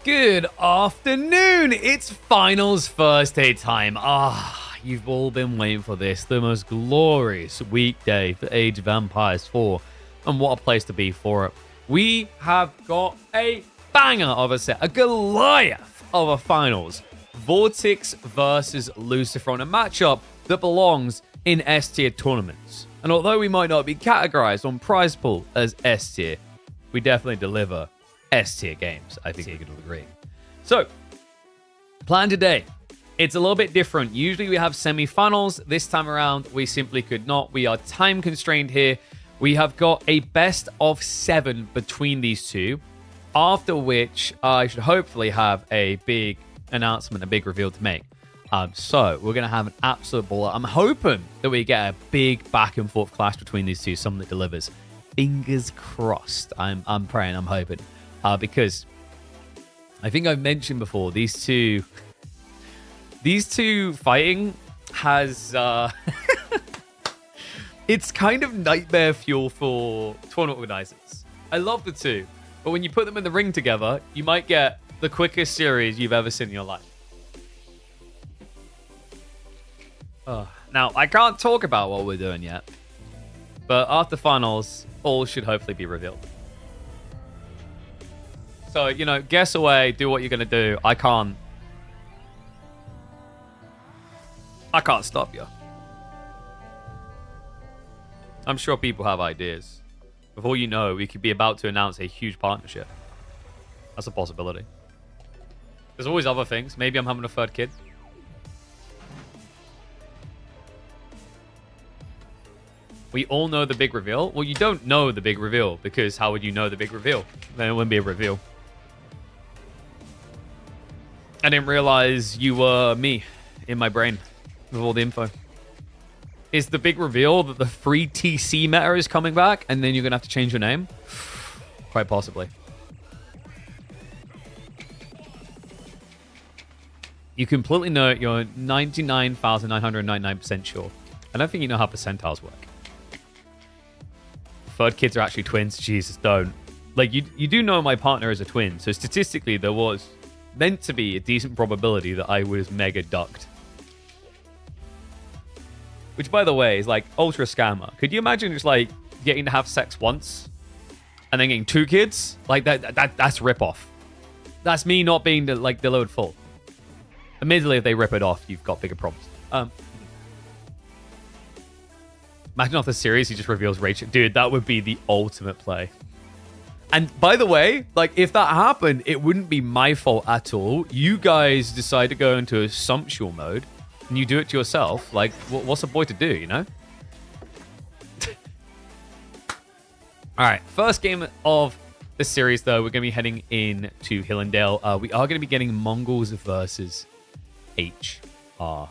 Good afternoon. It's finals Thursday time. You've all been waiting for this. The most glorious weekday for Age of Empires 4. And what a place to be for it. We have got a banger of a set. A Goliath of a finals. Vortex versus Lucifer on a matchup that belongs in S-tier tournaments. And although we might not be categorized on prize pool as S-tier, we definitely deliver S-tier games. I think we could all agree. So, plan today. It's a little bit different. Usually we have semi-finals. This time around, we simply could not. We are time constrained here. We have got a best of 7 between these two, after which I should hopefully have a big announcement, a big reveal to make. So we're going to have an absolute ball. I'm hoping that we get a big back and forth clash between these two, something that delivers. Fingers crossed. I'm praying, I'm hoping. Because I think I've mentioned before, these two fighting has it's kind of nightmare fuel for tournament organizers. I love the two, but when you put them in the ring together, you might get the quickest series you've ever seen in your life. Now, I can't talk about what we're doing yet, but after finals, all should hopefully be revealed. So, guess away, do what you're going to do. I can't stop you. I'm sure people have ideas. Before you know, we could be about to announce a huge partnership. That's a possibility. There's always other things. Maybe I'm having a third kid. We all know the big reveal. Well, you don't know the big reveal, because how would you know the big reveal? Then it wouldn't be a reveal. I didn't realize you were me in my brain with all the info. Is the big reveal that the free TC meta is coming back and then you're going to have to change your name? Quite possibly. You completely know it. You're 99,999% sure. I don't think you know how percentiles work. Third kids are actually twins. Jesus, don't. Like, you do know my partner is a twin, so statistically there was meant to be a decent probability that I was mega ducked. Which, by the way, is like ultra scammer. Could you imagine just like getting to have sex once and then getting 2 kids? Like that's rip off. That's me not being the load full. Admittedly, if they rip it off, you've got bigger problems. Imagine off the series, he just reveals Rachel. Dude, that would be the ultimate play. And by the way, like, if that happened, it wouldn't be my fault at all. You guys decide to go into a sumptual mode, and you do it to yourself. Like, what's a boy to do, you know? All right, first game of the series, though, we're going to be heading in to Hillendale. We are going to be getting Mongols versus HRE. All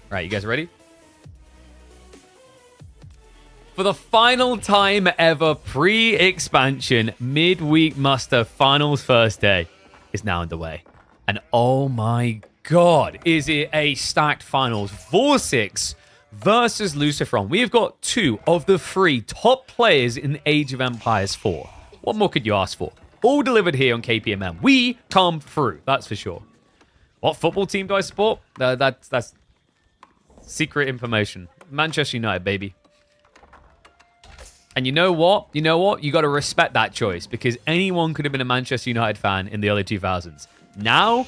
right, you guys ready? For the final time ever, pre-expansion, midweek muster finals first day is now underway. And oh my god, is it a stacked finals. Vortex versus Lucifer. We have got 2 of the 3 top players in Age of Empires 4. What more could you ask for? All delivered here on KPMM. We come through, that's for sure. What football team do I support? That's secret information. Manchester United, baby. And you know what? You got to respect that choice, because anyone could have been a Manchester United fan in the early 2000s. Now's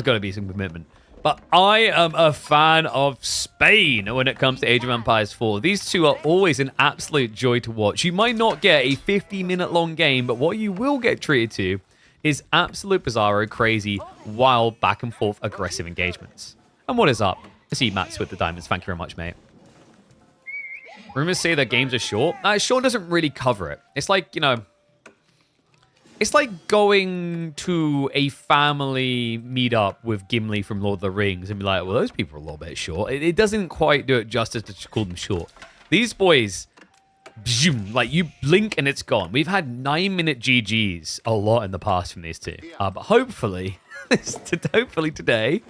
got to be some commitment. But I am a fan of Spain when it comes to Age of Empires 4. These two are always an absolute joy to watch. You might not get a 50-minute long game, but what you will get treated to is absolute bizarro, crazy, wild, back and forth aggressive engagements. And what is up? I see Matt's with the diamonds. Thank you very much, mate. Rumors say that games are short. Short doesn't really cover it. It's like, it's like going to a family meetup with Gimli from Lord of the Rings and be like, well, those people are a little bit short. It doesn't quite do it justice to call them short. These boys, like, you blink and it's gone. We've had 9-minute GGs a lot in the past from these two. But hopefully today,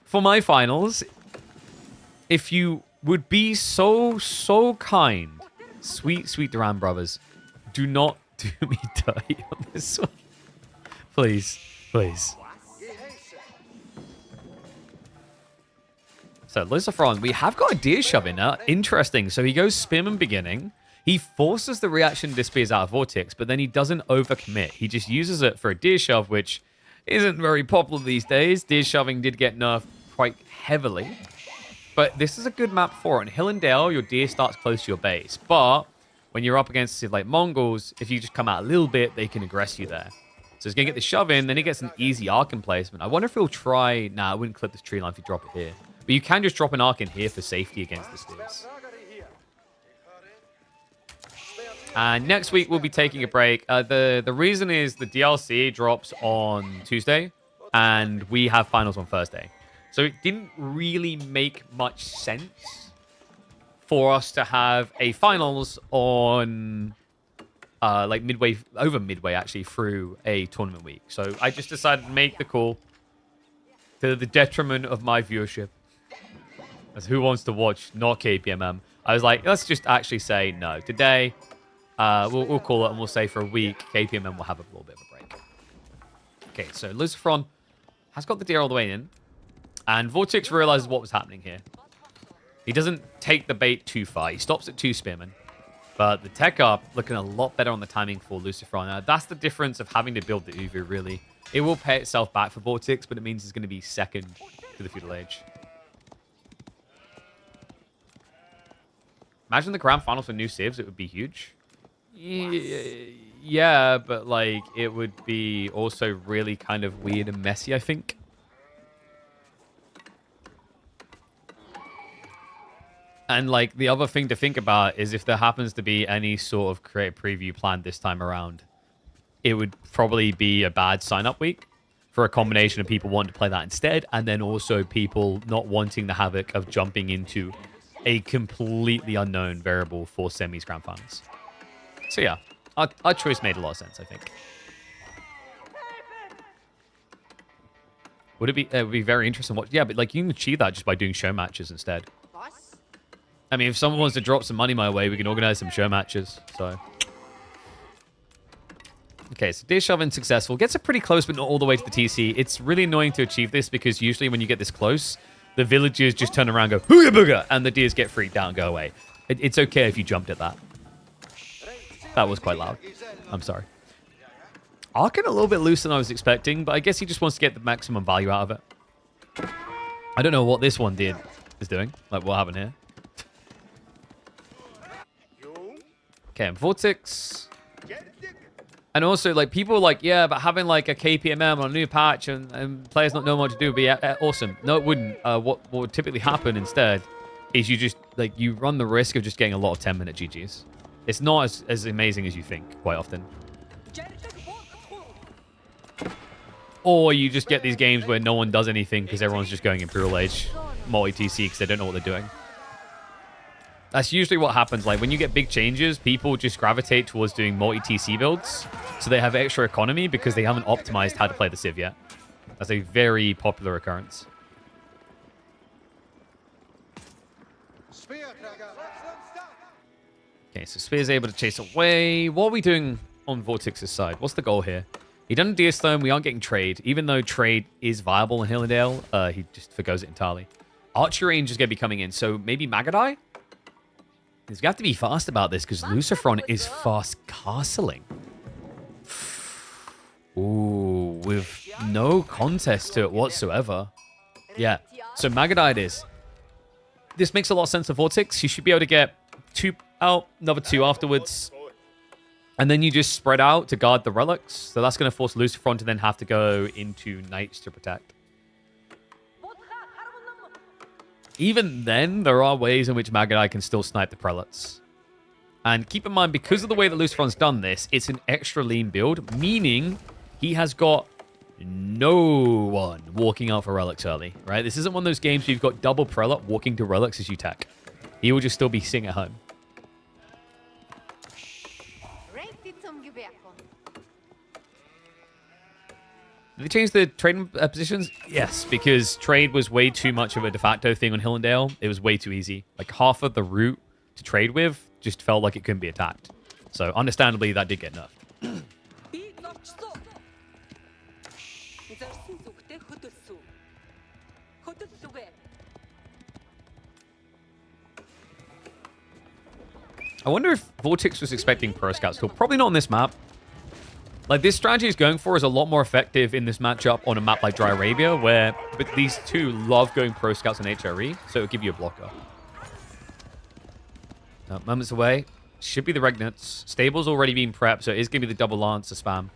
for my finals, if you would be so kind Sweet, sweet Duran brothers. Do not do me dirty on this one. Please. Please. So, Lucifron, we have got a deer shove in there. Interesting. So he goes Spearman beginning. He forces the reaction disappears out of Vortex, but then he doesn't overcommit. He just uses it for a deer shove, which isn't very popular these days. Deer shoving did get nerfed quite heavily. But this is a good map for it. In Hill and Dale, your deer starts close to your base. But when you're up against like Mongols, if you just come out a little bit, they can aggress you there. So he's going to get the shove in, then he gets an easy arc in placement. I wonder if he'll try... Nah, I wouldn't clip this tree line if you drop it here. But you can just drop an arc in here for safety against the steers. And next week, we'll be taking a break. The reason is the DLC drops on Tuesday, and we have finals on Thursday. So it didn't really make much sense for us to have a finals on like midway actually through a tournament week. So I just decided to make the call to the detriment of my viewership. As who wants to watch not KPMM? I was like, let's just actually say no. Today, we'll call it and we'll say for a week, KPMM will have a little bit of a break. Okay, so Lucifron has got the deer all the way in. And Vortex realizes what was happening here. He doesn't take the bait too far. He stops at 2 Spearmen. But the tech up looking a lot better on the timing for Lucifron. Now, that's the difference of having to build the Uvu, really. It will pay itself back for Vortex, but it means it's going to be second to the Feudal Age. Imagine the Grand Finals for new civs. It would be huge. Yeah, but like it would be also really kind of weird and messy, I think. And like the other thing to think about is if there happens to be any sort of create preview plan this time around, it would probably be a bad sign-up week for a combination of people wanting to play that instead, and then also people not wanting the havoc of jumping into a completely unknown variable for semis grand finals. So yeah, our choice made a lot of sense, I think. Would it be? It would be very interesting. What? Yeah, but like you can achieve that just by doing show matches instead. I mean, if someone wants to drop some money my way, we can organize some show matches. So, okay, so deer shoving successful. Gets it pretty close, but not all the way to the TC. It's really annoying to achieve this because usually when you get this close, the villagers just turn around and go, hooga booga, and the deers get freaked out and go away. It's okay if you jumped at that. That was quite loud. I'm sorry. Arcing a little bit loose than I was expecting, but I guess he just wants to get the maximum value out of it. I don't know what this one is doing. Like, what happened here? Okay, and Vortex. And also, like, people are like, yeah, but having, like, a KPMM on a new patch and players not knowing what to do would be awesome. No, it wouldn't. What would typically happen instead is you just, like, you run the risk of just getting a lot of 10-minute GGs. It's not as amazing as you think, quite often. Or you just get these games where no one does anything because everyone's just going Imperial Age multi-TC because they don't know what they're doing. That's usually what happens. Like, when you get big changes, people just gravitate towards doing multi-TC builds. So they have extra economy because they haven't optimized how to play the Civ yet. That's a very popular occurrence. Okay, so Spear's able to chase away. What are we doing on Vortex's side? What's the goal here? He done Deer Stone. We aren't getting trade. Even though trade is viable in Hillendale, he just forgoes it entirely. Archer range is going to be coming in. So maybe Magadai? He's going to have to be fast about this because Lucifron is fast castling. Ooh, with no contest to it whatsoever. Yeah, so Magadai it is. This makes a lot of sense for Vortex. You should be able to get 2 out, another 2 afterwards. And then you just spread out to guard the relics. So that's going to force Lucifron to then have to go into Knights to protect. Even then, there are ways in which Magadai can still snipe the prelates. And keep in mind, because of the way that Lucifron's done this, it's an extra lean build, meaning he has got no one walking out for relics early, right? This isn't one of those games where you've got double prelate walking to relics as you tech. He will just still be sitting at home. Did they change the trade positions? Yes, because trade was way too much of a de facto thing on Hillendale. It was way too easy. Like half of the route to trade with just felt like it couldn't be attacked. So understandably, that did get nerfed. I wonder if Vortex was expecting Pro Scouts kill. Probably not on this map. Like, this strategy is going for is a lot more effective in this matchup on a map like Dry Arabia, where but these two love going Pro Scouts and HRE, so it'll give you a blocker. Moments away. Should be the Regnuts. Stable's already been prepped, so it is going to be the double Lancer spam.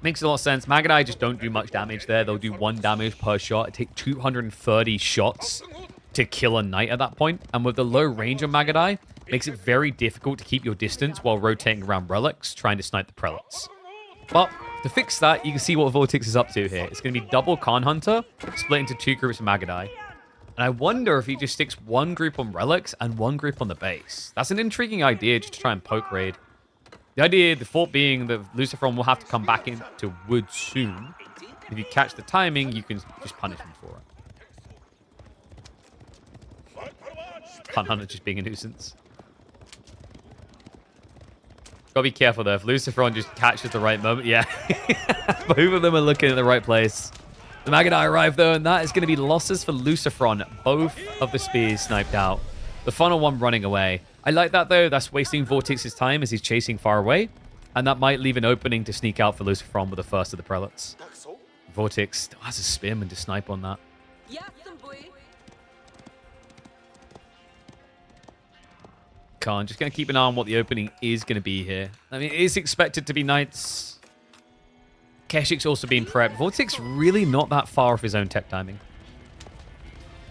Makes a lot of sense. Magadai just don't do much damage there. They'll do 1 damage per shot. It takes 230 shots to kill a knight at that point. And with the low range of Magadai, makes it very difficult to keep your distance while rotating around relics, trying to snipe the prelates. But to fix that, you can see what Vortex is up to here. It's going to be double Khan Hunter, split into 2 groups of Magadai. And I wonder if he just sticks 1 group on relics and 1 group on the base. That's an intriguing idea just to try and poke raid. The idea, the thought being that Luciferon will have to come back into wood soon. If you catch the timing, you can just punish him for it. Khan Hunter just being a nuisance. Gotta be careful though. If Luciferon just catches the right moment, yeah. Both of them are looking at the right place. The Magadai arrive though, and that is going to be losses for Luciferon. Both of the spears sniped out. The final one running away. I like that though. That's wasting Vortex's time as he's chasing far away. And that might leave an opening to sneak out for Luciferon with the first of the prelates. Vortex still has a spearman to snipe on that. Khan, just going to keep an eye on what the opening is going to be here. I mean, it is expected to be knights. Keshik's also being prepped. Vortex really not that far off his own tech timing.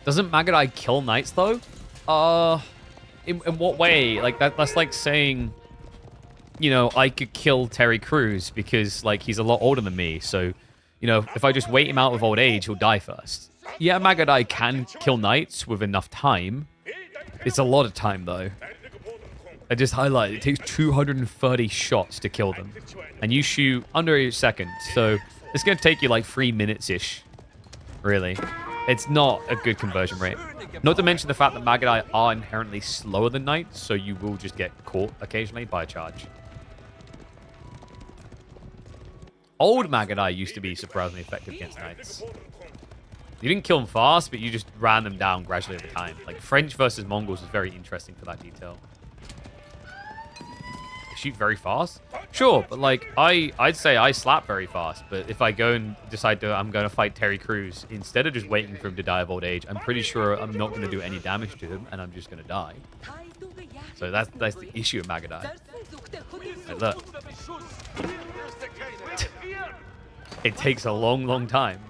Doesn't Magadai kill knights, though? In what way? Like, that's like saying, you know, I could kill Terry Crews because, like, he's a lot older than me. So, you know, if I just wait him out of old age, he'll die first. Yeah, Magadai can kill knights with enough time. It's a lot of time, though. I just highlight it takes 230 shots to kill them. And you shoot under a second. So it's going to take you like 3 minutes-ish. Really. It's not a good conversion rate. Not to mention the fact that Magadai are inherently slower than knights. So you will just get caught occasionally by a charge. Old Magadai used to be surprisingly effective against knights. You didn't kill them fast, but you just ran them down gradually over time. Like French versus Mongols is very interesting for that detail. Shoot very fast? Sure, but like I'd say I slap very fast, but if I go and decide I'm going to fight Terry Crews instead of just waiting for him to die of old age, I'm pretty sure I'm not going to do any damage to him and I'm just going to die. So that's the issue with Magadai. Like, look. It takes a long time.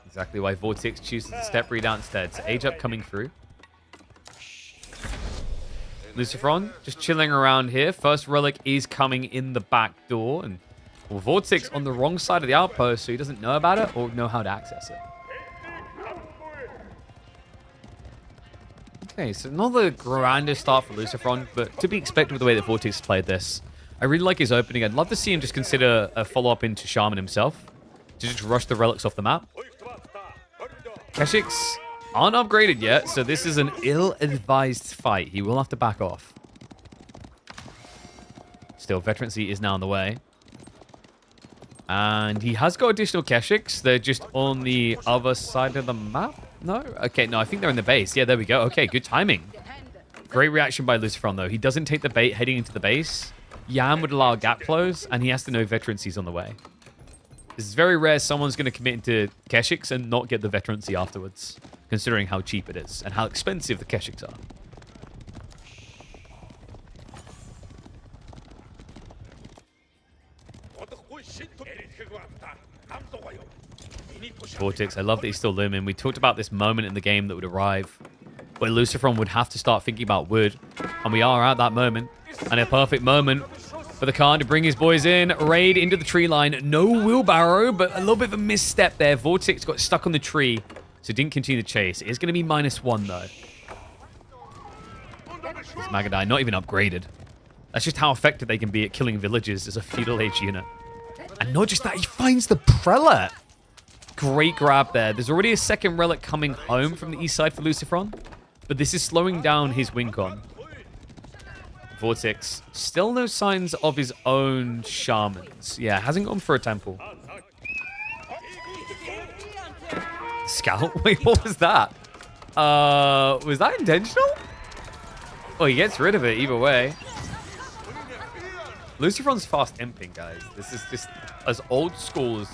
Exactly why Vortex chooses to step read out instead. So age up coming through. Luciferon just chilling around here. First relic is coming in the back door. And well, Vortex on the wrong side of the outpost, so he doesn't know about it or know how to access it. Okay, so not the grandest start for Luciferon, but to be expected with the way that Vortex played this. I really like his opening. I'd love to see him just consider a follow-up into Shaman himself. To just rush the relics off the map. Keshiks aren't upgraded yet, so this is an ill-advised fight. He will have to back off. Still, Veterancy is now on the way. And he has got additional Keshiks. They're just on the other side of the map? No? Okay, no, I think they're in the base. Yeah, there we go. Okay, good timing. Great reaction by Luciferon, though. He doesn't take the bait heading into the base. Yam would allow gap close, and he has to know Veterancy's on the way. This is very rare someone's going to commit into Keshiks and not get the Veterancy afterwards, considering how cheap it is and how expensive the Keshiks are. Vortex, I love that he's still looming. We talked about this moment in the game that would arrive where Luciferon would have to start thinking about wood, and we are at that moment, and a perfect moment for the Khan to bring his boys in, raid into the tree line. No wheelbarrow, but a little bit of a misstep there. Vortex got stuck on the tree, so didn't continue the chase. It is going to be -1, though. This Magadai, not even upgraded. That's just how effective they can be at killing villages as a feudal age unit. And not just that, he finds the prelate. great grab there. There's already a second relic coming home from the east side for Lucifron, but this is slowing down his win con. Vortex, still no signs of his own shamans. Yeah, hasn't gone for a temple. Scout? Wait, what was that? Was that intentional? Oh, he gets rid of it either way. Lucifron's fast imping, guys. This is just as old school as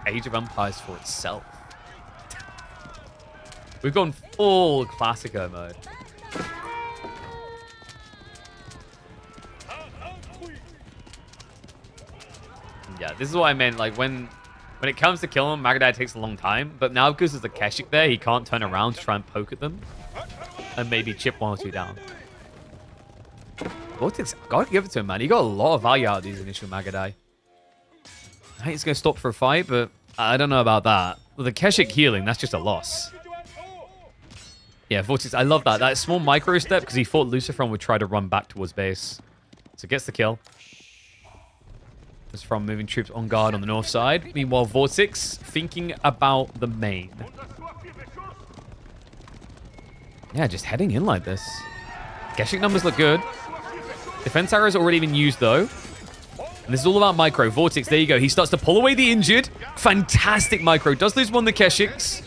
Age of Empires for itself. We've gone full Classico mode. Yeah, this is what I meant. Like, when it comes to kill him, Magadai takes a long time. But now because there's a Keshik there, he can't turn around to try and poke at them. And maybe chip one or two down. Vortex, gotta give it to him, man. He got a lot of value out of these initial Magadai. I think he's going to stop for a fight, but I don't know about that. With the Keshik healing, that's just a loss. Yeah, Vortex, I love that. That small micro step, because he thought Lucifron would try to run back towards base. So gets the kill. Lucifron moving troops on guard on the north side. Meanwhile, Vortex thinking about the main. Yeah, just heading in like this. Keshik numbers look good. Defense arrows already been used, though. And this is all about micro. Vortex, there you go. He starts to pull away the injured. Fantastic micro. Does lose one of the Keshiks,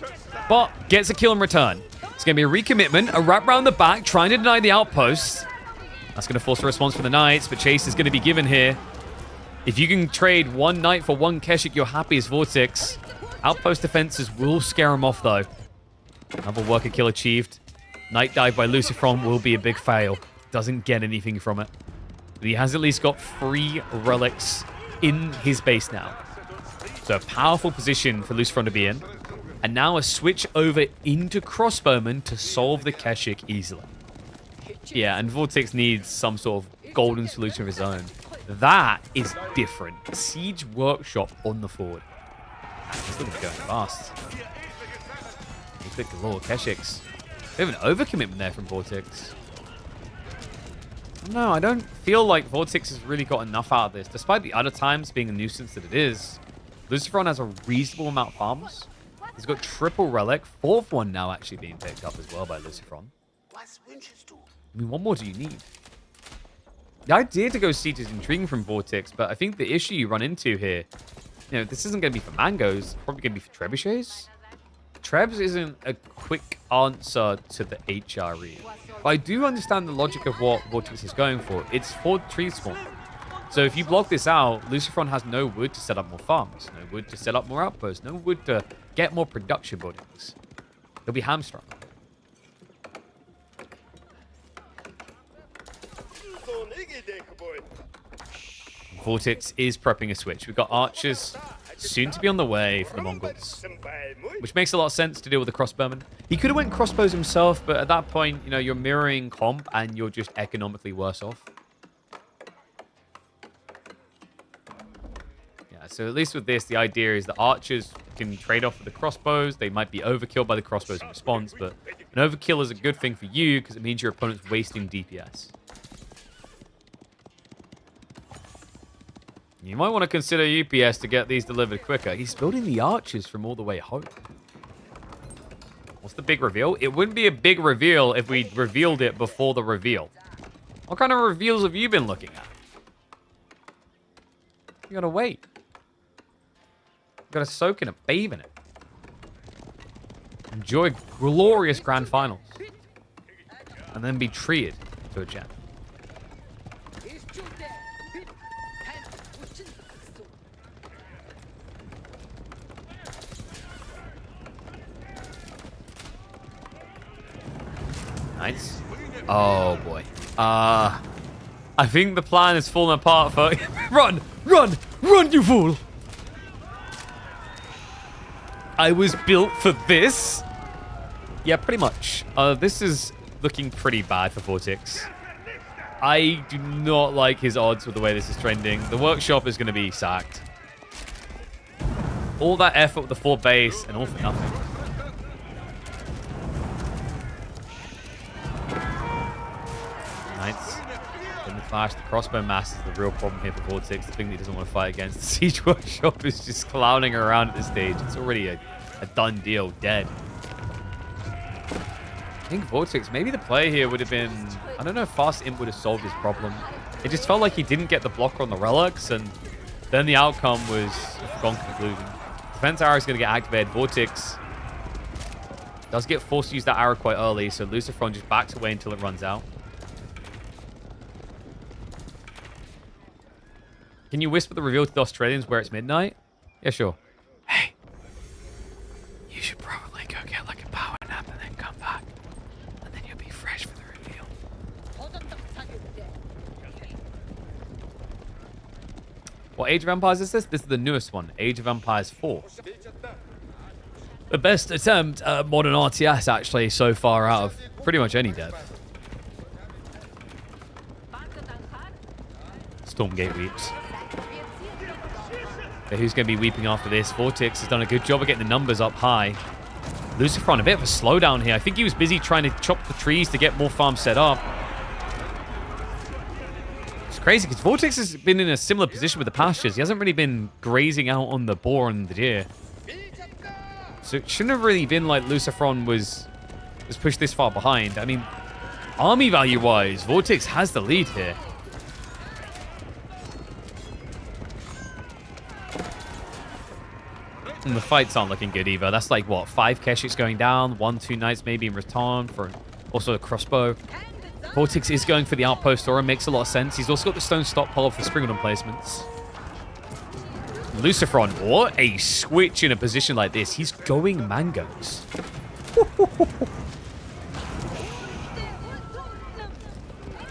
but gets a kill in return. It's going to be a recommitment, a wrap round the back, trying to deny the outpost. That's going to force a response from the Knights, but chase is going to be given here. If you can trade one Knight for one Keshik, you're happy as Vortex. Outpost defenses will scare him off, though. Another worker kill achieved. Knight dive by Lucifron will be a big fail. Doesn't get anything from it. But he has at least got 3 relics in his base now. So a powerful position for Lucifron to be in. And now a switch over into Crossbowman to solve the Keshik easily. Yeah, and Vortex needs some sort of golden solution of his own. That is different. Siege Workshop on the forward. This thing's going fast. He clicked galore. Keshiks. Bit of an overcommitment there from Vortex. No, I don't feel like Vortex has really got enough out of this. Despite the other times being a nuisance that it is, Lucifron has a reasonable amount of farms. He's got triple relic. 4th one now actually being picked up as well by Lucifron. I mean, what more do you need? The idea to go siege is intriguing from Vortex, but I think the issue you run into here, this isn't going to be for Mangoes. Probably going to be for Trebuchets. Trebs isn't a quick answer to the HRE. But I do understand the logic of what Vortex is going for. It's for tree spawn. So if you block this out, Lucifron has no wood to set up more farms, no wood to set up more outposts, no wood to get more production buildings. He'll be hamstrung. Vortex is prepping a switch. We've got archers soon to be on the way for the Mongols, which makes a lot of sense to deal with the crossbowmen. He could have went crossbows himself, but at that point, you're mirroring comp and you're just economically worse off. Yeah, so at least with this, the idea is that archers can trade off with the crossbows. They might be overkilled by the crossbows in response, but an overkill is a good thing for you because it means your opponent's wasting DPS. You might want to consider UPS to get these delivered quicker. He's building the archers from all the way home. What's the big reveal? It wouldn't be a big reveal if we revealed it before the reveal. What kind of reveals have you been looking at? You gotta wait. You gotta soak in it, bathe in it. Enjoy glorious grand finals. And then be treated to a gem. Nice. Oh, boy. I think the plan has fallen apart for... Run! Run! Run, you fool! I was built for this? Yeah, pretty much. This is looking pretty bad for Vortex. I do not like his odds with the way this is trending. The workshop is going to be sacked. All that effort with the 4 base and all for nothing. Knights in the flash. The crossbow mass is the real problem here for Vortex. The thing that he doesn't want to fight against. The siege workshop is just clowning around at this stage. It's already a a done deal, dead. I think Vortex, maybe the play here would have been, I don't know if fast imp would have solved his problem. It just felt like he didn't get the blocker on the relics, and then the outcome was a foregone conclusion. Defense arrow is going to get activated. Vortex does get forced to use that arrow quite early, so Lucifron just backs away until it runs out. Can you whisper the reveal to the Australians where it's midnight? Yeah, sure. Hey, you should probably go get like a power nap and then come back. And then you'll be fresh for the reveal. What Age of Empires is this? This is the newest one, Age of Empires 4. The best attempt at modern RTS, actually, so far out of pretty much any dev. Stormgate weeps. But who's going to be weeping after this? Vortex has done a good job of getting the numbers up high. Lucifron, a bit of a slowdown here. I think he was busy trying to chop the trees to get more farms set up. It's crazy because Vortex has been in a similar position with the pastures. He hasn't really been grazing out on the boar and the deer. So it shouldn't have really been like Lucifron was pushed this far behind. I mean, army value-wise, Vortex has the lead here. And the fights aren't looking good either. That's like, what, 5 Keshik's going down, 1-2 knights maybe in return for also a crossbow. Vortex is going for the outpost aura, makes a lot of sense. He's also got the stone stockpile for Springald placements. Lucifron, what a switch in a position like this. He's going mangoes.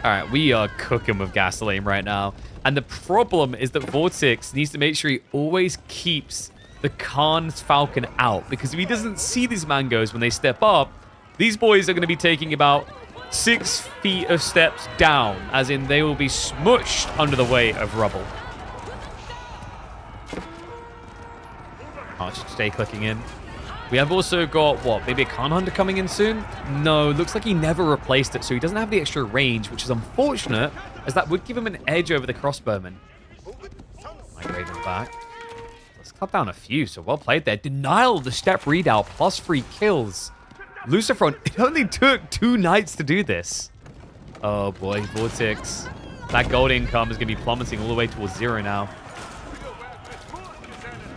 Alright, we are cooking with gasoline right now. And the problem is that Vortex needs to make sure he always keeps the Khan's Falcon out, because if he doesn't see these mangoes when they step up, these boys are going to be taking about 6 feet of steps down, as in they will be smushed under the weight of rubble. Oh, just stay clicking in. We have also got, what, maybe a Khan Hunter coming in soon? No, looks like he never replaced it, so he doesn't have the extra range, which is unfortunate, as that would give him an edge over the crossbowmen. Migrating back. Cut down a few, so well played there. Denial of the step readout, plus 3 kills. Lucifron, it only took 2 knights to do this. Oh boy, Vortex. That gold income is going to be plummeting all the way towards 0 now.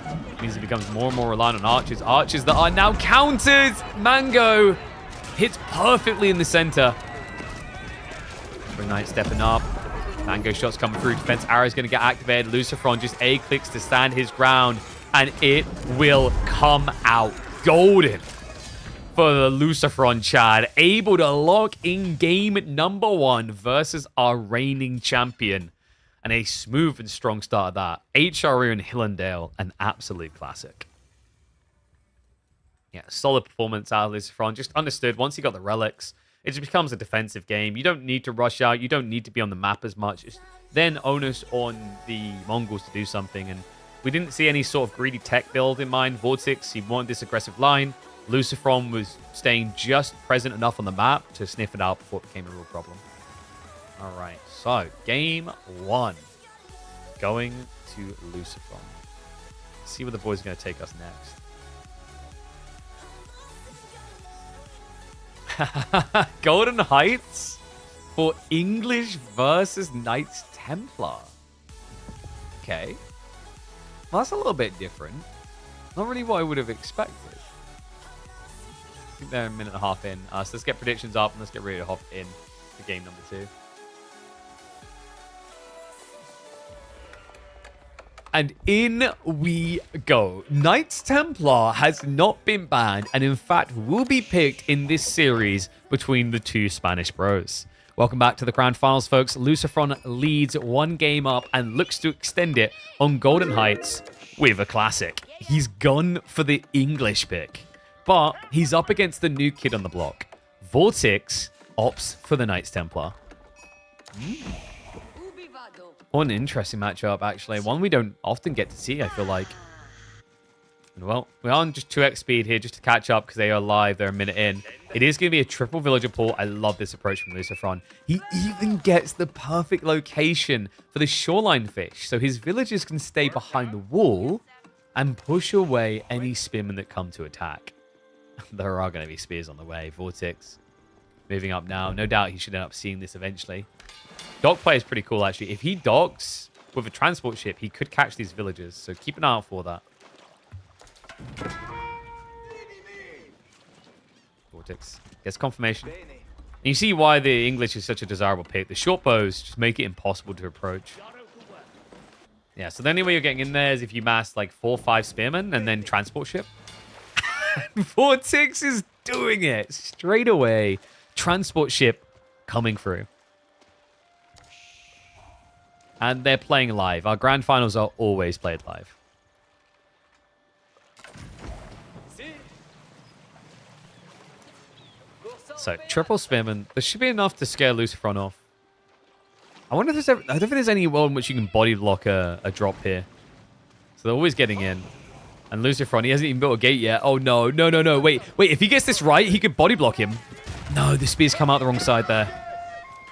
It means it becomes more and more reliant on archers. Archers that are now countered. Mango hits perfectly in the center. Spring Knight stepping up. Mango shots coming through. Defense arrow is going to get activated. Lucifron just A clicks to stand his ground, and it will come out golden for the Lucifron Chad. Able to lock in game number 1 versus our reigning champion. And a smooth and strong start at that. HRU and Hillendale, an absolute classic. Yeah, solid performance out of Lucifron. Just understood once he got the relics, it just becomes a defensive game. You don't need to rush out. You don't need to be on the map as much. It's then onus on the Mongols to do something. And we didn't see any sort of greedy tech build in mind. Vortex, he wanted this aggressive line. Lucifron was staying just present enough on the map to sniff it out before it became a real problem. All right, so game 1. Going to Lucifron. Let's see where the boys are going to take us next. Golden Heights for English versus Knights Templar. Okay. Well, that's a little bit different. Not really what I would have expected. I think they're a minute and a half in. So let's get predictions up and let's get ready to hop in to game number 2. And in we go. Knights Templar has not been banned and in fact will be picked in this series between the 2 Spanish bros. Welcome back to the Grand Finals, folks. Lucifron leads 1 game up and looks to extend it on Golden Heights with a classic. He's gone for the English pick, but he's up against the new kid on the block. Vortex opts for the Knights Templar. What an interesting matchup, actually. One we don't often get to see, I feel like. Well, we're on just 2x speed here just to catch up because they are live. They're a minute in. It is going to be a triple villager pull. I love this approach from Lucifron. He even gets the perfect location for the shoreline fish. So his villagers can stay behind the wall and push away any spearmen that come to attack. There are going to be spears on the way. Vortex moving up now. No doubt he should end up seeing this eventually. Dock play is pretty cool, actually. If he docks with a transport ship, he could catch these villagers. So keep an eye out for that. Vortex gets confirmation. And you see why the English is such a desirable pick. The short bows just make it impossible to approach. Yeah, so the only way you're getting in there is if you mass like 4 or 5 spearmen and then transport ship. Vortex is doing it straight away. Transport ship coming through. And they're playing live. Our grand finals are always played live. So, triple spearman. There should be enough to scare Lucifron off. I wonder if there's I don't think there's any world in which you can body block a drop here. So they're always getting in. And Lucifron, he hasn't even built a gate yet. Oh, no. No, no, no. Wait. Wait, if he gets this right, he could body block him. No, the spears come out the wrong side there.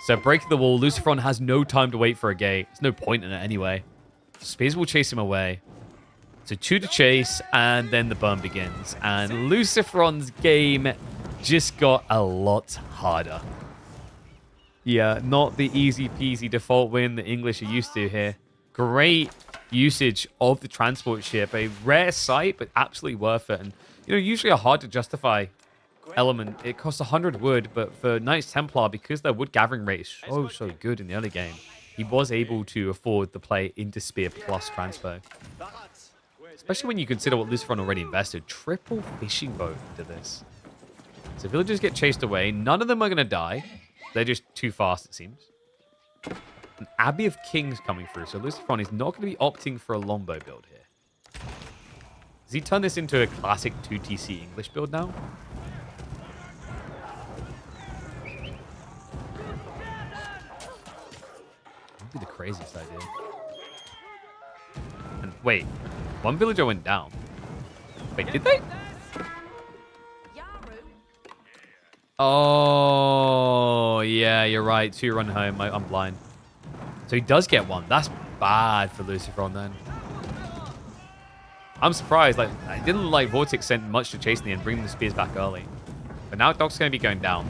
So break the wall. Lucifron has no time to wait for a gate. There's no point in it anyway. Spears will chase him away. So 2 to chase, and then the burn begins. And Lucifron's game just got a lot harder. Yeah, not the easy peasy default win the English are used to here. Great usage of the transport ship. A rare sight, but absolutely worth it. And, you know, usually a hard to justify element. It costs 100 wood, but for Knights Templar, because their wood gathering rate is so good in the early game, he was able to afford the play into spear plus transpo. Especially when you consider what Lucifron already invested. Triple fishing boat into this. So villagers get chased away. None of them are going to die. They're just too fast, it seems. An Abbey of Kings coming through. So Lucifron is not going to be opting for a Lombo build here. Does he turn this into a classic 2TC English build now? That would be the craziest idea. And wait, one villager went down. Wait, did they? Oh, yeah, you're right. 2 run home. I'm blind. So he does get one. That's bad for Lucifron then. I'm surprised. Like, it didn't look like Vortex sent much to chase in the end, bringing the spears back early. But now Doc's going to be going down.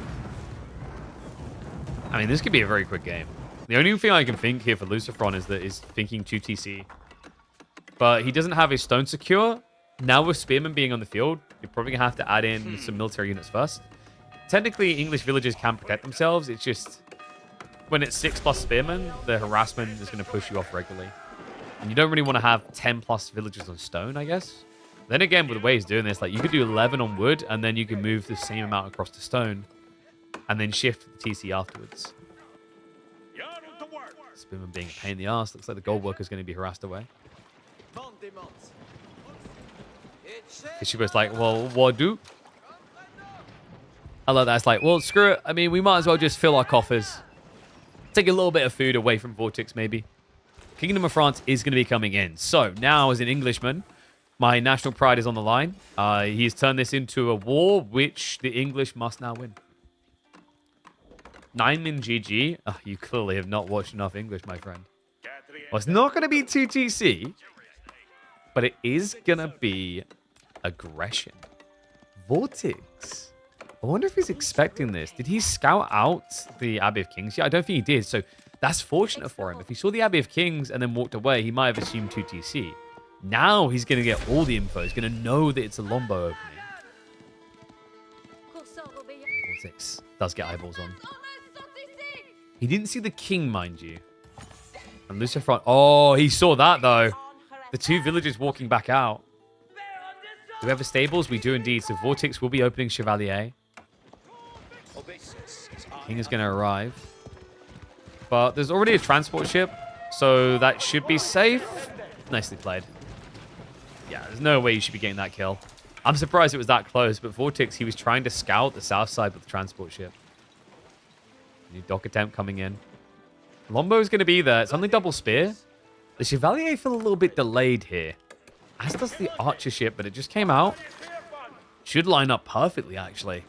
I mean, this could be a very quick game. The only thing I can think here for Lucifron is thinking 2TC. But he doesn't have his stone secure. Now with Spearmen being on the field, you're probably going to have to add in some military units first. Technically, English villagers can protect themselves. It's just when it's 6+ spearmen, the harassment is going to push you off regularly. And you don't really want to have 10+ villagers on stone, I guess. Then again, with the way he's doing this, like you could do 11 on wood, and then you can move the same amount across to stone, and then shift the TC afterwards. Spearman being a pain in the ass. Looks like the gold worker is going to be harassed away. Kishiba's like, well, what do? I love that. It's like, well, screw it. I mean, we might as well just fill our coffers. Take a little bit of food away from Vortex, maybe. Kingdom of France is going to be coming in. So, now as an Englishman, my national pride is on the line. He's turned this into a war, which the English must now win. 9-min GG. Oh, you clearly have not watched enough English, my friend. Well, it's not going to be 2TC, but it is going to be aggression. Vortex. I wonder if he's expecting this. Did he scout out the Abbey of Kings? Yeah, I don't think he did. So that's fortunate for him. If he saw the Abbey of Kings and then walked away, he might have assumed 2TC. Now he's going to get all the info. He's going to know that it's a Lombo opening. Vortex does get eyeballs on. He didn't see the king, mind you. And Lucifron... Oh, he saw that, though. The 2 villagers walking back out. Do we have a stables? We do indeed. So Vortex will be opening Chevalier. King is going to arrive. But there's already a transport ship, so that should be safe. Nicely played. Yeah, there's no way you should be getting that kill. I'm surprised it was that close, but Vortex, he was trying to scout the south side with the transport ship. New dock attempt coming in. Lombo is going to be there. It's only double spear. The Chevalier feel a little bit delayed here. As does the archer ship, but it just came out. Should line up perfectly, actually.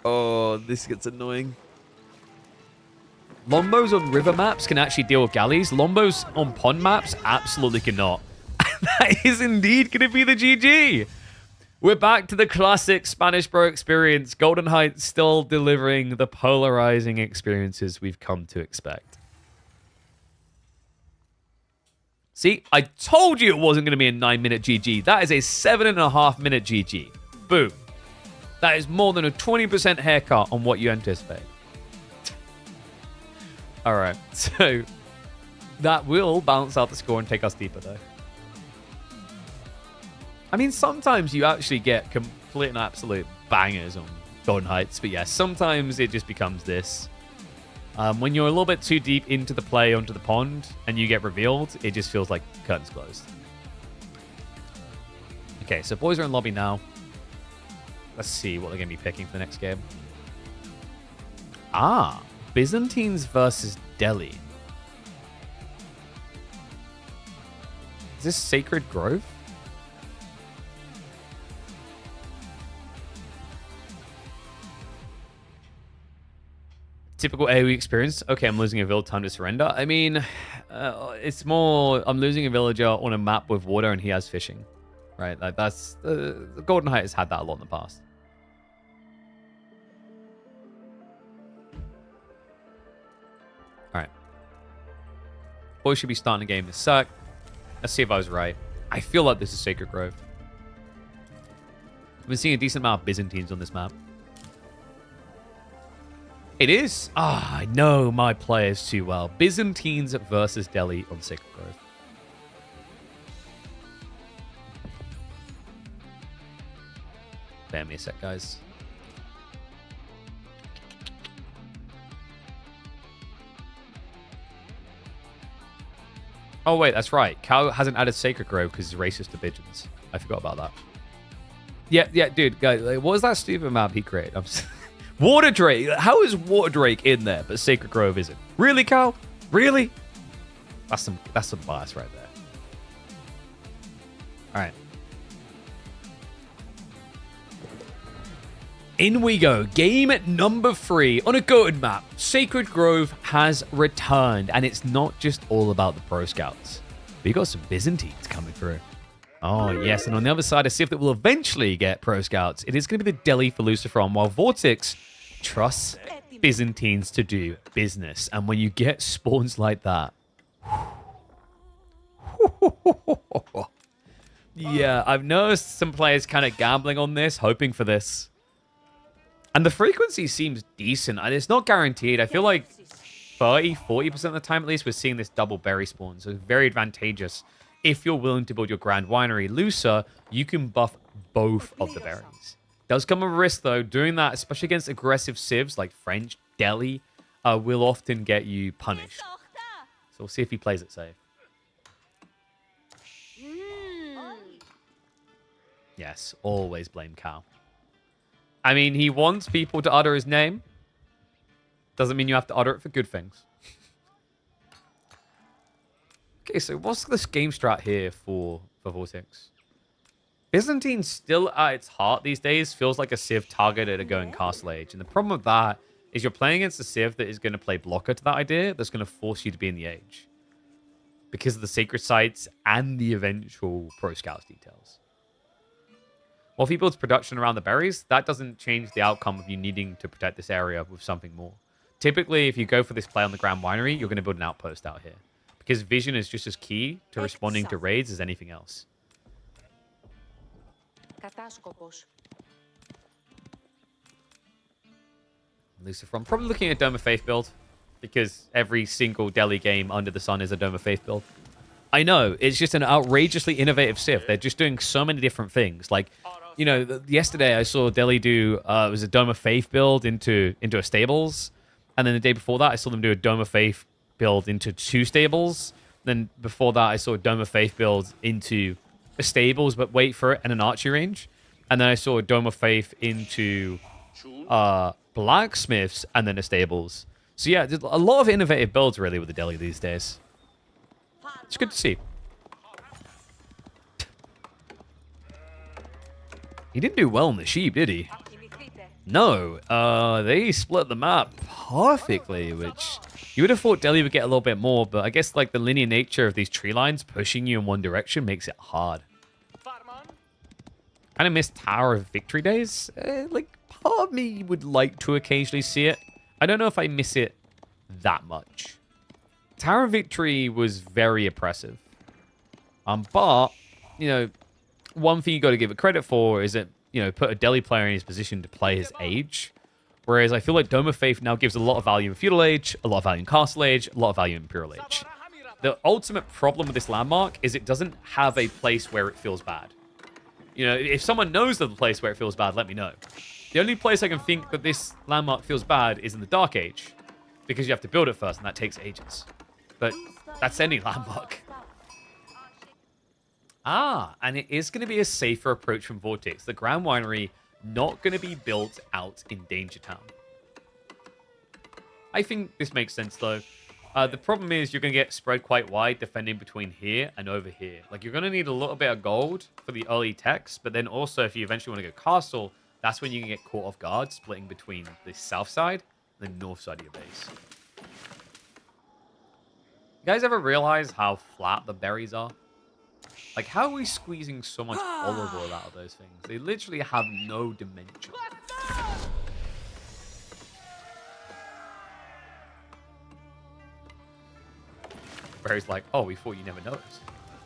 Oh, this gets annoying. Lombos on river maps can actually deal with galleys. Lombos on pond maps absolutely cannot. That is indeed going to be the GG. We're back to the classic Spanish Bro experience. Golden Heights still delivering the polarizing experiences we've come to expect. See, I told you it wasn't going to be a 9-minute GG. That is a 7.5-minute GG. Boom. That is more than a 20% haircut on what you anticipate. All right, so that will balance out the score and take us deeper, though. I mean, sometimes you actually get complete and absolute bangers on Golden Heights, but yeah, sometimes it just becomes this. When you're a little bit too deep into the play onto the pond and you get revealed, it just feels like curtains closed. Okay, so boys are in lobby now. Let's see what they're going to be picking for the next game. Ah, Byzantines versus Delhi. Is this Sacred Grove? Typical AoE experience. Okay, I'm losing a village, time to surrender. I mean, it's more I'm losing a villager on a map with water and he has fishing. Right? Like that's the Golden Height has had that a lot in the past. Alright. Boys should be starting a game this sec. Let's see if I was right. I feel like this is Sacred Grove. I've been seeing a decent amount of Byzantines on this map. It is? Ah, I know my players too well. Byzantines versus Delhi on Sacred Grove. Bear me a sec, guys. Oh, wait, that's right. Cal hasn't added Sacred Grove because he's racist to pigeons. I forgot about that. Yeah, dude, guys, like, what was that stupid map he created? Water Drake. How is Water Drake in there, but Sacred Grove isn't? Really, Cal? Really? That's some bias right there. All right. In we go. Game number 3 on a goated map. Sacred Grove has returned, and it's not just all about the pro scouts. We got some Byzantines coming through. Oh, yes, and on the other side, a Civ that will eventually get pro scouts. It is going to be the Delhi for Lucifer, while Vortex trusts Byzantines to do business. And when you get spawns like that... yeah, I've noticed some players kind of gambling on this, hoping for this. And the frequency seems decent, and it's not guaranteed. I feel like 40% of the time at least, we're seeing this double berry spawn. So it's very advantageous. If you're willing to build your Grand Winery looser, you can buff both of the berries. Does come a risk, though. Doing that, especially against aggressive civs like French, Delhi, will often get you punished. So we'll see if he plays it safe. Yes, always blame Cal. I mean, he wants people to utter his name. Doesn't mean you have to utter it for good things. Okay, so what's this game strat here for Vortex? Byzantine still at its heart these days feels like a Civ targeted at going Castle Age. And the problem with that is you're playing against a Civ that is going to play blocker to that idea, that's going to force you to be in the Age. Because of the sacred sites and the eventual pro scouts details. While if he builds production around the berries, that doesn't change the outcome of you needing to protect this area with something more. Typically, if you go for this play on the Grand Winery, you're going to build an outpost out here. Because vision is just as key to responding to raids as anything else. Lucifer, I'm probably looking at Dome of Faith build. Because every single Delhi game under the sun is a Dome of Faith build. I know, it's just an outrageously innovative Civ. They're just doing so many different things. Like, you know, yesterday I saw Delhi do, it was a Dome of Faith build into a stables. And then the day before that, I saw them do a Dome of Faith build into 2 stables. Then before that, I saw a Dome of Faith build into a stables, but wait for it, and an archery range. And then I saw a Dome of Faith into blacksmiths and then a stables. So yeah, there's a lot of innovative builds really with the Delhi these days. It's good to see. He didn't do well in the sheep, did he? No. They split the map perfectly, which You would have thought Delhi would get a little bit more, but I guess like the linear nature of these tree lines pushing you in one direction makes it hard. Kind of miss Tower of Victory days. Like, part of me would like to occasionally see it. I don't know if I miss it that much. Tower of Victory was very oppressive. But, you know, one thing you got to give it credit for is that, you know, put a Delhi player in his position to play his age. Whereas I feel like Dome of Faith now gives a lot of value in Feudal Age, a lot of value in Castle Age, a lot of value in Imperial Age. The ultimate problem with this landmark is it doesn't have a place where it feels bad. You know, if someone knows of the place where it feels bad, let me know. The only place I can think that this landmark feels bad is in the Dark Age, because you have to build it first, and that takes ages. But that's any landmark. And it is going to be a safer approach from Vortex. The Grand Winery not going to be built out in Danger Town. I think this makes sense, though. The problem is you're going to get spread quite wide defending between here and over here. Like, you're going to need a little bit of gold for the early techs, but then also if you eventually want to go castle, that's when you can get caught off guard, splitting between the south side and the north side of your base. You guys ever realize how flat the berries are? Like, how are we squeezing so much olive oil out of those things? They literally have no dimension. Barry's like, oh, we thought you never noticed.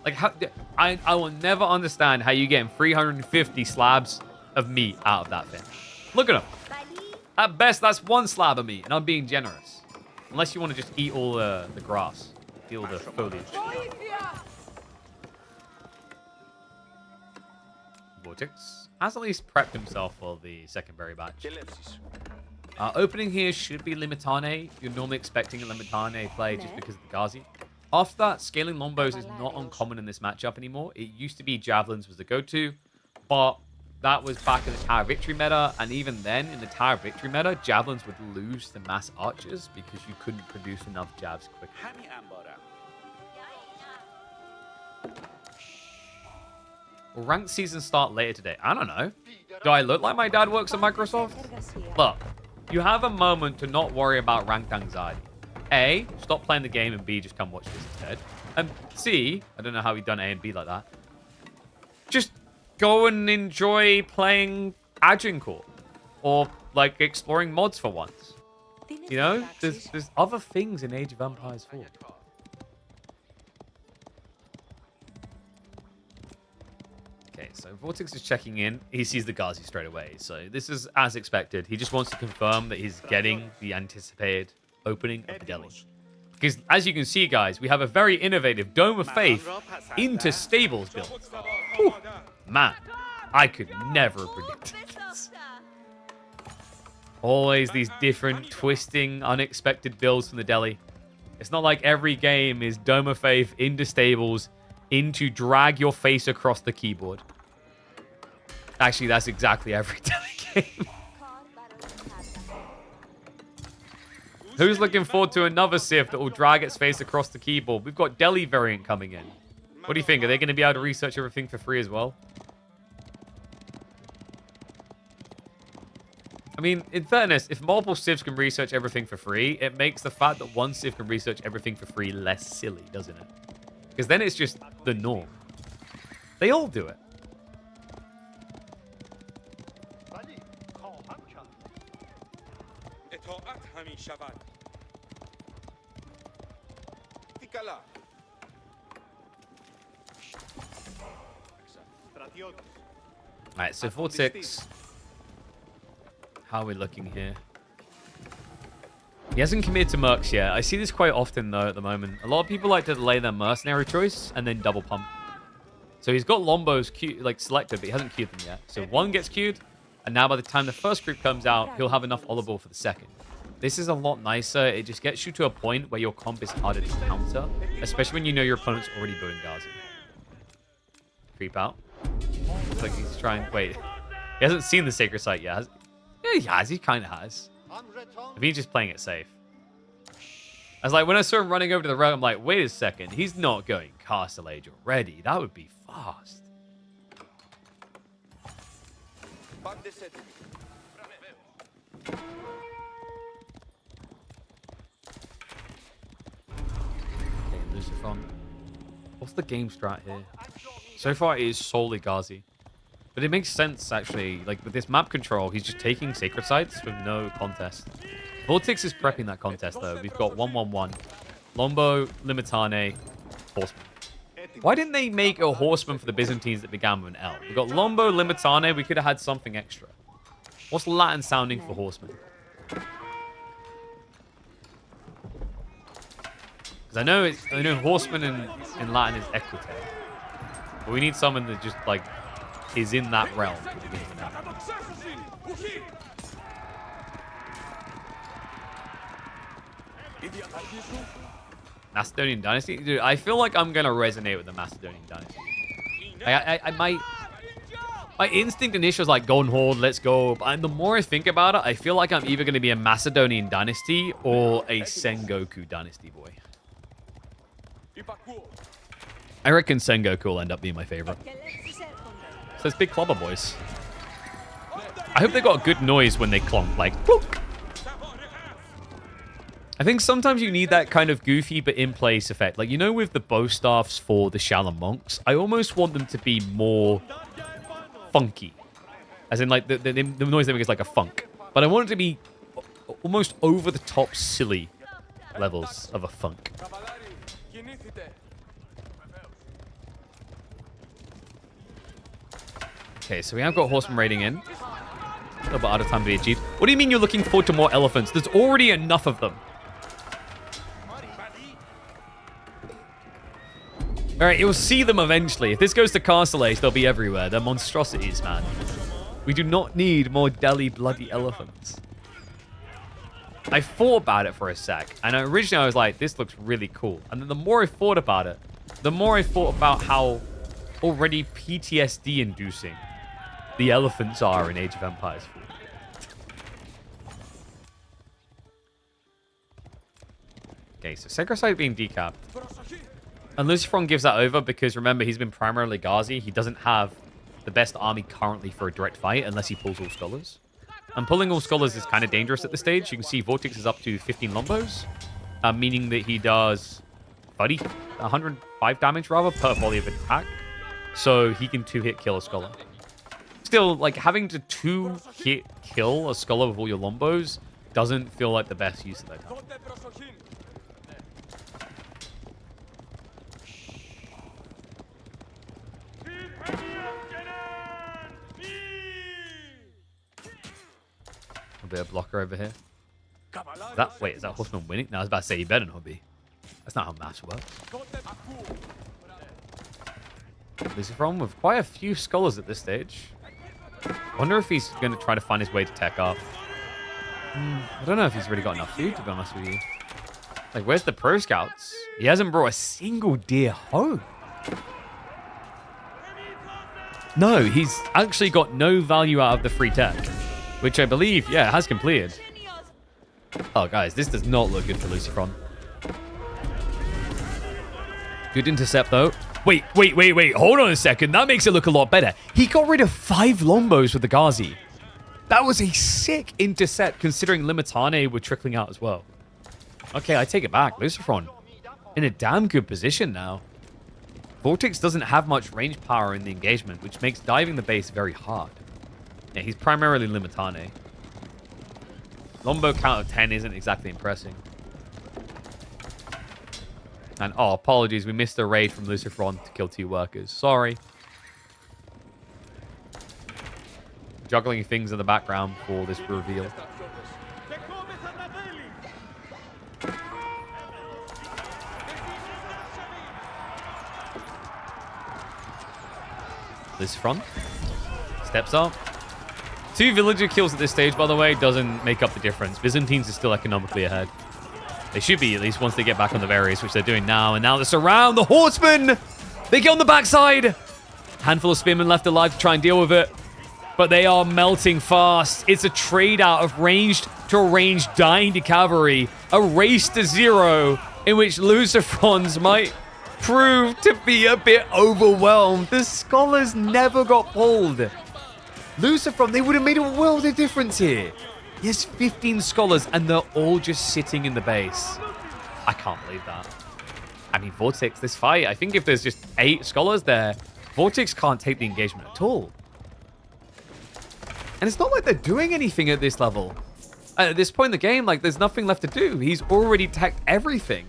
Like, how, I will never understand how you get 350 slabs of meat out of that thing. Look at them. At best, that's one slab of meat, and I'm being generous. Unless you want to just eat all the grass. Eat all the foliage. Vortex has at least prepped himself for the second berry batch. Opening here should be Limitane. You're normally expecting a Limitane play just because of the Ghazi. After that, scaling Lombos is not uncommon in this matchup anymore. It used to be Javelins was the go-to, but that was back in the Tower Victory meta, and even then, in the Tower Victory meta, Javelins would lose to Mass Archers because you couldn't produce enough jabs quickly. Will ranked season start later today? I don't know. Do I look like my dad works at Microsoft? Look, you have a moment to not worry about ranked anxiety. A, stop playing the game, and B, just come watch this instead. And C, I don't know how we've done A and B like that. Just go and enjoy playing Agincourt. Or, like, exploring mods for once. You know? There's other things in Age of Empires 4. Okay, so Vortex is checking in. He sees the Ghazi straight away. So this is as expected. He just wants to confirm that he's getting the anticipated opening of the Delhi. Because as you can see, guys, we have a very innovative Dome of Faith into Stables build. Whew. Man, I could never have predicted this. Always these different, twisting, unexpected builds from the Delhi. It's not like every game is Dome of Faith into Stables into drag your face across the keyboard. Actually, that's exactly every Delhi game. Who's looking forward to another Civ that will drag its face across the keyboard? We've got Delhi variant coming in. What do you think? Are they going to be able to research everything for free as well? I mean, in fairness, if multiple Civs can research everything for free, it makes the fact that one Civ can research everything for free less silly, doesn't it? Because then it's just the norm. They all do it. Alright, so 4-6. How are we looking here? He hasn't committed to mercs yet. I see this quite often, though, at the moment. A lot of people like to delay their mercenary choice and then double pump. So he's got Lombos like selected, but he hasn't queued them yet. So one gets queued, and now by the time the first group comes out, he'll have enough olive oil for the second. This is a lot nicer. It just gets you to a point where your comp is harder to counter, especially when you know your opponent's already building Ghazi. Creep out. Looks like he's trying... Wait. He hasn't seen the Sacred Site yet. Yeah, he has. He kind of has. I mean, he's just playing it safe. I was like, when I saw him running over to the road, I'm like, wait a second. He's not going Castle Age already. That would be fast. Lucifer. What's the game strat here? So far, it is solely Ghazi. But it makes sense, actually. Like, with this map control, he's just taking sacred sites with no contest. Vortex is prepping that contest, though. We've got 1-1-1. Lombo, Limitane, Horseman. Why didn't they make a Horseman for the Byzantines that began with an L? We've got Lombo, Limitane. We could have had something extra. What's Latin sounding for Horseman? Because I know Horseman in Latin is Equite. But we need someone that just, like, is in that realm. Macedonian Dynasty? Dude, I feel like I'm going to resonate with the Macedonian Dynasty. My instinct initially was like, Golden Horde, let's go. And the more I think about it, I feel like I'm either going to be a Macedonian Dynasty or a Sengoku Dynasty boy. I reckon Sengoku will end up being my favorite. So it's big clobber boys. I hope they got a good noise when they clonk, like, clunk. I think sometimes you need that kind of goofy but in place effect. Like, you know, with the bow staffs for the Shaolin monks, I almost want them to be more funky. As in, like, the noise they make is like a funk. But I want it to be almost over the top silly levels of a funk. Okay, so we have got Horseman raiding in. A little bit out of time to be achieved. What do you mean you're looking forward to more elephants? There's already enough of them. Alright, you'll see them eventually. If this goes to Castle Age, they'll be everywhere. They're monstrosities, man. We do not need more Delhi bloody elephants. I thought about it for a sec. And originally I was like, this looks really cool. And then the more I thought about it, the more I thought about how already PTSD-inducing the elephants are in Age of Empires 4. Okay, so Sacred Site being decapped. And Lucifron gives that over because, remember, he's been primarily Ghazi. He doesn't have the best army currently for a direct fight unless he pulls all Scholars. And pulling all Scholars is kind of dangerous at this stage. You can see Vortex is up to 15 Lombos, meaning that he does 105 damage, rather, per volley of attack. So he can 2-hit kill a Scholar. Still, like, having to 2-hit kill a Scholar with all your Lombos doesn't feel like the best use of that time. A bit of blocker over here. Wait, is that Horseman winning? No, I was about to say he better not be. That's not how maths works. Lucifron with quite a few Scholars at this stage. Wonder if he's going to try to find his way to tech up. I don't know if he's really got enough food, to be honest with you. Like, where's the Pro Scouts? He hasn't brought a single deer home. No, he's actually got no value out of the free tech. Which I believe, yeah, has completed. Oh, guys, this does not look good for Lucifron. Good intercept, though. Wait. Hold on a second. That makes it look a lot better. He got rid of 5 Lombos with the Ghazi. That was a sick intercept, considering Limitane were trickling out as well. Okay, I take it back. Lucifron in a damn good position now. Vortex doesn't have much range power in the engagement, which makes diving the base very hard. Yeah, he's primarily Limitane. Lombo count of 10 isn't exactly impressive. And, oh, apologies. We missed a raid from Lucifron to kill 2 workers. Sorry. Juggling things in the background for this reveal. Lucifron steps up. 2 villager kills at this stage, by the way, doesn't make up the difference. Byzantines is still economically ahead. They should be, at least, once they get back on the berries, which they're doing now. And now they surround the Horsemen! They get on the backside! Handful of spearmen left alive to try and deal with it. But they are melting fast. It's a trade out of ranged to ranged dying to cavalry. A race to 0 in which Lucifrons might prove to be a bit overwhelmed. The Scholars never got pulled. Lucifron, they would have made a world of difference here. He has 15 Scholars, and they're all just sitting in the base. I can't believe that. I mean, Vortex, this fight, I think if there's just 8 scholars there, Vortex can't take the engagement at all. And it's not like they're doing anything at this level. At this point in the game, like, there's nothing left to do. He's already teched everything.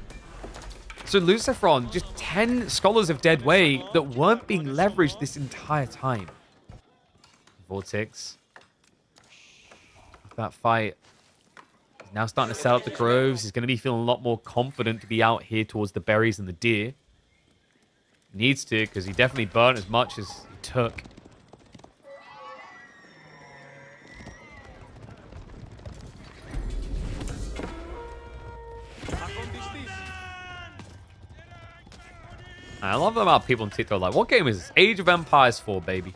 So Lucifron, just 10 scholars of dead weight that weren't being leveraged this entire time. Vortex. That fight. He's now starting to set up the groves. He's going to be feeling a lot more confident to be out here towards the berries and the deer. Needs to, because he definitely burnt as much as he took. I love about people on TikTok like, what game is this? Age of Empires 4, baby.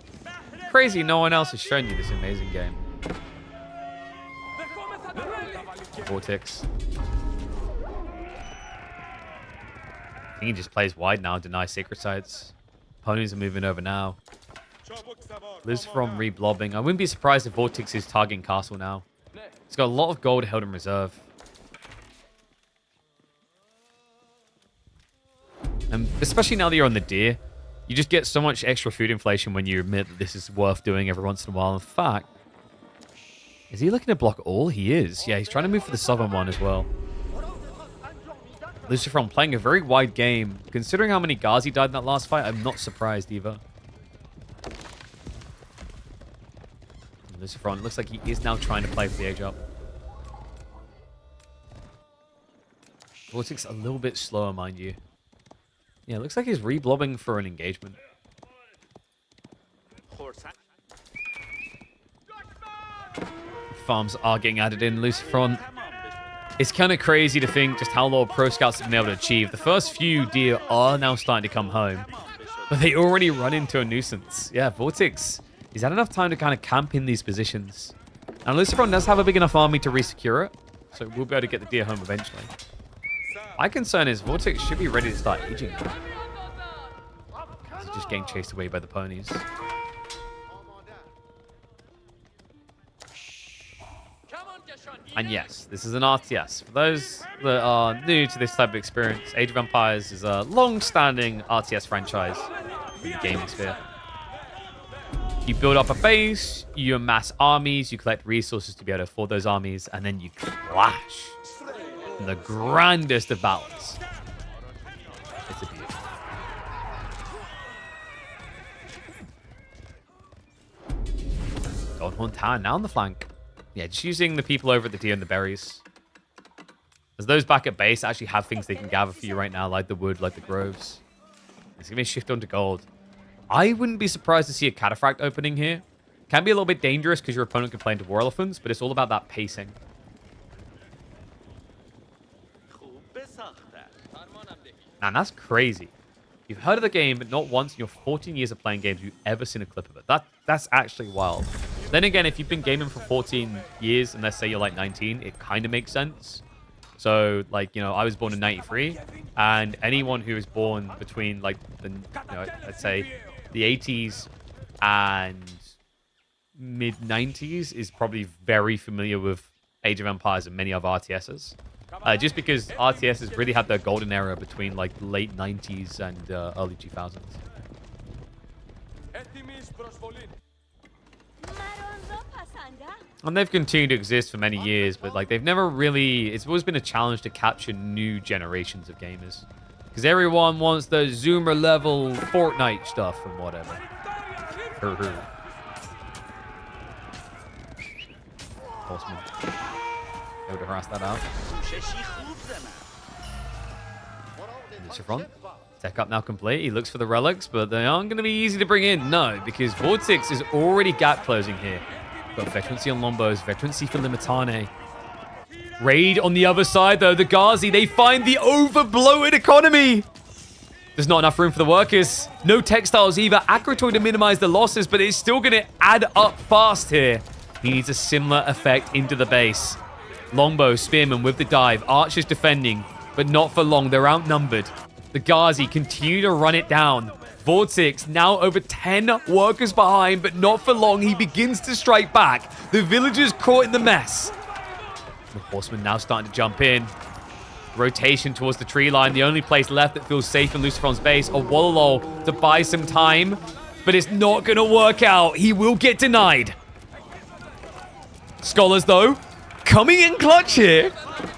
Crazy no one else has shown you this amazing game. Vortex. I think he just plays wide now, deny sacred sites. Ponies are moving over now. Lucifron reblobbing. I wouldn't be surprised if Vortex is targeting castle now. He's got a lot of gold held in reserve. And especially now that you're on the deer, you just get so much extra food inflation when you admit that this is worth doing every once in a while. In fact, is he looking to block all? He is. Yeah, he's trying to move for the southern one as well. Lucifron playing a very wide game. Considering how many Ghazi died in that last fight, I'm not surprised either. Lucifron looks like he is now trying to play for the age up. Vortex a little bit slower, mind you. Yeah, it looks like he's reblobbing for an engagement. Farms are getting added in. Lucifron. It's kind of crazy to think just how little pro scouts have been able to achieve. The first few deer are now starting to come home, but they already run into a nuisance. Yeah, Vortex. He's had enough time to kind of camp in these positions. And Lucifron does have a big enough army to resecure it, so we'll be able to get the deer home eventually. My concern is Vortex should be ready to start aging now. He's just getting chased away by the ponies. And yes, this is an RTS. For those that are new to this type of experience, Age of Empires is a long-standing RTS franchise in the gaming sphere. You build up a base, you amass armies, you collect resources to be able to afford those armies, and then you clash in the grandest of battles. It's a beauty. Goldhorn Town now on the flank. Yeah, just using the people over at the deer and the berries. As those back at base actually have things they can gather for you right now, like the wood, like the groves. It's going to be a shift onto gold. I wouldn't be surprised to see a cataphract opening here. Can be a little bit dangerous because your opponent can play into war elephants, but it's all about that pacing. Man, that's crazy. You've heard of the game, but not once in your 14 years of playing games have you ever seen a clip of it. That's actually wild. Then again, if you've been gaming for 14 years, and let's say you're like 19, it kind of makes sense. So, like, you know, I was born in 93, and anyone who was born between, like, the, you know, let's say the 80s and mid-90s is probably very familiar with Age of Empires and many other RTSs. Just because RTSs really had their golden era between, like, late 90s and early 2000s. And they've continued to exist for many years, but like they've never really... It's always been a challenge to capture new generations of gamers. Because everyone wants the Zoomer level Fortnite stuff and whatever. Horseman. Able to harass that out. Lucifron. Tech up now complete. He looks for the relics, but they aren't going to be easy to bring in. No, because Vortex is already gap closing here. Got veterancy on Lombos, veterancy for Limitane. Raid on the other side, though. The Ghazi, they find the overbloated economy. There's not enough room for the workers. No textiles either. Akratoy to minimize the losses, but it's still going to add up fast here. He needs a similar effect into the base. Longbow, Spearman with the dive. Archers defending, but not for long. They're outnumbered. The Ghazi continue to run it down. Vortex now over 10 workers behind, but not for long. He begins to strike back. The villagers caught in the mess. The horseman now starting to jump in. Rotation towards the tree line. The only place left that feels safe in Luciferon's base. A Wololo to buy some time. But it's not going to work out. He will get denied. Scholars, though, coming in clutch here,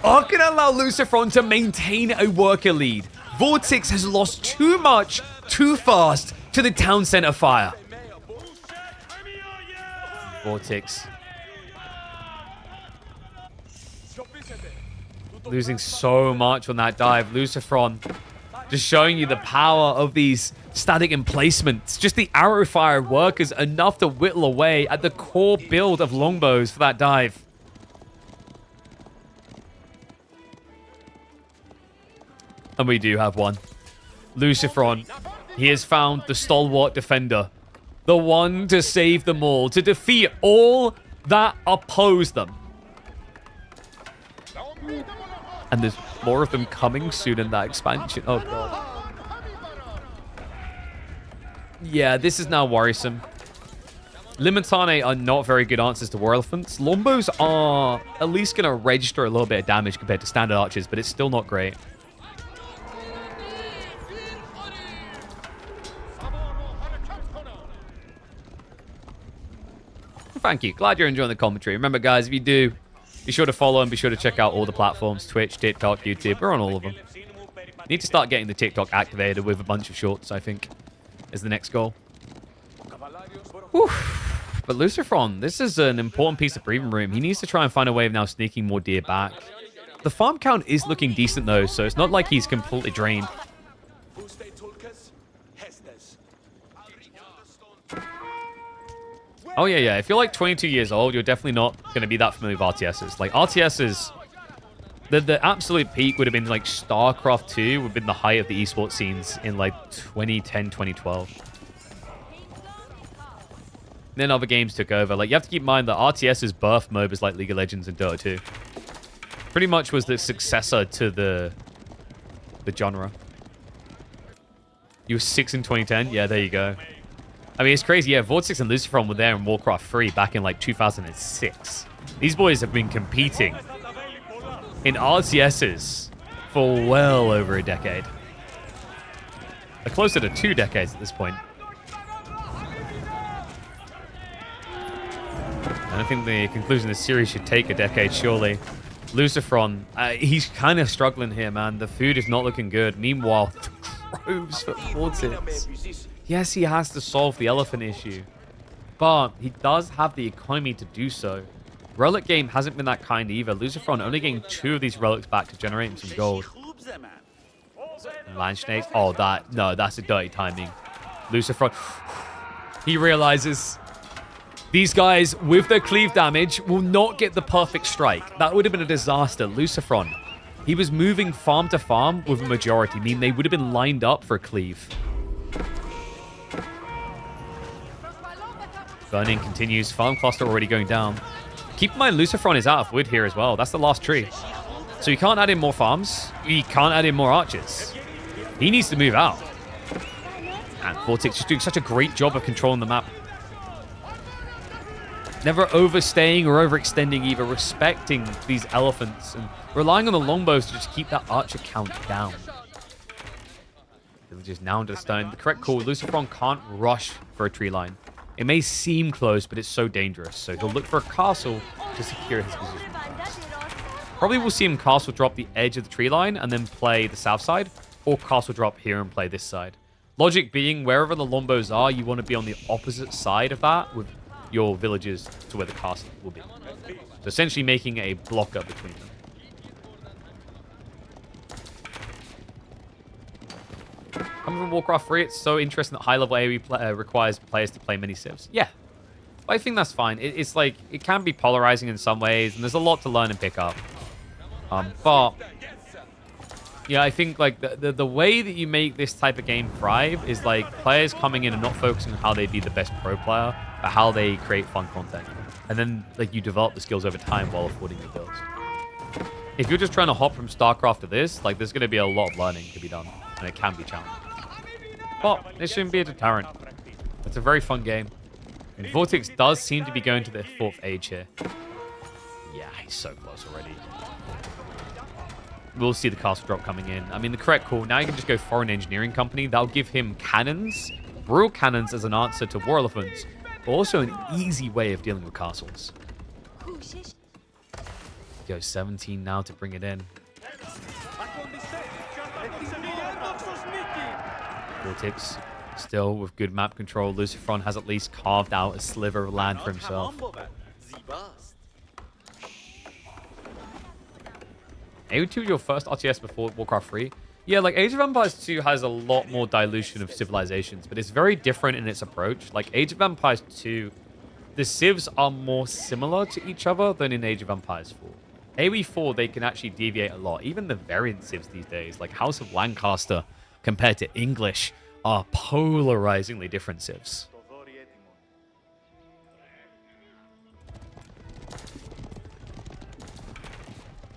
are going to allow Luciferon to maintain a worker lead. Vortex has lost too much, too fast to the town center fire. Vortex losing so much on that dive. Luciferon just showing you the power of these static emplacements. Just the arrow fire workers enough to whittle away at the core build of longbows for that dive. And we do have one. Luciferon. He has found the stalwart defender. The one to save them all. To defeat all that oppose them. And there's more of them coming soon in that expansion. Oh, God. Yeah, this is now worrisome. Limitane are not very good answers to War Elephants. Lombos are at least going to register a little bit of damage compared to standard archers, but it's still not great. Thank you. Glad you're enjoying the commentary. Remember, guys, if you do, be sure to follow and be sure to check out all the platforms. Twitch, TikTok, YouTube. We're on all of them. Need to start getting the TikTok activated with a bunch of shorts, I think, is the next goal. Whew. But Luciferon, this is an important piece of breathing room. He needs to try and find a way of now sneaking more deer back. The farm count is looking decent, though, so it's not like he's completely drained. Oh, yeah. If you're like 22 years old, you're definitely not going to be that familiar with RTSs. Like, RTSs, the absolute peak would have been like StarCraft 2 would have been the height of the esports scenes in like 2010, 2012. Then other games took over. Like, you have to keep in mind that RTS's birth mode was like League of Legends and Dota 2. Pretty much was the successor to the genre. You were 6 in 2010? Yeah, there you go. I mean, it's crazy. Yeah, Vortex and Luciferon were there in Warcraft 3 back in like 2006. These boys have been competing in RTSs for well over a decade. They're closer to 2 decades at this point. And I think the conclusion of the series should take a decade, surely. Luciferon, he's kind of struggling here, man. The food is not looking good. Meanwhile, the groves for Vortex. Yes, he has to solve the elephant issue, but he does have the economy to do so. Relic game hasn't been that kind either. Luciferon only getting 2 of these relics back to generate him some gold. Land snakes. Oh, that's a dirty timing. Luciferon, he realizes these guys with their cleave damage will not get the perfect strike. That would have been a disaster. Luciferon, he was moving farm to farm with a majority, meaning they would have been lined up for a cleave. Burning continues. Farm cluster already going down. Keep in mind, Luciferon is out of wood here as well. That's the last tree. So he can't add in more farms. He can't add in more archers. He needs to move out. And Vortex just doing such a great job of controlling the map. Never overstaying or overextending either. Respecting these elephants and relying on the longbows to just keep that archer count down. Villagers now under the stone. The correct call. Luciferon can't rush for a tree line. It may seem close, but it's so dangerous. So he'll look for a castle to secure his position first. Probably we'll see him castle drop the edge of the tree line and then play the south side, or castle drop here and play this side. Logic being, wherever the longbows are, you want to be on the opposite side of that with your villagers to where the castle will be. So essentially making a blocker between them. Coming from Warcraft 3, it's so interesting that high-level AoE requires players to play many civs. Yeah, but I think that's fine. It's like, it can be polarizing in some ways, and there's a lot to learn and pick up. But, yeah, I think like the way that you make this type of game thrive is like players coming in and not focusing on how they be the best pro player, but how they create fun content. And then like you develop the skills over time while affording your builds. If you're just trying to hop from StarCraft to this, like there's going to be a lot of learning to be done, and it can be challenging. But it shouldn't be a deterrent. It's a very fun game. And Vortex does seem to be going to their 4th age here. Yeah, he's so close already. we'll see the castle drop coming in. I mean, the correct call. Now you can just go foreign engineering company. That'll give him cannons, royal cannons as an answer to war elephants, but also an easy way of dealing with castles. Go 17 now to bring it in. Vortex still with good map control. Lucifron has at least carved out a sliver of land for himself. AO2 your first RTS before Warcraft 3? Yeah, like Age of Empires 2 has a lot more dilution of civilizations, but it's very different in its approach. Like Age of Empires 2, the civs are more similar to each other than in Age of Empires 4. AoE 4, they can actually deviate a lot. Even the variant civs these days, like House of Lancaster compared to English, are polarizingly different civs.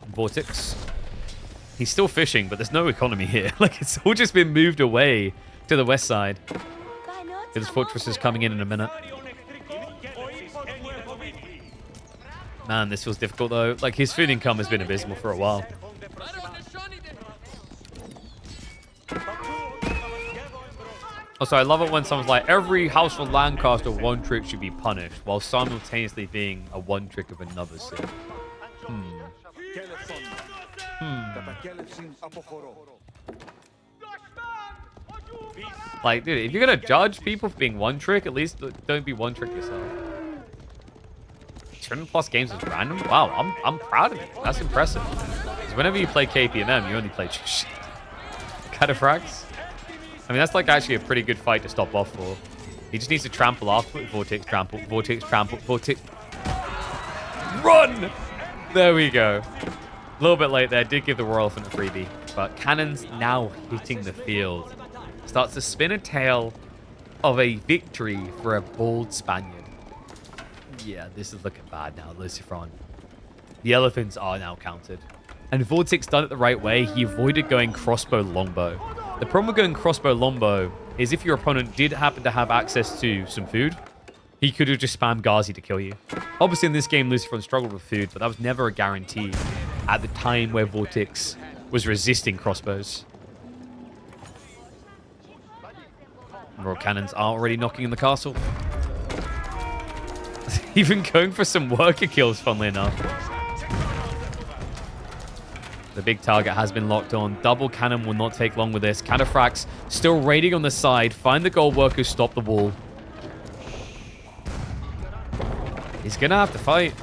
Vortex. He's still fishing, but there's no economy here. Like, it's all just been moved away to the west side. His fortress is coming in a minute. Man, this feels difficult, though. Like, his food income has been abysmal for a while. Also, I love it when someone's like, every House of Lancaster one trick should be punished, while simultaneously being a one trick of another civ. Like, dude, if you're gonna judge people for being one trick, at least don't be one trick yourself. 200+ games is random? Wow, I'm proud of you. That's impressive. Because whenever you play KPMM, you only play shit. Cataphracts? I mean, that's like actually a pretty good fight to stop off for. He just needs to trample after it. Vortex, trample, Vortex, trample, Vortex. Run! There we go. A little bit late there. Did give the Royal Elephant a freebie. But cannons now hitting the field. Starts to spin a tale of a victory for a bold Spaniard. Yeah, this is looking bad now, Lucifron. The elephants are now counted. And Vortex done it the right way. He avoided going crossbow longbow. The problem with going crossbow longbow is if your opponent did happen to have access to some food, he could have just spammed Ghazi to kill you. Obviously, in this game, Lucifron struggled with food, but that was never a guarantee at the time where Vortex was resisting crossbows. Royal cannons are already knocking in the castle. Even going for some worker kills, funnily enough. The big target has been locked on. Double cannon will not take long with this. Cataphracts still raiding on the side. Find the gold workers, stop the wall. He's going to have to fight.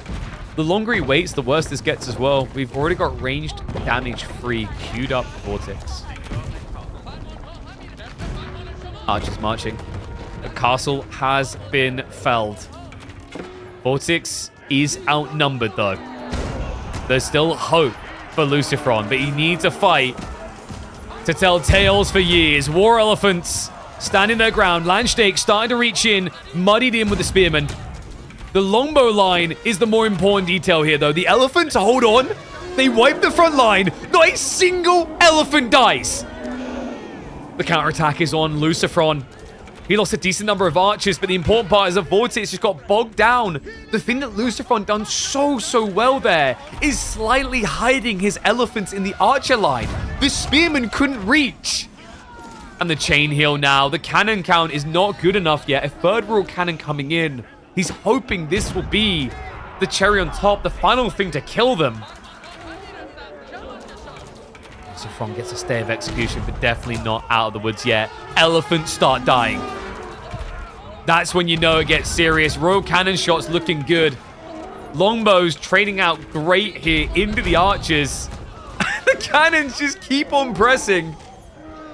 The longer he waits, the worse this gets as well. We've already got ranged damage free queued up for Vortex. Archers marching. The castle has been felled. Vortex is outnumbered though. There's still hope for Lucifron, but he needs a fight to tell tales for years. War elephants standing their ground. Landstake starting to reach in, muddied in with the spearmen. The longbow line is the more important detail here, though. The elephants, hold on. They wipe the front line. Not a single elephant dies. The counterattack is on Lucifron. He lost a decent number of archers, but the important part is that Vortex just got bogged down. The thing that Lucifron done so well there is slightly hiding his elephants in the archer line. The spearman couldn't reach. And the chain heal now. The cannon count is not good enough yet. A third royal cannon coming in. He's hoping this will be the cherry on top, the final thing to kill them. Lucifron gets a stay of execution, but definitely not out of the woods yet. Elephants start dying. That's when you know it gets serious. Royal cannon shots looking good. Longbows trading out great here into the archers. The cannons just keep on pressing.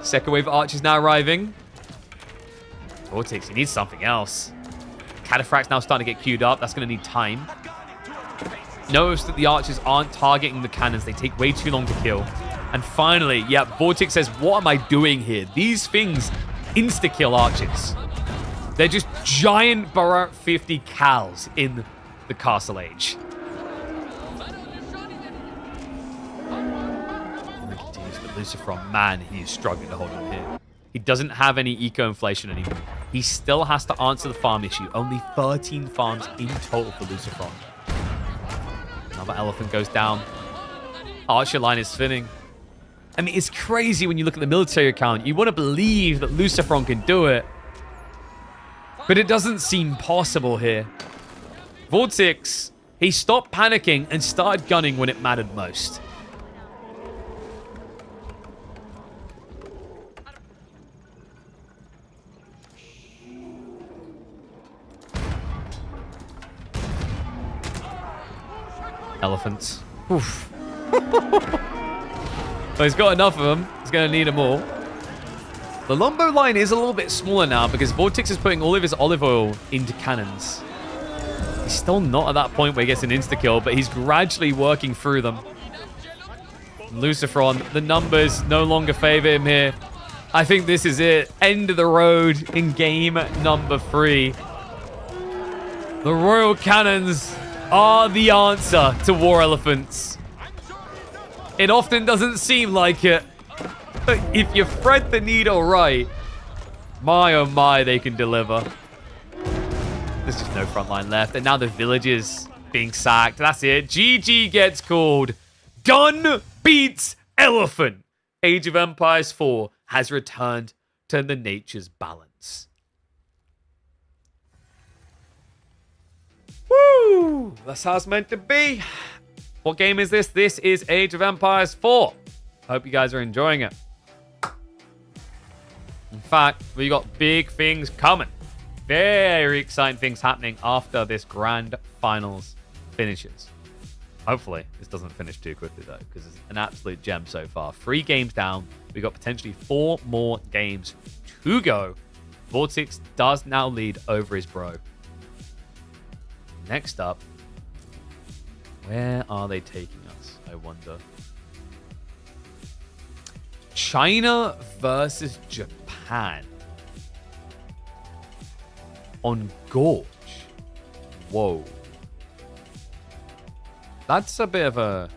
Second wave of archers now arriving. Vortex, he needs something else. Cataphracts now starting to get queued up. That's going to need time. Notice that the archers aren't targeting the cannons. They take way too long to kill. And finally, yeah, Vortex says, what am I doing here? These things insta-kill archers. They're just giant Barat 50 cals in the Castle Age. But Lucifron, man, he is struggling to hold on here. He doesn't have any eco-inflation anymore. He still has to answer the farm issue. Only 13 farms in total for Lucifron. Another elephant goes down. Archer line is thinning. I mean, it's crazy when you look at the military account. You want to believe that Lucifron can do it. But it doesn't seem possible here. Vortex, he stopped panicking and started gunning when it mattered most. Elephants. Oof. Well, he's got enough of them. He's going to need them all. The longbow line is a little bit smaller now because Vortex is putting all of his olive oil into cannons. He's still not at that point where he gets an insta-kill, but he's gradually working through them. Lucifron, the numbers no longer favor him here. I think this is it. End of the road in game number 3. The Royal Cannons are the answer to War Elephants. It often doesn't seem like it. But if you thread the needle right, my oh my, they can deliver. There's just no front line left. And now the village is being sacked. That's it. GG gets called. Gun beats elephant. Age of Empires 4 has returned to the nature's balance. Woo! That's how it's meant to be. What game is this? This is Age of Empires 4. I hope you guys are enjoying it. In fact, we got big things coming. Very exciting things happening after this grand finals finishes. Hopefully, this doesn't finish too quickly, though, because it's an absolute gem so far. 3 games down. We got potentially 4 more games to go. Vortex does now lead over his bro. Next up, where are they taking us, I wonder? China versus Japan. On Gorge. Whoa. That's a bit of a...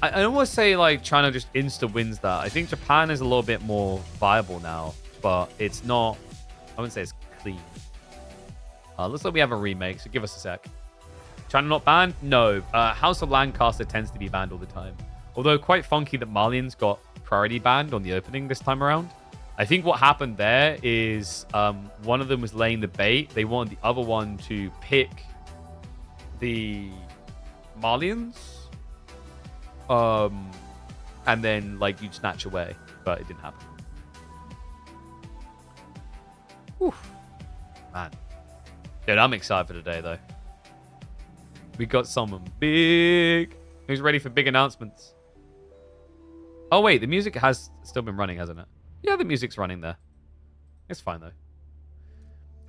I almost say like China just insta wins that. I think Japan is a little bit more viable now, but it's not... I wouldn't say it's clean. Looks like we have a remake, so give us a sec. China not banned? No. House of Lancaster tends to be banned all the time. Although quite funky that Malians got priority banned on the opening this time around. I think what happened there is one of them was laying the bait. They wanted the other one to pick the Malians. And then like you'd snatch away. But it didn't happen. Whew. Man. Dude, I'm excited for today, though. We got someone big. Who's ready for big announcements? Oh, wait. The music has still been running, hasn't it? Yeah, the music's running there. It's fine, though.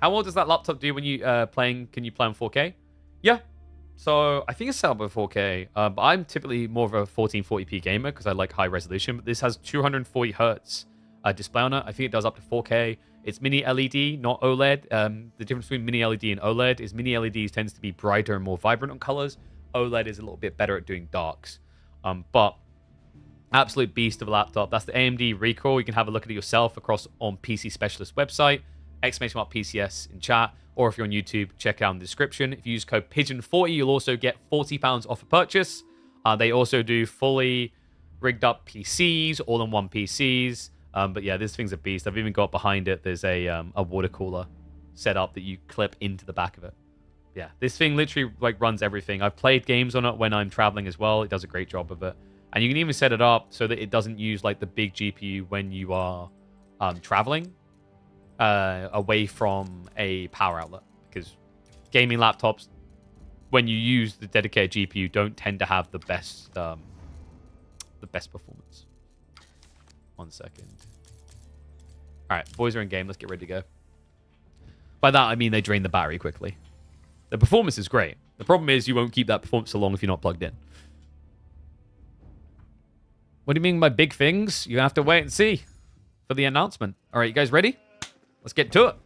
How well does that laptop do when you playing? Can you play on 4K? Yeah. So, I think it's set up with 4K. But I'm typically more of a 1440p gamer because I like high resolution. But this has 240 hertz display on it. I think it does up to 4K. It's mini LED, not OLED. The difference between mini LED and OLED is mini LEDs tends to be brighter and more vibrant on colors. OLED is a little bit better at doing darks. But absolute beast of a laptop. That's the AMD Recall. You can have a look at it yourself across on PC Specialist website. Exclamation mark PCS in chat. Or if you're on YouTube, check out in the description. If you use code PIGEON40, you'll also get £40 off a purchase. They also do fully rigged up PCs, all-in-one PCs. But yeah, this thing's a beast. I've even got behind it, there's a water cooler set up that you clip into the back of it. Yeah, this thing literally like runs everything. I've played games on it when I'm traveling as well. It does a great job of it. And you can even set it up so that it doesn't use like the big GPU when you are traveling away from a power outlet. Because gaming laptops, when you use the dedicated GPU, don't tend to have the best performance. 1 second. All right, boys are in game. Let's get ready to go. By that, I mean they drain the battery quickly. The performance is great. The problem is you won't keep that performance so long if you're not plugged in. What do you mean by big things? You have to wait and see for the announcement. All right, you guys ready? Let's get to it.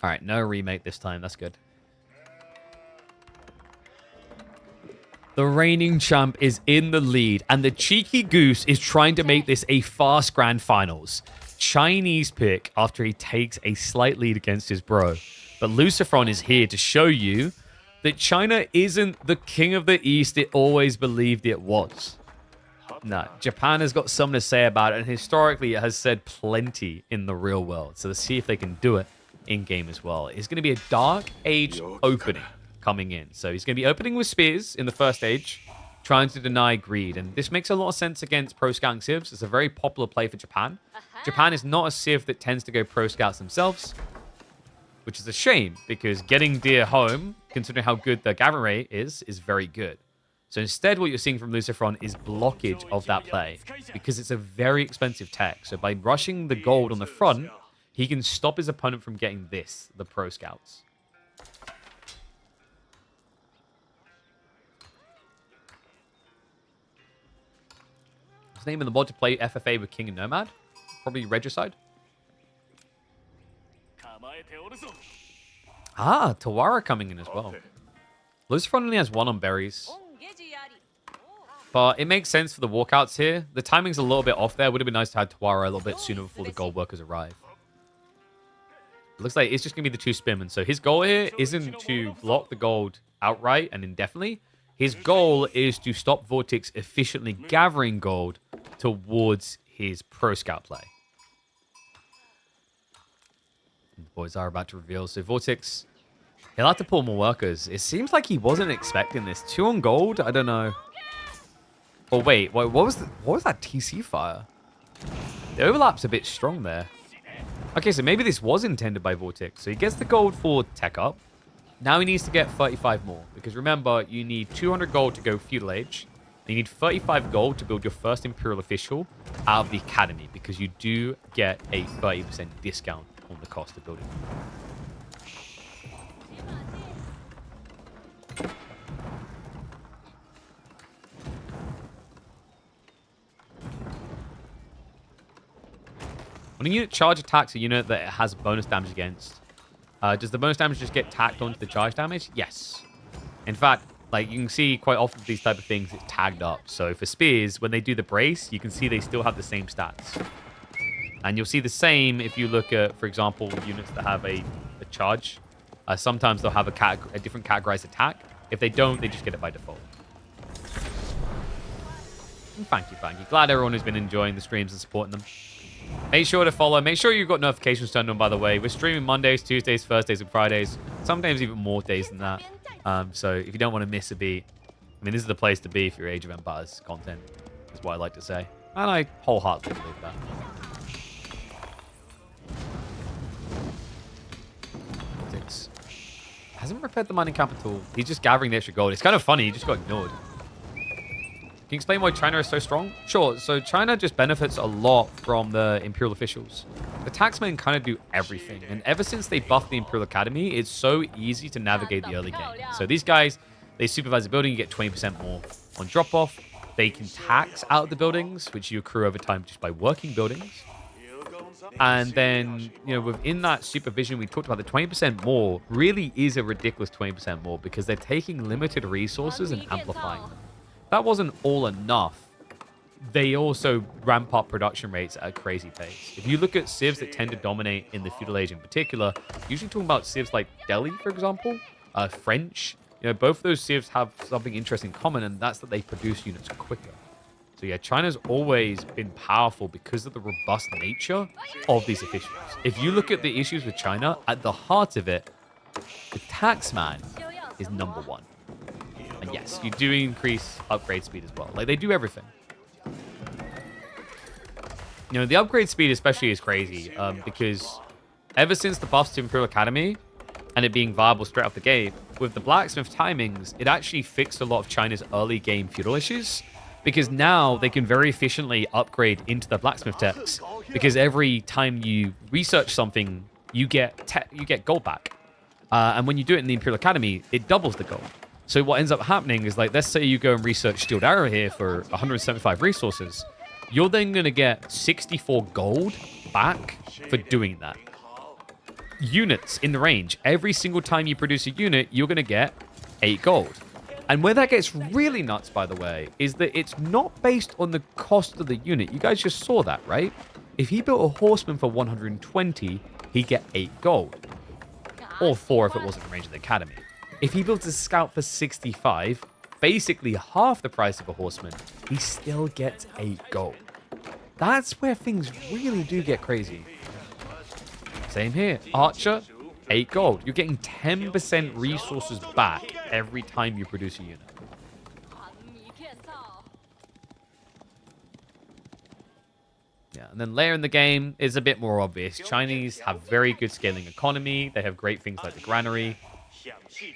All right, no remake this time. That's good. The reigning champ is in the lead, and the cheeky goose is trying to make this a fast grand finals. Chinese pick after he takes a slight lead against his bro. But Lucifron is here to show you that China isn't the king of the East it always believed it was. No, Japan has got something to say about it, and historically it has said plenty in the real world. So let's see if they can do it in-game as well. It's going to be a Dark Age opening coming in. So he's going to be opening with Spears in the first age, trying to deny greed. And this makes a lot of sense against pro-scouting civs. It's a very popular play for Japan. Japan is not a civ that tends to go pro-scouts themselves, which is a shame, because getting deer home, considering how good their gathering rate is very good. So instead, what you're seeing from Lucifron is blockage of that play, because it's a very expensive tech. So by rushing the gold on the front, he can stop his opponent from getting this, the pro scouts. What's the name of the mod to play FFA with King and Nomad? Probably Regicide. Ah, Tawara coming in as well. Lucifron only has 1 on berries. But it makes sense for the walkouts here. The timing's a little bit off there. Would have been nice to have Tawara a little bit sooner before the gold workers arrive. It looks like it's just going to be the 2 spearmen. So his goal here isn't to block the gold outright and indefinitely. His goal is to stop Vortex efficiently gathering gold towards his pro scout play. And the boys are about to reveal. So Vortex, he'll have to pull more workers. It seems like he wasn't expecting this. 2 on gold? I don't know. Oh, wait. What was that TC fire? The overlap's a bit strong there. Okay, so maybe this was intended by Vortex. So he gets the gold for tech up. Now he needs to get 35 more. Because remember, you need 200 gold to go feudal age. And you need 35 gold to build your first Imperial official out of the academy. Because you do get a 30% discount on the cost of building. When a unit charge attacks a unit that it has bonus damage against, does the bonus damage just get tacked onto the charge damage? Yes. In fact, like you can see quite often for these type of things, it's tagged up. So for spears, when they do the brace, you can see they still have the same stats. And you'll see the same if you look at, for example, units that have a charge. Sometimes they'll have a different categorized attack. If they don't, they just get it by default. And thank you, thank you. Glad everyone has been enjoying the streams and supporting them. Make sure to follow. Make sure you've got notifications turned on, by the way. We're streaming Mondays, Tuesdays, Thursdays, and Fridays. Sometimes even more days than that. So if you don't want to miss a beat, I mean, this is the place to be for your Age of Empires content, is what I like to say. And I wholeheartedly believe that. Six. Hasn't repaired the mining capital. He's just gathering the extra gold. It's kind of funny. He just got ignored. Can you explain why China is so strong? Sure. So China just benefits a lot from the Imperial officials. The taxmen kind of do everything. And ever since they buffed the Imperial Academy, it's so easy to navigate the early game. So these guys, they supervise the building, you get 20% more on drop-off. They can tax out the buildings, which you accrue over time just by working buildings. And then, you know, within that supervision, we talked about the 20% more really is a ridiculous 20% more because they're taking limited resources and amplifying them. That wasn't all enough. They also ramp up production rates at a crazy pace. If you look at civs that tend to dominate in the feudal age in particular, usually talking about civs like Delhi, for example, French, you know, both of those civs have something interesting in common, and that's that they produce units quicker. So yeah, China's always been powerful because of the robust nature of these officials. If you look at the issues with China, at the heart of it, the taxman is number one. And yes, you do increase upgrade speed as well. Like, they do everything. You know, the upgrade speed especially is crazy because ever since the buffs to Imperial Academy and it being viable straight off the gate, with the blacksmith timings, it actually fixed a lot of China's early game feudal issues because now they can very efficiently upgrade into the blacksmith techs because every time you research something, you get gold back. And when you do it in the Imperial Academy, it doubles the gold. So what ends up happening is, like, let's say you go and research Steeled Arrow here for 175 resources. You're then going to get 64 gold back for doing that. Units in the range. Every single time you produce a unit, you're going to get 8 gold. And where that gets really nuts, by the way, is that it's not based on the cost of the unit. You guys just saw that, right? If he built a horseman for 120, he'd get 8 gold. Or 4 if it wasn't in range of the academy. If he builds a scout for 65, basically half the price of a horseman, he still gets 8 gold. That's where things really do get crazy. Same here. Archer, 8 gold. You're getting 10% resources back every time you produce a unit. Yeah, and then later in the game is a bit more obvious. Chinese have very good scaling economy. They have great things like the granary.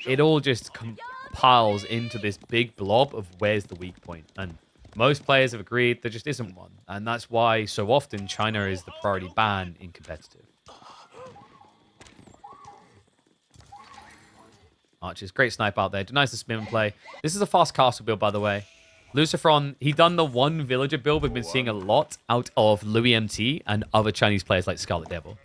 It all just compiles into this big blob of where's the weak point. And most players have agreed there just isn't one. And that's why so often China is the priority ban in competitive. Archers, great snipe out there. Denies the spin play. This is a fast castle build, by the way. Lucifron, he done the one villager build we've been seeing a lot out of Louis MT and other Chinese players like Scarlet Devil.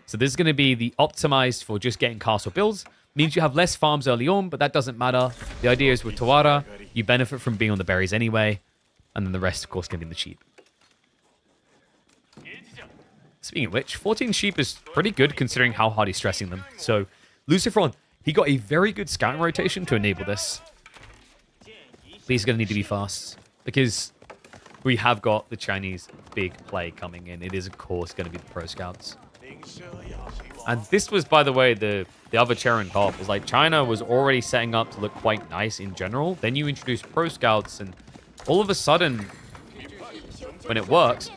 So this is going to be the optimized for just getting castle builds. Means you have less farms early on, but that doesn't matter. The idea is with Tawara, you benefit from being on the berries anyway. And then the rest, of course, going to be in the sheep. Speaking of which, 14 sheep is pretty good considering how hard he's stressing them. So Lucifron, he got a very good scouting rotation to enable this. But he's going to need to be fast because we have got the Chinese big play coming in. It is, of course, going to be the pro scouts. And this was, by the way, the other cherry on top. Is like China was already setting up to look quite nice in general. Then you introduce pro scouts, and all of a sudden, when it works,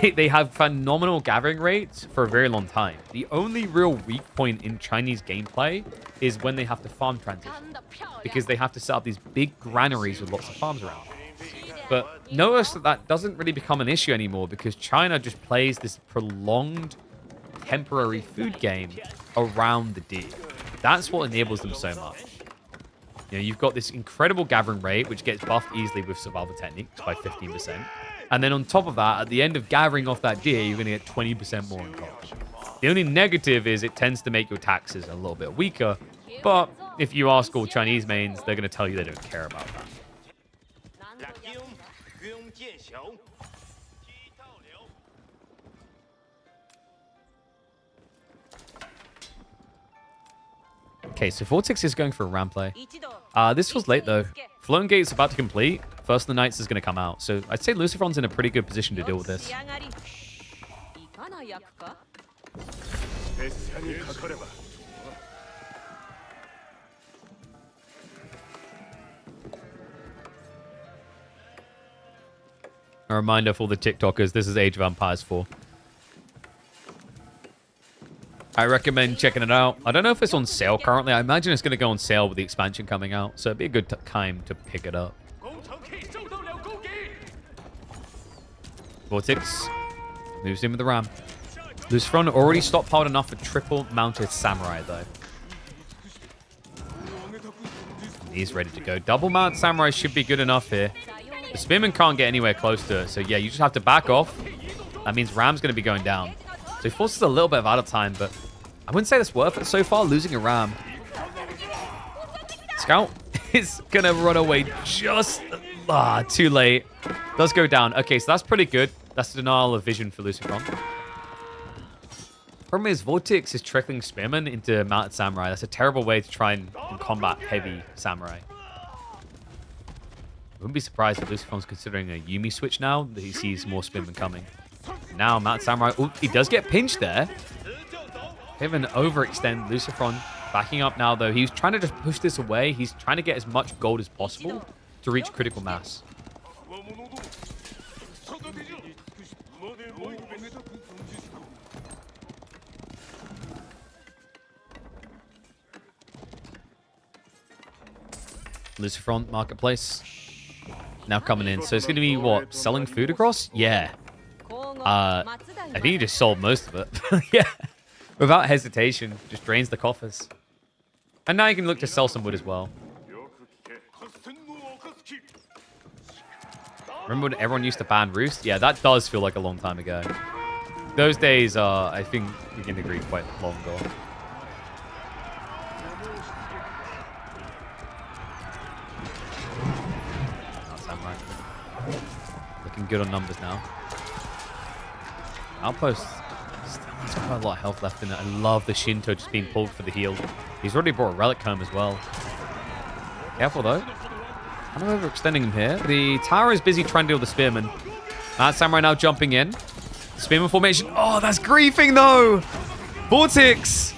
they have phenomenal gathering rates for a very long time. The only real weak point in Chinese gameplay is when they have to farm transition, because they have to set up these big granaries with lots of farms around. But notice that that doesn't really become an issue anymore because China just plays this prolonged temporary food game around the D. That's what enables them so much. You know, you've got this incredible gathering rate, which gets buffed easily with survival techniques by 15%. And then on top of that, at the end of gathering off that deer, you're going to get 20% more on top. The only negative is it tends to make your taxes a little bit weaker. But if you ask all Chinese mains, they're going to tell you they don't care about that. Okay, so Vortex is going for a ram play. This was late, though. Flown Gate's about to complete. First of the Knights is going to come out. So I'd say Lucifron's in a pretty good position to deal with this. A reminder for the TikTokers, this is Age of Empires 4. I recommend checking it out. I don't know if it's on sale currently. I imagine it's going to go on sale with the expansion coming out. So it'd be a good time to pick it up. Vortex moves in with the ram. Lucifron already stockpiled enough for triple mounted samurai, though. He's ready to go. Double mounted samurai should be good enough here. The spearman can't get anywhere close to it. So yeah, you just have to back off. That means ram's going to be going down. So he forces a little bit of out of time, but I wouldn't say that's worth it so far, losing a ram. Scout is going to run away just too late. Does go down. Okay, so that's pretty good. That's the denial of vision for Lucifron. Problem is, Vortex is trickling Spearman into Mounted Samurai. That's a terrible way to try and combat heavy Samurai. Wouldn't be surprised if Lucifron's considering a Yumi switch now that he sees more Spearman coming. Now, Mounted Samurai... Ooh, he does get pinched there. Bit of an overextend. Lucifron backing up now, though. He's trying to just push this away. He's trying to get as much gold as possible to reach critical mass. Lucifron Marketplace. Now coming in. So it's going to be, what, selling food across? Yeah. I think he just sold most of it. Yeah. Without hesitation. Just drains the coffers. And now you can look to sell some wood as well. Remember when everyone used to ban roost? Yeah, that does feel like a long time ago. Those days are, I think we can agree, quite long ago. Looking good on numbers now. Outpost still has quite a lot of health left in it. I love the Shinto just being pulled for the heal. He's already brought a Relic home as well. Careful, though. I'm overextending him here. The tower is busy trying to deal with the Spearman. Mad Samurai now jumping in. Spearman formation. Oh, that's griefing, though. Vortex.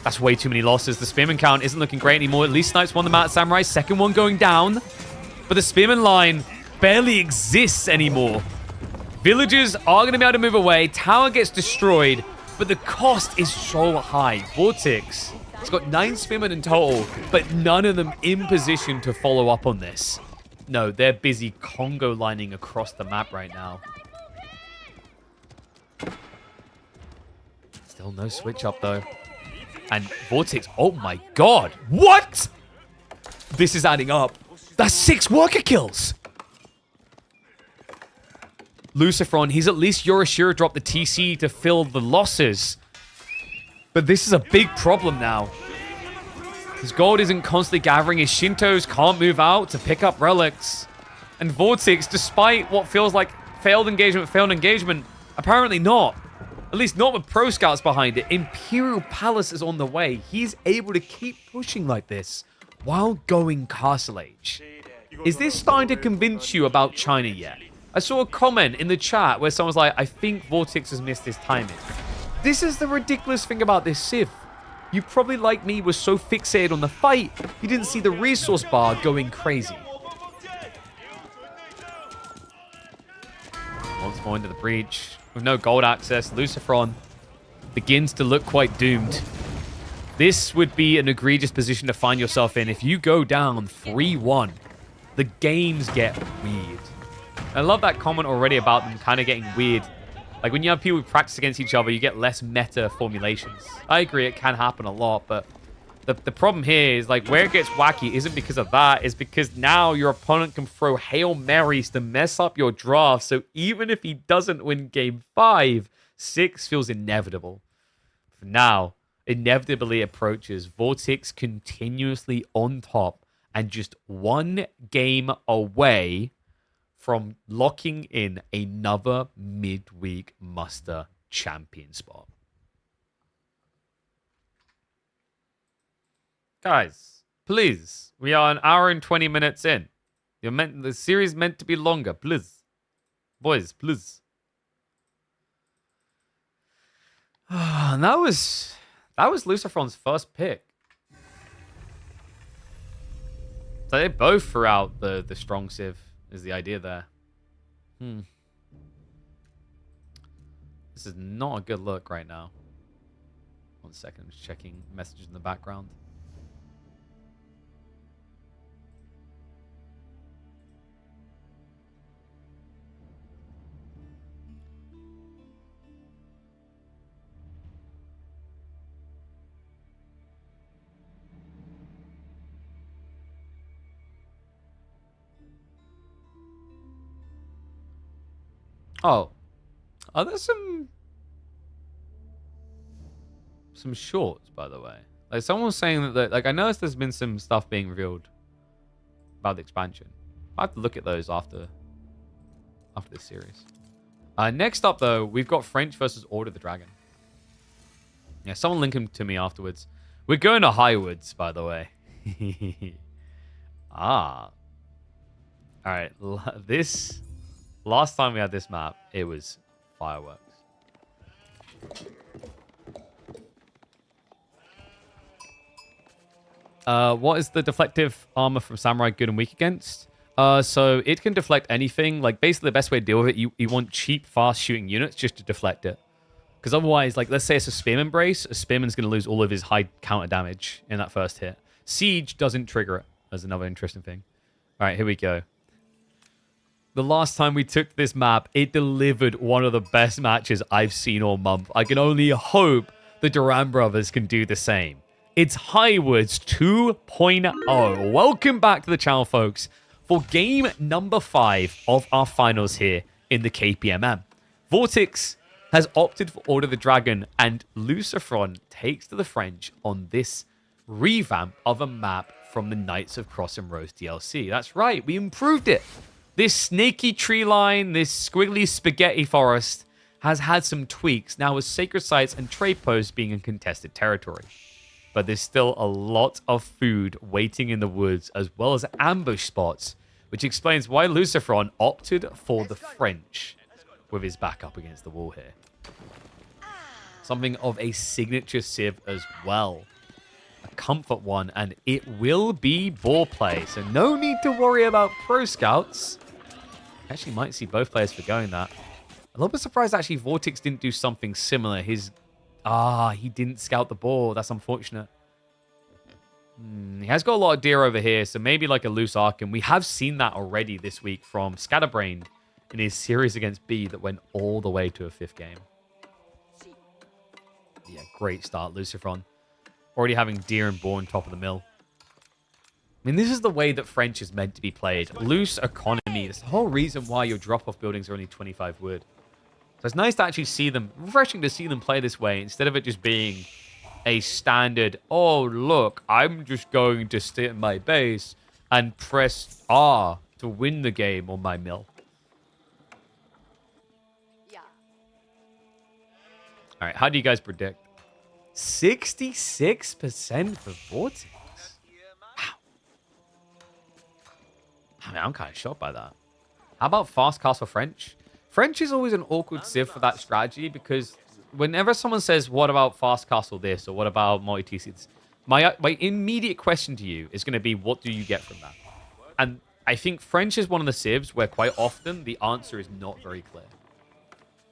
That's way too many losses. The Spearman count isn't looking great anymore. At least Snipes won the Mad Samurai. Second one going down. But the Spearman line barely exists anymore. Villagers are going to be able to move away. Tower gets destroyed. But the cost is so high. Vortex has got 9 Spearmen in total, but none of them in position to follow up on this. No, they're busy Congo lining across the map right now. Still no switch up, though. And Vortex, oh my god. What? This is adding up. That's 6 worker kills. Lucifron, he's at least Yorishiro dropped the TC to fill the losses. But this is a big problem now. His gold isn't constantly gathering. His Shintos can't move out to pick up relics. And Vortex, despite what feels like failed engagement, apparently not. At least not with Pro Scouts behind it. Imperial Palace is on the way. He's able to keep pushing like this while going Castle Age. Is this starting to convince you about China yet? I saw a comment in the chat where someone's like, I think Vortex has missed his timing. This is the ridiculous thing about this Civ. You probably, like me, was so fixated on the fight, you didn't see the resource bar going crazy. Once more into the breach. With no gold access, Lucifron begins to look quite doomed. This would be an egregious position to find yourself in. If you go down 3-1, the games get weird. I love that comment already about them kind of getting weird. Like, when you have people who practice against each other, you get less meta formulations. I agree, it can happen a lot, but the problem here is, like, where it gets wacky isn't because of that. It's because now your opponent can throw Hail Marys to mess up your draft. So even if he doesn't win game 5, 6 feels inevitable. For now, inevitably approaches. Vortex continuously on top and just 1 game away from locking in another midweek muster champion spot. Guys, please. We are an hour and 20 minutes in. The series meant to be longer. Please. Boys, please. And that was Lucifron's first pick. So they both threw out the strong Civ. Is the idea there. This is not a good look right now. 1 second, I'm just checking messages in the background. Oh, are there some shorts, by the way? Like, someone was saying that, like, I noticed there's been some stuff being revealed about the expansion. I have to look at those after this series. Next up, though, we've got French versus Order of the Dragon. Yeah, someone link them to me afterwards. We're going to Highwoods, by the way. All right, this... Last time we had this map, it was fireworks. What is the deflective armor from Samurai good and weak against? So it can deflect anything. Like, basically the best way to deal with it, you want cheap, fast shooting units just to deflect it. Because otherwise, like, let's say it's a Spearman brace, a Spearman's going to lose all of his high counter damage in that first hit. Siege doesn't trigger it. That's another interesting thing. All right, here we go. The last time we took this map, it delivered one of the best matches I've seen all month. I can only hope the Duran brothers can do the same. It's Highwoods 2.0. Welcome back to the channel, folks, for game number 5 of our finals here in the KPMM. Vortex has opted for Order of the Dragon, and Lucifron takes to the French on this revamp of a map from the Knights of Cross and Rose DLC. That's right, we improved it. This snaky tree line, this squiggly spaghetti forest, has had some tweaks, now with sacred sites and trade posts being in contested territory. but there's still a lot of food waiting in the woods, as well as ambush spots, which explains why Lucifron opted for the French with his back up against the wall here. Something of a signature civ as well. A comfort one, and it will be ball play, so no need to worry about pro scouts. Actually might see both players forgoing that. A little bit surprised actually Vortex didn't do something similar. He didn't scout the ball. That's unfortunate. He has got a lot of deer over here, so maybe like a loose arc, and we have seen that already this week from Scatterbrain in his series against B that went all the way to a 5th game. Yeah, great start, Lucifron. Already having deer and boar on top of the mill. I mean, this is the way that French is meant to be played. Loose economy. That's the whole reason why your drop-off buildings are only 25 wood. So it's nice to actually see them, refreshing to see them play this way, instead of it just being a standard, oh, look, I'm just going to sit in my base and press R to win the game on my mill. Yeah. All right, how do you guys predict? 66% for Vortex. I mean, I'm kind of shocked by that. How about Fast Castle French? French is always an awkward civ for that strategy because whenever someone says, what about Fast Castle this or what about multi-TCs, my immediate question to you is going to be, what do you get from that? And I think French is one of the civs where quite often the answer is not very clear.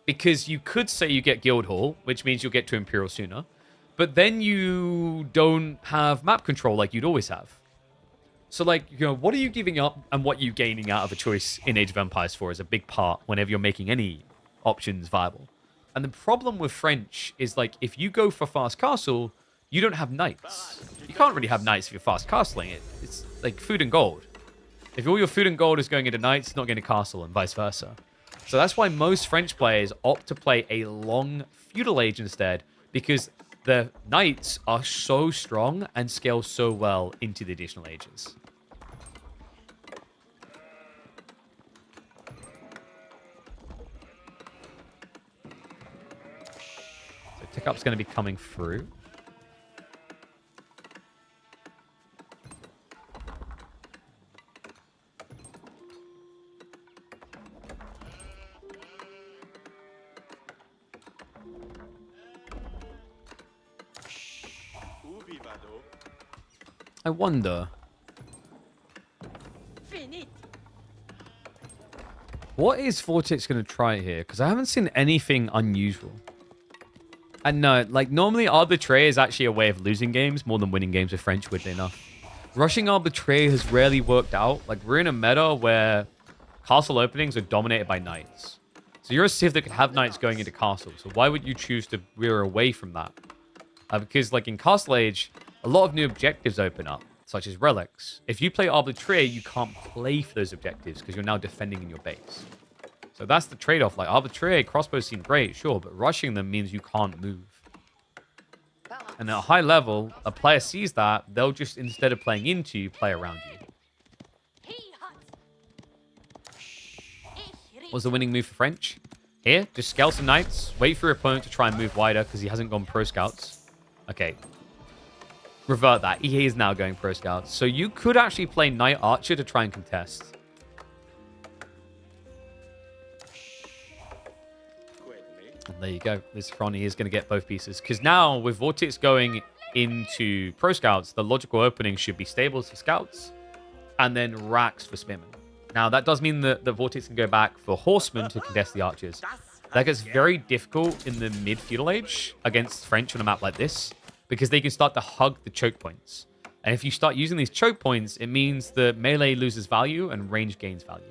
Because you could say you get Guildhall, which means you'll get to Imperial sooner, but then you don't have map control like you'd always have. So, like, you know, what are you giving up and what are you gaining out of a choice in Age of Empires 4 is a big part whenever you're making any options viable. And the problem with French is, like, if you go for Fast Castle, you don't have knights. You can't really have knights if you're fast castling it. It's like food and gold. If all your food and gold is going into knights, it's not going to castle and vice versa. So that's why most French players opt to play a long feudal age instead, because the knights are so strong and scale so well into the additional ages. So Tick Up's going to be coming through. I wonder, what is Vortex going to try here? Because I haven't seen anything unusual. And no, like, normally Arbitrary is actually a way of losing games more than winning games with French, weirdly enough. Rushing Arbitrary has rarely worked out. Like, we're in a meta where castle openings are dominated by knights. So you're a civ that could have knights going into castle. So why would you choose to veer away from that? Because, like, in Castle Age, a lot of new objectives open up, such as relics. If you play Arbitrary, you can't play for those objectives because you're now defending in your base. So that's the trade-off. Like, Arbitrary crossbows seem great, sure, but rushing them means you can't move. And at a high level, a player sees that, they'll just, instead of playing into you, play around you. What's the winning move for French? Here, just scale some knights, wait for your opponent to try and move wider because he hasn't gone pro scouts. Okay. Revert that. He is now going pro scouts. So you could actually play Knight Archer to try and contest. And there you go. This Fronty is going to get both pieces. Because now, with Vortex going into pro scouts, the logical opening should be stables for scouts and then racks for spearmen. Now, that does mean that the Vortex can go back for horsemen to contest the archers. That gets very difficult in the mid-feudal age against French on a map like this, because they can start to hug the choke points. And if you start using these choke points, it means that melee loses value and range gains value.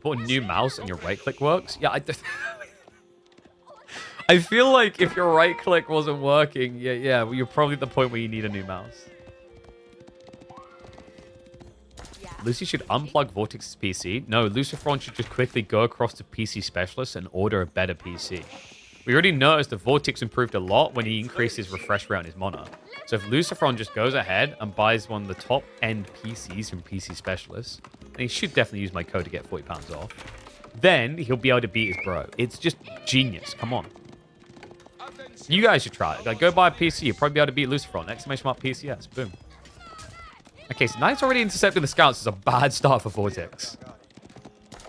Put a new mouse and your right click works? Yeah, I feel like if your right click wasn't working, yeah, well, you're probably at the point where you need a new mouse. Lucy should unplug Vortex's PC. No, Lucifron should just quickly go across to PC Specialist and order a better PC. We already noticed that Vortex improved a lot when he increased his refresh rate on his monitor. So if Lucifron just goes ahead and buys one of the top-end PCs from PC Specialist, then he should definitely use my code to get £40 off. then he'll be able to beat his bro. It's just genius. Come on. You guys should try it. Like, go buy a PC. You'll probably be able to beat Luciferon. Exclamation mark PCS. Boom. Okay, so Knight's already intercepting the scouts. Is a bad start for Vortex.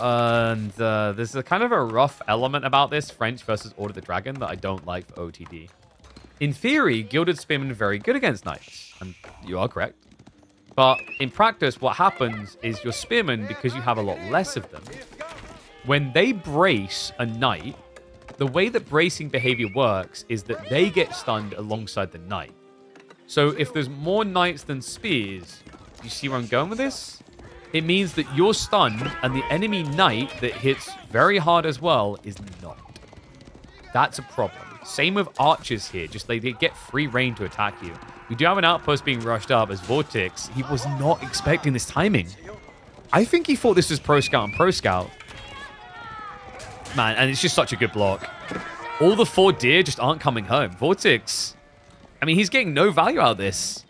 And there's a kind of a rough element about this French versus Order of the Dragon that I don't like for OTD. In theory, Gilded Spearmen are very good against Knights. And you are correct. But in practice, what happens is your Spearmen, because you have a lot less of them, when they brace a Knight, the way that bracing behavior works is that they get stunned alongside the Knight. So if there's more Knights than Spears, you see where I'm going with this? It means that you're stunned and the enemy Knight that hits very hard as well is not. That's a problem. Same with archers here. Just they get free reign to attack you. We do have an outpost being rushed up as Vortex. He was not expecting this timing. I think he thought this was Pro Scout and Pro Scout. Man, and it's just such a good block. All the 4 deer just aren't coming home. Vortex, I mean, he's getting no value out of this.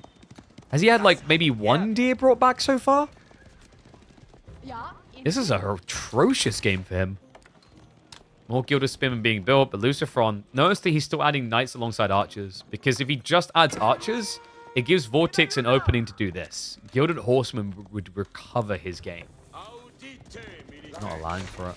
Has he had, like, maybe 1 deer brought back so far? This is a atrocious game for him. More Gilded Spearmen being built, but Luciferon, notice that he's still adding Knights alongside Archers. Because if he just adds Archers, it gives Vortex an opening to do this. Gilded Horseman would recover his game. He's not allowing for it.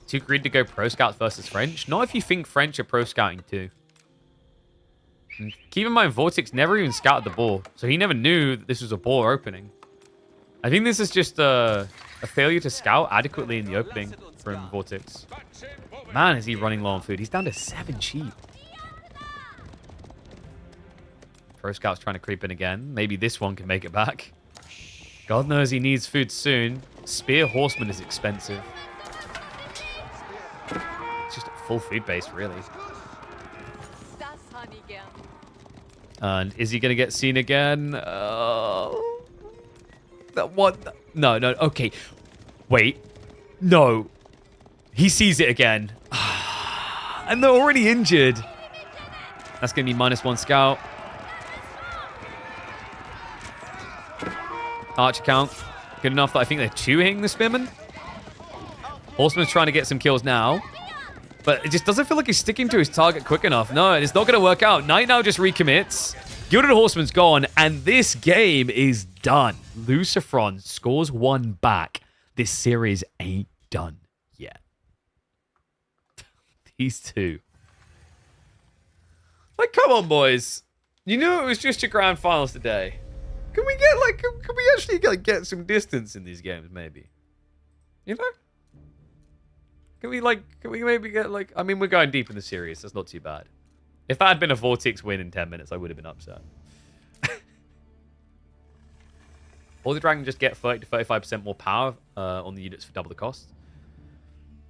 Too greedy to go Pro Scouts versus French? Not if you think French are Pro Scouting too. And keep in mind, Vortex never even scouted the ball, so he never knew that this was a ball opening. I think this is just a failure to scout adequately in the opening from Vortex. Man, is he running low on food. He's down to 7 sheep. Pro Scout's trying to creep in again. Maybe this one can make it back. God knows he needs food soon. Spear Horseman is expensive. It's just a full food base, really. And is he going to get seen again? What? No. Okay. Wait. No. He sees it again. And they're already injured. That's going to be -1 scout. Archer count. Good enough that I think they're 2 hitting the Spearman. Horseman's trying to get some kills now. But it just doesn't feel like he's sticking to his target quick enough. No, it's not going to work out. Knight now just recommits. Gilded Horseman's gone, and this game is done. Luciferon scores 1 back. This series ain't done yet. These two. Like, come on, boys. You knew it was just your grand finals today. Can we get, like, can we actually, like, get some distance in these games, maybe? You know? Can we maybe get, like... I mean, we're going deep in the series. That's not too bad. If that had been a Vortex win in 10 minutes, I would have been upset. Or the Dragon just get 30 to 35% more power on the units for double the cost.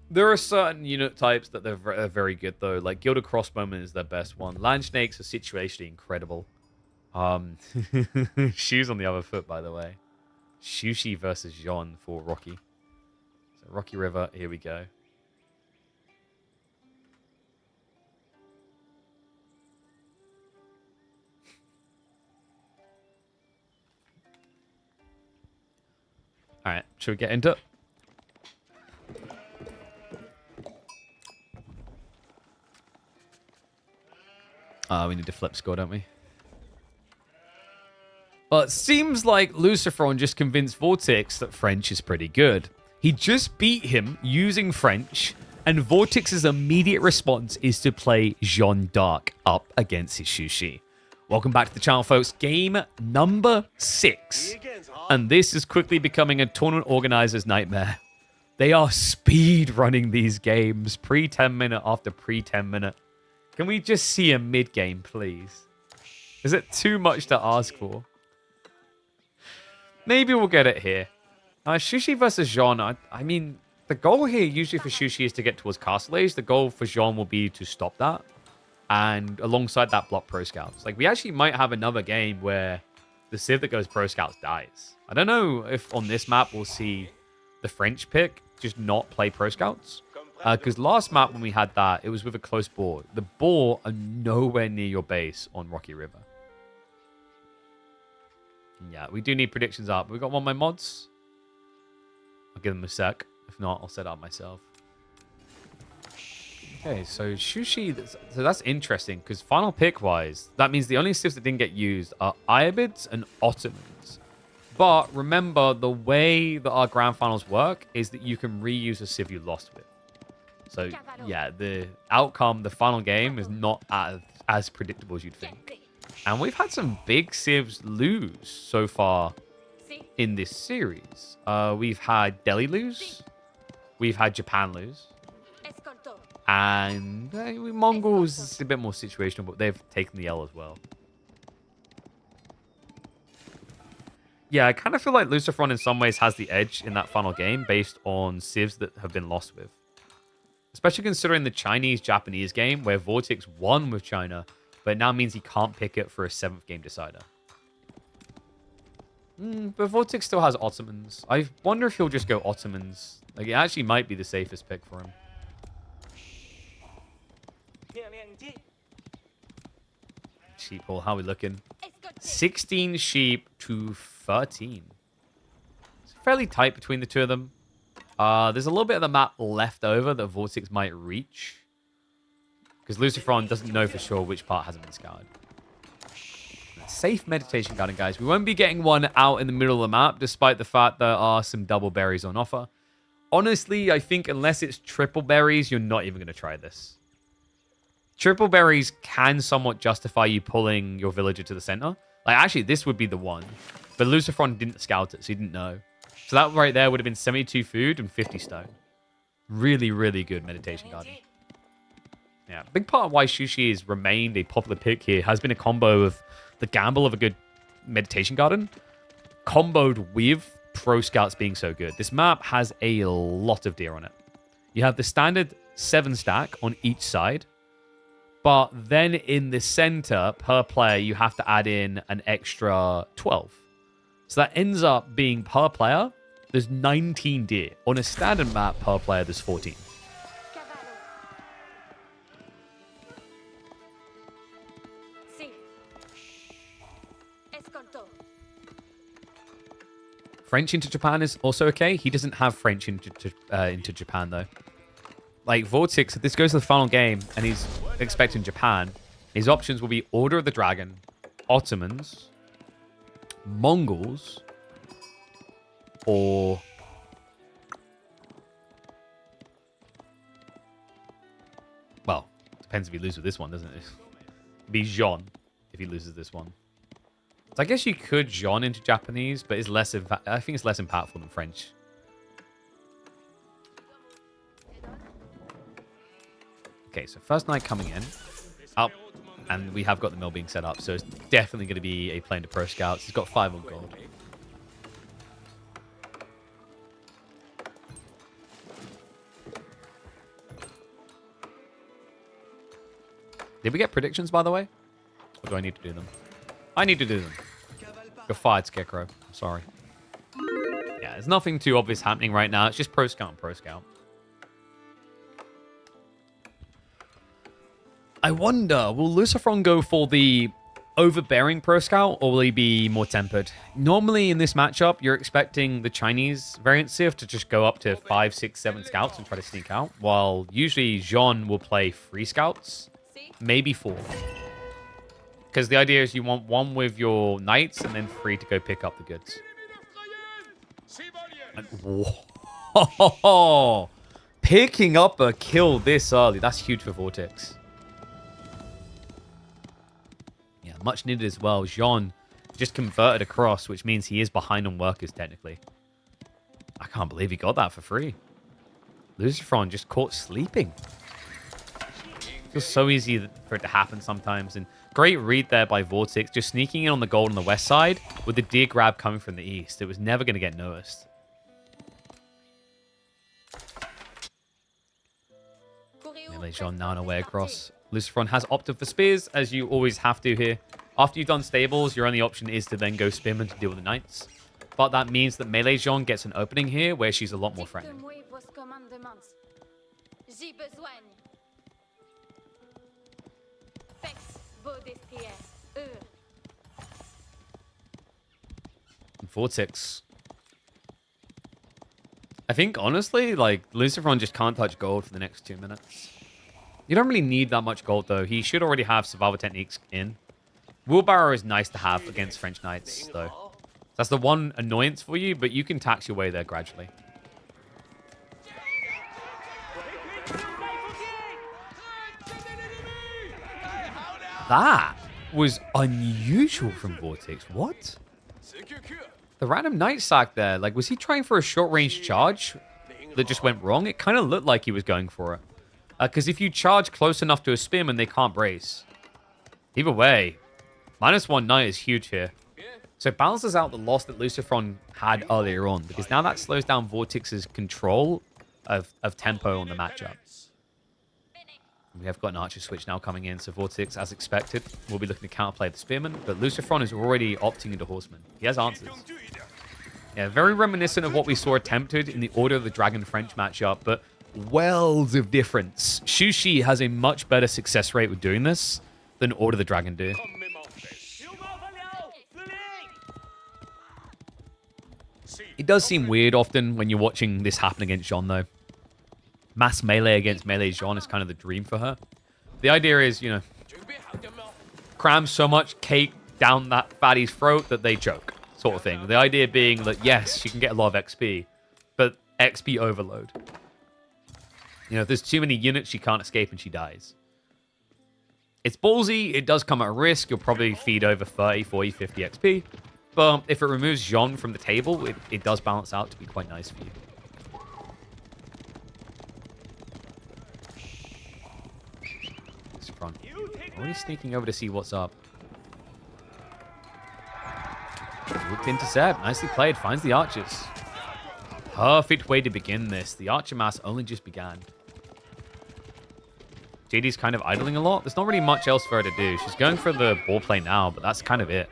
There are certain unit types that are very good, though. Like, Gilded Crossbowman is their best one. Land Snakes are situationally incredible. Shoes on the other foot, by the way. Shushi versus Jean for Rocky. So, Rocky River, here we go. Alright, should we get into it? We need to flip score, don't we? Well, it seems like Luciferon just convinced Vortex that French is pretty good. He just beat him using French, and Vortex's immediate response is to play Jeanne d'Arc up against his Shushi. Welcome back to the channel, folks. Game number 6. And this is quickly becoming a tournament organizer's nightmare. They are speed running these games. Pre-10 minute after pre-10 minute. Can we just see a mid-game, please? Is it too much to ask for? Maybe we'll get it here. Shushi versus Jean. I mean, the goal here usually for Shushi is to get towards Castle Age. The goal for Jean will be to stop that. And alongside that, block Pro Scouts. Like, we actually might have another game where the Civ that goes Pro Scouts dies. I don't know if on this map we'll see the French pick just not play Pro Scouts. Because last map when we had that, it was with a close board. The boar are nowhere near your base on Rocky River. Yeah, we do need predictions up. We got one of my mods. I'll give them a sec. If not, I'll set it up myself. Okay, so Sushi, so that's interesting, because final pick-wise, that means the only civs that didn't get used are Iabids and Ottomans. But remember, the way that our grand finals work is that you can reuse a civ you lost with. So, yeah, the outcome, the final game, is not as predictable as you'd think. And we've had some big civs lose so far in this series. We've had Delhi lose. We've had Japan lose. And Mongols is a bit more situational, but they've taken the L as well. Yeah, I kind of feel like Lucifron in some ways has the edge in that final game based on civs that have been lost with. Especially considering the Chinese-Japanese game where Vortex won with China, but it now means he can't pick it for a 7th game decider. But Vortex still has Ottomans. I wonder if he'll just go Ottomans. Like, it actually might be the safest pick for him. Sheep hole, how are we looking? 16 sheep to 13. It's fairly tight between the two of them. There's a little bit of the map left over that Vortex might reach. Because Lucifron doesn't know for sure which part hasn't been scoured. Safe meditation garden, guys. We won't be getting one out in the middle of the map, despite the fact there are some double berries on offer. Honestly, I think unless it's triple berries, you're not even going to try this. Triple berries can somewhat justify you pulling your villager to the center. Like, actually, this would be the one. But Lucifron didn't scout it, so he didn't know. So that right there would have been 72 food and 50 stone. Really, really good meditation garden. Yeah, big part of why Sushi has remained a popular pick here has been a combo of the gamble of a good meditation garden, comboed with pro scouts being so good. This map has a lot of deer on it. You have the standard 7 stack on each side. But then in the center, per player, you have to add in an extra 12. So that ends up being, per player, there's 19 deer. On a standard map, per player, there's 14. French into Japan is also okay. He doesn't have French into Japan, though. Like, Vortex, if this goes to the final game and he's expecting Japan, his options will be Order of the Dragon, Ottomans, Mongols, or... Well, depends if he loses this one, doesn't it? Be Jean if he loses this one. So I guess you could Jean into Japanese, but it's less I think it's less impactful than French. Okay, so first night coming in, up, and we have got the mill being set up, so it's definitely going to be a play into pro scouts. He's got 5 on gold. Did we get predictions, by the way? Or do I need to do them? I need to do them. You're fired, Scarecrow. I'm sorry. Yeah, there's nothing too obvious happening right now. It's just pro scout and pro scout. I wonder, will Lucifron go for the overbearing pro scout, or will he be more tempered? Normally in this matchup, you're expecting the Chinese variant Civ to just go up to 5, 6, 7 scouts and try to sneak out, while usually Jean will play 3 scouts, maybe 4. Because the idea is you want 1 with your knights and then 3 to go pick up the goods. And, whoa, picking up a kill this early. That's huge for Vortex. Yeah, much needed as well. Jean just converted across, which means he is behind on workers technically. I can't believe he got that for free. Lucifron just caught sleeping. Feels so easy for it to happen sometimes. And great read there by Vortex, just sneaking in on the gold on the west side with the deer grab coming from the east. It was never going to get noticed. Melee Jean now on our way across. Lucifron has opted for spears, as you always have to here. After you've done stables, your only option is to then go spearman to deal with the knights. But that means that Melee Jean gets an opening here where she's a lot more threatening. Vortex. I think, honestly, like, Lucifron just can't touch gold for the next 2 minutes. You don't really need that much gold, though. He should already have survival techniques in. Wheelbarrow is nice to have against French Knights, though. That's the one annoyance for you, but you can tax your way there gradually. That was unusual from Vortex. What? The random Knight sack there, like, was he trying for a short-range charge that just went wrong? It kind of looked like he was going for it. Because if you charge close enough to a spearman, they can't brace. Either way, -1 Knight is huge here. So it balances out the loss that Lucifron had earlier on, because now that slows down Vortex's control of tempo on the matchup. We have got an archer switch now coming in, so Vortex, as expected, will be looking to counterplay the spearman, but Lucifron is already opting into horseman. He has answers. Yeah, very reminiscent of what we saw attempted in the Order of the Dragon French matchup, but worlds of difference. Shushi has a much better success rate with doing this than Order of the Dragon do. It does seem weird often when you're watching this happen against Jean, though. Mass melee against melee Jean is kind of the dream for her. The idea is, you know, cram so much cake down that fatty's throat that they choke, sort of thing. The idea being that, yes, she can get a lot of XP, but XP overload. You know, if there's too many units, she can't escape and she dies. It's ballsy. It does come at a risk. You'll probably feed over 30, 40, 50 XP. But if it removes Jean from the table, it does balance out to be quite nice for you. Front. Already sneaking over to see what's up. Looked intercept. Nicely played. Finds the archers. Perfect way to begin this. The archer mass only just began. JD's kind of idling a lot. There's not really much else for her to do. She's going for the ball play now, but that's kind of it.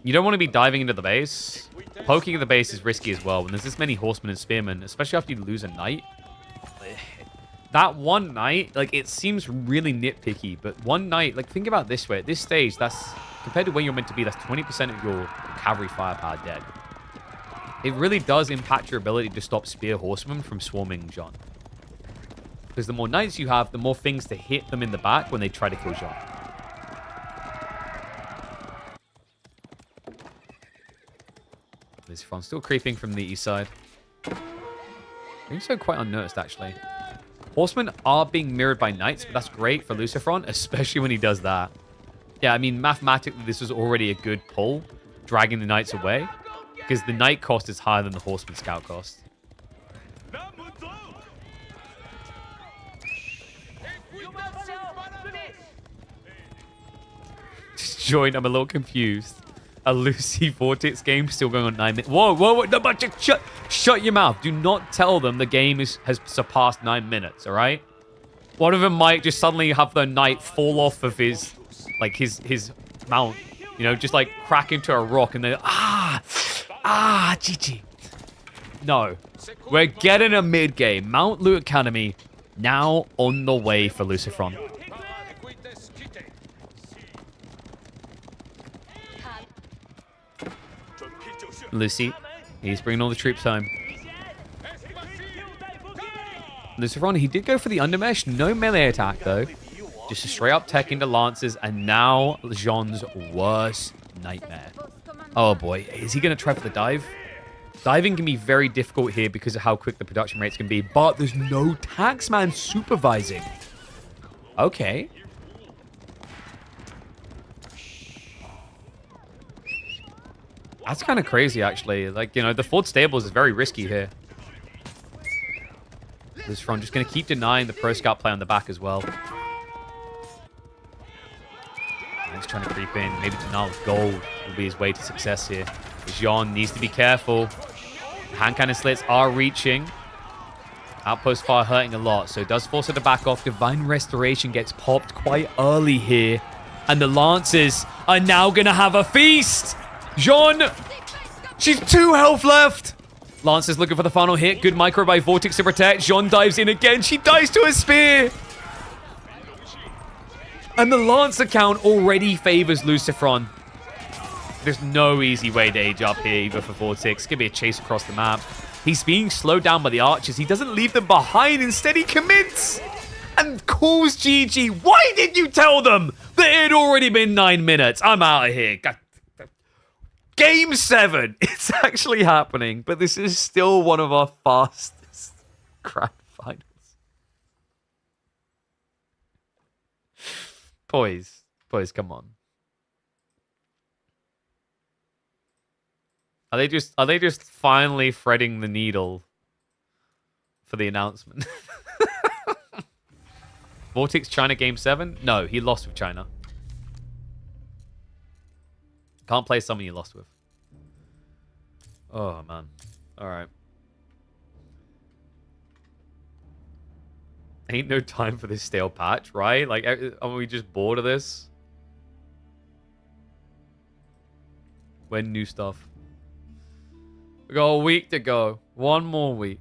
You don't want to be diving into the base. Poking at the base is risky as well. When there's this many horsemen and spearmen, especially after you lose a knight. That one knight, like, it seems really nitpicky, but one knight, like, think about it this way. At this stage, that's, compared to where you're meant to be, that's 20% of your cavalry firepower dead. It really does impact your ability to stop spear horsemen from swarming Jean. Because the more knights you have, the more things to hit them in the back when they try to kill Jean. This front still creeping from the east side. Doing so quite unnoticed, actually. Horsemen are being mirrored by knights, but that's great for Lucifron, especially when he does that. Yeah, I mean, mathematically, this was already a good pull, dragging the knights away, because the knight cost is higher than the horseman scout cost. Just joined, I'm a little confused. A Lucy Vortex game still going on 9 minutes. Whoa, whoa, whoa. No, but shut your mouth. Do not tell them the game has surpassed 9 minutes, all right? One of them might just suddenly have the knight fall off of his, like, his mount. You know, just, like, crack into a rock and then, GG. No. We're getting a mid-game. Mount Lu Academy now on the way for Lucifron. Lucy, he's bringing all the troops home. Lucifron, he did go for the undermesh. No melee attack, though. Just a straight-up tech into lances, and now Jean's worst nightmare. Oh, boy. Is he going to try for the dive? Diving can be very difficult here because of how quick the production rates can be, but there's no taxman supervising. Okay. That's kind of crazy, actually. Like, you know, the Ford Stables is very risky here. This front just going to keep denying the Pro Scout play on the back as well. He's trying to creep in. Maybe denial of gold will be his way to success here. Jean needs to be careful. Hand cannon slits are reaching. Outpost fire hurting a lot, so it does force her to back off. Divine Restoration gets popped quite early here. And the Lancers are now going to have a feast. Jean, she's 2 health left. Lancers looking for the final hit. Good micro by Vortex to protect. Jean dives in again. She dies to a spear. And the Lancer count already favors Lucifron. There's no easy way to age up here, either for Vortex. It's going to be a chase across the map. He's being slowed down by the archers. He doesn't leave them behind. Instead, he commits and calls GG. Why did you tell them that it had already been 9 minutes? I'm out of here. God. Game 7. It's actually happening, but this is still one of our fastest grand finals. Boys, come on. Are they just finally threading the needle for the announcement? Vortex China Game 7? No, he lost with China. Can't play someone you lost with. Oh, man. All right. Ain't no time for this stale patch, right? Like, are we just bored of this? When new stuff? We got a week to go. One more week.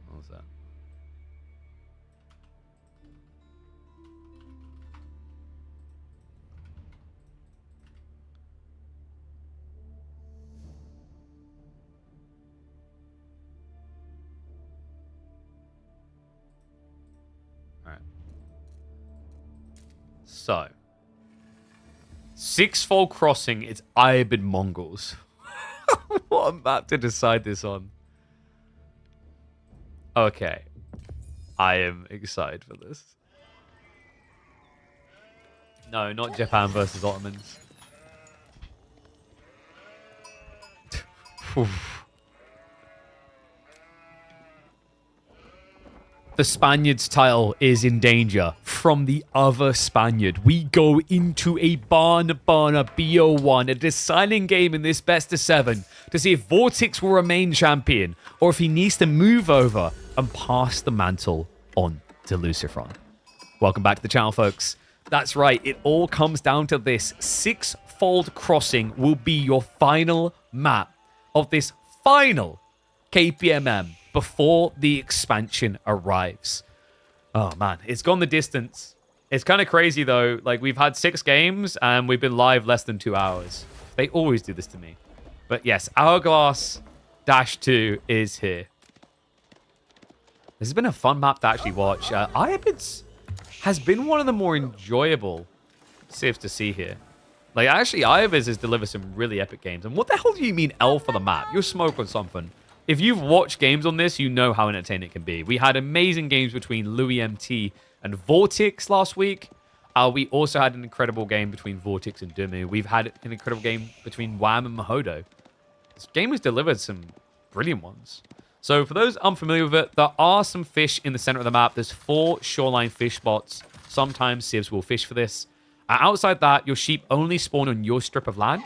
What was that? All right. So. Sixfold Crossing, it's Iabid Mongols. What a map to decide this on. Okay. I am excited for this. No, not Japan versus Ottomans. The Spaniard's title is in danger from the other Spaniard. We go into a barn burner BO1, a deciding game in this best of 7 to see if Vortex will remain champion or if he needs to move over and pass the mantle on to Lucifron. Welcome back to the channel, folks. That's right, it all comes down to this. Sixfold Crossing will be your final map of this final KPMM before the expansion arrives. Oh, man. It's gone the distance. It's kind of crazy, though. Like, we've had 6 games, and we've been live less than 2 hours. They always do this to me. But, yes, Hourglass -2 is here. This has been a fun map to actually watch. Iabid's has been one of the more enjoyable civs to see here. Like, actually, Iabid's has delivered some really epic games. And what the hell do you mean L for the map? You're smoking something. If you've watched games on this, you know how entertaining it can be. We had amazing games between Louis MT and Vortex last week. We also had an incredible game between Vortex and Dumu. We've had an incredible game between Wham and Mahodo. This game has delivered some brilliant ones. So for those unfamiliar with it, there are some fish in the center of the map. There's 4 shoreline fish spots. Sometimes civs will fish for this. Outside that, your sheep only spawn on your strip of land.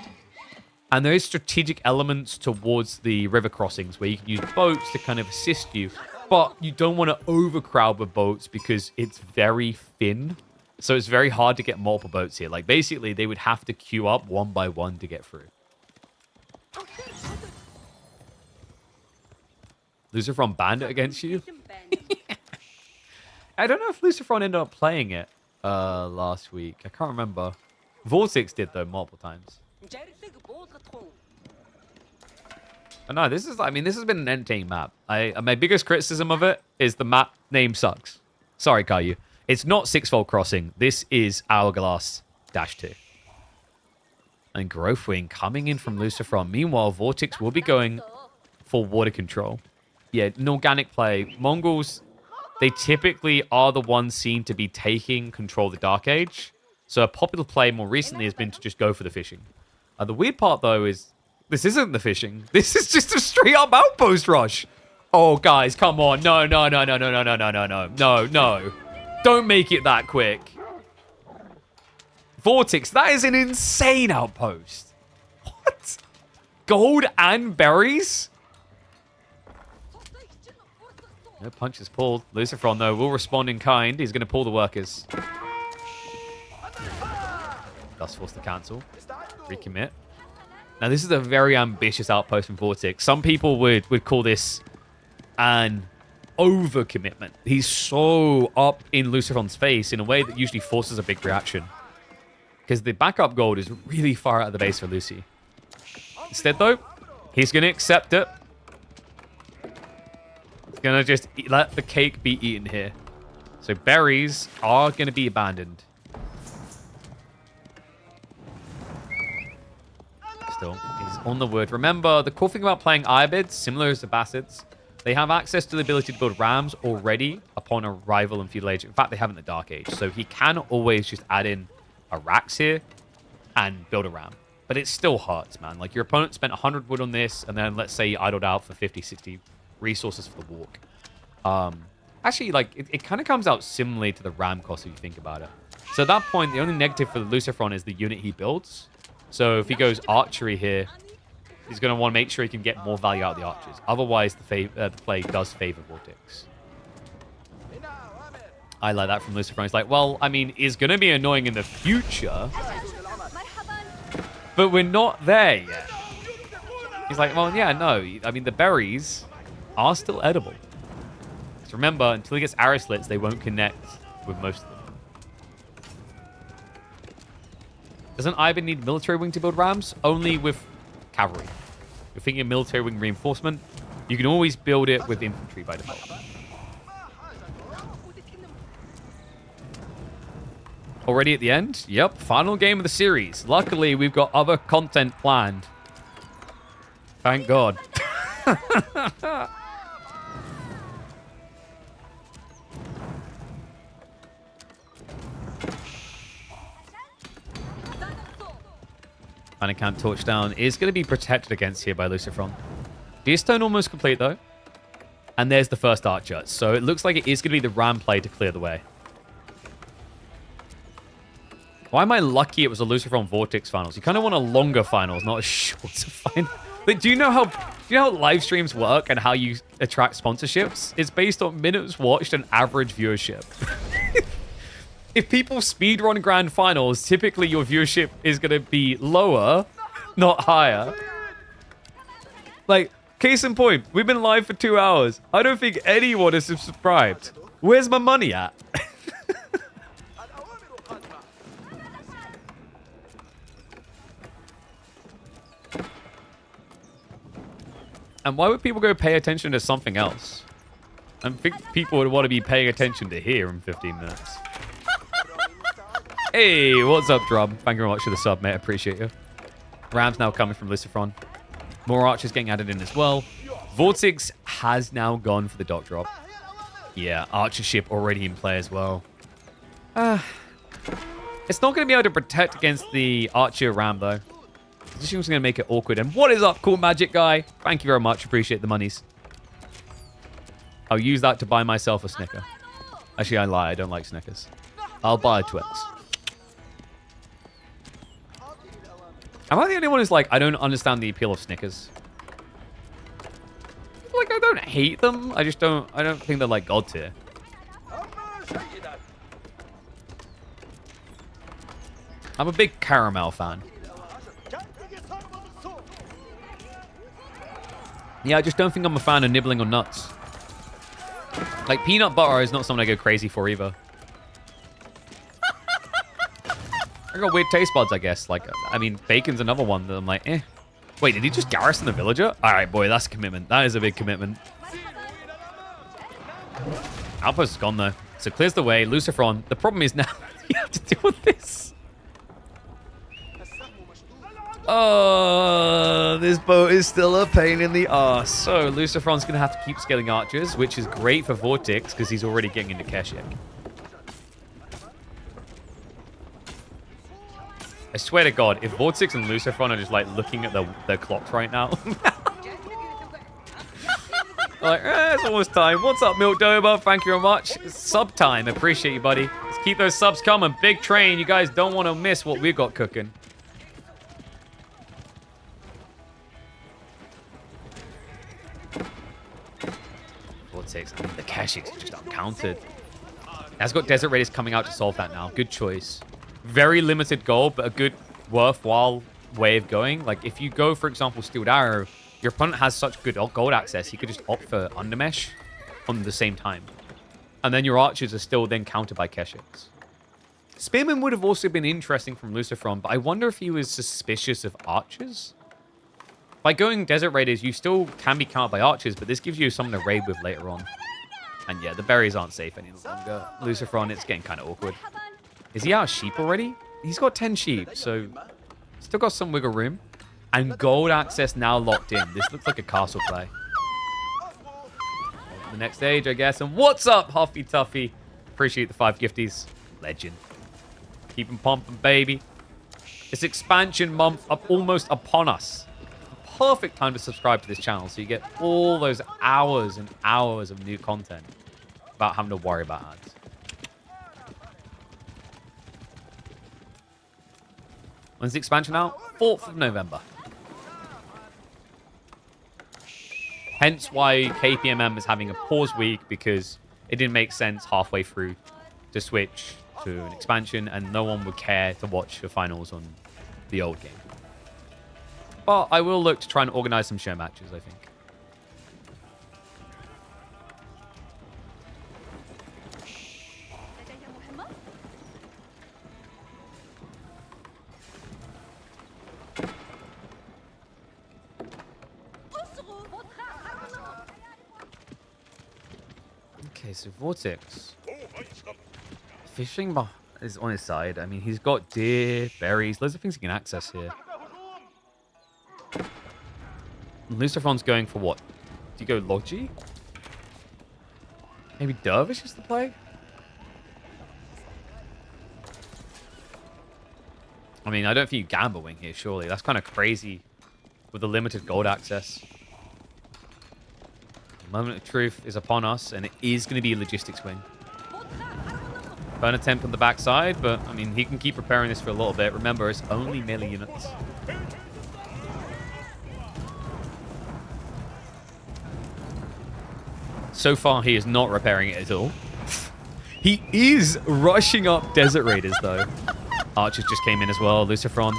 And there is strategic elements towards the river crossings where you can use boats to kind of assist you. But you don't want to overcrowd with boats because it's very thin. So it's very hard to get multiple boats here. Like, basically, they would have to queue up one by one to get through. Lucifron banned it against you? I don't know if Lucifron ended up playing it last week. I can't remember. Vortex did, though, multiple times. No, this has been an entertaining map. My biggest criticism of it is the map name sucks. Sorry, Caillou. It's not Sixfold Crossing. This is Hourglass -2. And Growth Wing coming in from Lucifron. Meanwhile, Vortex will be going for water control. Yeah, an organic play. Mongols, they typically are the ones seen to be taking control of the Dark Age. So a popular play more recently has been to just go for the fishing. The weird part, though, is this isn't the fishing. This is just a straight-up outpost rush. Oh, guys, come on. No. Don't make it that quick. Vortex, that is an insane outpost. What? Gold and berries? No punches pulled. Lucifron, though, will respond in kind. He's going to pull the workers. Thus forced to cancel. Recommit. Now, this is a very ambitious outpost from Vortex. Some people would call this an overcommitment. He's so up in Lucifer's face in a way that usually forces a big reaction. Because the backup gold is really far out of the base for Lucy. Instead, though, he's going to accept it. He's going to just let the cake be eaten here. So berries are going to be abandoned. Still, he's on the wood. Remember, the cool thing about playing Ibids, similar as the Bassids, they have access to the ability to build rams already upon arrival in Feudal Age. In fact, they have in the Dark Age. So he can always just add in a Rax here and build a ram. But it still hurts, man. Like, your opponent spent 100 wood on this, and then let's say you idled out for 50, 60 resources for the walk. Actually, like, it kind of comes out similarly to the ram cost if you think about it. So at that point, the only negative for the Luciferon is the unit he builds. So if he goes archery here, he's going to want to make sure he can get more value out of the archers. Otherwise, the play does favor Vortex. I like that from Lucifer. He's like, well, I mean, it's going to be annoying in the future, but we're not there yet. He's like, well, yeah, no. I mean, the berries are still edible. Because remember, until he gets arrow slits, they won't connect with most of them. Doesn't Ivan need military wing to build rams? Only with cavalry. You're thinking of military wing reinforcement, you can always build it with infantry by default. Already at the end? Yep, final game of the series. Luckily, we've got other content planned. Thank God. Camp Torchdown is going to be protected against here by Luciferon. Deerstone almost complete, though. And there's the first archer. So it looks like it is going to be the ram play to clear the way. Why am I lucky it was a Luciferon Vortex finals? You kind of want a longer finals, not a shorter final. But do you know how live streams work and how you attract sponsorships? It's based on minutes watched and average viewership. If people speedrun grand finals, typically your viewership is going to be lower, not higher. Like, case in point, we've been live for 2 hours. I don't think anyone is subscribed. Where's my money at? And why would people go pay attention to something else? I think people would want to be paying attention to here in 15 minutes. Hey, what's up, Drum? Thank you very much for the sub, mate. I appreciate you. Rams now coming from Luciferon. More archers getting added in as well. Vortex has now gone for the dock drop. Yeah, archership already in play as well. It's not going to be able to protect against the archer ram, though. This is going to make it awkward. And what is up, Cool Magic Guy? Thank you very much. Appreciate the monies. I'll use that to buy myself a Snicker. Actually, I lie. I don't like Snickers. I'll buy a Twix. Am I the only one who's like, I don't understand the appeal of Snickers? Like, I don't hate them. I don't think they're like God tier. I'm a big caramel fan. Yeah, I just don't think I'm a fan of nibbling on nuts. Like, peanut butter is not something I go crazy for either. I got weird taste buds, I guess. Like, I mean, bacon's another one that I'm like, eh. Wait, did he just garrison the villager? All right, boy, that's a commitment. That is a big commitment. Outpost is gone, though. So clears the way. Luciferon. The problem is now you have to deal with this. Oh, this boat is still a pain in the arse. So Luciferon's going to have to keep scaling archers, which is great for Vortex because he's already getting into Keshik. I swear to God, if Vortex and Luciferon are just like looking at their clocks right now. Like, it's almost time. What's up, Milk Dober? Thank you very much. It's sub time. Appreciate you, buddy. Let's keep those subs coming. Big train. You guys don't want to miss what we've got cooking. Vortex. I mean, the Keshiks are just uncounted. That's got Desert Raiders coming out to solve that now. Good choice. Very limited goal, but a good, worthwhile way of going. Like, if you go, for example, Steeled Arrow, your opponent has such good gold access, he could just opt for Undermesh. on the same time. And then your archers are still then countered by Keshiks. Spearman would have also been interesting from Lucifron, but I wonder if he was suspicious of archers? By going Desert Raiders, you still can be countered by archers, but this gives you someone to raid with later on. And yeah, the berries aren't safe any longer. Lucifron, it's getting kind of awkward. Is he out of sheep already? He's got 10 sheep, so still got some wiggle room. And gold access now locked in. This looks like a castle play. The next stage, I guess. And what's up, Huffy Tuffy? Appreciate the 5 gifties. Legend. Keep them pumping, baby. It's expansion month up almost upon us. Perfect time to subscribe to this channel so you get all those hours and hours of new content without having to worry about ads. When's the expansion out? 4th of November. Hence why KPMM is having a pause week, because it didn't make sense halfway through to switch to an expansion, and no one would care to watch the finals on the old game. But I will look to try and organize some show matches, I think. Okay, so Vortex. Fishing is on his side. I mean, he's got deer, berries, loads of things he can access here. Lucifron's going for what? Do you go Logi? Maybe Dervish is the play? I mean, I don't think you gamble wing here, surely. That's kind of crazy with the limited gold access. The moment of truth is upon us, and it is going to be a logistics wing. Burn attempt on the backside, but, I mean, he can keep preparing this for a little bit. Remember, it's only melee units. So far, he is not repairing it at all. He is rushing up Desert Raiders, though. Archers just came in as well. Lucifron.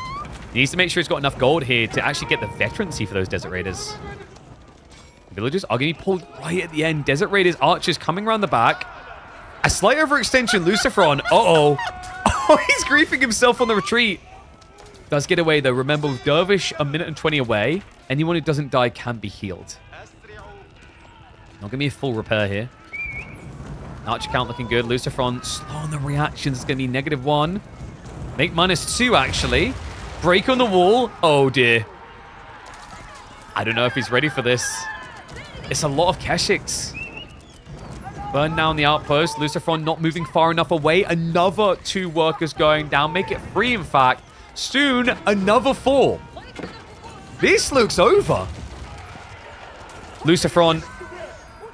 He needs to make sure he's got enough gold here to actually get the veterancy for those Desert Raiders. Villagers are going to be pulled right at the end. Desert Raiders, Archers coming around the back. A slight overextension. Lucifron. Uh-oh. Oh, he's griefing himself on the retreat. Does get away, though. Remember, with Dervish, a minute and 20 away, anyone who doesn't die can be healed. Not going to be a full repair here. Archer count looking good. Lucifron slow on the reactions. It's going to be -1. Make -2, actually. Break on the wall. Oh, dear. I don't know if he's ready for this. It's a lot of Keshiks. Burn down the outpost. Lucifron not moving far enough away. Another 2 workers going down. Make it 3, in fact. Soon, another 4. This looks over. Lucifron...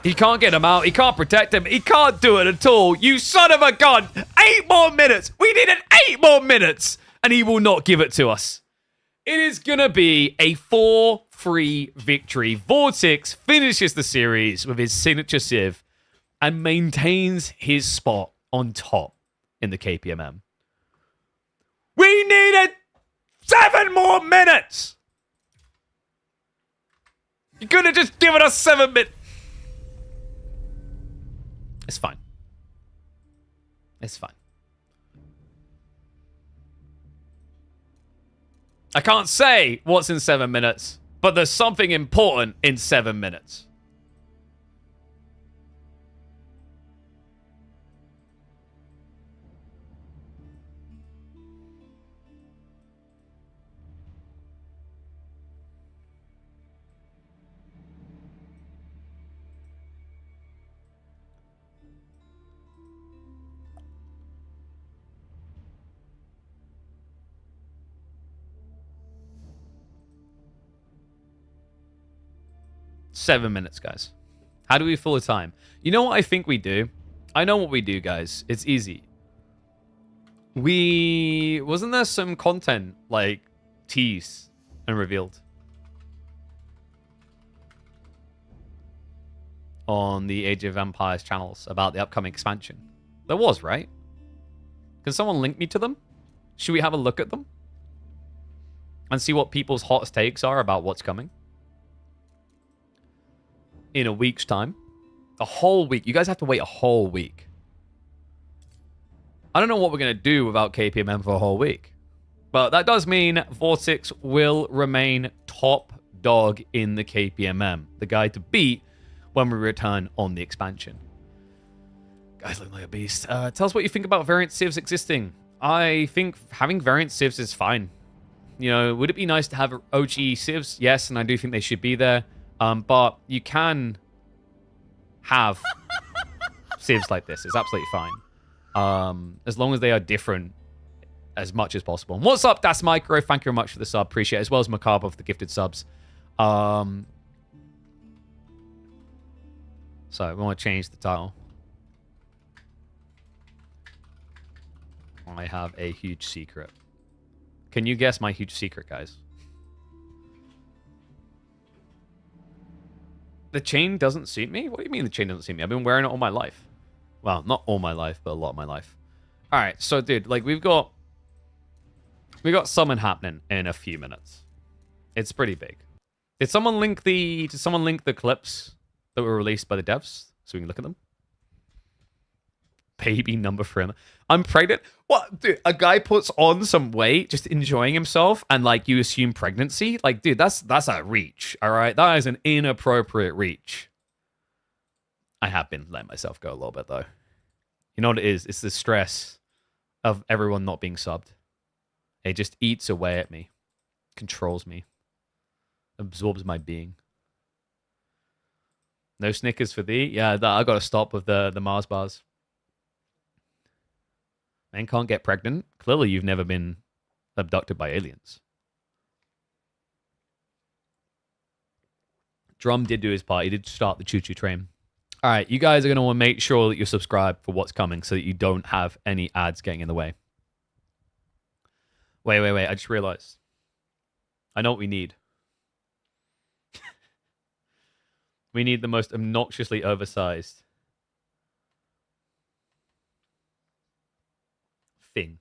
He can't get him out. He can't protect him. He can't do it at all. You son of a gun. 8 more minutes. We needed 8 more minutes. And he will not give it to us. It is going to be a 4-3 victory. Vortex finishes the series with his signature Civ and maintains his spot on top in the KPMM. We needed 7 more minutes. You could have just given us 7 minutes. It's fine. It's fine. I can't say what's in 7 minutes, but there's something important in 7 minutes. Seven minutes, guys. How do we fill the time? You know what I think we do? I know what we do, guys. It's easy. Wasn't there some content, like, teased and revealed on the Age of Empires channels about the upcoming expansion? There was, right? Can someone link me to them? Should we have a look at them? And see what people's hottest takes are about what's coming? In a week's time. A whole week. You guys have to wait a whole week. I don't know what we're going to do without KPMM for a whole week. But that does mean Vortex will remain top dog in the KPMM. The guy to beat when we return on the expansion. Guys look like a beast. Tell us what you think about variant civs existing. I think having variant civs is fine. You know, would it be nice to have OG civs? Yes, and I do think they should be there. But you can have civs like this. It's absolutely fine. As long as they are different as much as possible. And what's up, Das Micro? Thank you very much for the sub. Appreciate it. As well as Macabre for the gifted subs. So we want to change the title. I have a huge secret. Can you guess my huge secret, guys? The chain doesn't suit me? What do you mean the chain doesn't suit me? I've been wearing it all my life. Well, not all my life, but a lot of my life. All right, so dude, like we got summon happening in a few minutes. It's pretty big. Did someone link the clips that were released by the devs so we can look at them? Baby number for him. I'm pregnant. What, dude? A guy puts on some weight, just enjoying himself, and like you assume pregnancy. Like, dude, that's a reach. All right, that is an inappropriate reach. I have been letting myself go a little bit though. You know what it is? It's the stress of everyone not being subbed. It just eats away at me, controls me, absorbs my being. No Snickers for thee. Yeah, I got to stop with the Mars bars. Men can't get pregnant. Clearly, you've never been abducted by aliens. Drum did do his part. He did start the choo-choo train. All right, you guys are going to want to make sure that you're subscribed for what's coming so that you don't have any ads getting in the way. Wait. I just realized. I know what we need. We need the most obnoxiously oversized thing.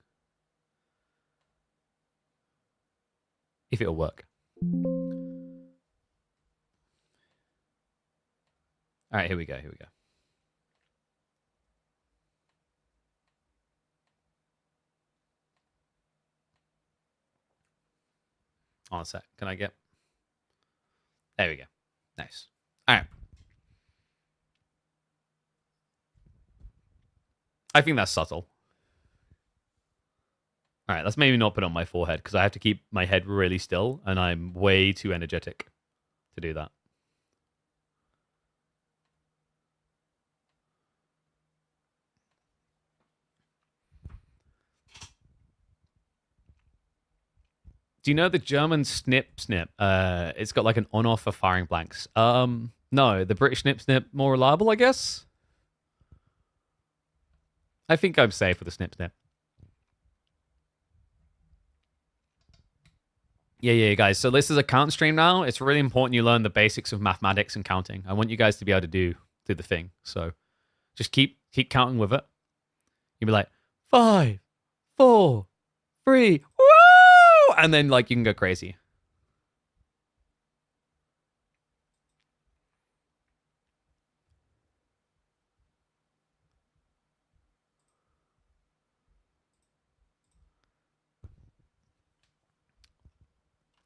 If it'll work. All right, here we go. On a sec. Can I get... There we go. Nice. All right. I think that's subtle. All right, let's maybe not put it on my forehead because I have to keep my head really still and I'm way too energetic to do that. Do you know the German snip? It's got like an on-off for firing blanks. No, the British snip more reliable, I guess. I think I'm safe with the snip. Yeah, guys. So this is a count stream now. It's really important you learn the basics of mathematics and counting. I want you guys to be able to do the thing. So just keep counting with it. You'll be like 5, 4, 3, woo! And then like you can go crazy.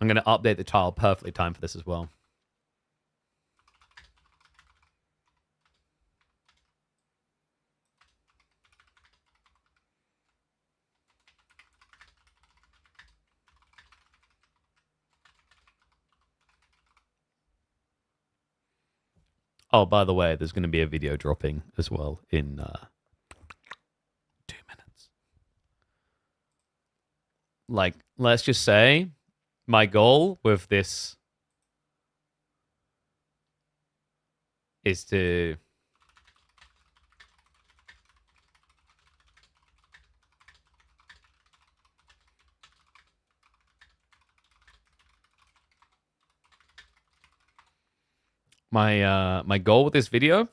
I'm going to update the tile perfectly timed for this as well. Oh, by the way, there's going to be a video dropping as well in 2 minutes. Like, let's just say my goal with this is to my goal with this video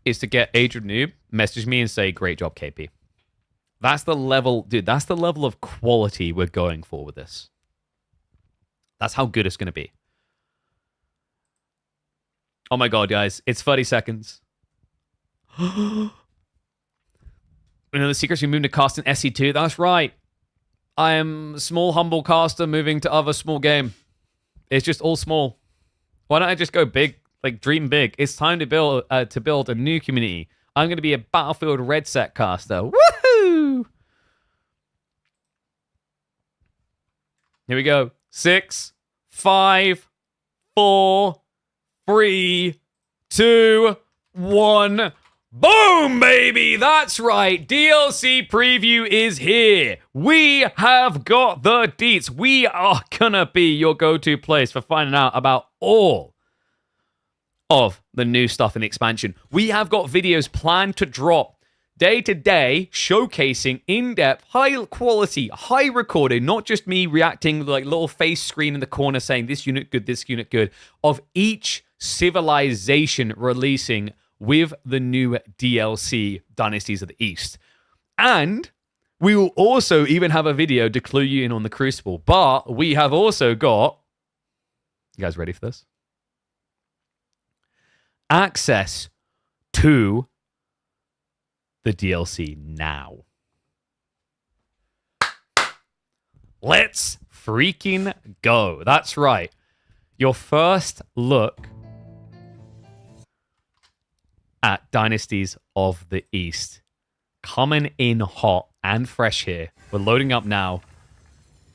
is to get Adrian Noob message me and say, great job, KP. That's the level, dude, that's the level of quality we're going for with this. That's how good it's going to be. Oh my God, guys, it's 30 seconds. The secrets we moved to cast in SE2. That's right. I am small, humble caster moving to other small game. It's just all small. Why don't I just go big, like dream big? It's time to build a new community. I'm going to be a Battlefield Red Set caster. Woohoo! Here we go. 6, 5, 4, 3, 2, 1. Boom, baby! That's right. DLC preview is here. We have got the deets. We are gonna be your go-to place for finding out about all of the new stuff in the expansion. We have got videos planned to drop day to day, showcasing in-depth, high-quality, high-recorded, not just me reacting like little face screen in the corner saying this unit good, of each civilization releasing with the new DLC, Dynasties of the East. And we will also even have a video to clue you in on the Crucible. But we have also got... You guys ready for this? Access to the DLC now. Let's freaking go. That's right. Your first look at Dynasties of the East. Coming in hot and fresh here. We're loading up now.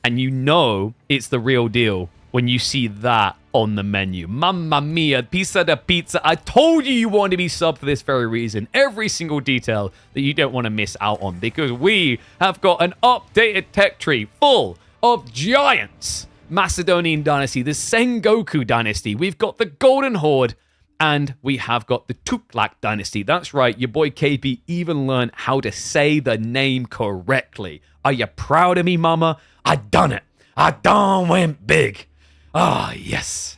And you know it's the real deal when you see that on the menu. Mamma mia, pizza da pizza. I told you you wanted to be subbed for this very reason. Every single detail that you don't want to miss out on. Because we have got an updated tech tree full of giants. Macedonian Dynasty, the Sengoku Dynasty. We've got the Golden Horde. And we have got the Tuklak Dynasty. That's right, your boy KB even learned how to say the name correctly. Are you proud of me, mama? I done it. I done went big. Ah, yes.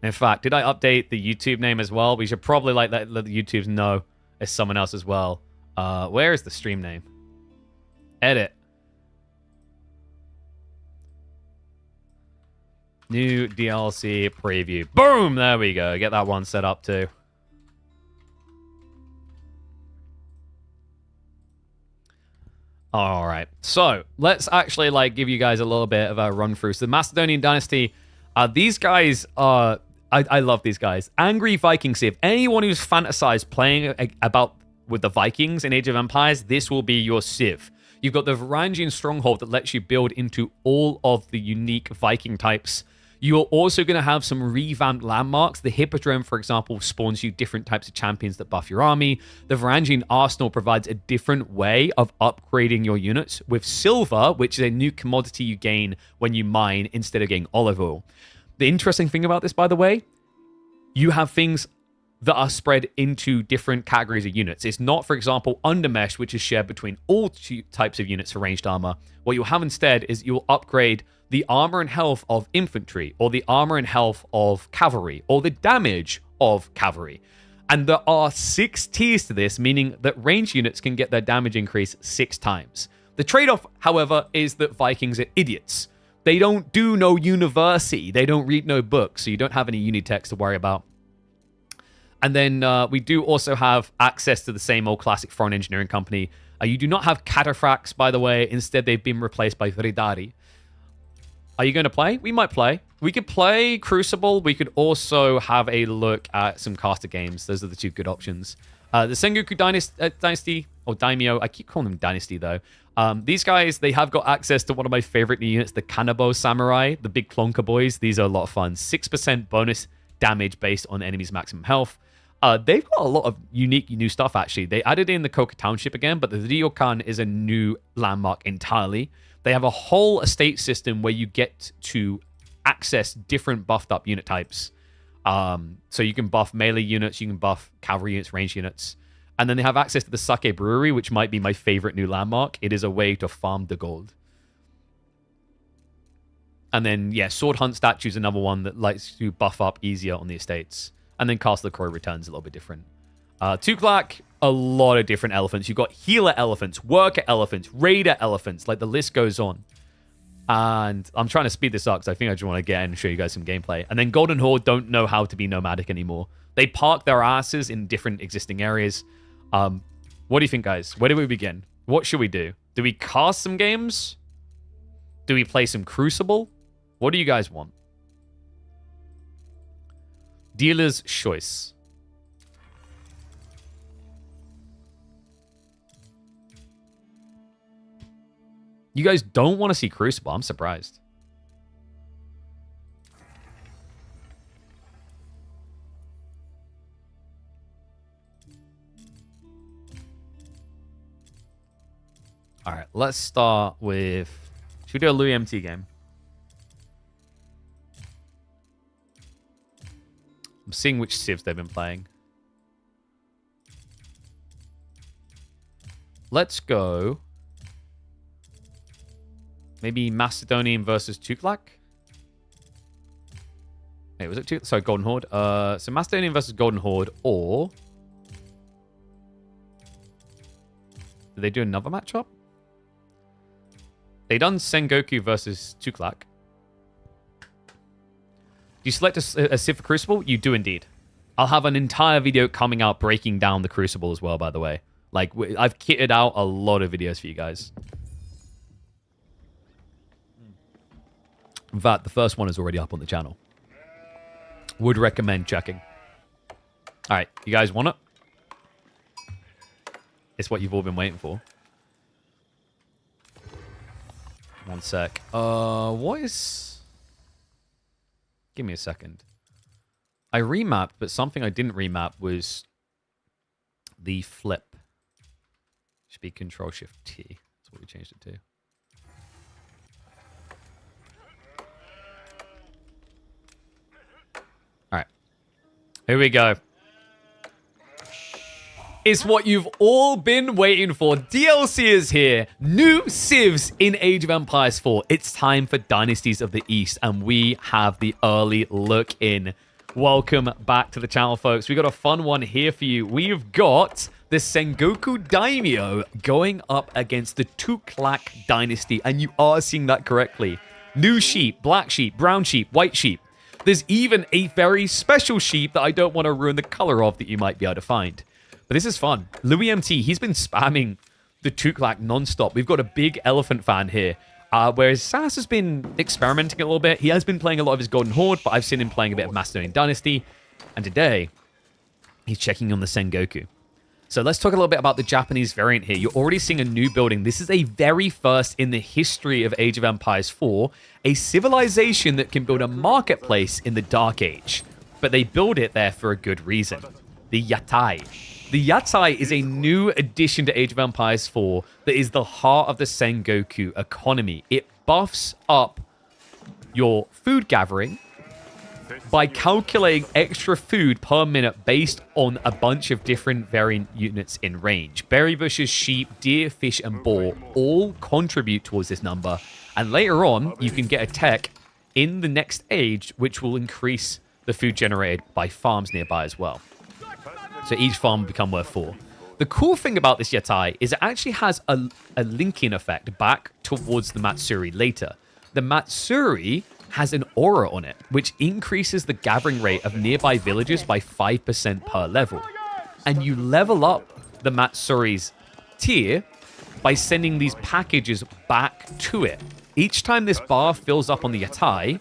In fact, did I update the YouTube name as well? We should probably let the YouTubes know it's someone else as well. Where is the stream name? Edit. New DLC preview. Boom! There we go. Get that one set up too. All right. So let's actually give you guys a little bit of a run through. So the Macedonian Dynasty, these guys are... I love these guys. Angry Viking Civ. Anyone who's fantasized playing about with the Vikings in Age of Empires, this will be your Civ. You've got the Varangian Stronghold that lets you build into all of the unique Viking types. You're also going to have some revamped landmarks. The Hippodrome, for example, spawns you different types of champions that buff your army. The Varangian Arsenal provides a different way of upgrading your units with silver, which is a new commodity you gain when you mine instead of getting olive oil. The interesting thing about this, by the way, you have things that are spread into different categories of units. It's not, for example, Undermesh, which is shared between all types of units for ranged armor. What you'll have instead is you'll upgrade the armor and health of infantry, or the armor and health of cavalry, or the damage of cavalry. And there are 6 tiers to this, meaning that ranged units can get their damage increase 6 times. The trade-off, however, is that Vikings are idiots. They don't do no university. They don't read no books, so you don't have any unitext to worry about. And then we do also have access to the same old classic foreign engineering company. You do not have cataphracts, by the way. Instead, they've been replaced by Vridari. Are you going to play? We might play. We could play Crucible. We could also have a look at some caster games. Those are the 2 good options. The Sengoku Dynasty, or Daimyo. I keep calling them Dynasty, though. These guys, they have got access to one of my favorite new units, the Kanabo Samurai, the big Klonka boys. These are a lot of fun. 6% bonus damage based on enemies' maximum health. They've got a lot of unique new stuff, actually. They added in the Koka Township again, but the Ryokan is a new landmark entirely. They have a whole estate system where you get to access different buffed up unit types. So you can buff melee units, you can buff cavalry units, range units. And then they have access to the Sake Brewery, which might be my favorite new landmark. It is a way to farm the gold. And then, yeah, Sword Hunt Statue is another one that lets you buff up easier on the estates. And then Castle of Crow Returns a little bit different. Tuklak, a lot of different elephants. You've got healer elephants, worker elephants, raider elephants. Like, the list goes on. And I'm trying to speed this up because I think I just want to get in and show you guys some gameplay. And then Golden Horde don't know how to be nomadic anymore. They park their asses in different existing areas. What do you think, guys? Where do we begin? What should we do? Do we cast some games? Do we play some Crucible? What do you guys want? Dealer's choice. You guys don't want to see Crucible. I'm surprised. All right, let's start with... Should we do a Louis MT game? I'm seeing which civs they've been playing. Let's go... Maybe Macedonian versus Tuklak? Wait, was it Tuklak? Sorry, Golden Horde. So Macedonian versus Golden Horde, or... Did they do another matchup? They done Sengoku versus Tuklak. Do you select a Civ for Crucible? You do indeed. I'll have an entire video coming out breaking down the Crucible as well, by the way. Like, I've kitted out a lot of videos for you guys. In fact, the first one is already up on the channel. Would recommend checking. All right, you guys want it? It's what you've all been waiting for. One sec. What is... Give me a second. I remapped, but something I didn't remap was the flip. Should be Control-Shift-T. That's what we changed it to. All right. Here we go. It's what you've all been waiting for. DLC is here. New civs in Age of Empires 4. It's time for Dynasties of the East, and we have the early look in. Welcome back to the channel, folks. We got a fun one here for you. We've got the Sengoku Daimyo going up against the Tuklak Dynasty, and you are seeing that correctly. New sheep, black sheep, brown sheep, white sheep. There's even a very special sheep that I don't want to ruin the color of that you might be able to find. But this is fun. Louis MT, he's been spamming the Tuklak non-stop. We've got a big elephant fan here. Whereas Sass has been experimenting a little bit. He has been playing a lot of his Golden Horde, but I've seen him playing a bit of Macedonian Dynasty. And today, he's checking on the Sengoku. So let's talk a little bit about the Japanese variant here. You're already seeing a new building. This is a very first in the history of Age of Empires 4, a civilization that can build a marketplace in the Dark Age. But they build it there for a good reason. The Yatai. The Yatai is a new addition to Age of Empires 4 that is the heart of the Sengoku economy. It buffs up your food gathering by calculating extra food per minute based on a bunch of different variant units in range. Berry bushes, sheep, deer, fish, and boar all contribute towards this number. And later on, you can get a tech in the next age which will increase the food generated by farms nearby as well. So each farm will become worth 4. The cool thing about this Yatai is it actually has a linking effect back towards the Matsuri later. The Matsuri has an aura on it, which increases the gathering rate of nearby villages by 5% per level. And you level up the Matsuri's tier by sending these packages back to it. Each time this bar fills up on the Yatai,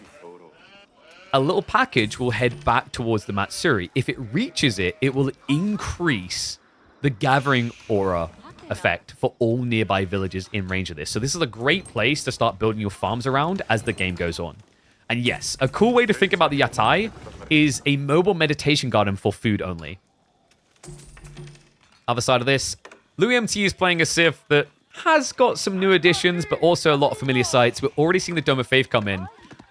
a little package will head back towards the Matsuri. If it reaches it, it will increase the gathering aura effect for all nearby villages in range of this. So this is a great place to start building your farms around as the game goes on. And yes, a cool way to think about the Yatai is a mobile meditation garden for food only. Other side of this, Louis MT is playing a Civ that has got some new additions, but also a lot of familiar sites. We're already seeing the Dome of Faith come in.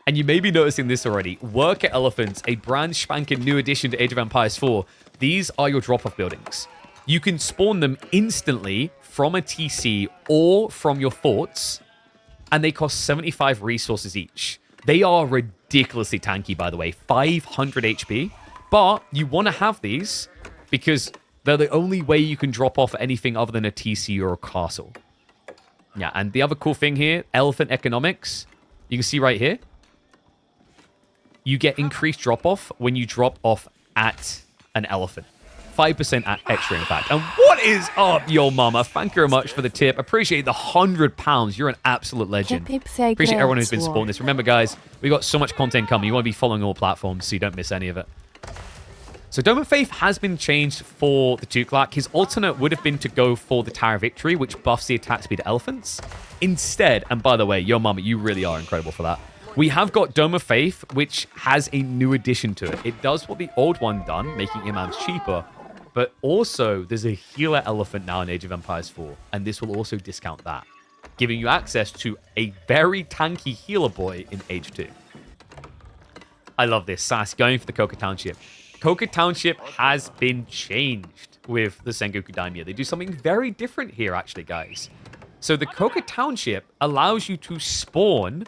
And you may be noticing this already. Worker Elephants, a brand spanking new addition to Age of Empires 4. These are your drop-off buildings. You can spawn them instantly from a TC or from your forts, and they cost 75 resources each. They are ridiculously tanky, by the way, 500 HP. But you want to have these because they're the only way you can drop off anything other than a TC or a castle. Yeah, and the other cool thing here, elephant economics, you can see right here. You get increased drop-off when you drop off at an elephant. 5% extra, in fact. And what is up, yo mama? Thank you very much for the tip. Appreciate the £100. You're an absolute legend. Appreciate everyone who's been supporting this. Remember, guys, we got so much content coming. You want to be following all platforms so you don't miss any of it. So Dome of Faith has been changed for the Tuklak. His alternate would have been to go for the Tower of Victory, which buffs the attack speed of elephants. Instead, and by the way, yo mama, you really are incredible for that. We have got Dome of Faith, which has a new addition to it. It does what the old one done, making imams cheaper. But also, there's a healer elephant now in Age of Empires 4, and this will also discount that, giving you access to a very tanky healer boy in Age 2. I love this. Sass going for the Koka Township. Koka Township has been changed with the Sengoku Daimyo. They do something very different here, actually, guys. So the Koka Township allows you to spawn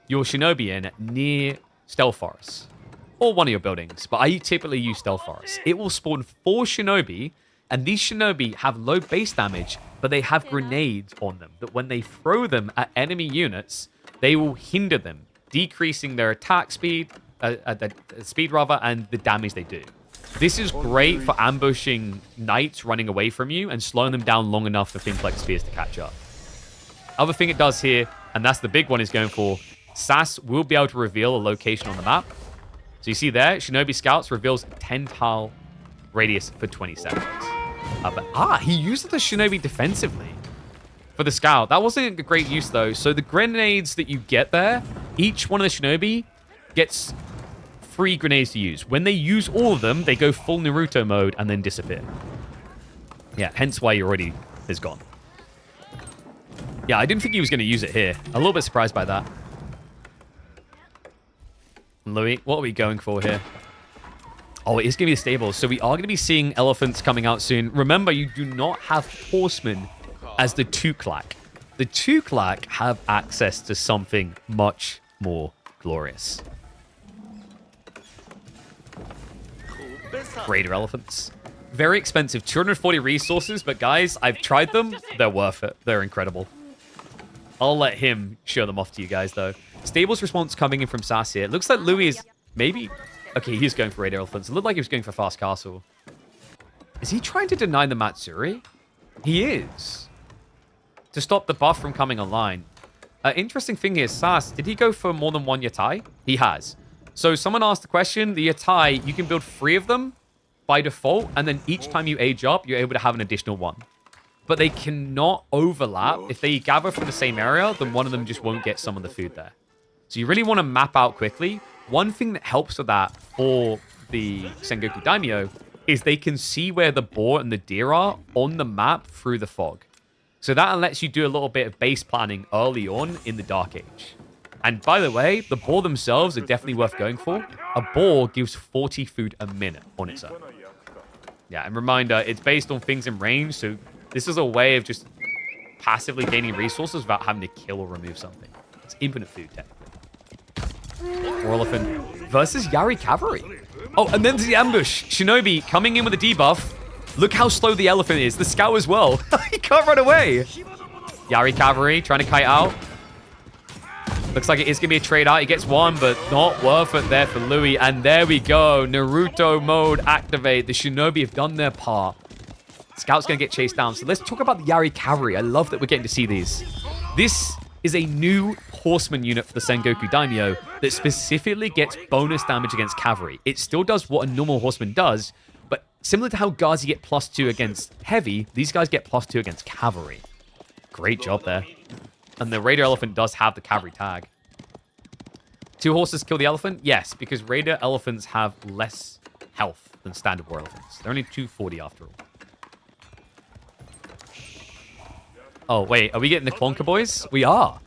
your shinobi in near stealth forests. Or one of your buildings, but I typically use stealth forests. It will spawn 4 shinobi, and these shinobi have low base damage, but they have grenades on them that when they throw them at enemy units, they will hinder them, decreasing their attack speed, and the damage they do. This is great for ambushing knights running away from you and slowing them down long enough for things like spears to catch up. Other thing it does here, and that's the big one is going for, Sass will be able to reveal a location on the map. So you see there, Shinobi Scouts reveals a 10-tile radius for 20 seconds. He used the Shinobi defensively for the Scout. That wasn't a great use, though. So the grenades that you get there, each one of the Shinobi gets 3 grenades to use. When they use all of them, they go full Naruto mode and then disappear. Yeah, hence why he already is gone. Yeah, I didn't think he was going to use it here. A little bit surprised by that. Louis, what are we going for here? Oh, it is going to be the stables. So we are going to be seeing elephants coming out soon. Remember, you do not have horsemen as the Tuklak. The Tuklak have access to something much more glorious. Raider elephants. Very expensive. 240 resources, but guys, I've tried them. They're worth it. They're incredible. I'll let him show them off to you guys, though. Stables response coming in from Sass here. It looks like Louis is maybe... Okay, he's going for Raider Elephants. It looked like he was going for Fast Castle. Is he trying to deny the Matsuri? He is. To stop the buff from coming online. Interesting thing here, Sass, did he go for more than 1 Yatai? He has. So someone asked the question, the Yatai, you can build 3 of them by default, and then each time you age up, you're able to have an additional 1. But they cannot overlap. If they gather from the same area, then one of them just won't get some of the food there. So you really want to map out quickly. One thing that helps with that for the Sengoku Daimyo is they can see where the boar and the deer are on the map through the fog. So that lets you do a little bit of base planning early on in the Dark Age. And by the way, the boar themselves are definitely worth going for. A boar gives 40 food a minute on its own. Yeah, and reminder, it's based on things in range, so this is a way of just passively gaining resources without having to kill or remove something. It's infinite food technically. War Elephant versus Yari Cavalry. Oh, and then the ambush. Shinobi coming in with a debuff. Look how slow the elephant is. The scout as well. He can't run away. Yari Cavalry trying to kite out. Looks like it is going to be a trade out. He gets 1, but not worth it there for Louis. And there we go. Naruto mode activate. The Shinobi have done their part. Scout's going to get chased down. So let's talk about the Yari Cavalry. I love that we're getting to see these. This is a new horseman unit for the Sengoku Daimyo that specifically gets bonus damage against cavalry. It still does what a normal horseman does, but similar to how Ghazi get +2 against heavy, these guys get +2 against cavalry. Great job there. And the Raider Elephant does have the cavalry tag. 2 horses kill the elephant? Yes, because Raider Elephants have less health than standard war elephants. They're only 240 after all. Oh, wait. Are we getting the Clonker boys? We are.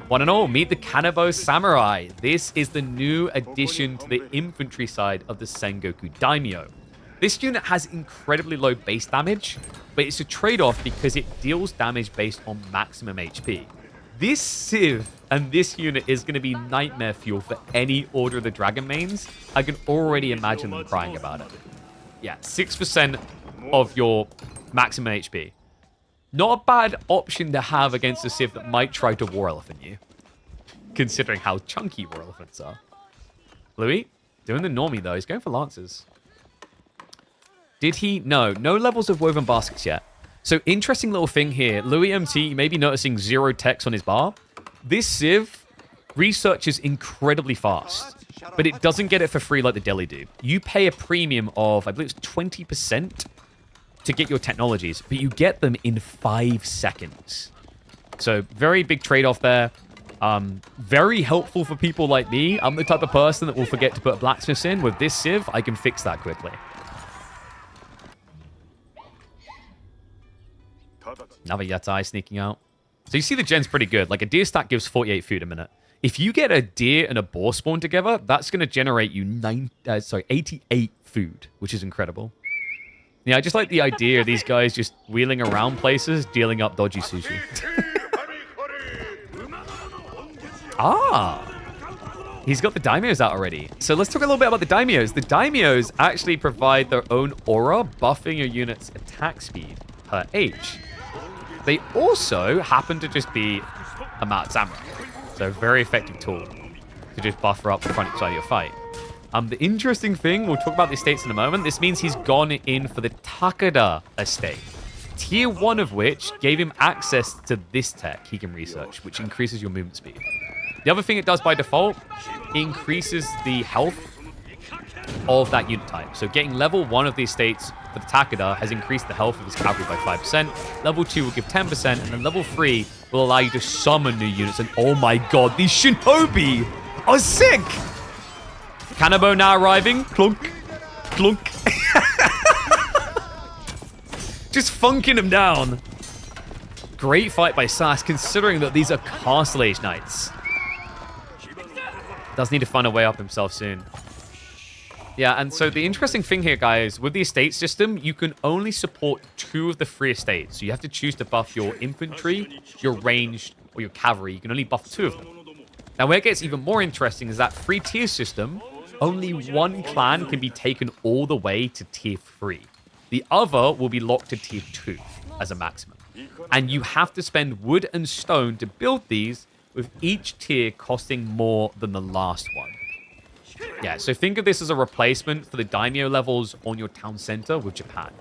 One and all, meet the Kanabo Samurai. This is the new addition to the infantry side of the Sengoku Daimyo. This unit has incredibly low base damage, but it's a trade-off because it deals damage based on maximum HP. This Civ and this unit is going to be nightmare fuel for any Order of the Dragon mains. I can already imagine them crying about it. Yeah, 6% of your maximum HP. Not a bad option to have against a Civ that might try to War Elephant you, considering how chunky War Elephants are. Louis, doing the normie though. He's going for Lancers. Did he? No. No levels of woven baskets yet. So interesting little thing here. Louis MT, you may be noticing 0 text on his bar. This Civ researches incredibly fast, but it doesn't get it for free like the deli do. You pay a premium of, I believe it's 20% to get your technologies, but you get them in 5 seconds. So very big trade-off there. Very helpful for people like me. I'm the type of person that will forget to put a blacksmith in. With this Civ, I can fix that quickly. Another Yatai sneaking out. So you see the gen's pretty good. Like a deer stack gives 48 food a minute. If you get a deer and a boar spawn together, that's going to generate you 88 food, which is incredible. Yeah, I just like the idea of these guys just wheeling around places, dealing up dodgy sushi. He's got the daimyos out already. So let's talk a little bit about the daimyos. The daimyos actually provide their own aura, buffing your unit's attack speed per H. They also happen to just be a Mount Samurai. So very effective tool to just buffer up the front side of your fight. The interesting thing, we'll talk about the estates in a moment. This means he's gone in for the Takeda estate. Tier 1 of which gave him access to this tech he can research, which increases your movement speed. The other thing it does by default, it increases the health of that unit type. So getting level 1 of the estates for the Takeda has increased the health of his cavalry by 5%. Level 2 will give 10%, and then level 3 will allow you to summon new units. And oh my god, these Shinobi are sick! Kanabo now arriving. Clunk. Clunk. Just funking him down. Great fight by Sass, considering that these are Castle Age Knights. Does need to find a way up himself soon. Yeah, and so the interesting thing here, guys, with the estate system, you can only support 2 of the 3 estates. So you have to choose to buff your infantry, your ranged, or your cavalry. You can only buff 2 of them. Now, where it gets even more interesting is that 3-tier system, only 1 clan can be taken all the way to tier 3. The other will be locked to tier 2 as a maximum. And you have to spend wood and stone to build these, with each tier costing more than the last one. Yeah, so think of this as a replacement for the daimyo levels on your town center with Japan.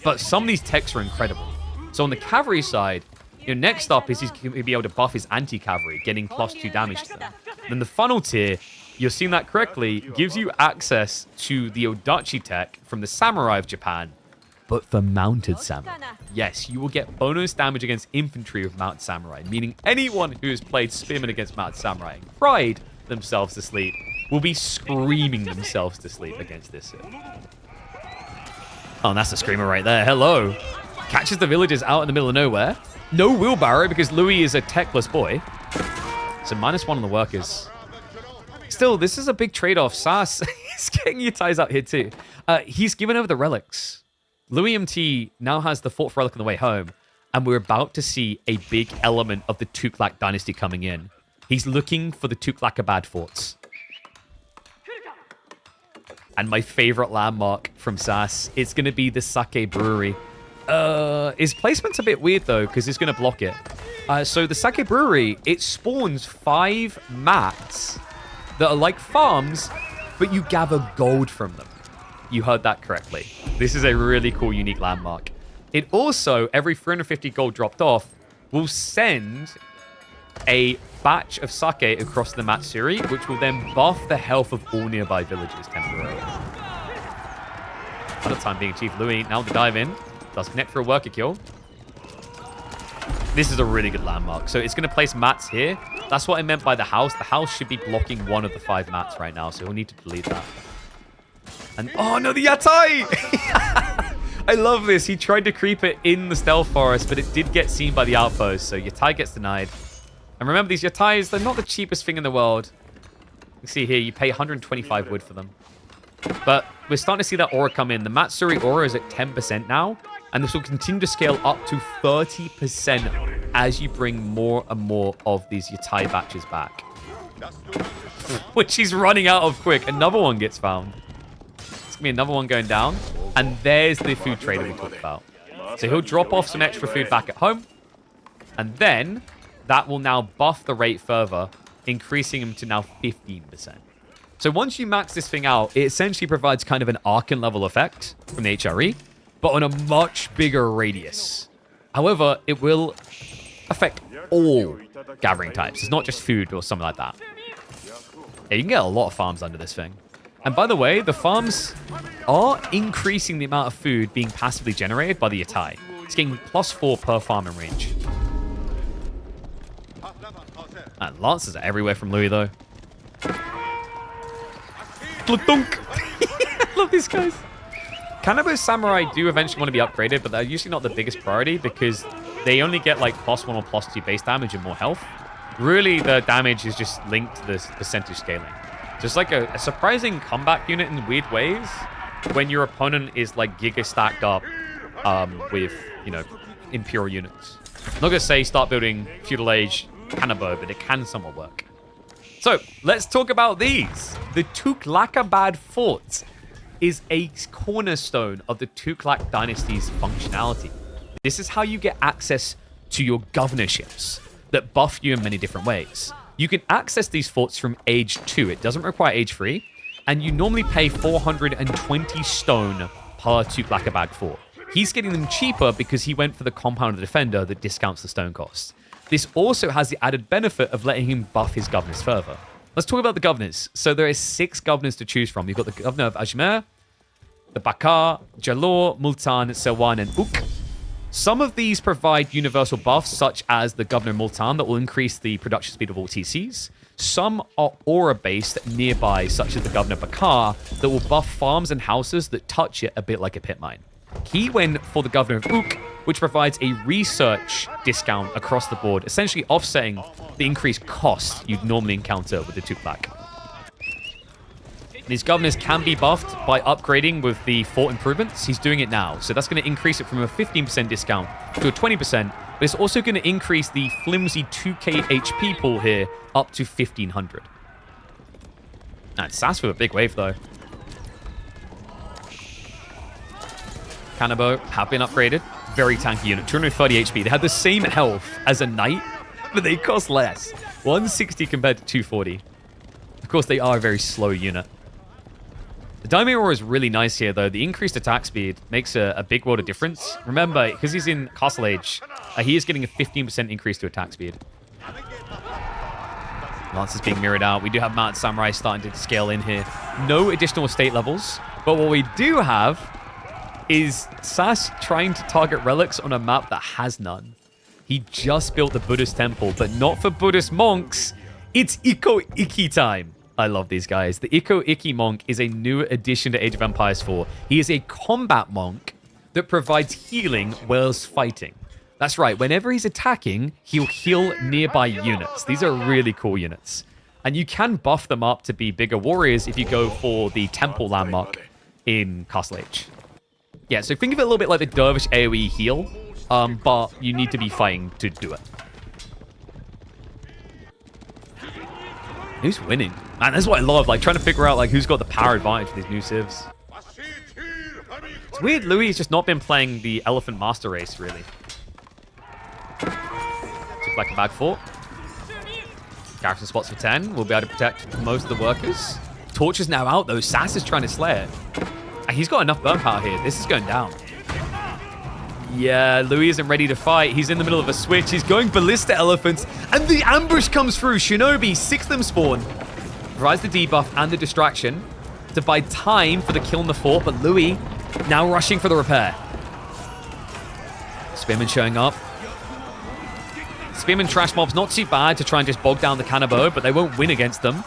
But some of these techs are incredible. So on the cavalry side, next up is he's going to be able to buff his anti-cavalry, getting +2 damage to them. Then the funnel tier, you're seeing that correctly, gives you access to the Odachi tech from the samurai of Japan, but for mounted samurai. Yes, you will get bonus damage against infantry with mounted samurai, meaning anyone who has played spearmen against mounted samurai and cried themselves to sleep will be screaming themselves to sleep against this. Oh, and that's the screamer right there. Hello. Catches the villagers out in the middle of nowhere. No wheelbarrow because Louis is a techless boy. So -1 on the workers. Still, this is a big trade-off. Sass is getting your ties out here too. He's given over the relics. Louis MT now has the 4th relic on the way home, and we're about to see a big element of the Tuklak dynasty coming in. He's looking for the Tuklakabad forts. And my favorite landmark from Sass, it's going to be the Sake Brewery. His placement's a bit weird, though, because he's going to block it. So the Sake Brewery, it spawns 5 mats that are like farms, but you gather gold from them. You heard that correctly. This is a really cool, unique landmark. It also, every 350 gold dropped off, will send a batch of sake across the Matsuri, which will then buff the health of all nearby villages temporarily. Another time being achieved. Louis, now the dive in. Does connect for a worker kill. This is a really good landmark. So it's going to place mats here. That's what I meant by the house. The house should be blocking 1 of the 5 mats right now, so we'll need to delete that. And oh no, the Yatai! I love this. He tried to creep it in the stealth forest, but it did get seen by the outpost, so Yatai gets denied. And remember, these Yatais, they're not the cheapest thing in the world. You can see here, you pay 125 wood for them. But we're starting to see that aura come in. The Matsuri aura is at 10% now, and this will continue to scale up to 30% as you bring more and more of these Yatai batches back. Which he's running out of quick. Another one gets found. It's going to be another one going down. And there's the food trader we talked about. So he'll drop off some extra food back at home. And then that will now buff the rate further, increasing him to now 15%. So once you max this thing out, it essentially provides kind of an Archon level effect from the HRE, but on a much bigger radius. However, it will affect all gathering types. It's not just food or something like that. Yeah, you can get a lot of farms under this thing. And by the way, the farms are increasing the amount of food being passively generated by the Yatai. It's getting +4 per farm in range. And Lancers are everywhere from Louis, though. Dunk. I love these guys. Kanabo Samurai do eventually want to be upgraded, but they're usually not the biggest priority because they only get like +1 or +2 base damage and more health. Really, the damage is just linked to this percentage scaling. So it's like a surprising comeback unit in weird ways when your opponent is like giga stacked up with, you know, Imperial units. I'm not going to say start building Feudal Age Kanabo, but it can somewhat work. So, let's talk about these. The Tuklakabad Fort is a cornerstone of the Tuklak Dynasty's functionality. This is how you get access to your governorships that buff you in many different ways. You can access these forts from Age 2. It doesn't require Age 3. And you normally pay 420 stone per Tuklakabad Fort. He's getting them cheaper because he went for the Compound of the Defender that discounts the stone cost. This also has the added benefit of letting him buff his governors further. Let's talk about the governors. So there are 6 governors to choose from. You've got the governor of Ajmer, the Bakar, Jalor, Multan, Selwan, and Uk. Some of these provide universal buffs, such as the governor Multan, that will increase the production speed of all TCs. Some are aura-based nearby, such as the governor Bakar, that will buff farms and houses that touch it a bit like a pit mine. He went for the governor of Uk, which provides a research discount across the board, essentially offsetting the increased cost you'd normally encounter with the Tuklak. These governors can be buffed by upgrading with the fort improvements. He's doing it now, so that's going to increase it from a 15% discount to a 20%, but it's also going to increase the flimsy 2k HP pool here up to 1500. That's SAS with a big wave, though. Kanabo have been upgraded. Very tanky unit, 230 HP. They have the same health as a knight, but they cost less. 160 compared to 240. Of course, they are a very slow unit. The Daimyo Aura is really nice here, though. The increased attack speed makes a big world of difference. Remember, because he's in Castle Age, he is getting a 15% increase to attack speed. Lance is being mirrored out. We do have Mounted Samurai starting to scale in here. No additional estate levels, but what we do have is SAS trying to target relics on a map that has none. He just built the Buddhist temple, but not for Buddhist monks. It's Iko Iki time. I love these guys. The Iko Iki monk is a new addition to Age of Empires 4. He is a combat monk that provides healing whilst fighting. That's right. Whenever he's attacking, he'll heal nearby units. These are really cool units. And you can buff them up to be bigger warriors if you go for the temple landmark in Castle Age. Yeah, so think of it a little bit like the Dervish AoE heal, but you need to be fighting to do it. Who's winning? Man, that's what I love, like trying to figure out like who's got the power advantage for these new civs. It's weird Louis has just not been playing the Elephant Master race, really. Took like a bag 4. Garrison spots for 10. We'll be able to protect most of the workers. Torch is now out, though. SAS is trying to slay it. And he's got enough burn power here. This is going down. Yeah, Louis isn't ready to fight. He's in the middle of a switch. He's going Ballista Elephants. And the ambush comes through. Shinobi, 6 of them spawn. Provides the debuff and the distraction to buy time for the kill in the fort. But Louis now rushing for the repair. Spearman showing up. Spearman trash mobs not too bad to try and just bog down the Kanabo, but they won't win against them.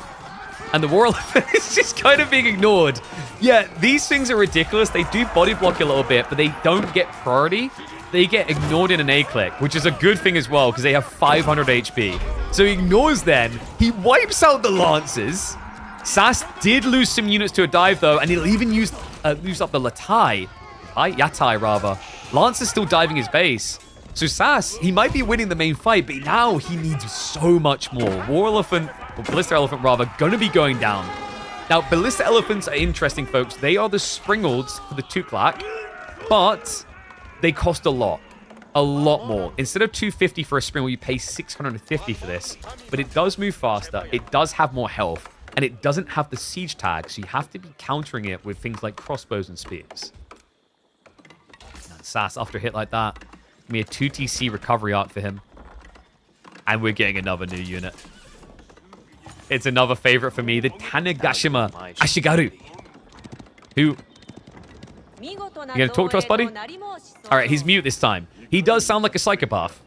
And the War Elephant is just kind of being ignored. Yeah, these things are ridiculous. They do body block a little bit, but they don't get priority. They get ignored in an A-click, which is a good thing as well, because they have 500 HP. So he ignores them. He wipes out the Lancers. SAS did lose some units to a dive, though, and he'll even use up the Yatai, rather. Lance is still diving his base. So SAS, he might be winning the main fight, but now he needs so much more. War Elephant, or Ballista Elephant rather, gonna be going down. Now, Ballista Elephants are interesting, folks. They are the Springalds for the Tuklak, but they cost a lot. A lot more. Instead of 250 for a Springal, you pay 650 for this. But it does move faster. It does have more health. and it doesn't have the siege tag, so you have to be countering it with things like crossbows and spears. And Sass, after a hit like that, give me a 2 TC recovery arc for him. And we're getting another new unit. It's another favorite for me, the Tanegashima Ashigaru. Who... You gonna talk to us, buddy? Alright, he's mute this time. He does sound like a psychopath.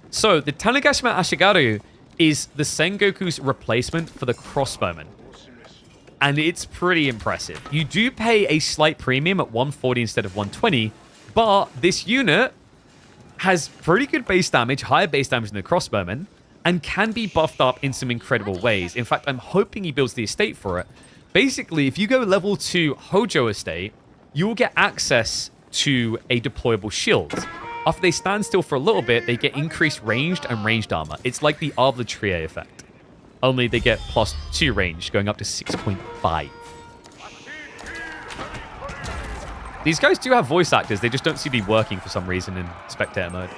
So, the Tanegashima Ashigaru is the Sengoku's replacement for the crossbowman. And it's pretty impressive. You do pay a slight premium at 140 instead of 120, but this unit has pretty good base damage, higher base damage than the crossbowman, and can be buffed up in some incredible ways. In fact, I'm hoping he builds the estate for it. Basically, if you go level 2 Hojo estate, you will get access to a deployable shield. After they stand still for a little bit, they get increased ranged and ranged armor. It's like the Arbor Trier effect. Only they get +2 range, going up to 6.5. These guys do have voice actors, they just don't seem to be working for some reason in spectator mode.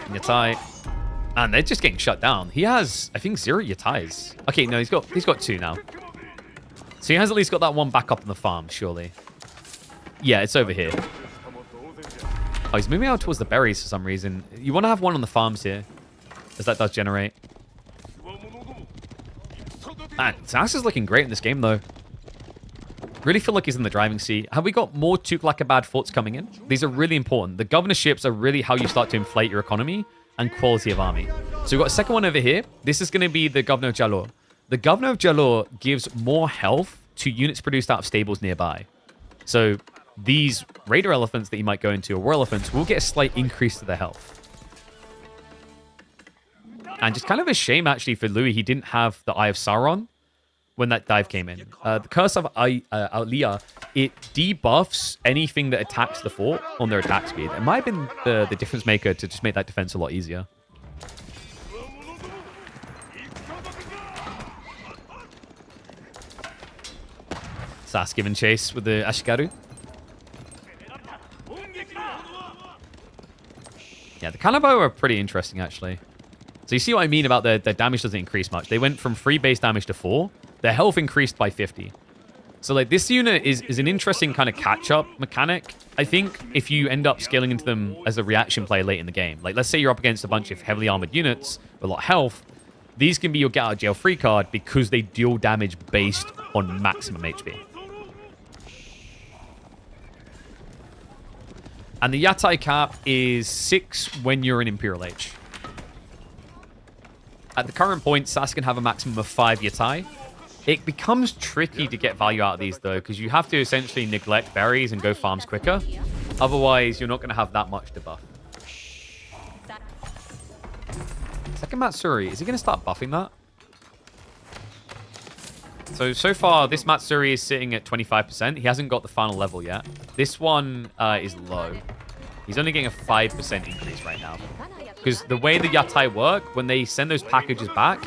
Yatai. And they're just getting shut down. He has, I think, 0 Yatais. Okay, no, he's got 2 now. So he has at least got that one back up on the farm, surely. Yeah, it's over here. Oh, he's moving out towards the berries for some reason. You want to have one on the farms here, as that does generate. Man, Sass is looking great in this game, though. Really feel like he's in the driving seat. Have we got more Tuklakabad forts coming in? These are really important. The governorships are really how you start to inflate your economy and quality of army. So we've got a second one over here. This is going to be the Governor of Jalor. The Governor of Jalor gives more health to units produced out of stables nearby. So these raider elephants that you might go into, or war elephants, will get a slight increase to their health. And just kind of a shame, actually, for Louis, he didn't have the Eye of Sauron when that dive came in. The Curse of Aulia, it debuffs anything that attacks the fort on their attack speed. It might have been the difference maker to just make that defense a lot easier. Sass giving chase with the Ashigaru. Yeah, the Kanabo are pretty interesting, actually. So you see what I mean about their damage doesn't increase much. They went from 3 base damage to 4. Their health increased by 50. So like this unit is an interesting kind of catch-up mechanic. I think if you end up scaling into them as a reaction play late in the game. Like let's say you're up against a bunch of heavily armored units with a lot of health. These can be your get out of jail free card because they deal damage based on maximum HP. And the Yatai cap is 6 when you're in Imperial Age. At the current point, Sass can have a maximum of 5 Yatai. It becomes tricky to get value out of these, though, because you have to essentially neglect berries and go farms quicker. Otherwise, you're not going to have that much to buff. Second Matsuri, is he going to start buffing that? So far, this Matsuri is sitting at 25%. He hasn't got the final level yet. This one is low. He's only getting a 5% increase right now. Because the way the Yatai work, when they send those packages back,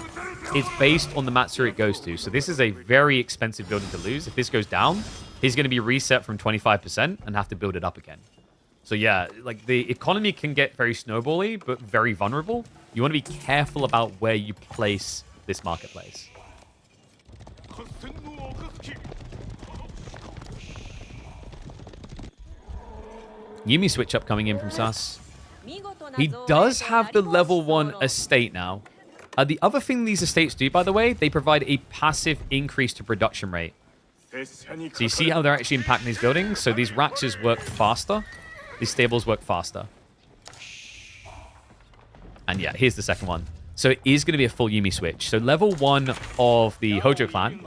it's based on the Matsuri it goes to. So this is a very expensive building to lose. If this goes down, he's going to be reset from 25% and have to build it up again. So yeah, like the economy can get very snowbally, but very vulnerable. You want to be careful about where you place this marketplace. Yumi switch up coming in from Sass. He does have the level 1 estate now. The other thing these estates do, by the way, they provide a passive increase to production rate. So you see how they're actually impacting these buildings? So these Raxes work faster. These stables work faster. And yeah, here's the second one. So it is going to be a full Yumi switch. So level 1 of the Hojo clan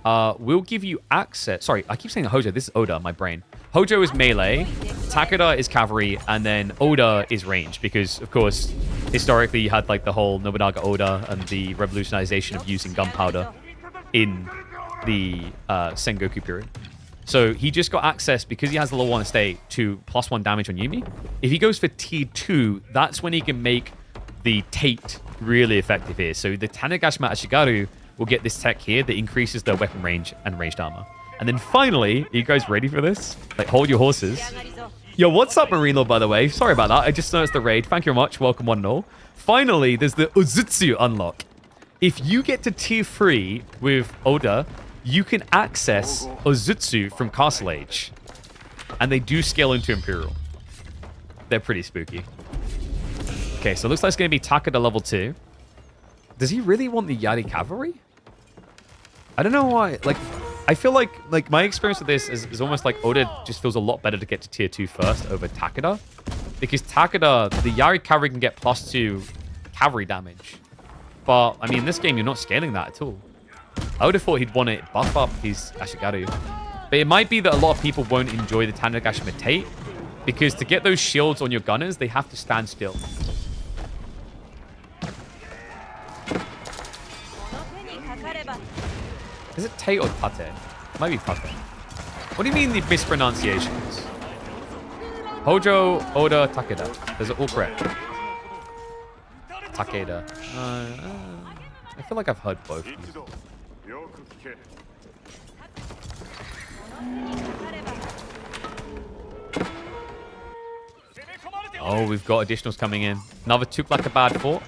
will give you access... Sorry, I keep saying Hojo. This is Oda, my brain. Hojo is melee, Takeda is cavalry, and then Oda is range. Because, of course, historically you had like the whole Nobunaga Oda and the revolutionization of using gunpowder in the Sengoku period. So he just got access, because he has the level 1 estate, to +1 damage on Yumi. If he goes for tier 2, that's when he can make the Tate really effective here. So the Tanegashima Ashigaru will get this tech here that increases their weapon range and ranged armor. And then finally, are you guys ready for this? Like, hold your horses. Yo, what's up, Marino, by the way? Sorry about that. I just noticed the raid. Thank you very much. Welcome, one and all. Finally, there's the Ozutsu unlock. If you get to tier 3 with Oda, you can access Ozutsu from Castle Age. And they do scale into Imperial. They're pretty spooky. Okay, so it looks like it's going to be Takeda level 2. Does he really want the Yari Cavalry? I don't know why. Like, I feel like my experience with this is almost like Oda just feels a lot better to get to tier 2 first over Takeda. Because Takeda, the Yari Cavalry can get +2 cavalry damage. But, I mean, in this game, you're not scaling that at all. I would have thought he'd want to buff up his Ashigaru. But it might be that a lot of people won't enjoy the Tanegashima Tate. Because to get those shields on your gunners, they have to stand still. Is it Tate or Tate? It might be Tate. What do you mean the mispronunciations? Hojo, Oda, Takeda. Is it all correct? Takeda. I feel like I've heard both. Oh, we've got additionals coming in. Another Tuklakabad fort.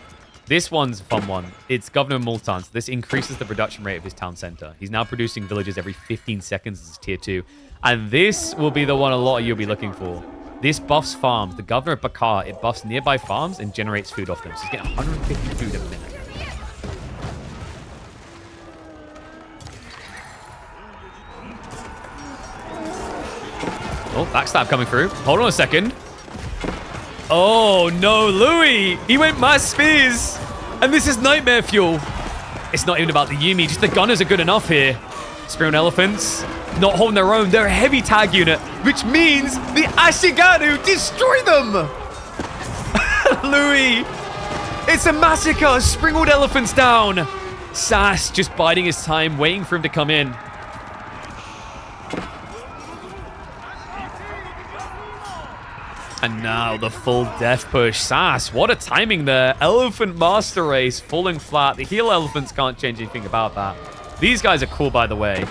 This one's a fun one. It's Governor Multan. So this increases the production rate of his town center. He's now producing villages every 15 seconds as tier 2. And this will be the one a lot of you will be looking for. This buffs farms. The Governor of Bakar, it buffs nearby farms and generates food off them. So he's getting 150 food a minute. Oh, backstab coming through. Hold on a second. Oh, no, Louis. He went mass spears. And this is nightmare fuel. It's not even about the Yumi. Just the gunners are good enough here. Spear on elephants. Not holding their own. They're a heavy tag unit, which means the Ashigaru destroy them. Louis. It's a massacre. Springald elephants down. Sass just biding his time, waiting for him to come in. And now the full death push. Sass, what a timing there. Elephant Master Race falling flat. The heal elephants can't change anything about that. These guys are cool, by the way.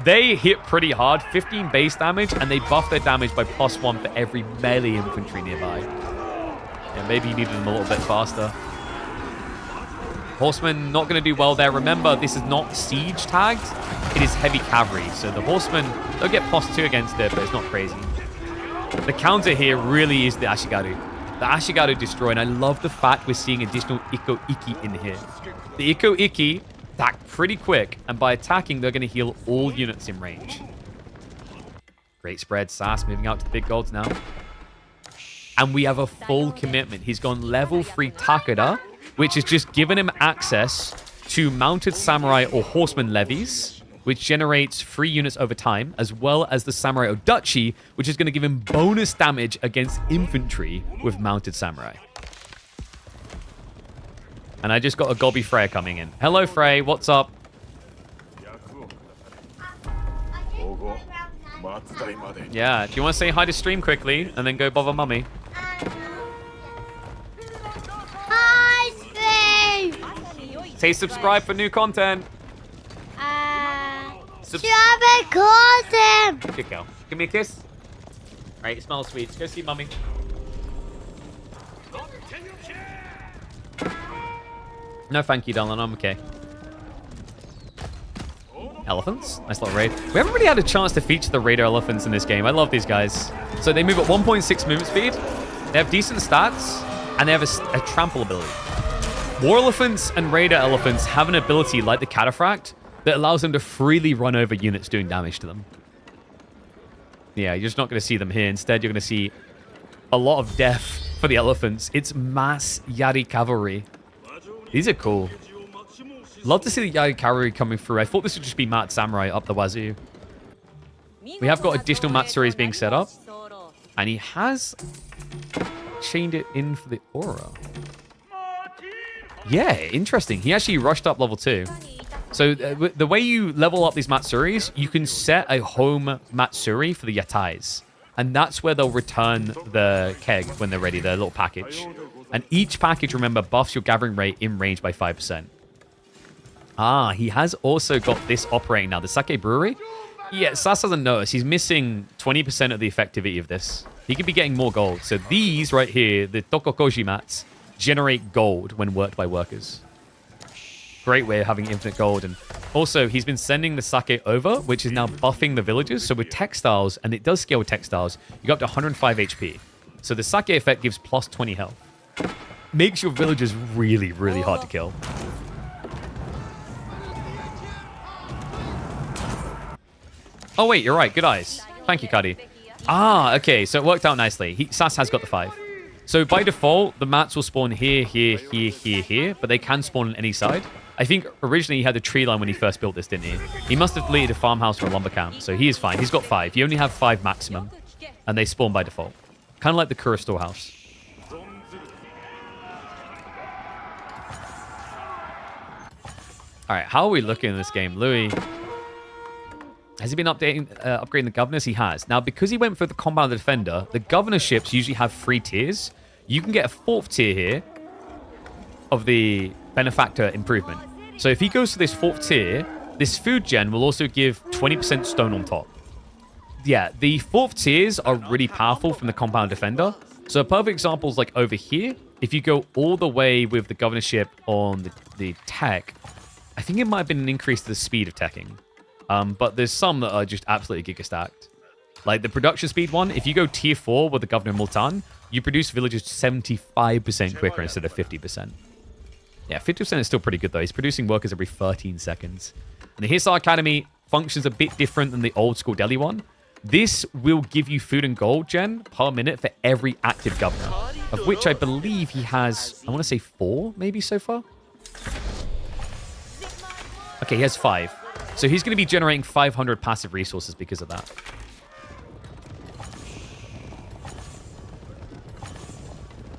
They hit pretty hard, 15 base damage, and they buff their damage by +1 for every melee infantry nearby. Yeah, maybe you needed them a little bit faster. Horsemen not going to do well there. Remember, this is not siege tagged. It is heavy cavalry. So the horsemen, they'll get +2 against it, but it's not crazy. The counter here really is the Ashigaru. The Ashigaru destroy, and I love the fact we're seeing additional Ikko Iki in here. The Ikko Iki attack pretty quick, and by attacking, they're going to heal all units in range. Great spread. Sass moving out to the big golds now. And we have a full commitment. He's gone level 3 Takeda, which has just given him access to mounted samurai or horseman levies, which generates 3 units over time, as well as the Samurai Odachi, which is going to give him bonus damage against infantry with mounted samurai. And I just got a Gobby Freya coming in. Hello, Frey. What's up? Yeah, do you want to say hi to stream quickly and then go bother mummy? Hi, stream! Say subscribe for new content. Good girl. Give me a kiss. All right, you smell sweet. Let's go see mummy. No, thank you, darling. I'm okay. Elephants. Nice little raid. We haven't really had a chance to feature the raider elephants in this game. I love these guys. So they move at 1.6 movement speed. They have decent stats, and they have a trample ability. War elephants and raider elephants have an ability like the cataphract that allows them to freely run over units doing damage to them. Yeah, you're just not going to see them here. Instead, you're going to see a lot of death for the elephants. It's mass Yari cavalry. These are cool. Love to see the Yari cavalry coming through. I thought this would just be Mat Samurai up the wazoo. We have got additional Matsuris being set up. And he has chained it in for the aura. Yeah, interesting. He actually rushed up level 2. So the way you level up these Matsuris, you can set a home Matsuri for the Yatais. And that's where they'll return the keg when they're ready, their little package. And each package, remember, buffs your gathering rate in range by 5%. Ah, he has also got this operating now. The Sake Brewery Yeah, Sass doesn't notice. He's missing 20% of the effectivity of this. He could be getting more gold. So these right here, the Tokokoji mats, generate gold when worked by workers. Great way of having infinite gold. And also, he's been sending the sake over, which is now buffing the villagers. So with textiles, and it does scale with textiles, you go up to 105 HP. So the sake effect gives plus 20 health. Makes your villagers really, really hard to kill. Oh, wait, you're right. Good eyes. Thank you, Kadi. Ah, okay. So it worked out nicely. Sass has got the 5. So by default, the mats will spawn here, here, here, here, here, but they can spawn on any side. I think originally he had a tree line when he first built this, didn't he? He must have deleted a farmhouse or a lumber camp, so he is fine. He's got 5. You only have 5 maximum, and they spawn by default. Kind of like the Kura storehouse. All right, how are we looking in this game? Louis, has he been upgrading the governors? He has. Now, because he went for the compound defender, the governorships usually have 3 tiers. You can get a 4th tier here of the benefactor improvement. So if he goes to this 4th tier, this food gen will also give 20% stone on top. Yeah, the 4th tiers are really powerful from the compound defender. So a perfect example is like over here. If you go all the way with the governorship on the tech, I think it might have been an increase to the speed of teching. But there's some that are just absolutely giga-stacked. Like the production speed one, if you go tier 4 with the Governor Multan, you produce villagers 75% quicker instead of 50%. Yeah, 50% is still pretty good though. He's producing workers every 13 seconds. And the Hisar Academy functions a bit different than the old school Delhi one. This will give you food and gold gen per minute for every active governor, of which I believe he has, I want to say 4 maybe so far. Okay, he has 5. So he's going to be generating 500 passive resources because of that.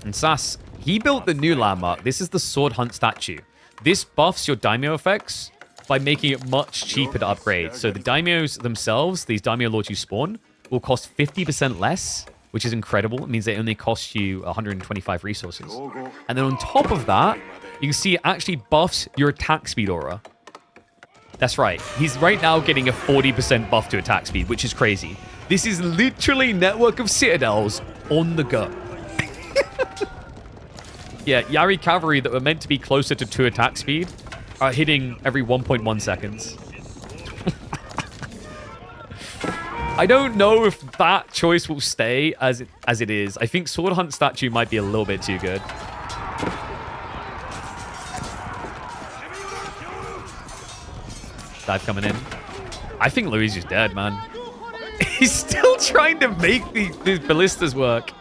And Sass, he built the new landmark. This is the Sword Hunt statue. This buffs your daimyo effects by making it much cheaper to upgrade. So the daimyos themselves, these daimyo lords you spawn, will cost 50% less, which is incredible. It means they only cost you 125 resources. And then on top of that, you can see it actually buffs your attack speed aura. That's right. He's right now getting a 40% buff to attack speed, which is crazy. This is literally network of citadels on the go. Yeah, Yari cavalry that were meant to be closer to 2 attack speed are hitting every 1.1 seconds. I don't know if that choice will stay as it is. I think Sword Hunt statue might be a little bit too good. Dive coming in. I think Louis is dead, man. He's still trying to make these ballistas work.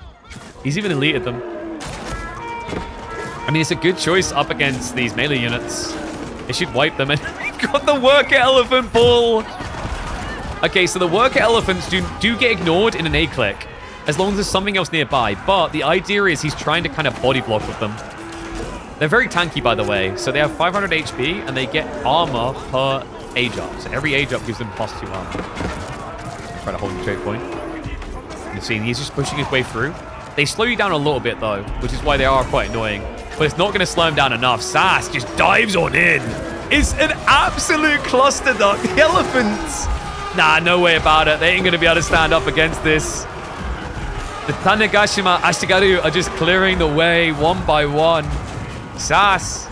He's even eliteed them. I mean, it's a good choice up against these melee units. They should wipe them. And we've got the worker elephant bull. Okay, so the worker elephants do get ignored in an A click, as long as there's something else nearby. But the idea is he's trying to kind of body block with them. They're very tanky, by the way. So they have 500 HP, and they get armor per age up. So every age up gives them plus 2 armor. Try to hold the trade point. You've seen he's just pushing his way through. They slow you down a little bit, though, which is why they are quite annoying. But it's not going to slow him down enough. Sass just dives on in. It's an absolute cluster duck. The elephants. Nah, no way about it. They ain't going to be able to stand up against this. The Tanegashima Ashigaru are just clearing the way one by one. Sass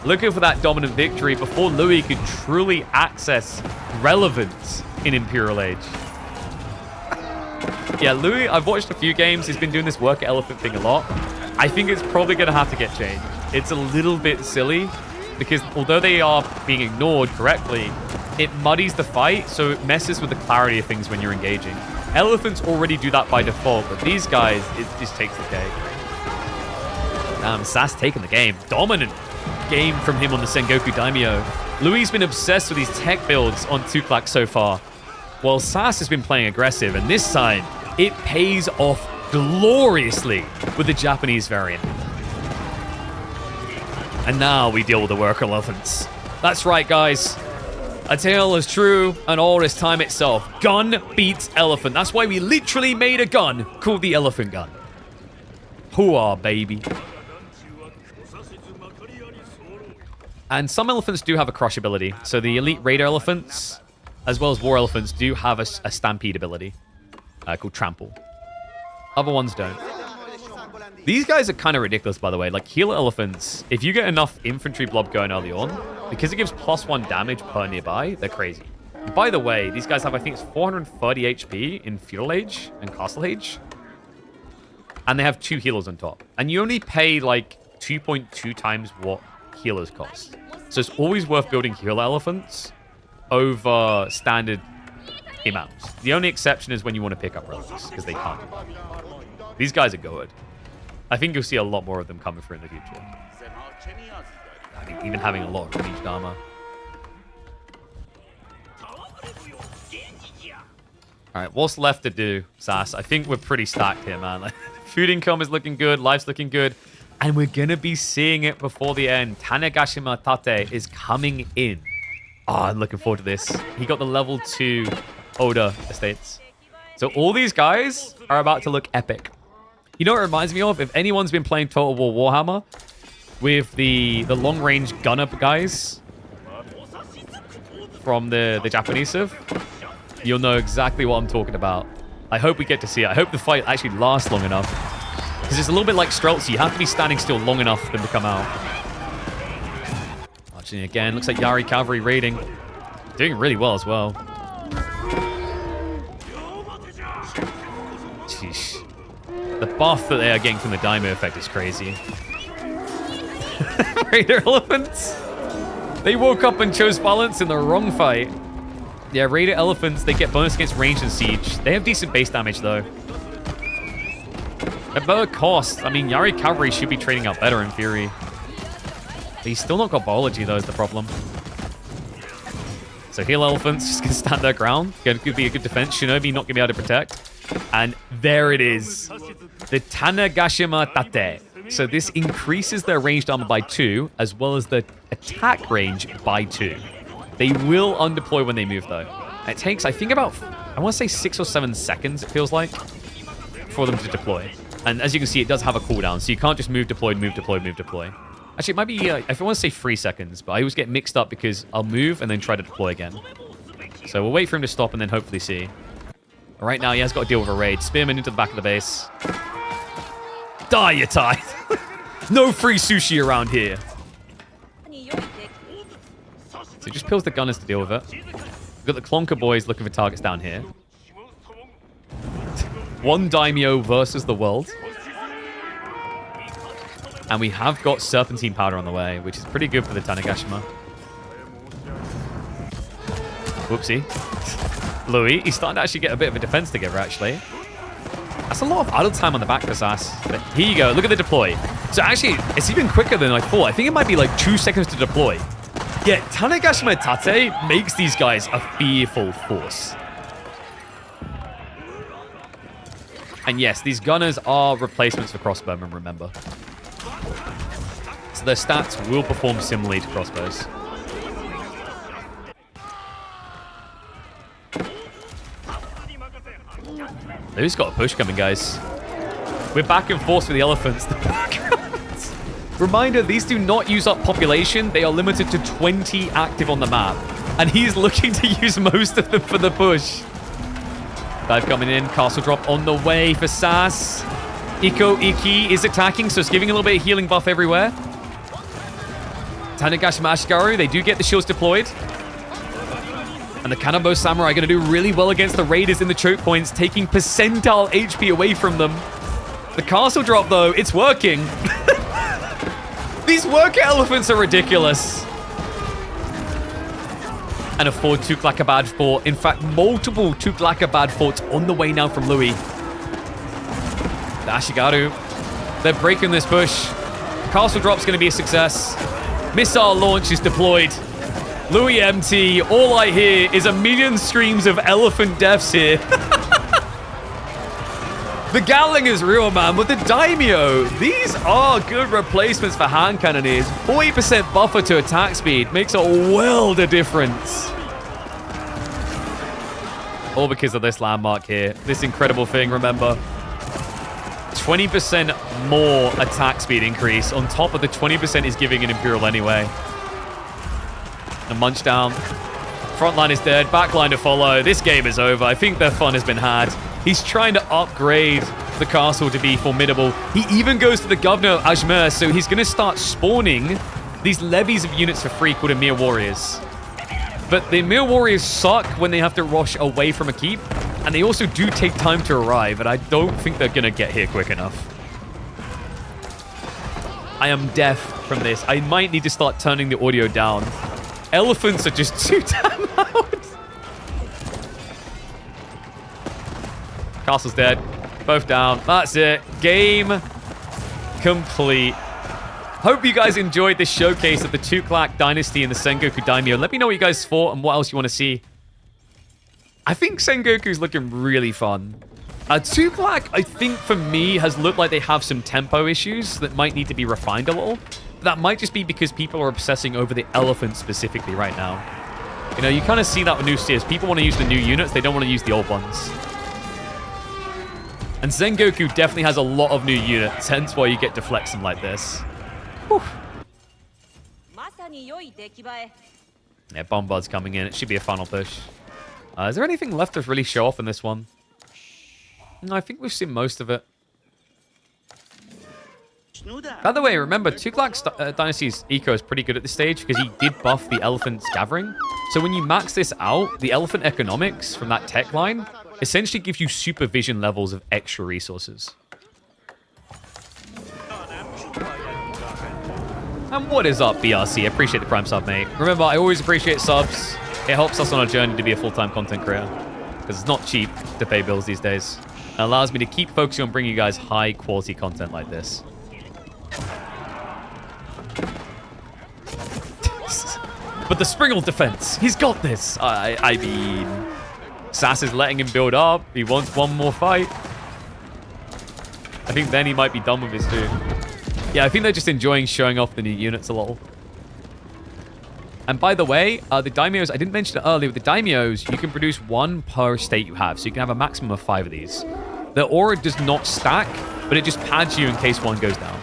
looking for that dominant victory before Louis could truly access relevance in Imperial Age. Yeah, Louis, I've watched a few games. He's been doing this worker elephant thing a lot. I think it's probably going to have to get changed. It's a little bit silly because although they are being ignored correctly, it muddies the fight, so it messes with the clarity of things when you're engaging. Elephants already do that by default, but these guys, it just takes the cake. Sass taking the game. Dominant game from him on the Sengoku Daimyo. Louis has been obsessed with these tech builds on Tuklak so far, while Sass has been playing aggressive, and this time, it pays off gloriously with the Japanese variant. And now we deal with the worker elephants. That's right, guys. A tale is true, and all is time itself. Gun beats elephant. That's why we literally made a gun called the elephant gun. Hooah, baby. And some elephants do have a crush ability. So the elite raider elephants as well as war elephants, do have a stampede ability called Trample. Other ones don't. These guys are kind of ridiculous, by the way. Like, healer elephants, if you get enough infantry blob going early on, because it gives +1 damage per nearby, they're crazy. And by the way, these guys have, I think it's 430 HP in Feudal Age and Castle Age. And they have 2 healers on top. And you only pay, like, 2.2 times what healers cost. So it's always worth building healer elephants over standard amounts. The only exception is when you want to pick up relics, because they can't. These guys are good. I think you'll see a lot more of them coming through in the future. I mean, even having a lot of ranged armor. Alright, what's left to do, Sass? I think we're pretty stacked here, man. Like, food income is looking good, life's looking good, and we're going to be seeing it before the end. Tanegashima Tate is coming in. Oh, I'm looking forward to this. He got the level 2 Oda estates. So all these guys are about to look epic. You know what it reminds me of? If anyone's been playing Total War Warhammer with the long-range gunner guys from the Japanese civ, you'll know exactly what I'm talking about. I hope we get to see it. I hope the fight actually lasts long enough. Because it's a little bit like Streltsy. You have to be standing still long enough for them to come out. Watching again. Looks like Yari Cavalry raiding. Doing really well as well. Sheesh. The buff that they are getting from the Daimyo effect is crazy. Raider elephants. They woke up and chose balance in the wrong fight. Yeah, Raider elephants, they get bonus against range and siege. They have decent base damage, though. At better cost, I mean, Yari Cavalry should be trading out better in theory. But he's still not got biology, though, is the problem. So heal elephants just gonna stand their ground. Could be a good defense. Shinobi not gonna be able to protect. And there it is. The Tanegashima Tate. So this increases their ranged armor by 2, as well as the attack range by 2. They will undeploy when they move, though. It takes, I think, about, I want to say 6 or 7 seconds, it feels like, for them to deploy. And as you can see, it does have a cooldown, so you can't just move, deploy, move, deploy, move, deploy. Actually, it might be, if I want to say 3 seconds, but I always get mixed up because I'll move and then try to deploy again. So we'll wait for him to stop and then hopefully see. Right now, he has got to deal with a raid. Spearman into the back of the base. Die, you tie. No free sushi around here. So he just pills the gunners to deal with it. We've got the Clonker boys looking for targets down here. One Daimyo versus the world. And we have got Serpentine Powder on the way, which is pretty good for the Tanegashima. Whoopsie. Louis, he's starting to actually get a bit of a defense together, actually. That's a lot of idle time on the back for Sass. But here you go. Look at the deploy. So actually, it's even quicker than I thought. I think it might be like 2 seconds to deploy. Yeah, Tanegashima Tate makes these guys a fearful force. And yes, these gunners are replacements for crossbowmen, remember. So their stats will perform similarly to crossbows. Who's got a push coming, guys? We're back and forth with the elephants. Reminder, these do not use up population. They are limited to 20 active on the map. And he's looking to use most of them for the push. Dive coming in. Castle drop on the way for Sass. Iko Iki is attacking, so it's giving a little bit of healing buff everywhere. Tanegashima Ashigaru, they do get the shields deployed. And the Cannonbow Samurai are going to do really well against the Raiders in the choke points, taking percentile HP away from them. The castle drop, though, it's working. These worker elephants are ridiculous. And a forward Tuklakabad fort. In fact, multiple Tuklakabad forts on the way now from Louis. The Ashigaru, they're breaking this push. Castle drop's going to be a success. Missile launch is deployed. Louis MT, all I hear is a million screams of elephant deaths here. The Gatling is real, man, but the Daimyo, these are good replacements for hand cannoneers. 40% buffer to attack speed makes a world of difference. All because of this landmark here. This incredible thing, remember. 20% more attack speed increase on top of the 20% he's giving an Imperial anyway. And munch down. Front line is dead. Back line to follow. This game is over. I think their fun has been had. He's trying to upgrade the castle to be formidable. He even goes to the governor of Ajmer, so he's going to start spawning these levies of units for free called Emir Warriors. But the Emir Warriors suck when they have to rush away from a keep, and they also do take time to arrive, and I don't think they're going to get here quick enough. I am deaf from this. I might need to start turning the audio down. Elephants are just too damn loud. Castle's dead. Both down. That's it. Game complete. Hope you guys enjoyed this showcase of the Tuklak Dynasty and the Sengoku Daimyo. Let me know what you guys thought and what else you want to see. I think Sengoku's looking really fun. Tuklak, I think for me, has looked like they have some tempo issues that might need to be refined a little. That might just be because people are obsessing over the elephant specifically right now. You know, you kind of see that with new steers. People want to use the new units. They don't want to use the old ones. And Sengoku definitely has a lot of new units, hence why you get deflection like this. Whew. Yeah, Bombard's coming in. It should be a final push. Is there anything left to really show off in this one? No, I think we've seen most of it. By the way, remember, Tuklak Dynasty's eco is pretty good at this stage because he did buff the elephant's gathering. So when you max this out, the elephant economics from that tech line essentially gives you supervision levels of extra resources. And what is up, BRC? I appreciate the Prime sub, mate. Remember, I always appreciate subs. It helps us on our journey to be a full-time content creator. Because it's not cheap to pay bills these days. It allows me to keep focusing on bringing you guys high-quality content like this. But the Springle defense, he's got this. I mean, Sass is letting him build up. He wants one more fight. I think then he might be done with his two. Yeah, I think they're just enjoying showing off the new units a little. And by the way, the daimyos, I didn't mention it earlier, with the daimyos, you can produce one per state you have. So you can have a maximum of 5 of these. The aura does not stack, but it just pads you in case one goes down.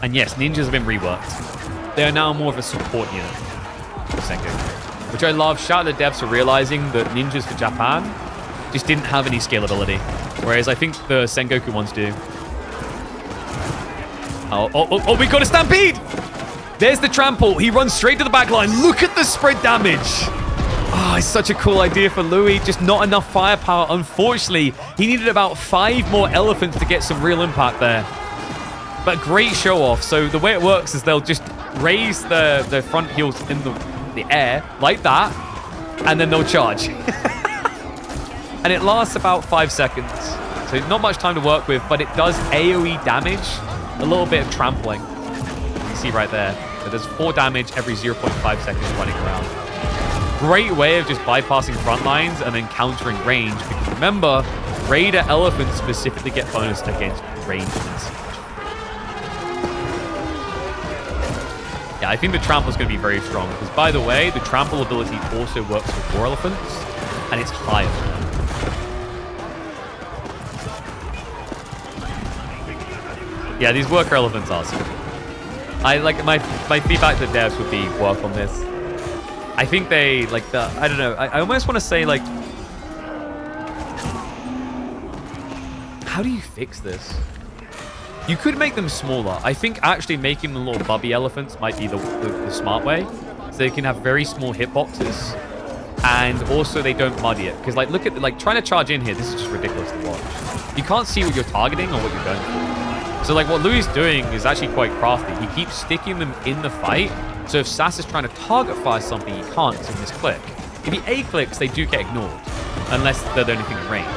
And yes, ninjas have been reworked. They are now more of a support unit. Which I love. Shout out to devs for realizing that ninjas for Japan just didn't have any scalability. Whereas I think the Sengoku ones do. Oh, we got a stampede! There's the trample. He runs straight to the back line. Look at the spread damage. Oh, it's such a cool idea for Louis. Just not enough firepower. Unfortunately, he needed about 5 more elephants to get some real impact there. But great show off. So the way it works is they'll just raise the front heels in the air like that, and then they'll charge. And it lasts about 5 seconds. So not much time to work with, but it does AoE damage, a little bit of trampling. You can see right there. So there's 4 damage every 0.5 seconds running around. Great way of just bypassing front lines and then countering range. Because remember, Raider elephants specifically get bonus against range. Yeah, I think the trample is going to be very strong. Because by the way, the trample ability also works with 4 elephants, and it's higher. Yeah, these worker elephants are super. I like my feedback to devs would be work on this. I think they like the I don't know. I almost want to say like, how do you fix this? You could make them smaller. I think actually making them little bubby elephants might be the smart way. So they can have very small hitboxes, and also they don't muddy it. Because like look at trying to charge in here. This is just ridiculous to watch. You can't see what you're targeting or what you're going for. So like what Louis is doing is actually quite crafty. He keeps sticking them in the fight. So if Sass is trying to target fire something, he can't because of this click. If he A clicks, they do get ignored. Unless they're the only thing in range.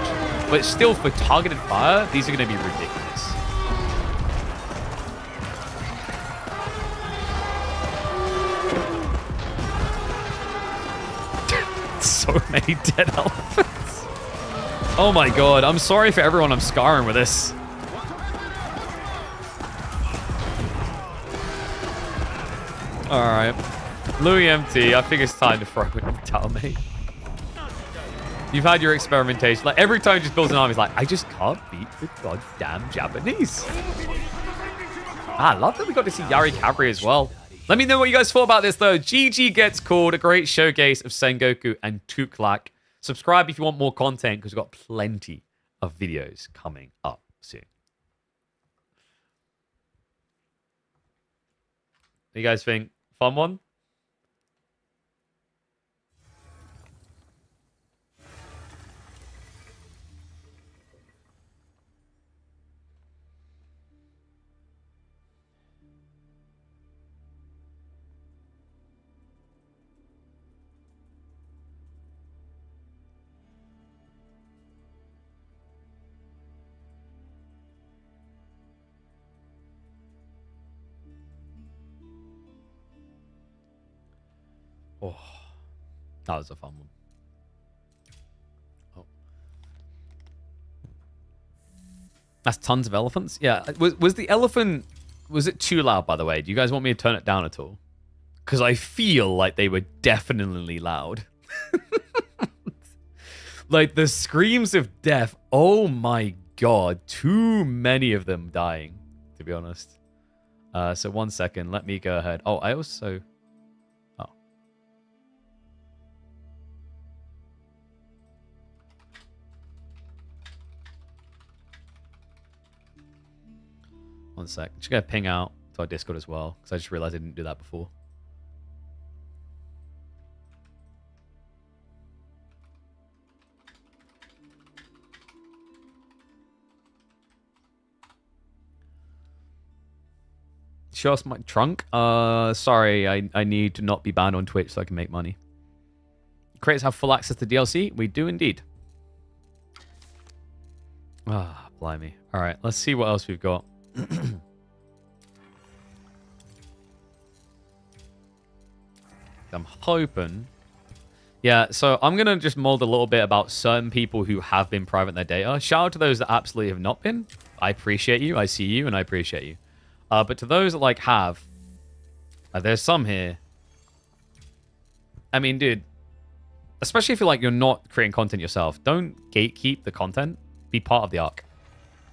But still, for targeted fire, these are going to be ridiculous. So many dead elephants. Oh my god. I'm sorry for everyone I'm scarring with this. Alright. Louis MT, I think it's time to throw in the towel, mate. You've had your experimentation. Like, every time he just builds an army, he's like, I just can't beat the goddamn Japanese. I love that we got to see Yari Cavalry as well. Let me know what you guys thought about this, though. GG gets called a great showcase of Sengoku and Tuklak. Subscribe if you want more content, because we've got plenty of videos coming up soon. What do you guys think? Fun one? Oh, that was a fun one. Oh. That's tons of elephants? Yeah. Was the elephant... Was it too loud, by the way? Do you guys want me to turn it down at all? Because I feel like they were definitely loud. Like, the screams of death. Oh, my God. Too many of them dying, to be honest. So 1 second. Let me go ahead. Oh, I also... 1 sec. Just gonna ping out to our Discord as well, because I just realized I didn't do that before. Show us my trunk. Sorry, I need to not be banned on Twitch so I can make money. Creators have full access to DLC? We do indeed. Ah, blimey. All right, let's see what else we've got. I'm hoping. Yeah, so I'm going to just mold a little bit about certain people who have been private in their data. Shout out to those that absolutely have not been. I appreciate you. I see you, and I appreciate you. But to those that, like, have, there's some here. I mean, dude, especially if you're not creating content yourself, don't gatekeep the content. Be part of the arc.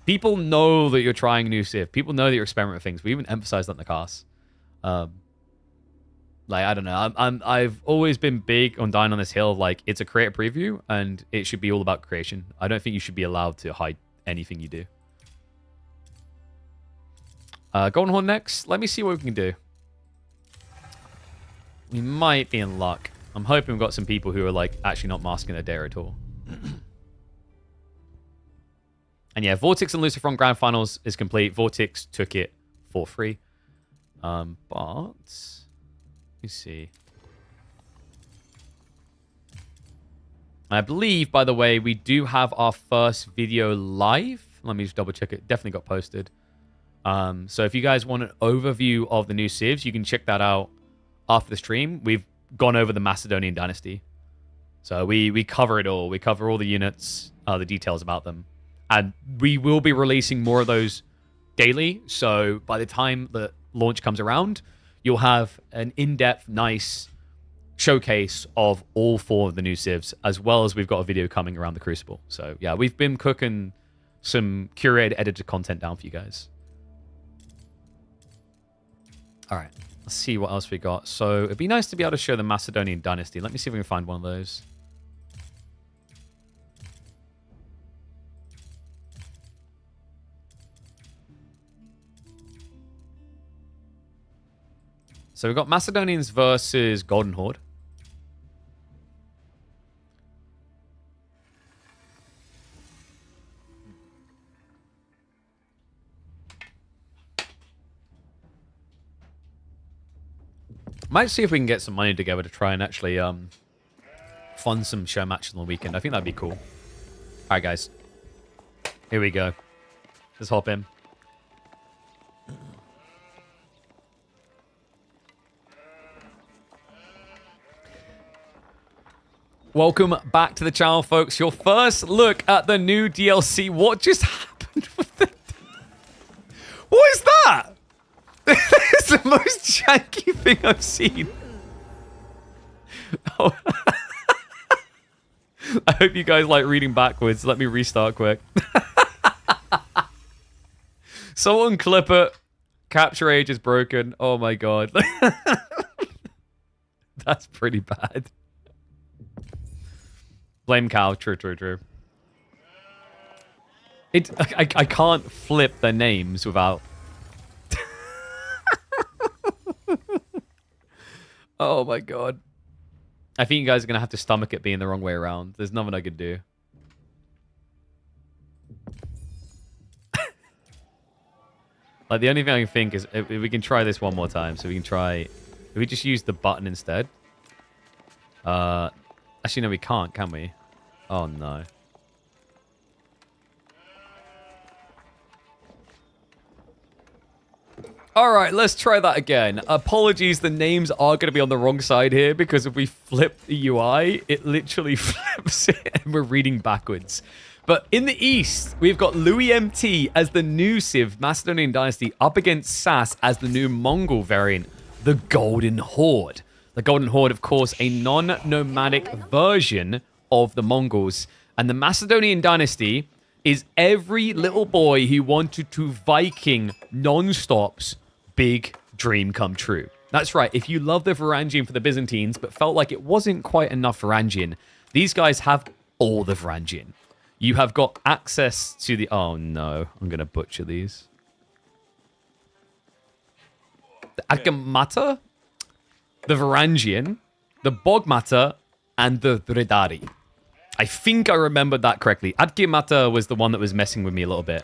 People know that you're trying new Civ. People know that you're experimenting with things. We even emphasize that in the cast. Like, I don't know. I've always been big on dying on this hill. Like, it's a creator preview, and it should be all about creation. I don't think you should be allowed to hide anything you do. Golden Horn next. Let me see what we can do. We might be in luck. I'm hoping we've got some people who are, like, actually not masking their data at all. And yeah, Vortex and Lucifron Grand Finals is complete. Vortex took it for free. But let me see. I believe, by the way, we do have our first video live. Let me just double check it. Definitely got posted. So if you guys want an overview of the new civs, you can check that out after the stream. We've gone over the Macedonian dynasty. So we cover it all. We cover all the units, the details about them. And we will be releasing more of those daily. So by the time the launch comes around, you'll have an in-depth, nice showcase of all 4 of the new civs, as well as we've got a video coming around the Crucible. So yeah, we've been cooking some curated, edited content down for you guys. All right, let's see what else we got. So it'd be nice to be able to show the Macedonian dynasty. Let me see if we can find one of those. So we've got Macedonians versus Golden Horde. Might see if we can get some money together to try and actually fund some show matches on the weekend. I think that'd be cool. All right, guys. Here we go. Let's hop in. Welcome back to the channel, folks. Your first look at the new DLC. What just happened with it? What is that? It's the most janky thing I've seen. Oh. I hope you guys like reading backwards. Let me restart quick. Someone clip it. capture age is broken. Oh my god. That's pretty bad. Blame cow. True, true, true. I can't flip their names without... Oh my god. I think you guys are going to have to stomach it being the wrong way around. There's nothing I could do. Like, the only thing I can think is if we can try this one more time. So we can try... If we just use the button instead. Actually, no, we can't, can we? Oh, no. All right, let's try that again. Apologies, the names are going to be on the wrong side here because if we flip the UI, it literally flips it and we're reading backwards. But in the east, we've got Louis MT as the new Civ Macedonian Dynasty up against SAS as the new Mongol variant, the Golden Horde. The Golden Horde, of course, a non-nomadic version of the Mongols. And the Macedonian Dynasty is every little boy who wanted to Viking non-stop's big dream come true. That's right. If you love the Varangian for the Byzantines, but felt like it wasn't quite enough Varangian, these guys have all the Varangian. You have got access to the... Oh, no. I'm going to butcher these. The Agamata, the Varangian, the Bogmata, and the Dredari. I think I remembered that correctly. Adgimata was the one that was messing with me a little bit.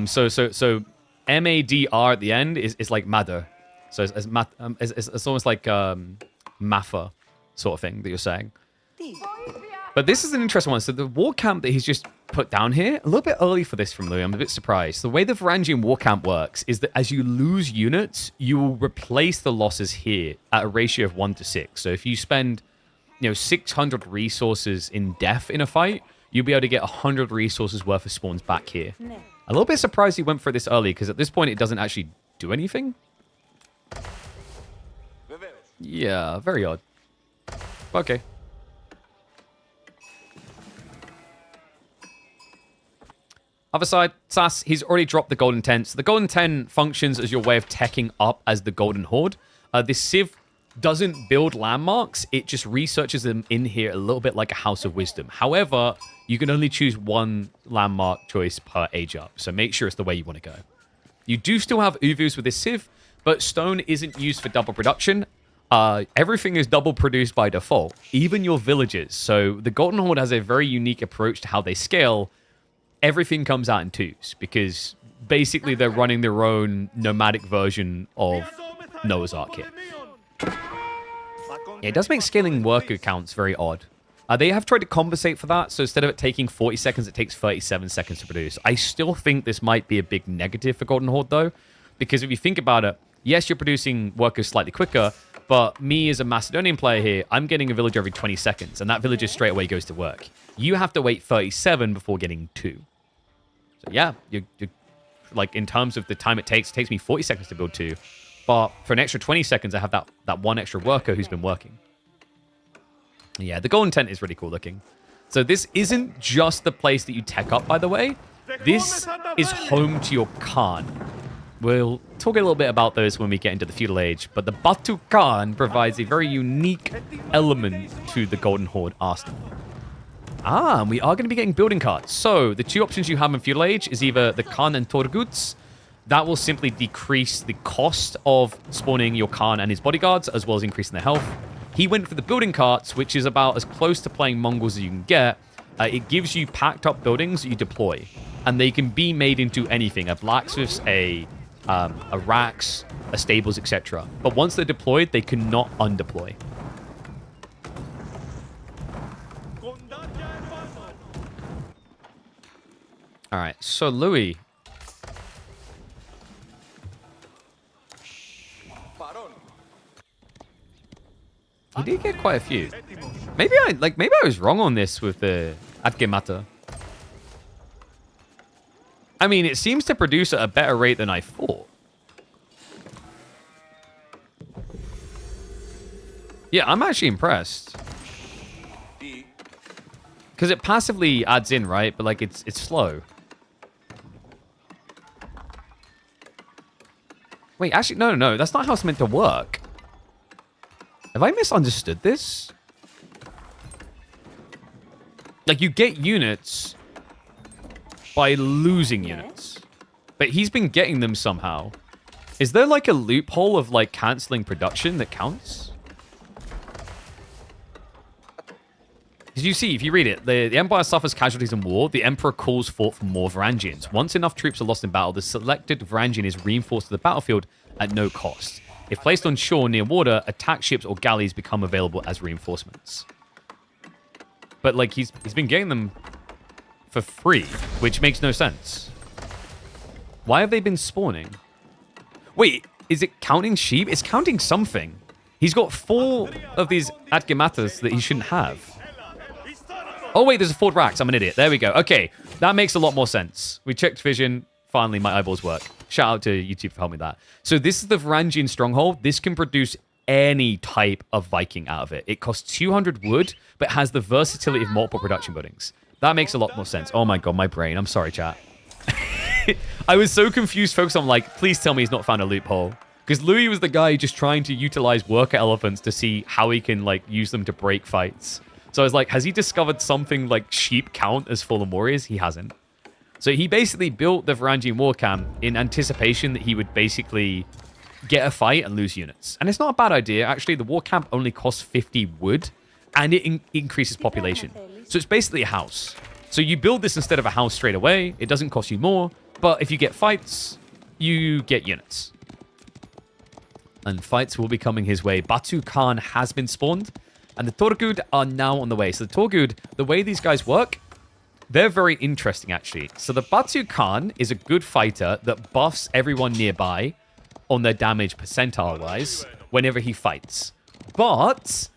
So M-A-D-R at the end is like Madder. So it's almost like Maffa sort of thing that you're saying. But this is an interesting one. So the war camp that he's just put down here, a little bit early for this from Louis. I'm a bit surprised. The way the Varangian war camp works is that as you lose units, you will replace the losses here at a ratio of 1-6. So if you spend 600 resources in death in a fight, you'll be able to get 100 resources worth of spawns back here. A little bit surprised he went for this early, because at this point it doesn't actually do anything. Yeah, very odd. Okay. Other side, SAS, he's already dropped the Golden 10. So the Golden 10 functions as your way of teching up as the Golden Horde. This Civ doesn't build landmarks. It just researches them in here a little bit like a House of Wisdom. However, you can only choose one landmark choice per age up. So make sure it's the way you want to go. You do still have Uvus with this Civ, but stone isn't used for double production. Everything is double produced by default, even your villages. So the Golden Horde has a very unique approach to how they scale. Everything comes out in twos because basically they're running their own nomadic version of Noah's Ark here. Yeah, it does make scaling worker counts very odd. They have tried to compensate for that, so instead of it taking 40 seconds, it takes 37 seconds to produce. I still think this might be a big negative for Golden Horde, though, because if you think about it, yes, you're producing workers slightly quicker, but me as a Macedonian player here, I'm getting a villager every 20 seconds, and that villager straight away goes to work. You have to wait 37 before getting 2. So yeah, you're like, in terms of the time it takes me 40 seconds to build 2. But for an extra 20 seconds, I have that one extra worker who's been working. Yeah, the Golden Tent is really cool looking. So this isn't just the place that you tech up, by the way. This is home to your Khan. We'll talk a little bit about those when we get into the feudal age, but the Batu Khan provides a very unique element to the Golden Horde arsenal. And we are going to be getting building cards. So the two options you have in feudal age is either the Khan and Torguts. That will simply decrease the cost of spawning your Khan and his bodyguards, as well as increasing their health. He went for the building carts, which is about as close to playing Mongols as you can get. It gives you packed up buildings that you deploy, and they can be made into anything: a blacksmith's, a racks, a stables, etc. But once they're deployed, they cannot undeploy. All right, so Louis. He did get quite a few. Maybe I was wrong on this with the Adgemata. I mean, it seems to produce at a better rate than I thought. Yeah, I'm actually impressed. Because it passively adds in, right? But like it's slow. Wait, actually, no. That's not how it's meant to work. Have I misunderstood this? Like, you get units by losing units. But he's been getting them somehow. Is there, like, a loophole of, like, canceling production that counts? Because you see, if you read it, the Empire suffers casualties in war. The Emperor calls forth more Varangians. Once enough troops are lost in battle, the selected Varangian is reinforced to the battlefield at no cost. If placed on shore near water, attack ships or galleys become available as reinforcements. But, like, he's been getting them for free, which makes no sense. Why have they been spawning? Wait, is it counting sheep? It's counting something. He's got 4 of these Adgematas that he shouldn't have. Oh, wait, there's a Ford Rax. I'm an idiot. There we go. Okay, that makes a lot more sense. We checked vision. Finally, my eyeballs work. Shout out to YouTube for helping me with that. So this is the Varangian stronghold. This can produce any type of Viking out of it. It costs 200 wood, but has the versatility of multiple production buildings. That makes a lot more sense. Oh my god, my brain. I'm sorry, chat. I was so confused, folks. I'm like, please tell me he's not found a loophole. Because Louis was the guy just trying to utilize worker elephants to see how he can, like, use them to break fights. So I was like, has he discovered something like sheep count as fallen warriors? He hasn't. So he basically built the Varangian war camp in anticipation that he would basically get a fight and lose units. And it's not a bad idea. Actually, the war camp only costs 50 wood, and it increases population. So it's basically a house. So you build this instead of a house straight away. It doesn't cost you more. But if you get fights, you get units. And fights will be coming his way. Batu Khan has been spawned. And the Torgud are now on the way. So the Torgud, the way these guys work, they're very interesting, actually. So the Batu Khan is a good fighter that buffs everyone nearby on their damage percentile-wise whenever he fights. But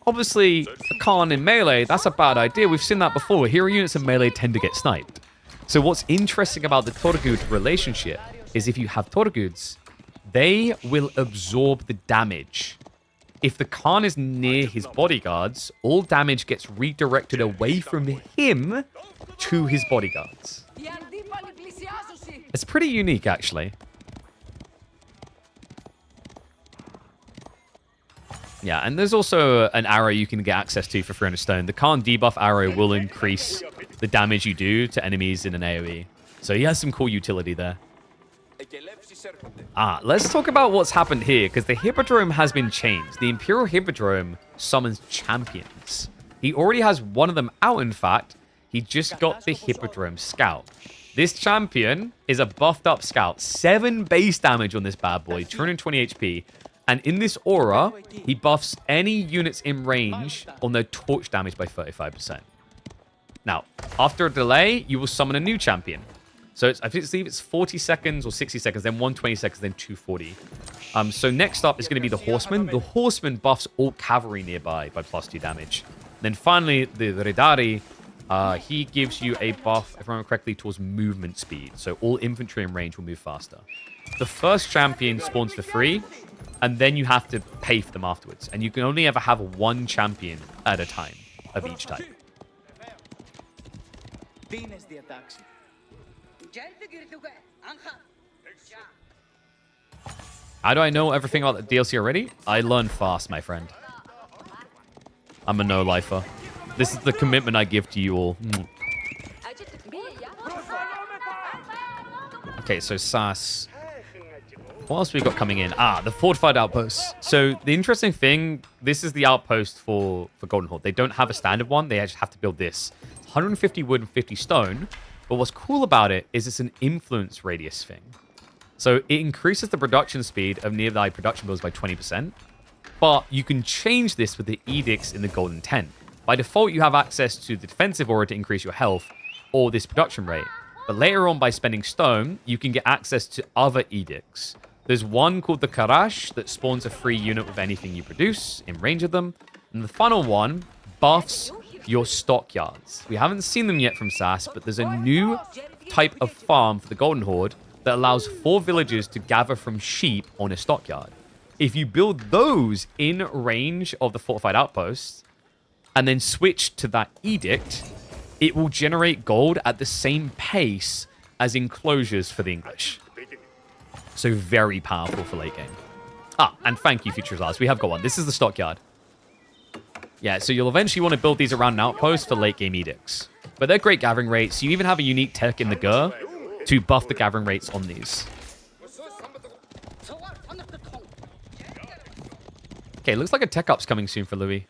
obviously, a Khan in melee, that's a bad idea. We've seen that before. Hero units in melee tend to get sniped. So what's interesting about the Torgud relationship is if you have Torguds, they will absorb the damage. If the Khan is near his bodyguards, all damage gets redirected away from him to his bodyguards. It's pretty unique, actually. Yeah, and there's also an arrow you can get access to for 300 stone. The Khan debuff arrow will increase the damage you do to enemies in an AoE. So he has some cool utility there. Let's talk about what's happened here, because the Hippodrome has been changed. The Imperial Hippodrome summons champions. He already has one of them out, in fact. He just got the Hippodrome Scout. This champion is a buffed up scout. 7 base damage on this bad boy, 220 HP. And in this aura, he buffs any units in range on their torch damage by 35%. Now, after a delay, you will summon a new champion. So I believe it's 40 seconds or 60 seconds, then 120 seconds, then 240. So next up is going to be the Horseman. The Horseman buffs all cavalry nearby by +2 damage. Then finally, the Redari, he gives you a buff, if I remember correctly, towards movement speed. So all infantry in range will move faster. The first champion spawns for free, and then you have to pay for them afterwards. And you can only ever have 1 champion at a time of each type. How do I know everything about the DLC already? I learn fast, my friend. I'm a no-lifer. This is the commitment I give to you all. Okay, so SAS. What else we got coming in? The fortified outposts. So the interesting thing, this is the outpost for Golden Horde. They don't have a standard one. They just have to build this. 150 wood and 50 stone. But what's cool about it is it's an influence radius thing. So it increases the production speed of nearby production builds by 20%. But you can change this with the edicts in the Golden Tent. By default, you have access to the defensive aura to increase your health or this production rate. But later on, by spending stone, you can get access to other edicts. There's one called the Karash that spawns a free unit with anything you produce in range of them. And the final one buffs your stockyards. We haven't seen them yet from SAS, but there's a new type of farm for the Golden Horde that allows 4 villagers to gather from sheep on a stockyard. If you build those in range of the fortified outposts and then switch to that edict, it will generate gold at the same pace as enclosures for the English. So very powerful for late game. Ah, and thank you, Future Lars. We have got one. This is the stockyard. Yeah, so you'll eventually want to build these around an outpost for late game edicts. But they're great gathering rates. You even have a unique tech in the Gur to buff the gathering rates on these. Okay, looks like a tech up's coming soon for Louis.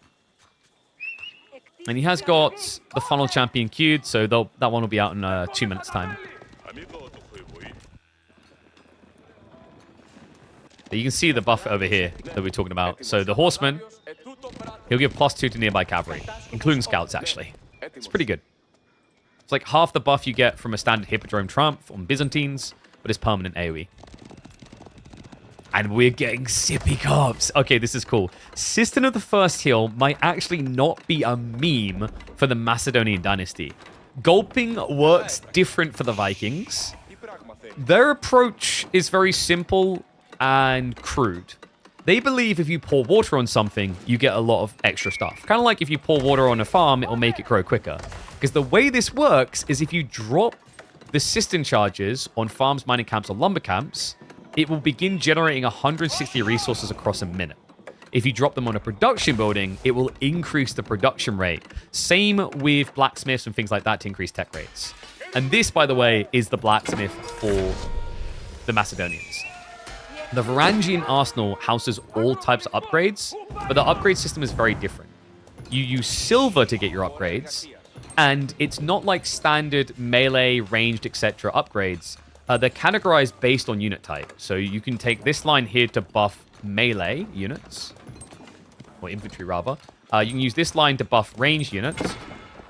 And he has got the funnel champion queued, so that one will be out in 2 minutes' time. But you can see the buff over here that we're talking about. So the horseman, he'll give +2 to nearby cavalry, including scouts, actually. It's pretty good. It's like half the buff you get from a standard Hippodrome Triumph on Byzantines, but it's permanent AoE. And we're getting sippy cops. Okay, this is cool. System of the First Heal might actually not be a meme for the Macedonian dynasty. Gulping works different for the Vikings. Their approach is very simple and crude. They believe if you pour water on something, you get a lot of extra stuff. Kind of like if you pour water on a farm, it'll make it grow quicker. Because the way this works is if you drop the cistern charges on farms, mining camps, or lumber camps, it will begin generating 160 resources across a minute. If you drop them on a production building, it will increase the production rate. Same with blacksmiths and things like that to increase tech rates. And this, by the way, is the blacksmith for the Macedonians. The Varangian arsenal houses all types of upgrades, but the upgrade system is very different. You use silver to get your upgrades, and it's not like standard melee, ranged, etc. upgrades. They're categorized based on unit type. So you can take this line here to buff melee units, or infantry rather. You can use this line to buff ranged units,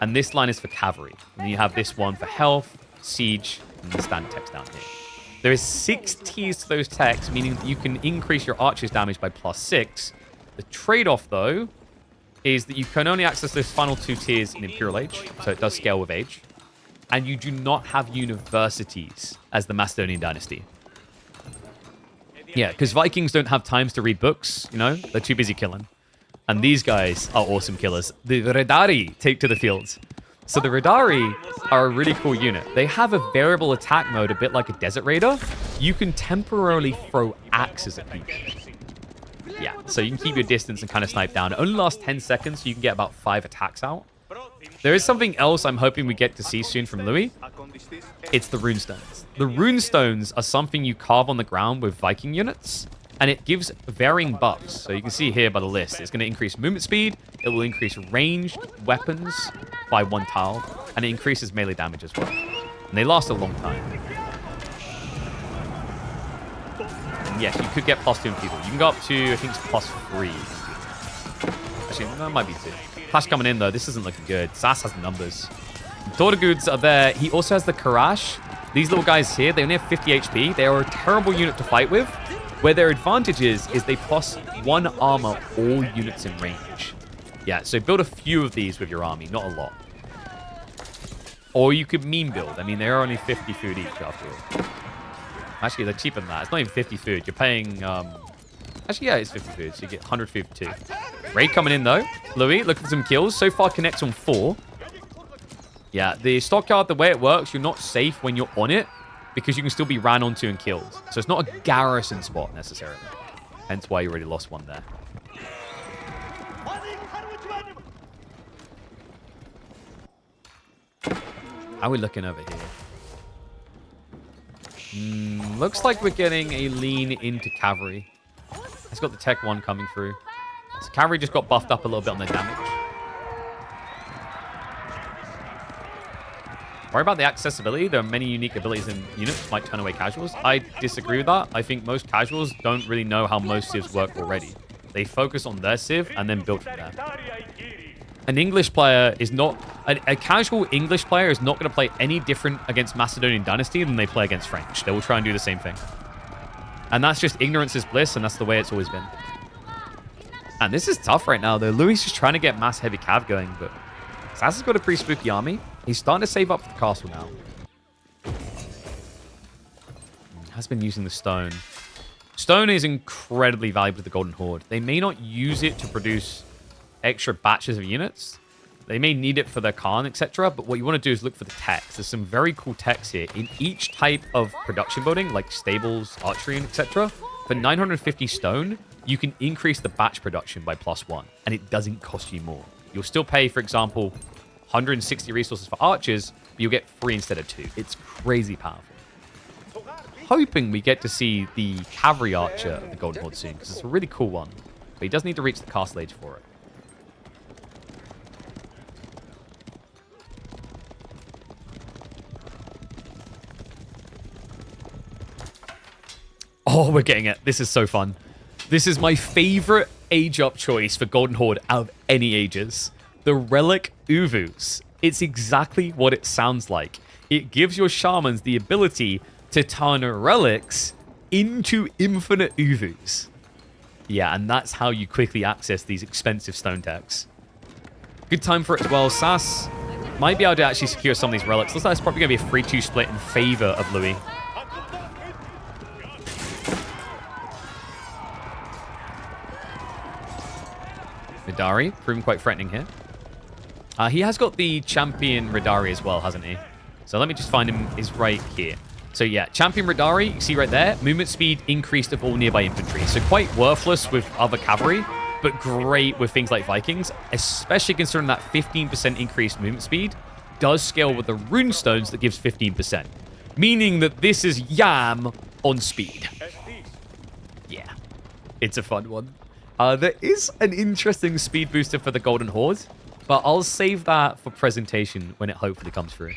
and this line is for cavalry. And then you have this one for health, siege, and the standard text down here. There is 6 tiers to those techs, meaning that you can increase your archer's damage by +6. The trade-off, though, is that you can only access those final 2 tiers in Imperial Age, so it does scale with age. And you do not have universities as the Macedonian dynasty. Yeah, because Vikings don't have times to read books, you know? They're too busy killing. And these guys are awesome killers. The Redari take to the field. So the Redari are a really cool unit. They have a variable attack mode, a bit like a Desert Raider. You can temporarily throw axes at people. Yeah, so you can keep your distance and kind of snipe down. It only lasts 10 seconds, so you can get about 5 attacks out. There is something else I'm hoping we get to see soon from Louis. It's the runestones. The runestones are something you carve on the ground with Viking units, and it gives varying buffs. So you can see here by the list, it's going to increase movement speed, it will increase ranged weapons by 1 tile, and it increases melee damage as well. And they last a long time. And yes, you could get +2 in people. You can go up to, I think it's +3. Actually, that might be 2. Clash coming in, though. This isn't looking good. Sass has the numbers. Torgoods are there. He also has the Karash. These little guys here, they only have 50 HP. They are a terrible unit to fight with. Where their advantage is they +1 armor all units in range. Yeah, so build a few of these with your army, not a lot. Or you could meme build. I mean, they're only 50 food each after all. Actually, they're cheaper than that. It's not even 50 food. You're paying... Actually, yeah, it's 50 food, so you get 100 food for 2. Raid coming in, though. Louis, look at some kills. So far, connects on 4. Yeah, the stockyard, the way it works, you're not safe when you're on it because you can still be ran onto and killed. So it's not a garrison spot, necessarily. Hence why you already lost one there. How are we looking over here? Looks like we're getting a lean into cavalry. It's got the Tech 1 coming through. So cavalry just got buffed up a little bit on their damage. Worry about the accessibility. There are many unique abilities in units that might turn away casuals. I disagree with that. I think most casuals don't really know how most civs work already. They focus on their civ and then build from there. An English player is not... A casual English player is not going to play any different against Macedonian Dynasty than they play against French. They will try and do the same thing. And that's just ignorance is bliss, and that's the way it's always been. And this is tough right now, though. Louis is just trying to get mass heavy cav going, but Sass has got a pretty spooky army. He's starting to save up for the castle now. Has been using the stone. Stone is incredibly valuable to the Golden Horde. They may not use it to produce extra batches of units, They may need it for their Khan, etc. But what you want to do is look for the techs. There's some very cool techs here. In each type of production building, like stables, archery, etc., for 950 stone, you can increase the batch production by +1. And it doesn't cost you more. You'll still pay, for example, 160 resources for archers, but you'll get 3 instead of 2. It's crazy powerful. Hoping we get to see the cavalry archer of the Golden Horde soon, because it's a really cool one. But he does need to reach the castle age for it. Oh, we're getting it. This is so fun. This is my favorite age-up choice for Golden Horde out of any ages. The Relic Uvus. It's exactly what it sounds like. It gives your shamans the ability to turn relics into infinite Uvus. Yeah, and that's how you quickly access these expensive stone techs. Good time for it as well. Sass might be able to actually secure some of these relics. Looks like it's probably going to be a 3-2 split in favor of Louis. Radari, proving quite threatening here. He has got the champion Radari as well, hasn't he? So let me just find him. He's right here. So yeah, champion Radari, you can see right there, movement speed increased of all nearby infantry. So quite worthless with other cavalry, but great with things like Vikings, especially considering that 15% increased movement speed does scale with the rune stones that gives 15%. Meaning that this is Yam on speed. Yeah, it's a fun one. There is an interesting speed booster for the Golden Horde, but I'll save that for presentation when it hopefully comes through.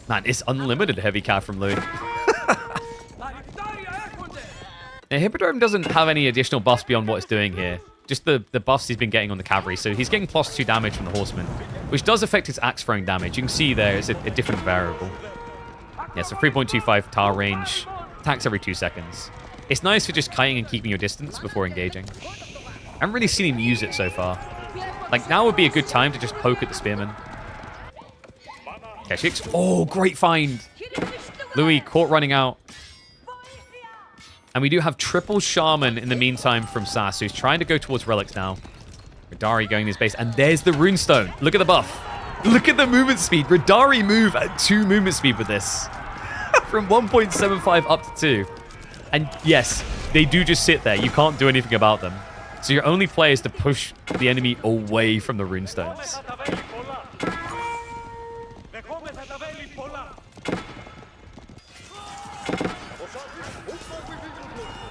Man, it's unlimited heavy cav from Louis. Now, Hippodrome doesn't have any additional buffs beyond what it's doing here. Just the buffs he's been getting on the cavalry. So he's getting +2 damage from the horseman, which does affect his axe throwing damage. You can see there is a different variable. Yeah, so 3.25 tar range. Attacks every 2 seconds. It's nice for just kiting and keeping your distance before engaging. I haven't really seen him use it so far. Like, now would be a good time to just poke at the spearman. Keshix. Oh, great find. Louis caught running out. And we do have triple shaman in the meantime from Sass, who's trying to go towards relics now. Radari going his base. And there's the runestone. Look at the buff. Look at the movement speed. Radari move at 2 movement speed with this. From 1.75 up to 2. And yes, they do just sit there. You can't do anything about them. So your only play is to push the enemy away from the runestones.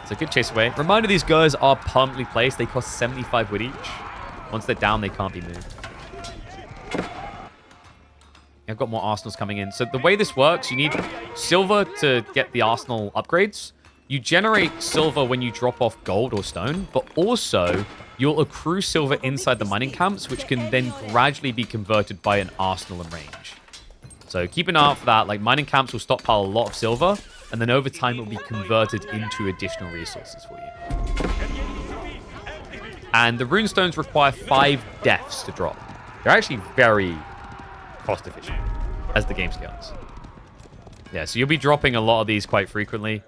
It's a good chase away. Reminder, these guys are permanently placed. They cost 75 wood each. Once they're down, they can't be moved. I've got more arsenals coming in. So the way this works, you need silver to get the arsenal upgrades. You generate silver when you drop off gold or stone, but also you'll accrue silver inside the mining camps, which can then gradually be converted by an arsenal in range. So keep an eye out for that. Like, mining camps will stockpile a lot of silver, and then over time it will be converted into additional resources for you. And the runestones require 5 deaths to drop. They're actually very cost efficient as the game scales. Yeah, so you'll be dropping a lot of these quite frequently.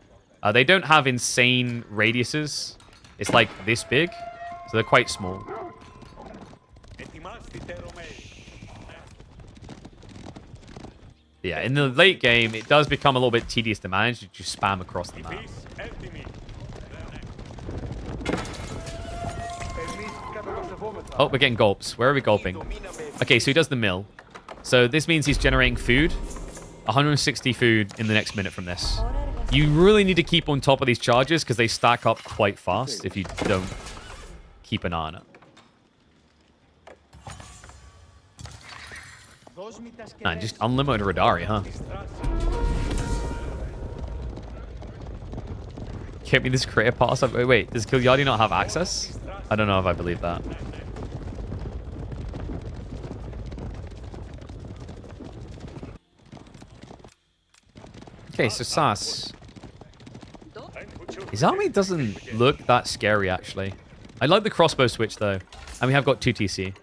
They don't have insane radiuses. It's like this big, so they're quite small. Yeah, in the late game, it does become a little bit tedious to manage. You just spam across the map. Oh, we're getting gulps. Where are we gulping? Okay, so he does the mill. So this means he's generating food. 160 food in the next minute from this. You really need to keep on top of these charges because they stack up quite fast if you don't keep an eye on it. Man, just unlimited Radari, huh? Get me this creative pass. Wait, does Kilyardi not have access? I don't know if I believe that. Okay, so Sass. His army doesn't look that scary, actually. I like the crossbow switch, though. And we have got 2 TC.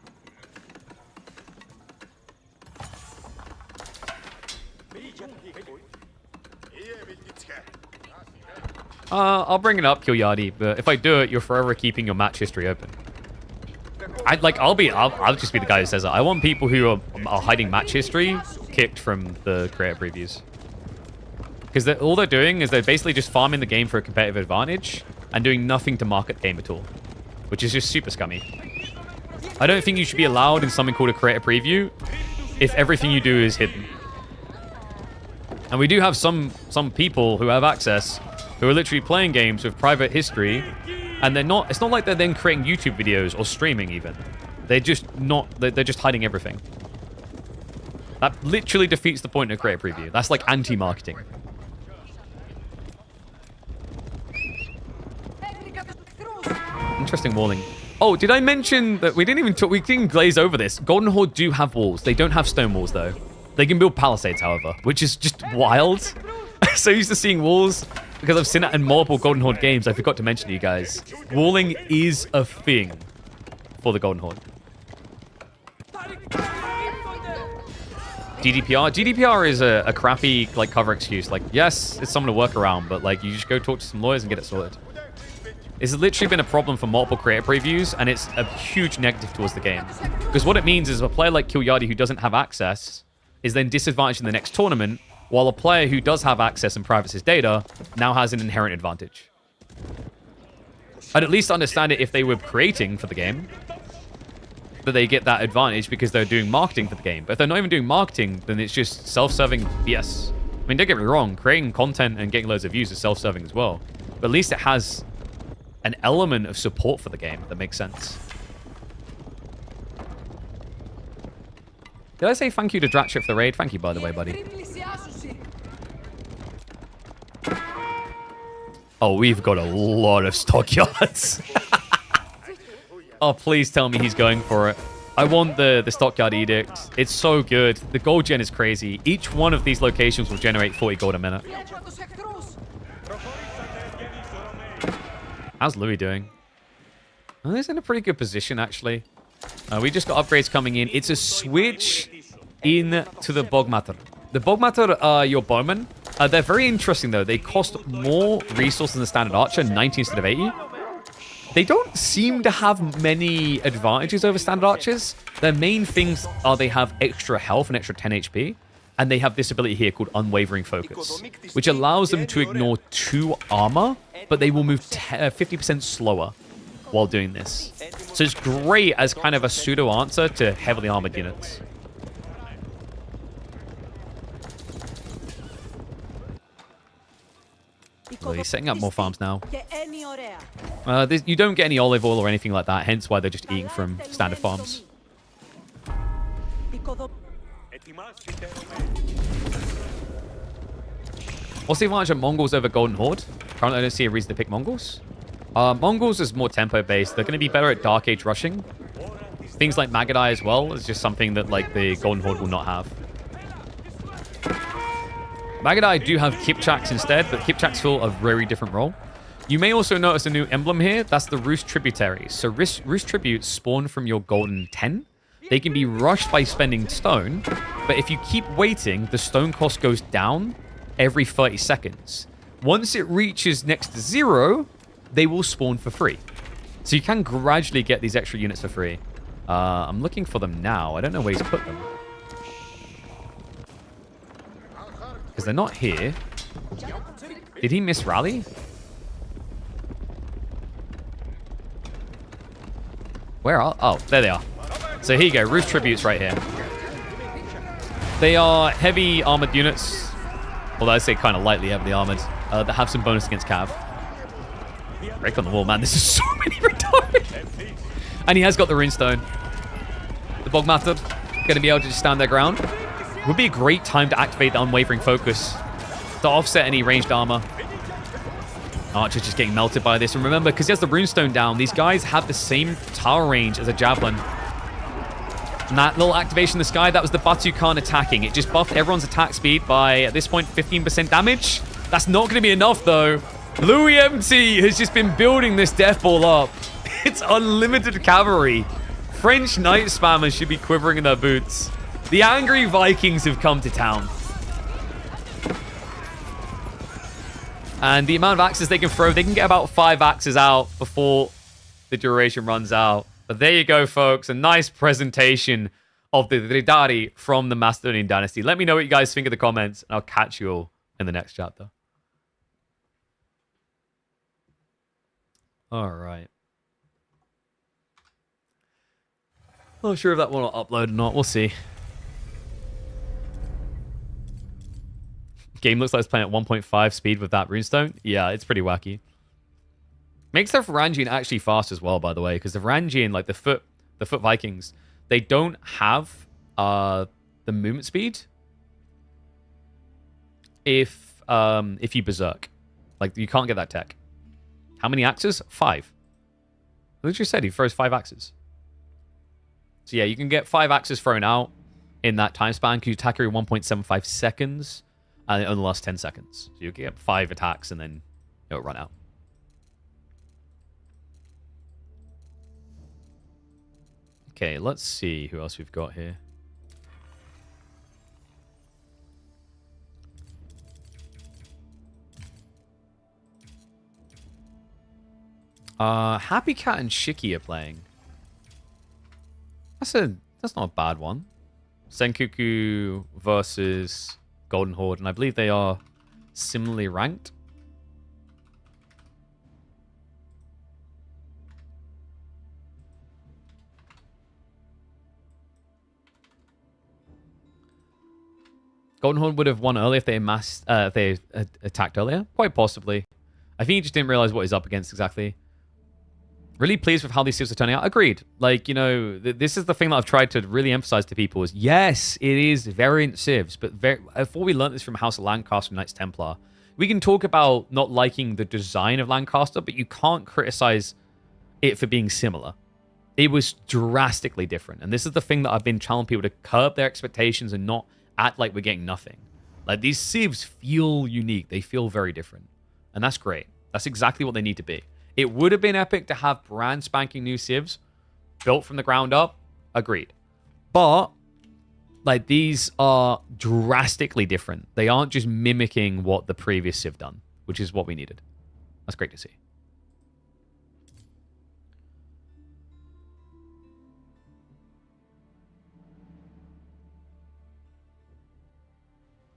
I'll bring it up, Kilyadi, but if I do it, you're forever keeping your match history open. I'll just be the guy who says it. I want people who are hiding match history kicked from the creator previews. Because all they're doing is they're basically just farming the game for a competitive advantage and doing nothing to market the game at all, which is just super scummy. I don't think you should be allowed in something called a creator preview if everything you do is hidden. And we do have some people who have access who are literally playing games with private history, and it's not like they're then creating YouTube videos or streaming even. They're just hiding everything. That literally defeats the point of a creator preview. That's like anti-marketing. Interesting walling. Oh, did I mention that we didn't glaze over this. Golden Horde do have walls. They don't have stone walls though. They can build palisades, however, which is just wild. So used to seeing walls because I've seen it in multiple Golden Horde games. I forgot to mention to you guys. Walling is a thing for the Golden Horde. GDPR? GDPR is a crappy like cover excuse. Like, yes, it's something to work around, but like you just go talk to some lawyers and get it sorted. It's literally been a problem for multiple creator previews, and it's a huge negative towards the game. Because what it means is a player like Kilyadi who doesn't have access is then disadvantaged in the next tournament, while a player who does have access and privates his data now has an inherent advantage. I'd at least understand it if they were creating for the game, that they get that advantage because they're doing marketing for the game. But if they're not even doing marketing, then it's just self-serving BS. I mean, don't get me wrong, creating content and getting loads of views is self-serving as well. But at least it has an element of support for the game that makes sense. Did I say thank you to Dratchit for the raid? Thank you, by the way, buddy. Oh, we've got a lot of stockyards. Oh, please tell me he's going for it. I want the stockyard edict. It's so good. The gold gen is crazy. Each one of these locations will generate 40 gold a minute. How's Louis doing? Oh, he's in a pretty good position, actually. We just got upgrades coming in. It's a switch in to the Bogmatter. The Bogmatter are your bowmen. They're very interesting, though. They cost more resources than the standard archer, 90 instead of 80. They don't seem to have many advantages over standard archers. Their main things are they have extra health and extra 10 HP. And they have this ability here called Unwavering Focus, which allows them to ignore 2 armor, but they will move 50% slower while doing this. So it's great as kind of a pseudo answer to heavily armored units. Well, he's setting up more farms now. You don't get any olive oil or anything like that, hence why they're just eating from standard farms. What's the advantage of Mongols over Golden Horde? Currently, I don't see a reason to pick Mongols. Mongols is more tempo-based. They're going to be better at Dark Age rushing. Things like Magadai as well is just something that like the Golden Horde will not have. Magadai do have Kipchaks instead, but Kipchaks fill a very different role. You may also notice a new emblem here. That's the Roost Tributaries. So Roost Tributes spawn from your Golden 10. They can be rushed by spending stone, but if you keep waiting, the stone cost goes down every 30 seconds. Once it reaches next to 0, they will spawn for free. So you can gradually get these extra units for free. I'm looking for them now. I don't know where he's put them. Because they're not here. Did he miss rally? Where are... Oh, there they are. So here you go. Roost Tributes right here. They are heavy armored units. Although I say kind of lightly heavily armored. That have some bonus against Cav. Break on the wall, man. This is so many retarded. And he has got the runestone. The Bogmatter going to be able to just stand their ground. Would be a great time to activate the Unwavering Focus to offset any ranged armor. Archer's just getting melted by this. And remember, because he has the runestone down, these guys have the same tower range as a javelin. And that little activation in the sky, that was the Batukan attacking. It just buffed everyone's attack speed by, at this point, 15% damage. That's not going to be enough, though. Louis MT has just been building this death ball up. It's unlimited cavalry. French knight spammers should be quivering in their boots. The angry Vikings have come to town. And the amount of axes they can throw, they can get about 5 axes out before the duration runs out. But there you go, folks. A nice presentation of the Dridari from the Macedonian dynasty. Let me know what you guys think in the comments, and I'll catch you all in the next chapter. All right. Not sure if that one will upload or not. We'll see. Game looks like it's playing at 1.5 speed with that runestone. Yeah, it's pretty wacky. Makes the Varangian actually fast as well, by the way, because the Varangian, like the foot Vikings, they don't have the movement speed if you berserk. Like, you can't get that tech. How many axes? 5. What did you say? He throws 5 axes. So yeah, you can get 5 axes thrown out in that time span because you attack every 1.75 seconds and it only lasts 10 seconds. So you get 5 attacks and then it'll run out. Okay, let's see who else we've got here. Happy Cat and Shiki are playing. That's not a bad one. Senkuku versus Golden Horde, and I believe they are similarly ranked. Golden Horde would have won early if they attacked earlier. Quite possibly. I think he just didn't realize what he's up against exactly. Really pleased with how these civs are turning out. Agreed. Like, you know, this is the thing that I've tried to really emphasize to people is, yes, it is variant civs, but before we learned this from House of Lancaster and Knights Templar, we can talk about not liking the design of Lancaster, but you can't criticize it for being similar. It was drastically different. And this is the thing that I've been telling people to curb their expectations and not act like we're getting nothing. Like, these civs feel unique. They feel very different. And that's great. That's exactly what they need to be. It would have been epic to have brand spanking new civs built from the ground up. Agreed. But, like, these are drastically different. They aren't just mimicking what the previous civ done, which is what we needed. That's great to see.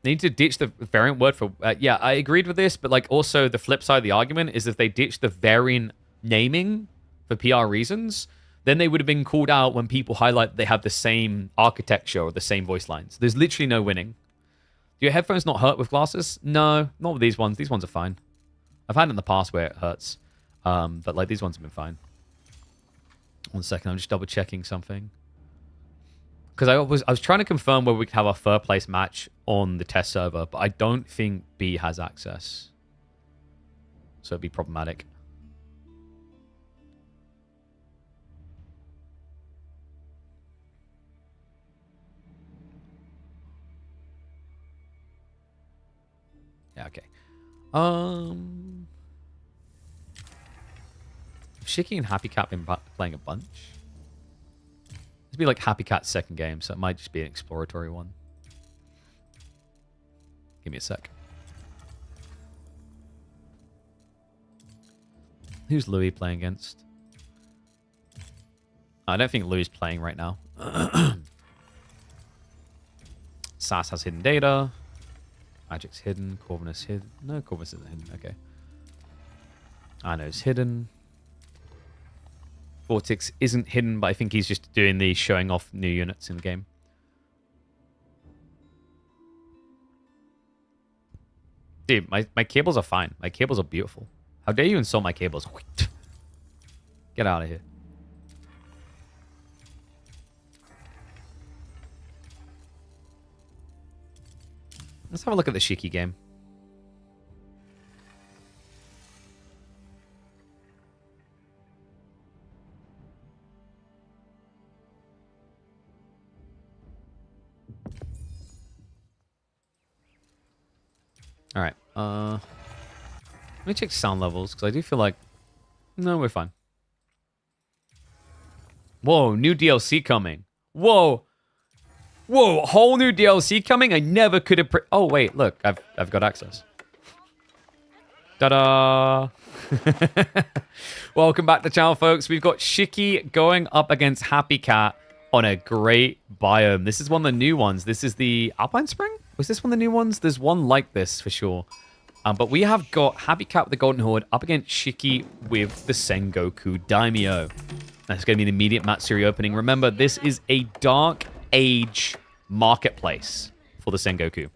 They need to ditch the variant word for... yeah, I agreed with this, but like also the flip side of the argument is if they ditch the variant naming for PR reasons, then they would have been called out when people highlight that they have the same architecture or the same voice lines. There's literally no winning. Do your headphones not hurt with glasses? No, not with these ones. These ones are fine. I've had it in the past where it hurts, but like these ones have been fine. 1 second, I'm just double checking something. Because I was trying to confirm whether we could have our third place match on the test server, but I don't think B has access. So it'd be problematic. Yeah, okay. Shiki and Happy Cat been playing a bunch. This would be like Happy Cat's second game, so it might just be an exploratory one. Give me a sec. Who's Louis playing against? I don't think Louis is playing right now. Sass has hidden data. Magic's hidden. Corvinus hidden. No, Corvinus isn't hidden. Okay. I know it's hidden. Vortex isn't hidden, but I think he's just doing the showing off new units in the game. Dude, my cables are fine. My cables are beautiful. How dare you insult my cables? Get out of here. Let's have a look at the Shiki game. All right. Let me check sound levels because I do feel like no, we're fine. Whoa, new DLC coming. Whoa, whole new DLC coming. I never could have. Oh wait, look, I've got access. Ta-da! Welcome back to the channel, folks. We've got Shiki going up against Happy Cat on a great biome. This is one of the new ones. This is the Alpine Spring? Was this one of the new ones? There's one like this for sure. But we have got Happy Cat with the Golden Horde up against Shiki with the Sengoku Daimyo. That's going to be an immediate Matsuri opening. Remember, this is a Dark Age marketplace for the Sengoku.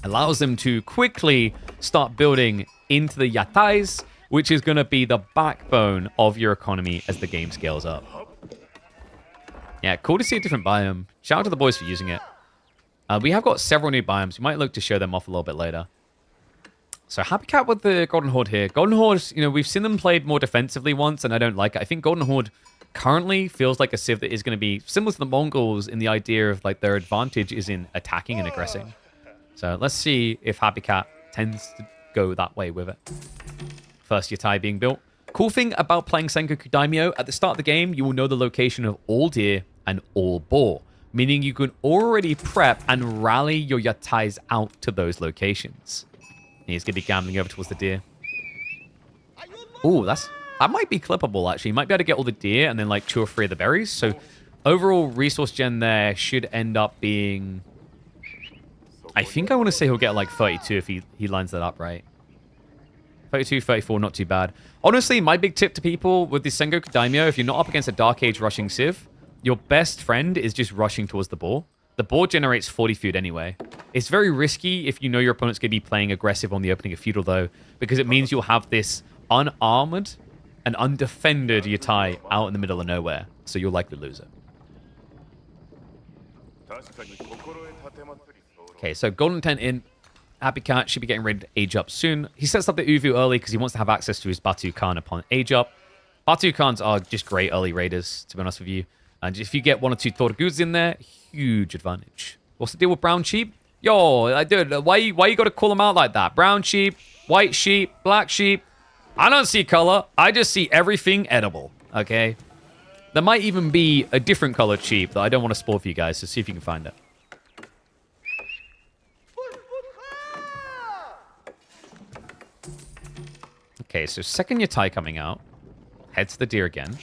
Allows them to quickly start building into the yatais, which is going to be the backbone of your economy as the game scales up. Yeah, cool to see a different biome. Shout out to the boys for using it. We have got several new biomes. We might look to show them off a little bit later. So Happy Cat with the Golden Horde here. Golden Horde, you know, we've seen them played more defensively once, and I don't like it. I think Golden Horde currently feels like a civ that is going to be similar to the Mongols in the idea of like their advantage is in attacking and aggressing. So let's see if Happy Cat tends to go that way with it. First yatai being built. Cool thing about playing Sengoku Daimyo, at the start of the game, you will know the location of all deer and all boar, meaning you can already prep and rally your yatais out to those locations. He's going to be gambling over towards the deer. Ooh, that might be clippable, actually. You might be able to get all the deer and then, like, 2 or 3 of the berries. So, overall resource gen there should end up being... I think I want to say he'll get, like, 32 if he lines that up right. 32, 34, not too bad. Honestly, my big tip to people with the Sengoku Daimyo, if you're not up against a Dark Age rushing civ, your best friend is just rushing towards the boar. The boar generates 40 food anyway. It's very risky if you know your opponent's going to be playing aggressive on the opening of feudal, though, because it means you'll have this unarmored and undefended yatai out in the middle of nowhere, so you'll likely lose it. Okay, so Golden Tent in. Happy Cat should be getting ready to age up soon. He sets up the Uvu early because he wants to have access to his Batu Khan upon age up. Batu Khans are just great early raiders, to be honest with you. And if you get 1 or 2 Tortuguds in there, huge advantage. What's the deal with brown sheep? Yo, dude, why you got to call them out like that? Brown sheep, white sheep, black sheep. I don't see color. I just see everything edible, okay? There might even be a different colored sheep that I don't want to spoil for you guys, so see if you can find it. Okay, so second yatai coming out. Head to the deer again.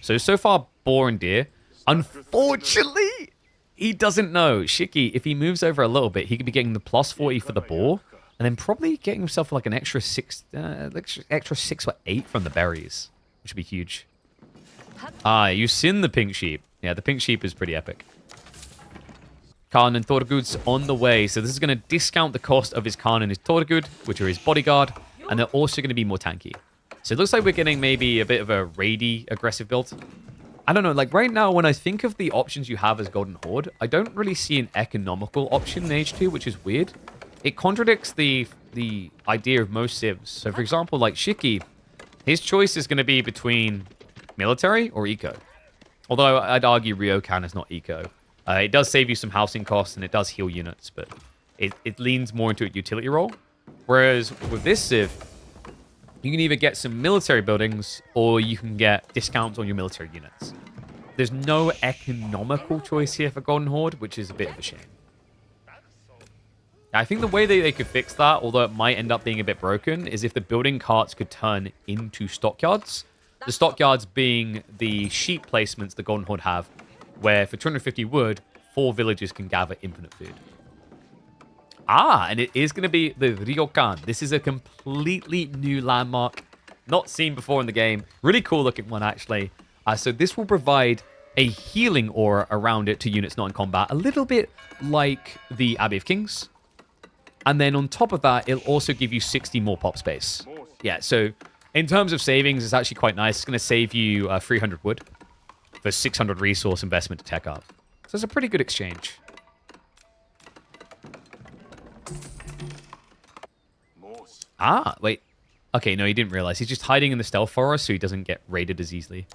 So far, boar and deer. Unfortunately, he doesn't know. Shiki, if he moves over a little bit, he could be getting the plus 40 for the boar, and then probably getting himself like an extra 6 or 8 from the berries, which would be huge. You've seen the pink sheep. Yeah, the pink sheep is pretty epic. Khan and Tortuguds on the way. So this is going to discount the cost of his Khan and his Tortugud, which are his bodyguard, and they're also going to be more tanky. So it looks like we're getting maybe a bit of a raidy aggressive build. I don't know, like right now, when I think of the options you have as Golden Horde, I don't really see an economical option in H2, which is weird. It contradicts the idea of most civs. So for example, like Shiki, his choice is going to be between military or eco. Although I'd argue Ryokan is not eco. It does save you some housing costs and it does heal units, but it leans more into a utility role. Whereas with this civ, you can either get some military buildings or you can get discounts on your military units. There's no economical choice here for Golden Horde, which is a bit of a shame. I think the way they could fix that, although it might end up being a bit broken, is if the building carts could turn into stockyards. The stockyards being the sheep placements the Golden Horde have, where for 250 wood, 4 villages can gather infinite food. And it is going to be the Ryokan. This is a completely new landmark, not seen before in the game. Really cool looking one, actually. So this will provide a healing aura around it to units not in combat, a little bit like the Abbey of Kings. And then on top of that, it'll also give you 60 more pop space. Yeah, so in terms of savings, it's actually quite nice. It's going to save you 300 wood for 600 resource investment to tech up. So it's a pretty good exchange. Wait. Okay, no, he didn't realize. He's just hiding in the stealth forest so he doesn't get raided as easily.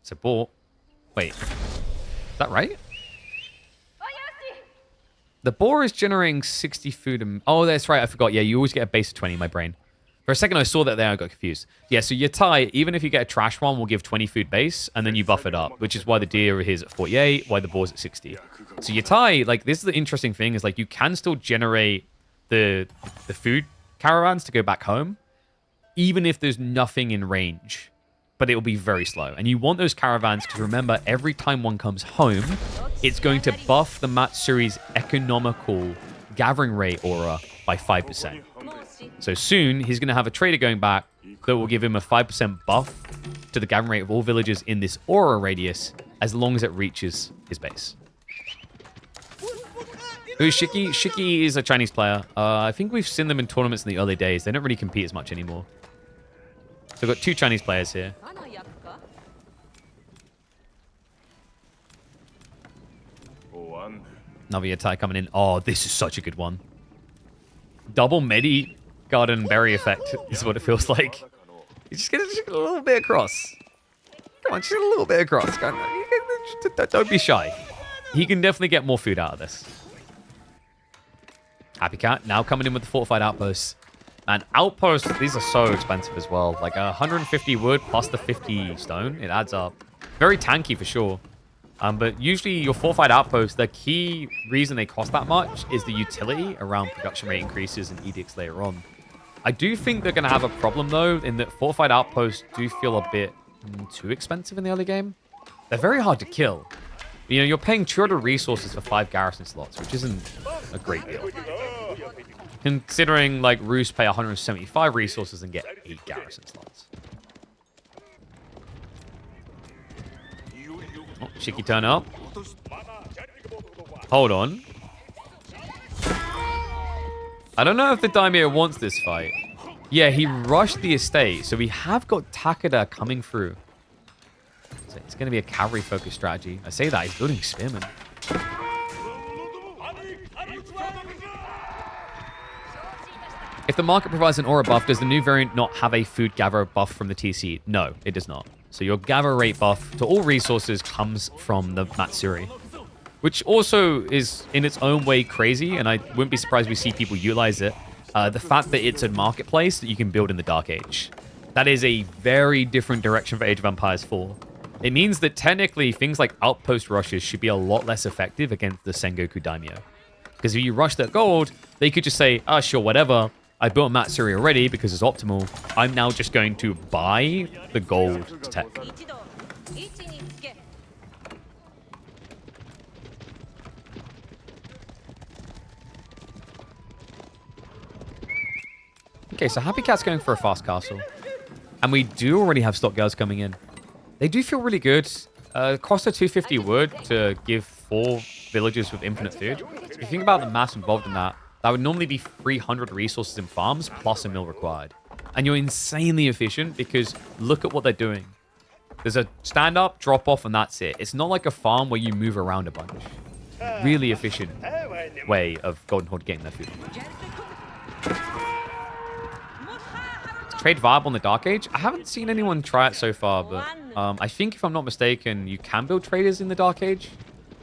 So, boar. Wait. Is that right? The boar is generating 60 food. And... Oh, that's right. I forgot. Yeah, you always get a base of 20 in my brain. For a second, I saw that there. I got confused. Yeah, so yatai, even if you get a trash one, will give 20 food base, and then you buff it up, which is why the deer is at 48, why the boar's at 60. So yatai, like, this is the interesting thing, is, like, you can still generate the food caravans to go back home, even if there's nothing in range. But it will be very slow. And you want those caravans because remember, every time one comes home, it's going to buff the Matsuri's economical gathering rate aura by 5%. So soon, he's going to have a trader going back that will give him a 5% buff to the gathering rate of all villagers in this aura radius as long as it reaches his base. Who's Shiki? Shiki is a Chinese player. I think we've seen them in tournaments in the early days. They don't really compete as much anymore. So we've got 2 Chinese players here. Navi attack coming in. Oh, this is such a good one. Double Medi Garden Berry effect is what it feels like. You just get a little bit across. Come on, just a little bit across. Don't be shy. He can definitely get more food out of this. Happy Cat now coming in with the fortified outposts. And outposts, these are so expensive as well. Like 150 wood plus the 50 stone. It adds up. Very tanky for sure. But usually your fortified outposts, the key reason they cost that much is the utility around production rate increases and edicts later on. I do think they're going to have a problem though, in that fortified outposts do feel a bit too expensive in the early game. They're very hard to kill. You know, you're paying 200 resources for 5 garrison slots, which isn't a great deal. Considering, like, Roos pay 175 resources and get 8 garrison slots. Oh, Shiki turn up. Hold on. I don't know if the Daimyo wants this fight. Yeah, he rushed the estate, so we have got Takeda coming through. So it's going to be a cavalry-focused strategy. I say that, he's building spearmen. If the market provides an aura buff, does the new variant not have a food gather buff from the TC? No, it does not. So your gather rate buff to all resources comes from the Matsuri, which also is in its own way crazy, and I wouldn't be surprised we see people utilize it. The fact that it's a marketplace that you can build in the Dark Age. That is a very different direction for Age of Empires 4. It means that technically things like outpost rushes should be a lot less effective against the Sengoku Daimyo. Because if you rush that gold, they could just say, ah, sure, whatever. I built Matsuri already because it's optimal. I'm now just going to buy the gold to tech. Okay, so Happy Cat's going for a fast castle. And we do already have stock girls coming in. They do feel really good. Cost a 250 wood to give 4 villagers with infinite food. If you think about the mass involved in that, that would normally be 300 resources in farms plus a mill required. And you're insanely efficient because look at what they're doing. There's a stand-up, drop-off, and that's it. It's not like a farm where you move around a bunch. Really efficient way of Golden Horde getting their food. Trade viable in the Dark Age? I haven't seen anyone try it so far, but I think if I'm not mistaken, you can build traders in the Dark Age.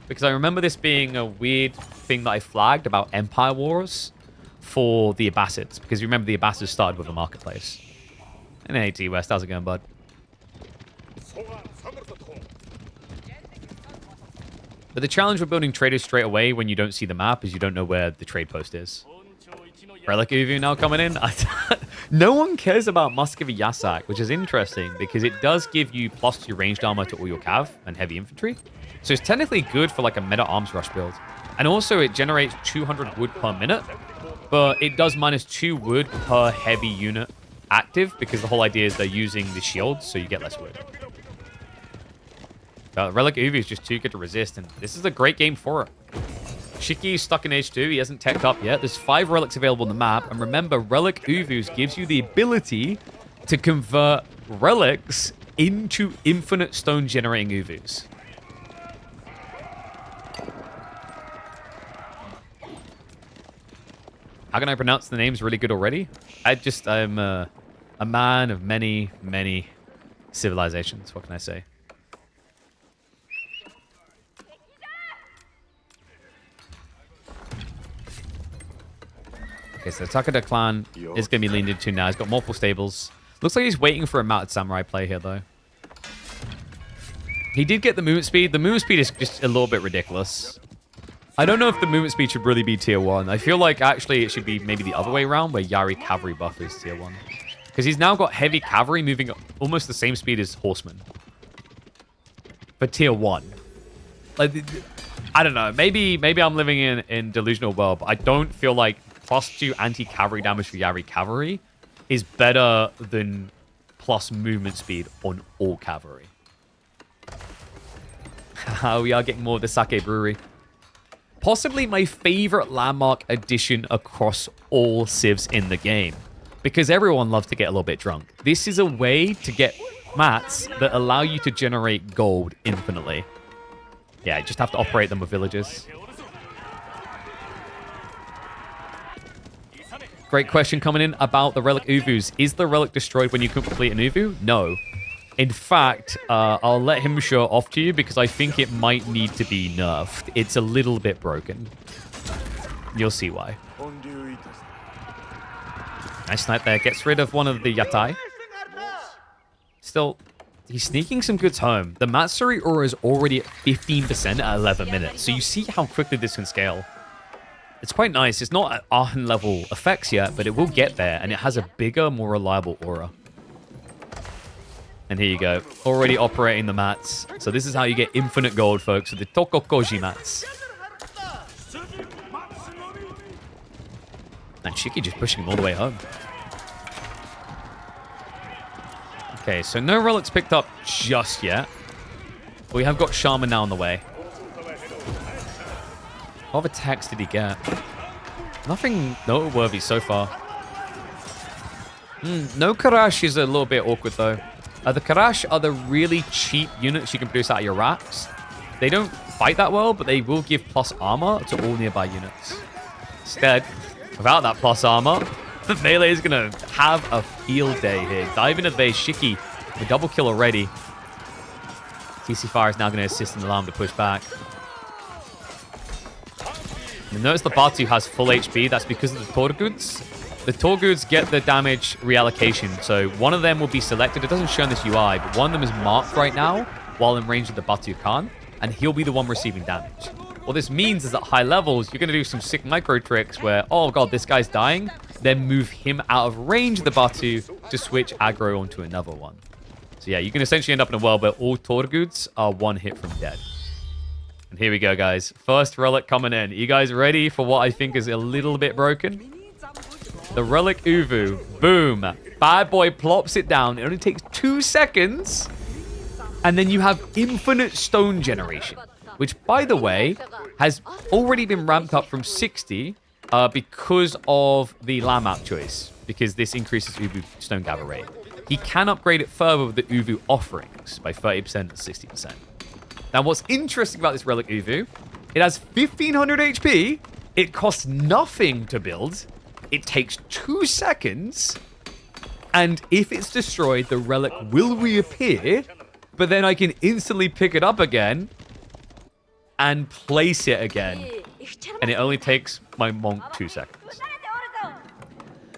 Because I remember this being a weird thing that I flagged about Empire Wars for the Abbasids. Because you remember the Abbasids started with a marketplace. And hey, T-West, how's it going, bud? But the challenge with building traders straight away when you don't see the map is you don't know where the trade post is. Relic Uvu now coming in. No one cares about Muscovy Yasak, which is interesting because it does give you +2 ranged armor to all your cav and heavy infantry. So it's technically good for like a meta arms rush build. And also it generates 200 wood per minute, but it does -2 wood per heavy unit active because the whole idea is they're using the shields, so you get less wood. Relic Uvu is just too good to resist, and this is a great game for it. Shiki's stuck in H2. He hasn't teched up yet. There's 5 relics available on the map. And remember, Relic Uvus gives you the ability to convert relics into infinite stone generating Uvus. How can I pronounce the names really good already? I'm a man of many, many civilizations. What can I say? Okay, so Takeda clan is going to be leaned into now. He's got multiple stables. Looks like he's waiting for a mounted samurai play here, though. He did get the movement speed. The movement speed is just a little bit ridiculous. I don't know if the movement speed should really be tier 1. I feel like actually it should be maybe the other way around, where Yari cavalry buff is tier 1. Because he's now got heavy cavalry moving at almost the same speed as horsemen. For tier 1. Like, I don't know. Maybe I'm living in delusional world, but I don't feel like +2 anti-cavalry damage for Yari cavalry is better than plus movement speed on all cavalry. We are getting more of the sake brewery. Possibly my favorite landmark addition across all civs in the game. Because everyone loves to get a little bit drunk. This is a way to get mats that allow you to generate gold infinitely. Yeah, you just have to operate them with villagers. Great question coming in about the Relic Uvus. Is the Relic destroyed when you complete an Uvu? No. In fact, I'll let him show it off to you because I think it might need to be nerfed. It's a little bit broken. You'll see why. Nice snipe there. Gets rid of one of the Yatai. Still, he's sneaking some goods home. The Matsuri aura is already at 15% at 11 minutes. So you see how quickly this can scale. It's quite nice. It's not at Arhan level effects yet, but it will get there. And it has a bigger, more reliable aura. And here you go. Already operating the mats. So this is how you get infinite gold, folks, with the Tokokoji mats. And Shiki just pushing him all the way home. Okay, so no relics picked up just yet. But we have got Shaman now on the way. What attacks did he get? Nothing noteworthy so far. No Karash is a little bit awkward, though. The Karash are the really cheap units you can produce out of your racks. They don't fight that well, but they will give plus armor to all nearby units. Instead, without that plus armor, the melee is going to have a field day here. Dive into the base. Shiki, a double kill already. TC Fire is now going to assist in the alarm to push back. And notice the Batu has full HP. That's because of the Torguds. The Torguds get the damage reallocation. So one of them will be selected. It doesn't show in this UI, but one of them is marked right now while in range of the Batu Khan. And he'll be the one receiving damage. What this means is at high levels, you're going to do some sick micro tricks where, oh god, this guy's dying. Then move him out of range of the Batu to switch aggro onto another one. So yeah, you can essentially end up in a world where all Torguds are one hit from dead. And here we go, guys. First relic coming in. You guys ready for what I think is a little bit broken? The Relic Uvu. Boom. Bad boy plops it down. It only takes 2 seconds. And then you have infinite stone generation. Which, by the way, has already been ramped up from 60 because of the land map choice. Because this increases Uvu stone gather rate. He can upgrade it further with the Uvu offerings by 30% to 60%. Now, what's interesting about this Relic Uvu, it has 1500 HP. It costs nothing to build. It takes 2 seconds. And if it's destroyed, the relic will reappear. But then I can instantly pick it up again and place it again. And it only takes my monk 2 seconds.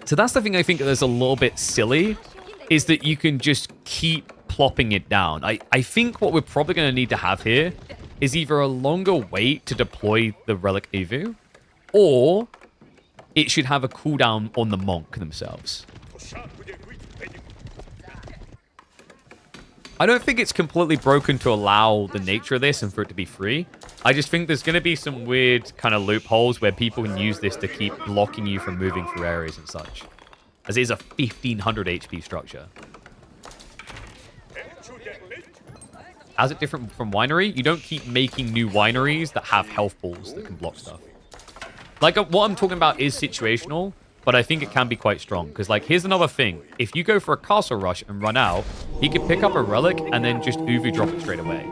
So that's the thing I think that's a little bit silly, is that you can just keep plopping it down. I think what we're probably going to need to have here is either a longer wait to deploy the Relic Evu, or it should have a cooldown on the monk themselves. I don't think it's completely broken to allow the nature of this and for it to be free. I just think there's going to be some weird kind of loopholes where people can use this to keep blocking you from moving through areas and such. As it is a 1500 HP structure. How's it different from winery? You don't keep making new wineries that have health balls that can block stuff. Like, what I'm talking about is situational, but I think it can be quite strong. Because, like, here's another thing. If you go for a castle rush and run out, he can pick up a relic and then just Uvu drop it straight away.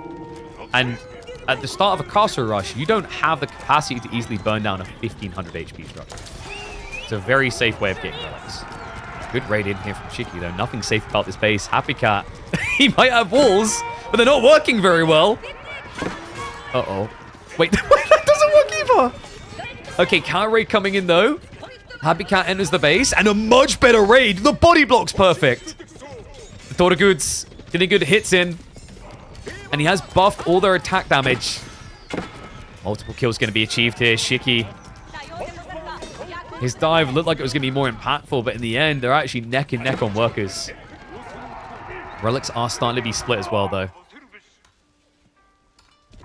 And at the start of a castle rush, you don't have the capacity to easily burn down a 1500 HP structure. It's a very safe way of getting relics. Good raid in here from Shiki, though. Nothing safe about this base. Happy Cat. He might have walls, but they're not working very well. Uh-oh. Wait, that doesn't work either. Okay, counter raid coming in, though. Happy Cat enters the base, and a much better raid. The body block's perfect. The Torguds getting good hits in. And he has buffed all their attack damage. Multiple kills going to be achieved here. Shiki. His dive looked like it was going to be more impactful, but in the end, they're actually neck and neck on workers. Relics are starting to be split as well, though.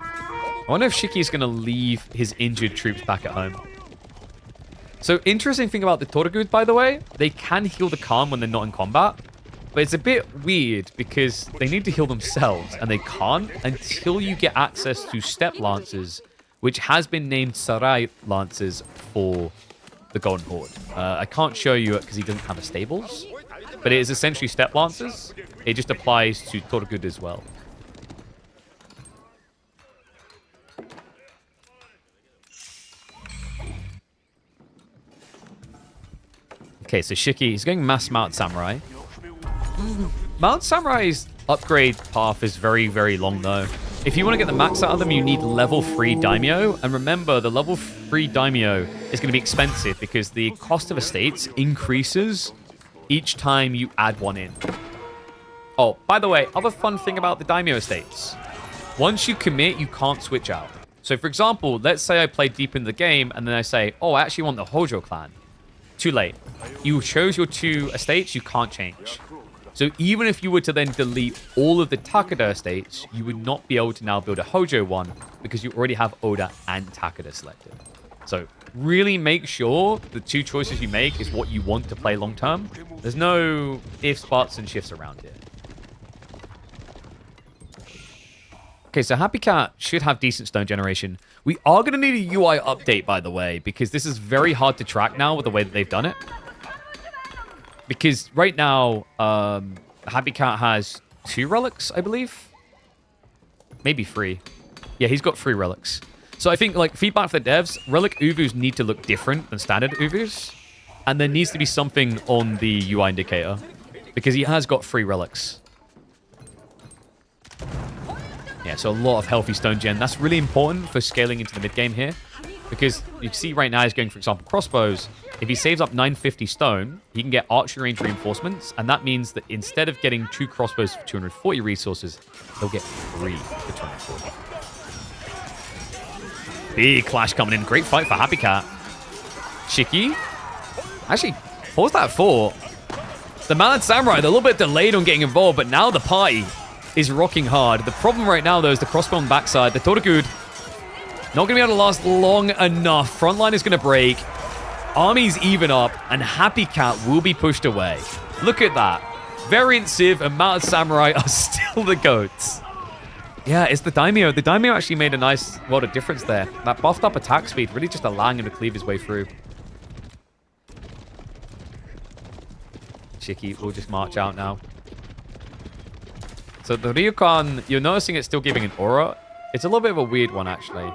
I wonder if Shiki's going to leave his injured troops back at home. So, interesting thing about the Toragud, by the way, they can heal the Khan when they're not in combat. But it's a bit weird because they need to heal themselves, and they can't until you get access to Step Lancers, which has been named Sarai Lancers for the Golden Horde. I can't show you it because he doesn't have a stables, but it is essentially Step Lancers. It just applies to Toragud as well. Okay, so Shiki, he's going Mass Mount Samurai. Mount Samurai's upgrade path is very, very long, though. If you want to get the max out of them, you need level 3 Daimyo. And remember, the level 3 Daimyo is going to be expensive because the cost of estates increases each time you add one in. Oh, by the way, other fun thing about the Daimyo estates. Once you commit, you can't switch out. So, for example, let's say I play deep in the game and then I say, oh, I actually want the Hojo clan. Too late. You chose your 2 estates, you can't change. So even if you were to then delete all of the Takeda estates, you would not be able to now build a Hojo one because you already have Oda and Takeda selected. So really make sure the 2 choices you make is what you want to play long term. There's no ifs, buts, and shifts around here. Okay, so Happy Cat should have decent stone generation. We are going to need a UI update, by the way, because this is very hard to track now with the way that they've done it. Because right now, Happy Cat has 2 relics, I believe. Maybe 3. Yeah, he's got 3 relics. So I think, like, feedback for the devs, relic Uvus need to look different than standard Uvus. And there needs to be something on the UI indicator. Because he has got 3 relics. Yeah, so a lot of healthy stone gen. That's really important for scaling into the mid-game here. Because you see right now he's going, for example, crossbows. If he saves up 950 stone, he can get archery range reinforcements. And that means that instead of getting 2 crossbows for 240 resources, he'll get 3 for 240. Big clash coming in. Great fight for Happy Cat. Shiki. Actually, what was that for? The Mad Samurai, they're a little bit delayed on getting involved, but now the party is rocking hard. The problem right now, though, is the crossbow on the backside. The Toragud not going to be able to last long enough. Frontline is going to break. Armies even up, and Happy Cat will be pushed away. Look at that. Variant Civ and Mounted Samurai are still the GOATs. Yeah, it's the Daimyo. The Daimyo actually made a nice world of difference there. That buffed up attack speed, really just allowing him to cleave his way through. Shiki will just march out now. So the Ryokan, you're noticing it's still giving an aura. It's a little bit of a weird one, actually.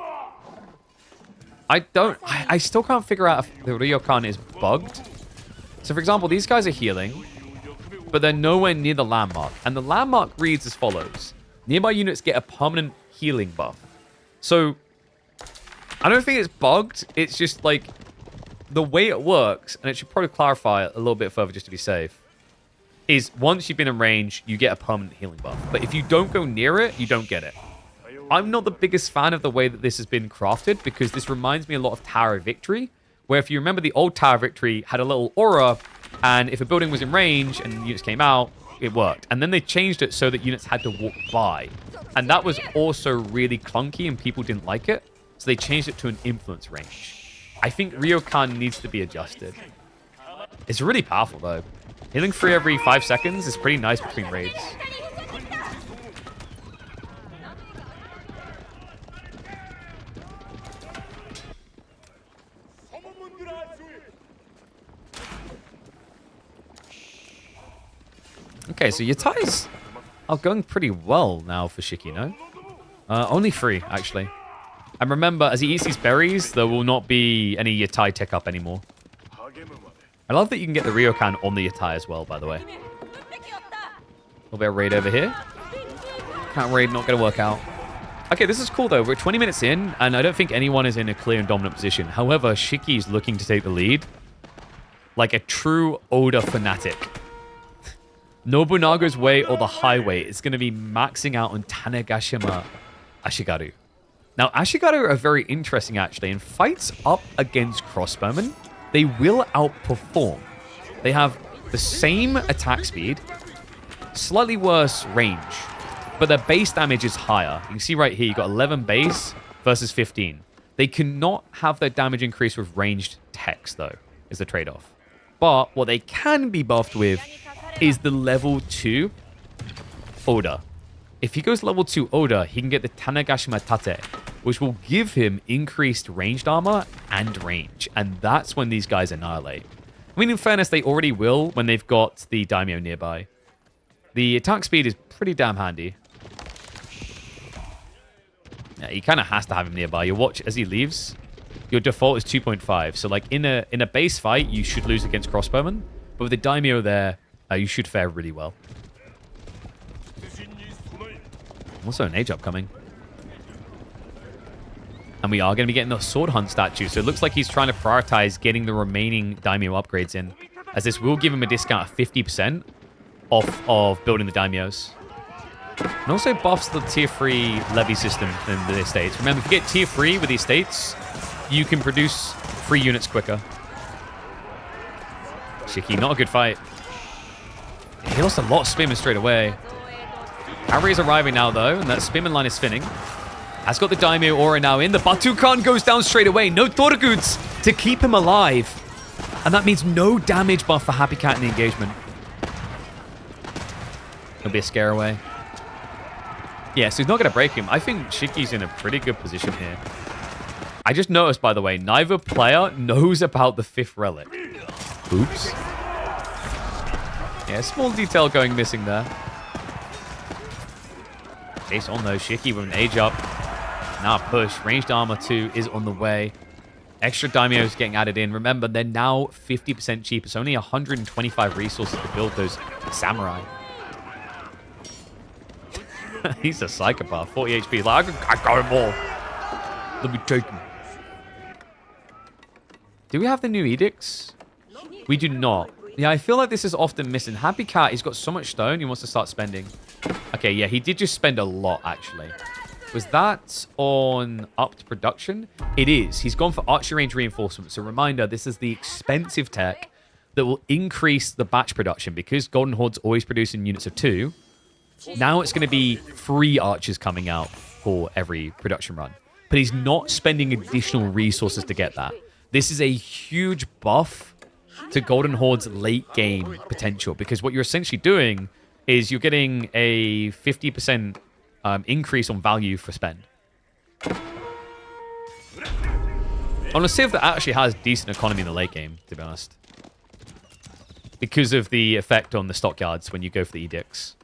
I still can't figure out if the Ryokan is bugged. So, for example, these guys are healing, but they're nowhere near the landmark. And the landmark reads as follows. Nearby units get a permanent healing buff. So, I don't think it's bugged. It's just, like, the way it works, and it should probably clarify it a little bit further just to be safe, is once you've been in range, you get a permanent healing buff. But if you don't go near it, you don't get it. I'm not the biggest fan of the way that this has been crafted because this reminds me a lot of Tower of Victory, where if you remember the old Tower of Victory had a little aura, and if a building was in range and units came out, it worked. And then they changed it so that units had to walk by. And that was also really clunky and people didn't like it, so they changed it to an influence range. I think Ryokan needs to be adjusted. It's really powerful though. Healing free every 5 seconds is pretty nice between raids. Okay, so Yatai's are going pretty well now for Shiki, no? Only 3, actually. And remember, as he eats these berries, there will not be any Yatai tick up anymore. I love that you can get the Ryokan on the Yatai as well, by the way. A little bit of raid over here. Can't raid, not going to work out. Okay, this is cool, though. We're 20 minutes in, and I don't think anyone is in a clear and dominant position. However, Shiki's looking to take the lead like a true Oda fanatic. Nobunaga's way or the highway is going to be maxing out on Tanegashima Ashigaru. Now, Ashigaru are very interesting, actually. In fights up against crossbowmen, they will outperform. They have the same attack speed, slightly worse range, but their base damage is higher. You can see right here, you got 11 base versus 15. They cannot have their damage increase with ranged techs, though, is the trade-off. But what they can be buffed with is the level 2 Oda. If he goes level 2 Oda, he can get the Tanegashima Tate, which will give him increased ranged armor and range. And that's when these guys annihilate. I mean, in fairness, they already will when they've got the daimyo nearby. The attack speed is pretty damn handy. Yeah, he kind of has to have him nearby. You watch as he leaves. Your default is 2.5. So, like, in a base fight, you should lose against crossbowmen. But with the daimyo there, you should fare really well. Also, an age upcoming. And we are going to be getting the sword hunt statue. So it looks like he's trying to prioritize getting the remaining daimyo upgrades in, as this will give him a discount of 50% off of building the daimyos. And also buffs the tier 3 levy system in the estates. Remember, if you get tier 3 with the estates, you can produce 3 units quicker. Shiki, not a good fight. He lost a lot of spearmen straight away. Harry is arriving now, though, and that spearman line is spinning. Has got the daimyo aura now in. The Batukan goes down straight away. No Toraguts to keep him alive. And that means no damage buff for Happy Cat in the engagement. It'll be a scare away. Yeah, so he's not going to break him. I think Shiki's in a pretty good position here. I just noticed, by the way, neither player knows about the 5th relic. Oops. Yeah, small detail going missing there. Chase on though, Shiki with an age up. Now push. Ranged armor 2 is on the way. Extra daimyos getting added in. Remember, they're now 50% cheaper. It's only 125 resources to build those samurai. He's a psychopath. 40 HP. Like, I got him all. Let me take him. Do we have the new edicts? We do not. Yeah, I feel like this is often missing. Happy Cat, he's got so much stone, he wants to start spending. Okay, yeah, he did just spend a lot, actually. Was that on upped production? It is. He's gone for archery range reinforcement. So reminder, this is the expensive tech that will increase the batch production. Because Golden Horde's always producing units of 2, now it's going to be 3 archers coming out for every production run. But he's not spending additional resources to get that. This is a huge buff to Golden Horde's late game potential, because what you're essentially doing is you're getting a 50% increase on value for spend. On a civ that actually has decent economy in the late game, to be honest, because of the effect on the stockyards when you go for the edicts.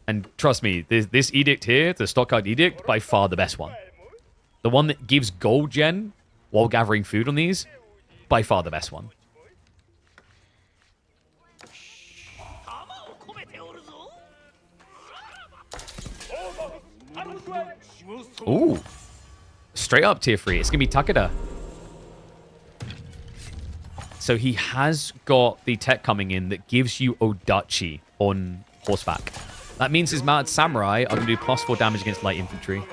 And trust me, this edict here, the stockyard edict, by far the best one. The one that gives gold gen while gathering food on these, by far the best one. Ooh. Straight up tier 3. It's going to be Takeda. So he has got the tech coming in that gives you Odachi on horseback. That means his mounted samurai are going to do +4 damage against light infantry.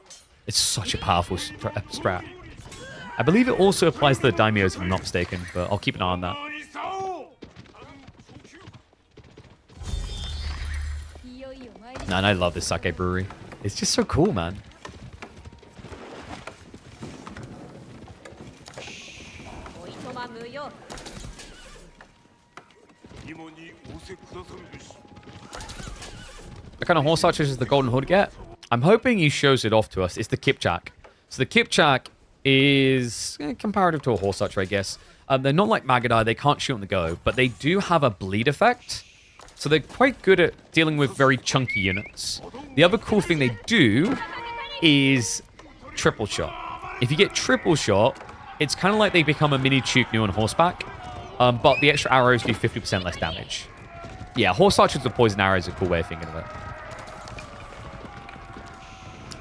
It's such a powerful strat. I believe it also applies to the daimyos, if I'm not mistaken, but I'll keep an eye on that. Man, I love this sake brewery. It's just so cool, man. What kind of horse archers does the Golden Horde get? I'm hoping he shows it off to us. It's the Kipchak. So the Kipchak is comparative to a horse archer, I guess. They're not like Magadai. They can't shoot on the go, but they do have a bleed effect. So they're quite good at dealing with very chunky units. The other cool thing they do is triple shot. If you get triple shot, it's kind of like they become a mini Chuknu on horseback, but the extra arrows do 50% less damage. Yeah, horse archers with poison arrows is a cool way of thinking of it.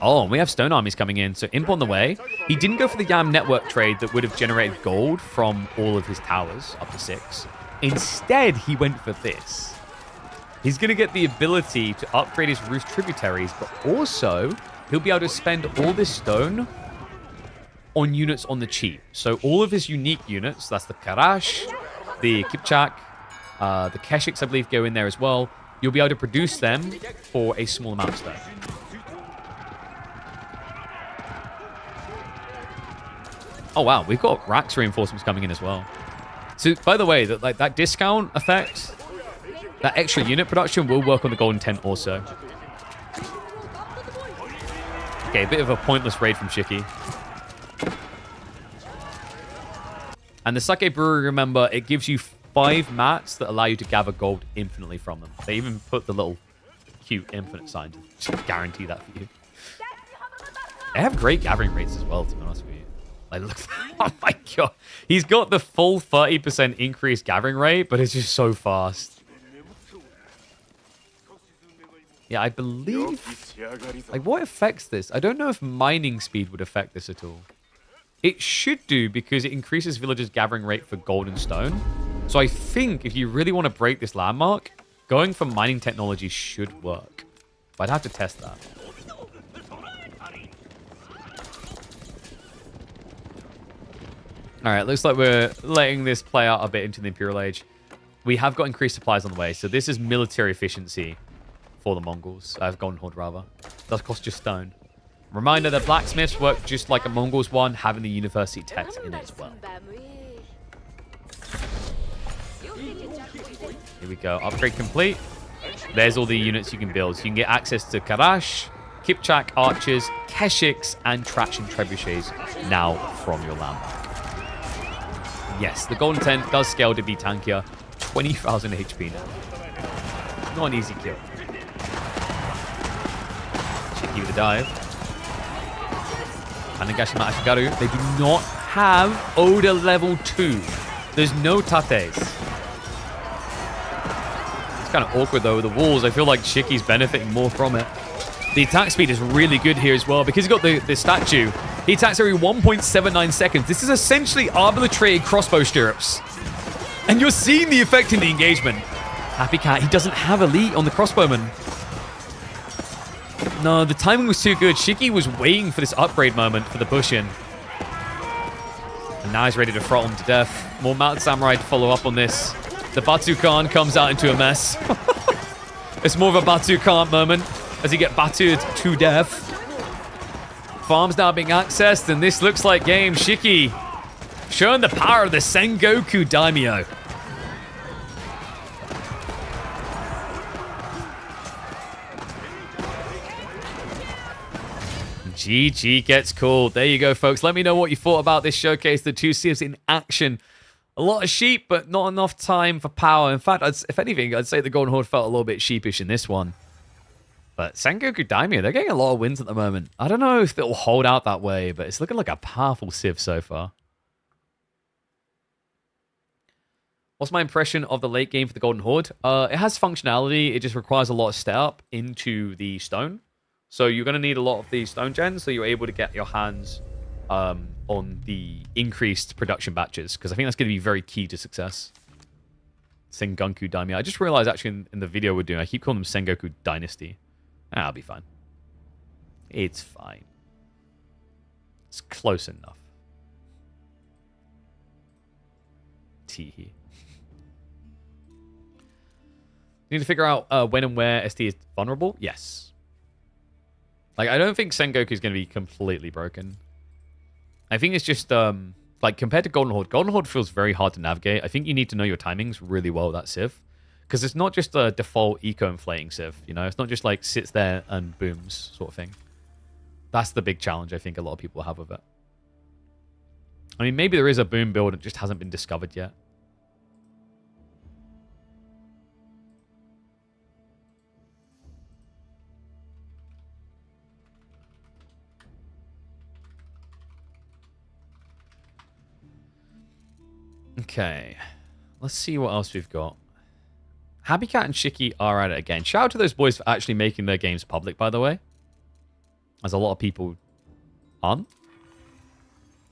Oh, and we have stone armies coming in. So Imp on the way. He didn't go for the Yam network trade that would have generated gold from all of his towers, up to 6. Instead, he went for this. He's going to get the ability to upgrade his Roost tributaries, but also he'll be able to spend all this stone on units on the cheap. So all of his unique units, that's the Karash, the Kipchak, the Keshiks, I believe, go in there as well. You'll be able to produce them for a small amount of stone. Oh, wow. We've got Rax reinforcements coming in as well. So, by the way, that discount effect, that extra unit production will work on the Golden Tent also. Okay, a bit of a pointless raid from Shiki. And the Sake Brewery, remember, it gives you 5 mats that allow you to gather gold infinitely from them. They even put the little cute infinite sign to guarantee that for you. They have great gathering rates as well, to be honest with you. Like, look, oh my god. He's got the full 30% increased gathering rate, but it's just so fast. Yeah, I believe... Like, what affects this? I don't know if mining speed would affect this at all. It should do, because it increases villagers' gathering rate for gold and stone. So I think if you really want to break this landmark, going for mining technology should work. But I'd have to test that. Alright, looks like we're letting this play out a bit into the Imperial Age. We have got increased supplies on the way, so this is military efficiency for the Mongols. Golden Horde, rather. Does cost just stone. Reminder that blacksmiths work just like a Mongols one, having the university tech in it as well. Here we go. Upgrade complete. There's all the units you can build. So you can get access to Karash, Kipchak archers, Keshiks, and traction trebuchets now from your landmark. Yes, the Golden Tent does scale to be tankier. 20,000 HP now. Not an easy kill. Shiki with a dive. Hanagashi Maashigaru. They do not have Oda level 2. There's no Tates. It's kind of awkward though with the walls. I feel like Shiki's benefiting more from it. The attack speed is really good here as well because he's got the statue. He attacks every 1.79 seconds. This is essentially arbitrary crossbow stirrups. And you're seeing the effect in the engagement. Happy Cat, he doesn't have elite on the crossbowman. No, the timing was too good. Shiki was waiting for this upgrade moment for the push-in. And now he's ready to throttle him to death. More Mounted Samurai to follow up on this. The Batu Khan comes out into a mess. It's more of a Batu Khan moment as he gets battered to death. Farms now being accessed, and this looks like game. Shiki showing the power of the Sengoku Daimyo. GG gets called. There you go, folks. Let me know what you thought about this showcase. The two Civs in action. A lot of sheep, but not enough time for power. In fact, if anything, I'd say the Golden Horde felt a little bit sheepish in this one. But Sengoku Daimyo, they're getting a lot of wins at the moment. I don't know if it'll hold out that way, but it's looking like a powerful Civ so far. What's my impression of the late game for the Golden Horde? It has functionality. It just requires a lot of setup into the stone. So you're going to need a lot of the stone gens so you're able to get your hands on the increased production batches. Because I think that's going to be very key to success. Sengoku Daimyo. I just realized actually in the video we're doing, I keep calling them Sengoku Dynasty. I'll be fine. It's fine. It's close enough. Teehee. Need to figure out when and where ST is vulnerable? Yes. Like, I don't think Sengoku is going to be completely broken. I think it's just, like, compared to Golden Horde feels very hard to navigate. I think you need to know your timings really well with that Civ. Because it's not just a default eco-inflating Civ, you know? It's not just, like, sits there and booms sort of thing. That's the big challenge I think a lot of people have with it. I mean, maybe there is a boom build that just hasn't been discovered yet. Okay, let's see what else we've got. Happy Cat and Shiki are at it again. Shout out to those boys for actually making their games public, by the way. As a lot of people aren't. Do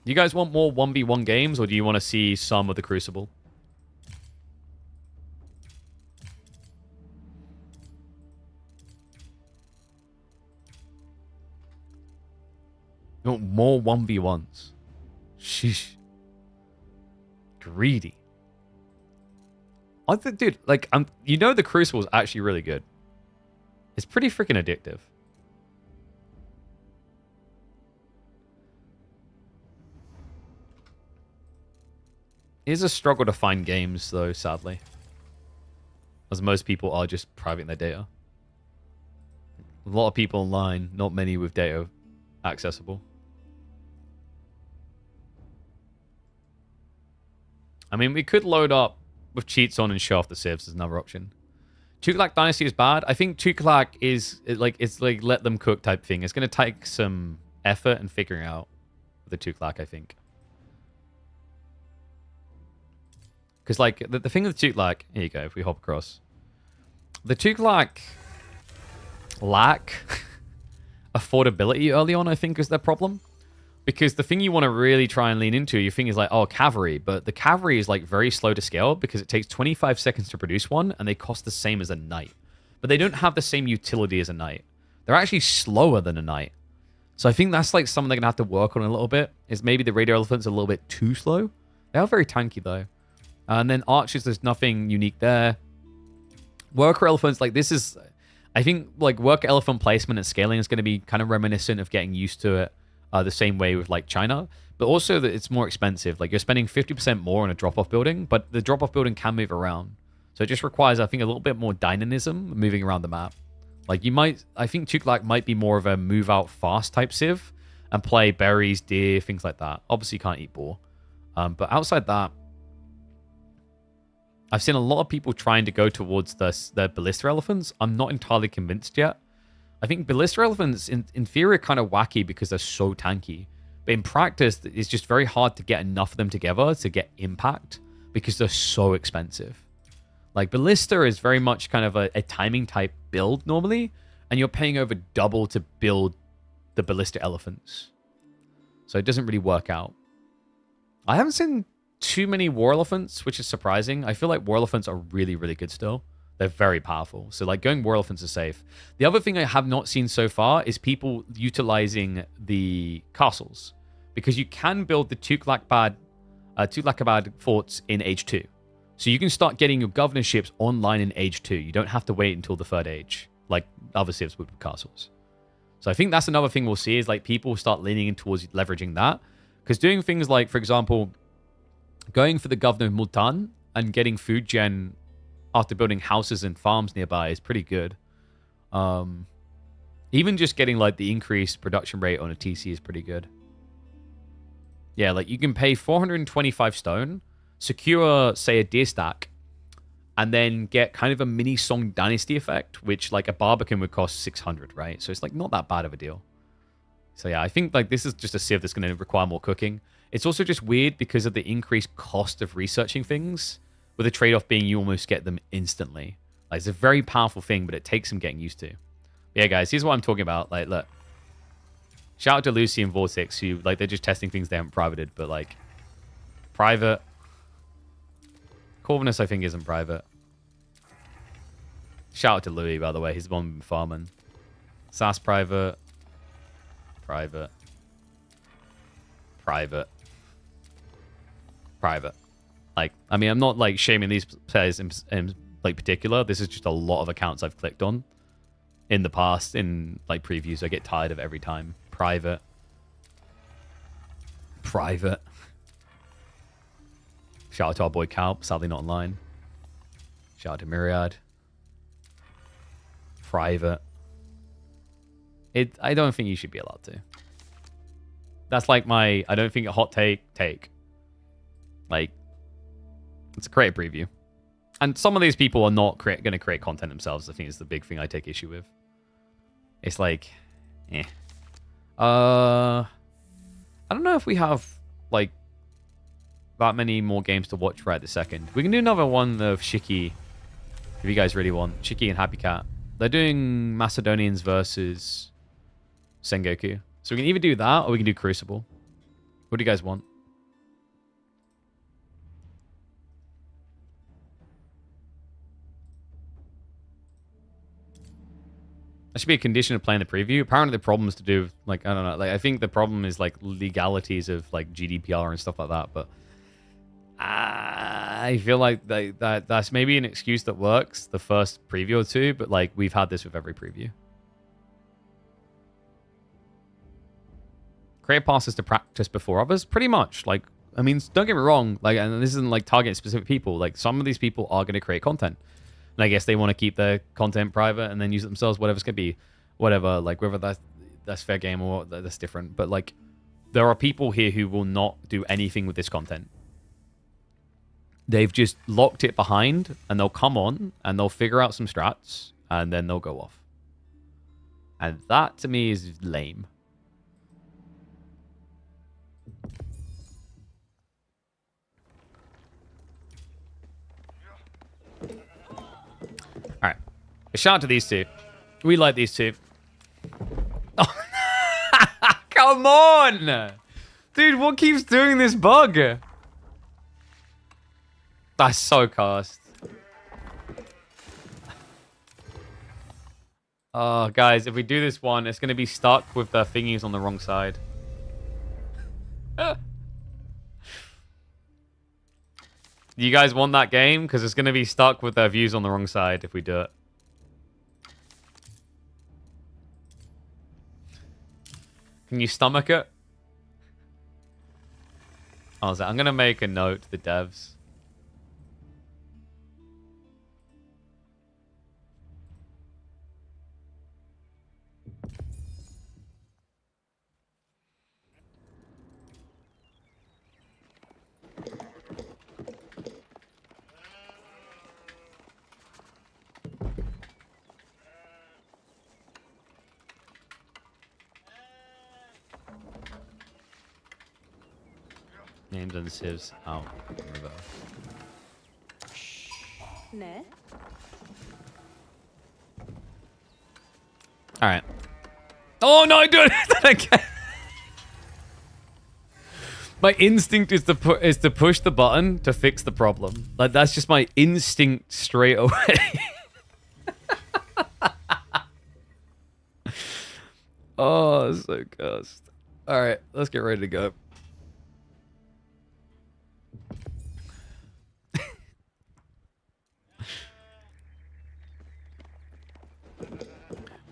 you guys want more 1v1 games, or do you want to see some of the Crucible? You want more 1v1s. Sheesh. Greedy. Dude, like, you know the Crucible is actually really good. It's pretty freaking addictive. It is a struggle to find games, though, sadly. As most people are just privating their data. A lot of people online, not many with data accessible. I mean, we could load up with cheats on and show off the civs as another option. Tukalak Dynasty is bad. I think Tukalak is it's like let them cook type thing. It's going to take some effort and figuring out the Tukalak, I think. Because like the thing with the Tukalak, here you go, if we hop across. The Tukalak lack affordability early on, I think, is their problem. Because the thing you want to really try and lean into, your thing is like, oh, cavalry. But the cavalry is like very slow to scale because it takes 25 seconds to produce one and they cost the same as a knight. But they don't have the same utility as a knight. They're actually slower than a knight. So I think that's like something they're going to have to work on a little bit. Is maybe the radio elephants are a little bit too slow. They are very tanky though. And then archers, there's nothing unique there. Worker elephants, like this is, I think like worker elephant placement and scaling is going to be kind of reminiscent of getting used to it. The same way with like China, but also that it's more expensive. Like you're spending 50% more on a drop-off building, but the drop-off building can move around. So it just requires, I think, a little bit more dynamism moving around the map. Like you might, I think Tukalak might be more of a move out fast type civ and play berries, deer, things like that. Obviously you can't eat boar. But outside that, I've seen a lot of people trying to go towards the ballista elephants. I'm not entirely convinced yet. I think ballista elephants in theory are kind of wacky because they're so tanky. But in practice, it's just very hard to get enough of them together to get impact because they're so expensive. Like ballista is very much kind of a timing type build normally, and you're paying over double to build the ballista elephants. So it doesn't really work out. I haven't seen too many war elephants, which is surprising. I feel like war elephants are really, really good still. They're very powerful. So like going war elephants is safe. The other thing I have not seen so far is people utilizing the castles. Because you can build the Tukalakabad forts in Age 2. So you can start getting your governorships online in Age 2. You don't have to wait until the third age, like other civs would with castles. So I think that's another thing we'll see is like people start leaning in towards leveraging that. Because doing things like, for example, going for the governor of Multan and getting food gen after building houses and farms nearby is pretty good. Even just getting like the increased production rate on a TC is pretty good. Yeah, like you can pay 425 stone, secure, say, a deer stack, and then get kind of a mini Song Dynasty effect, which like a Barbican would cost 600, right? So it's like not that bad of a deal. So yeah, I think like this is just a civ that's going to require more cooking. It's also just weird because of the increased cost of researching things, with the trade-off being you almost get them instantly. Like, it's a very powerful thing, but it takes some getting used to. But yeah, guys, here's what I'm talking about. Like, look. Shout out to Lucy and Vortex, who, like, they're just testing things they haven't privated, but, like, private. Corvinus, I think, isn't private. Shout out to Louis, by the way. He's the one been farming. SAS private. Private. Private. Private. Like, I mean, I'm not, like, shaming these players in like, particular. This is just a lot of accounts I've clicked on in the past in, like, previews. I get tired of every time. Private. Private. Shout out to our boy Calp. Sadly not online. Shout out to Myriad. Private. I don't think you should be allowed to. That's like my, I don't think a hot take. Like, it's a creative preview. And some of these people are not going to create content themselves. I think is the big thing I take issue with. It's like, eh. I don't know if we have, like, that many more games to watch right this second. We can do another one of Shiki, if you guys really want. Shiki and Happy Cat. They're doing Macedonians versus Sengoku. So we can either do that or we can do Crucible. What do you guys want? That should be a condition of playing the preview. Apparently the problem is to do with, like, I don't know. Like, I think the problem is, like, legalities of, like, GDPR and stuff like that. But I feel like that's maybe an excuse that works the first preview or two. But, like, we've had this with every preview. Create passes to practice before others. Pretty much. Like, I mean, don't get me wrong. Like, and this isn't, like, targeting specific people. Like, some of these people are going to create content. And I guess they want to keep their content private and then use it themselves, whatever it's going to be. Whatever, like, whether that's fair game or that's different. But, like, there are people here who will not do anything with this content. They've just locked it behind, and they'll come on, and they'll figure out some strats, and then they'll go off. And that, to me, is lame. All right. A shout out to these two. We like these two. Oh. Come on! Dude, what keeps doing this bug? That's so cursed. Oh, guys, if we do this one, it's going to be stuck with the thingies on the wrong side. Do you guys want that game? Because it's going to be stuck with their views on the wrong side if we do it. Can you stomach it? I'm going to make a note to the devs. Names and sieves out. Ne? All right. Oh no! I do it again. My instinct is to push the button to fix the problem. Like, that's just my instinct straight away. Oh, so cursed. All right, let's get ready to go.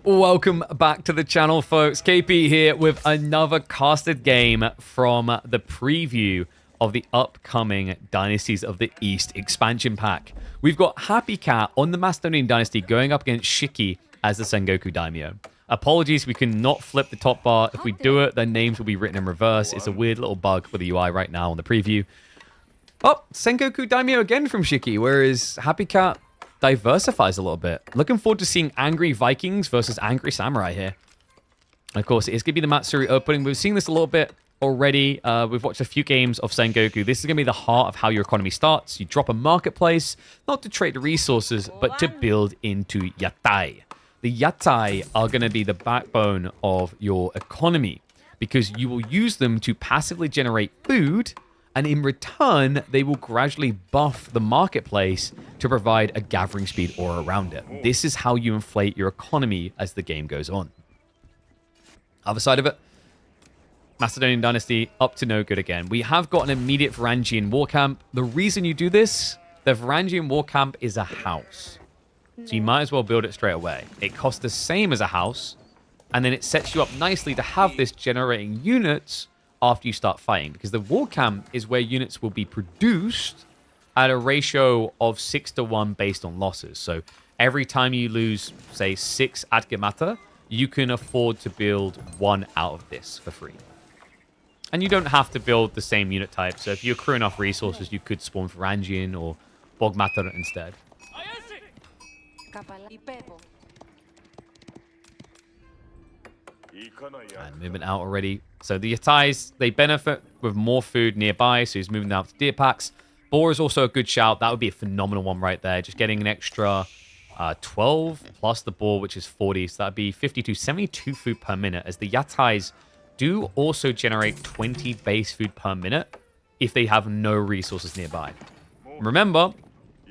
Welcome back to the channel, folks. KP here with another casted game from the preview of the upcoming Dynasties of the East expansion pack. We've got Happy Cat on the Macedonian Dynasty going up against Shiki as the Sengoku Daimyo. Apologies, we cannot flip the top bar. If we do it, their names will be written in reverse. It's a weird little bug for the UI right now on the preview. Oh, Sengoku Daimyo again from Shiki, whereas Happy Cat diversifies a little bit. Looking forward to seeing Angry Vikings versus Angry Samurai here. And of course, it is going to be the Matsuri opening. We've seen this a little bit already. We've watched a few games of Sengoku. This is going to be the heart of how your economy starts. You drop a marketplace, not to trade resources, but to build into yatai. The yatai are going to be the backbone of your economy because you will use them to passively generate food, and in return, they will gradually buff the marketplace to provide a gathering speed aura around it. This is how you inflate your economy as the game goes on. Other side of it, Macedonian Dynasty up to no good again. We have got an immediate Varangian war camp. The reason you do this, the Varangian war camp is a house. So you might as well build it straight away. It costs the same as a house, and then it sets you up nicely to have this generating units after you start fighting, because the war camp is where units will be produced at a ratio of 6-to-1 based on losses. So every time you lose, say, 6 Adgemata, you can afford to build 1 out of this for free. And you don't have to build the same unit type. So if you accrue enough resources, you could spawn Varangian or Bogmata instead. And moving out already. So the Yatais, they benefit with more food nearby, so he's moving out to deer packs. Boar is also a good shout. That would be a phenomenal one right there. Just getting an extra 12 plus the boar, which is 40. So that'd be 52, 72 food per minute, as the Yatais do also generate 20 base food per minute if they have no resources nearby. Remember,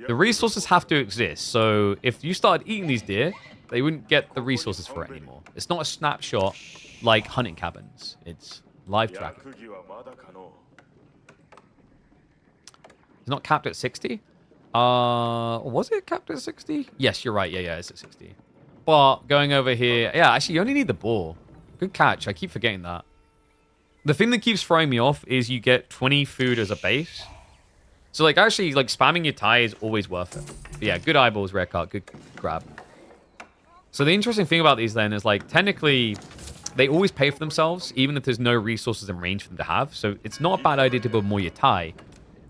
the resources have to exist. So if you started eating these deer, they wouldn't get the resources for it anymore. It's not a snapshot like hunting cabins. It's live tracking. It's not capped at 60. Was it capped at 60? Yes, you're right. Yeah, it's at 60. But going over here, yeah, actually, you only need the boar. Good catch. I keep forgetting that. The thing that keeps throwing me off is you get 20 food as a base. So, like, actually, like, spamming your tie is always worth it. But yeah, good eyeballs, rare card. Good grab. So the interesting thing about these, then, is, like, technically, they always pay for themselves, even if there's no resources in range for them to have. So it's not a bad idea to build more your tie,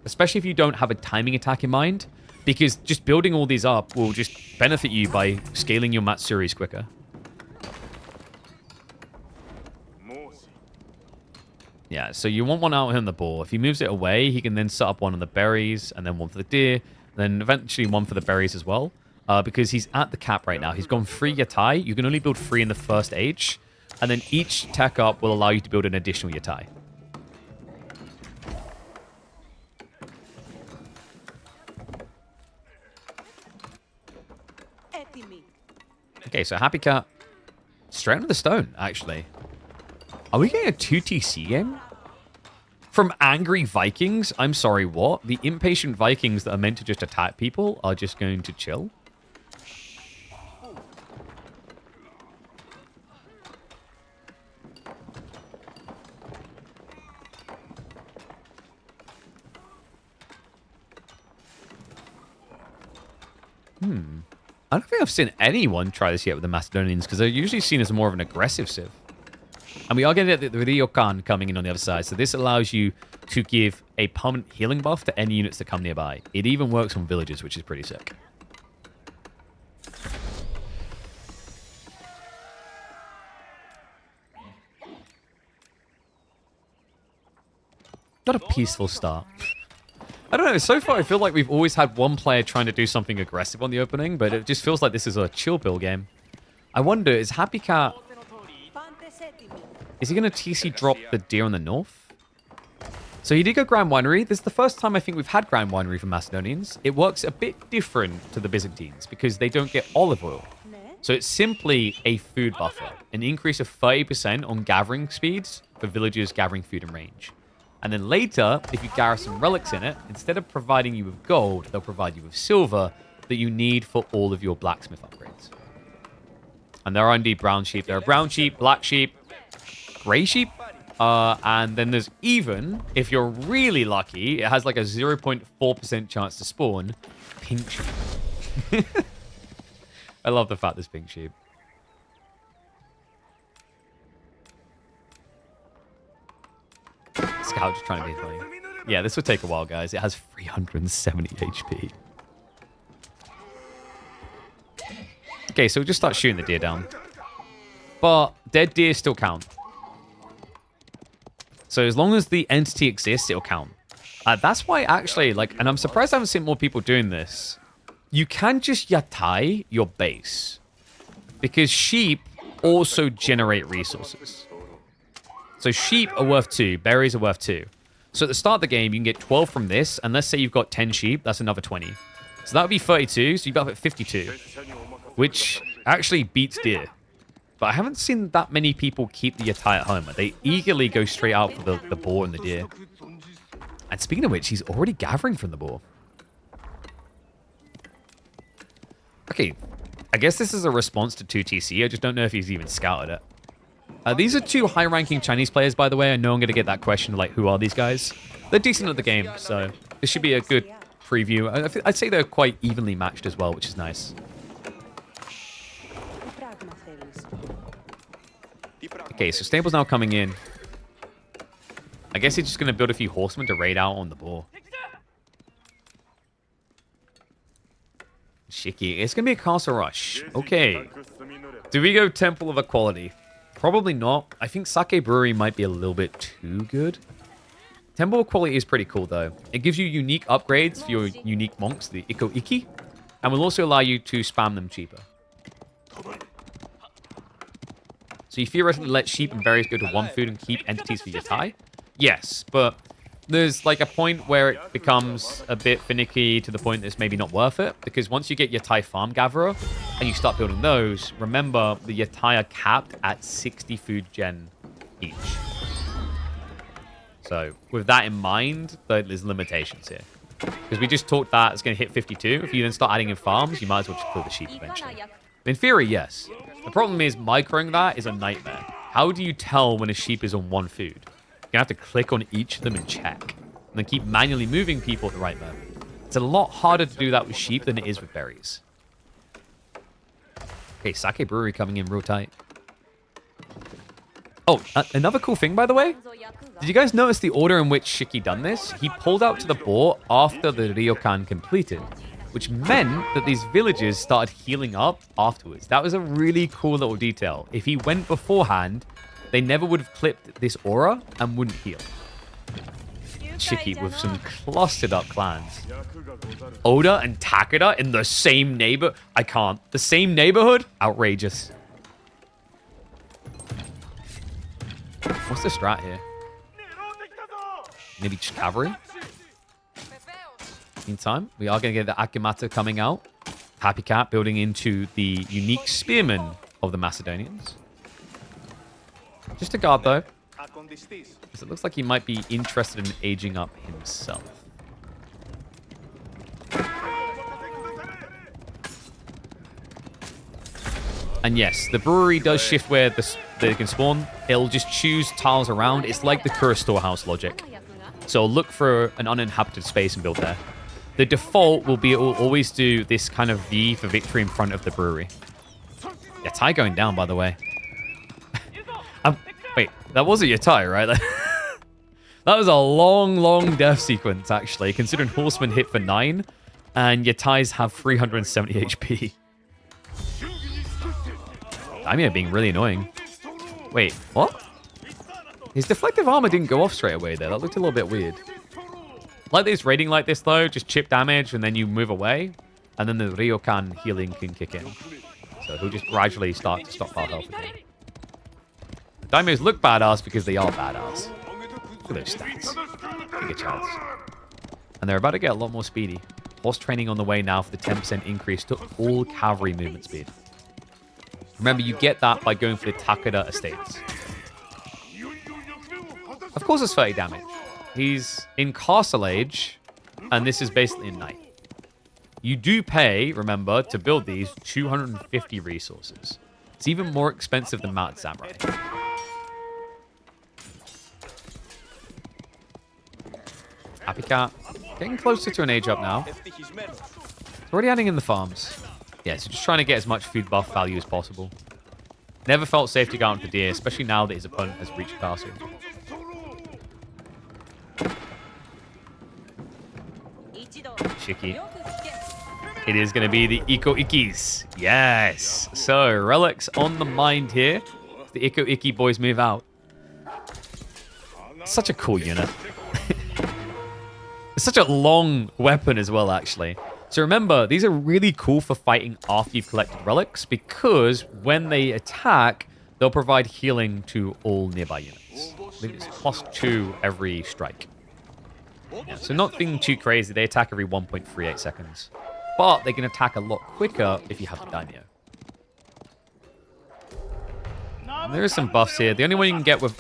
especially if you don't have a timing attack in mind, because just building all these up will just benefit you by scaling your Matsuris quicker. Yeah, so you want one out on the boar. If he moves it away, he can then set up one on the berries, and then one for the deer, and then eventually one for the berries as well. Because he's at the cap right now. He's gone 3 yatai. You can only build 3 in the first age, and then each tech up will allow you to build an additional yatai. Okay, so Happy Cat straight under the stone, actually. Are we getting a 2TC game? From Angry Vikings? I'm sorry, what? The impatient Vikings that are meant to just attack people are just going to chill? I don't think I've seen anyone try this yet with the Macedonians, because they're usually seen as more of an aggressive civ. And we are getting the Ryokan coming in on the other side, so this allows you to give a permanent healing buff to any units that come nearby. It even works on villages, which is pretty sick. Not a peaceful start. I don't know, so far I feel like we've always had one player trying to do something aggressive on the opening, but it just feels like this is a chill pill game. I wonder, is Happy Cat... Is he going to TC drop the deer on the north? So he did go Grand Winery. This is the first time I think we've had Grand Winery for Macedonians. It works a bit different to the Byzantines because they don't get olive oil. So it's simply a food buffer, an increase of 30% on gathering speeds for villagers gathering food in range. And then later, if you garrison relics in it, instead of providing you with gold, they'll provide you with silver that you need for all of your blacksmith upgrades. And there are indeed brown sheep. There are brown sheep, black sheep, grey sheep. And then there's even, if you're really lucky, it has like a 0.4% chance to spawn, pink sheep. I love the fact there's pink sheep. Scout just trying to be funny. Yeah, this would take a while, guys. It has 370 HP. Okay, so we'll just start shooting the deer down. But dead deer still count. So as long as the entity exists, it'll count. That's why, actually, like, and I'm surprised I haven't seen more people doing this. You can just yatai your base. Because sheep also generate resources. So sheep are worth 2, berries are worth 2. So at the start of the game, you can get 12 from this, and let's say you've got 10 sheep, that's another 20. So that would be 32, so you've got 52, which actually beats deer. But I haven't seen that many people keep the yatai at home. They eagerly go straight out for the boar and the deer. And speaking of which, he's already gathering from the boar. Okay, I guess this is a response to 2TC. I just don't know if he's even scouted it. These are 2 high-ranking Chinese players, by the way. I know I'm going to get that question, like, who are these guys? They're decent at the game, so this should be a good preview. I'd say they're quite evenly matched as well, which is nice. Okay, so Stable's now coming in. I guess he's just going to build a few horsemen to raid out on the boar. Shiki. It's going to be a castle rush. Okay. Do we go Temple of Equality? Probably not. I think Sake Brewery might be a little bit too good. Temple of Equality is pretty cool, though. It gives you unique upgrades for your unique monks, the Iko Iki, and will also allow you to spam them cheaper. So you theoretically let sheep and berries go to 1 food and keep entities for your tie? Yes, but there's like a point where it becomes a bit finicky to the point that it's maybe not worth it. Because once you get your Thai farm gatherer and you start building those, remember the Yatai are capped at 60 food gen each. So with that in mind, there's limitations here. Because we just talked that it's going to hit 52. If you then start adding in farms, you might as well just kill the sheep eventually. In theory, yes. The problem is microing that is a nightmare. How do you tell when a sheep is on one food? You're going to have to click on each of them and check. And then keep manually moving people at the right moment. It's a lot harder to do that with sheep than it is with berries. Okay, Sake Brewery coming in real tight. Oh, another cool thing, by the way. Did you guys notice the order in which Shiki done this? He pulled out to the boar after the ryokan completed, which meant that these villagers started healing up afterwards. That was a really cool little detail. If he went beforehand, they never would have clipped this aura and wouldn't heal. Shiki with some clustered up clans. Oda and Takeda in the same neighbor. I can't. The same neighborhood? Outrageous. What's the strat here? Maybe just cavalry? Meantime, we are going to get the Akimata coming out. Happy Cat building into the unique spearman of the Macedonians. Just a guard, though. Because it looks like he might be interested in aging up himself. And yes, the brewery does shift where they can spawn. It'll just choose tiles around. It's like the Kura storehouse logic. So look for an uninhabited space and build there. The default will be it will always do this kind of V for victory in front of the brewery. Yatai going down, by the way. Wait, that wasn't Yatai, right? That was a long, long death sequence, actually, considering Horseman hit for 9 and Yatai's have 370 HP. Daimyo being really annoying. Wait, what? His deflective armor didn't go off straight away there. That looked a little bit weird. Like this raiding like this, though, just chip damage and then you move away. And then the Ryokan healing can kick in. So he'll just gradually start to stockpile health again. The Daimyos look badass because they are badass. Look at those stats. Take a chance. And they're about to get a lot more speedy. Horse training on the way now for the 10% increase to all cavalry movement speed. Remember, you get that by going for the Takeda estates. Of course it's 30 damage. He's in Castle Age, and this is basically in Night. You do pay, remember, to build these 250 resources. It's even more expensive than Mounted Samurai. Happy Cat. Getting closer to an age up now. It's already adding in the farms. Yeah, so just trying to get as much food buff value as possible. Never felt safe to go out into deer, especially now that his opponent has reached castle. Shiki. It is going to be the Iko Ikis. Yes. So, Relic's on the mind here. The Iko Iki boys move out. Such a cool unit. It's such a long weapon as well, actually. So remember, these are really cool for fighting after you've collected relics, because when they attack, they'll provide healing to all nearby units. I think it's +2 every strike. Yeah, so nothing too crazy. They attack every 1.38 seconds. But they can attack a lot quicker if you have the Daimyo. And there is some buffs here. The only one you can get with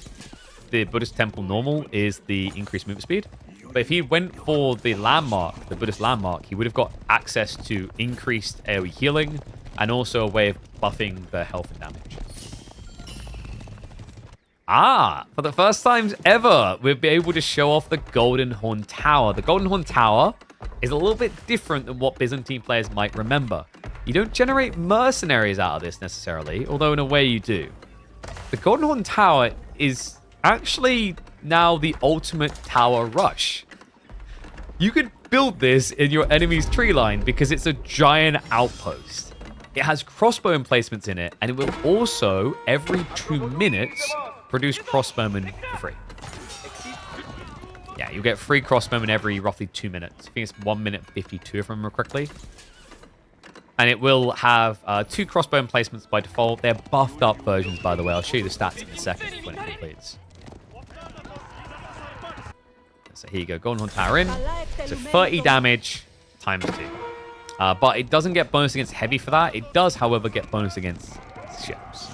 the Buddhist Temple normal is the increased movement speed. But if he went for the landmark, the Buddhist landmark, he would have got access to increased AoE healing and also a way of buffing the health and damage. For the first time ever, we'll be able to show off the Golden Horn Tower. The Golden Horn Tower is a little bit different than what Byzantine players might remember. You don't generate mercenaries out of this necessarily, although in a way you do. The Golden Horn Tower is actually now the ultimate tower rush. You could build this in your enemy's tree line because it's a giant outpost. It has crossbow emplacements in it, and it will also, every 2 minutes, produce crossbowmen for free. Yeah, you'll get free crossbowmen every roughly 2 minutes. I think it's 1 minute 52 if I remember correctly. And it will have 2 crossbow emplacements by default. They're buffed up versions, by the way. I'll show you the stats in a second when it completes. So here you go. Golden Horn Tower in. So 30 damage times 2. But it doesn't get bonus against heavy for that. It does, however, get bonus against ships.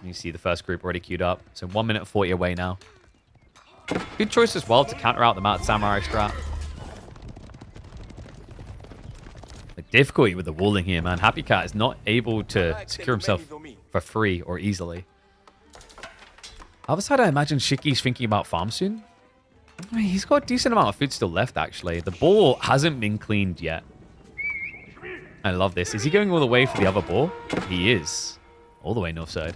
You see the first group already queued up. So 1 minute 40 away now. Good choice as well to counter out the Mount Samurai strat. The difficulty with the walling here, man. Happy Cat is not able to secure himself for free or easily. Other side, I imagine Shiki's thinking about farm soon. I mean, he's got a decent amount of food still left, actually. The ball hasn't been cleaned yet. I love this. Is he going all the way for the other ball? He is. All the way north side.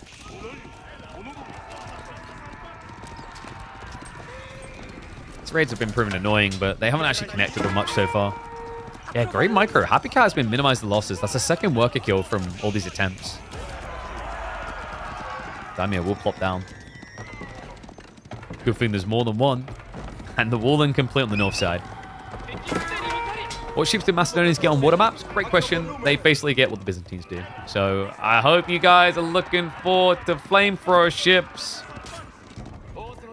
These raids have been proven annoying, but they haven't actually connected with much so far. Yeah, great micro. Happy Cat has been minimized the losses. That's the second worker kill from all these attempts. Daimyo will plop down. Good thing there's more than one. And the wall then complete on the north side. What ships do Macedonians get on water maps? Great question. They basically get what the Byzantines do. So I hope you guys are looking forward to flamethrower ships.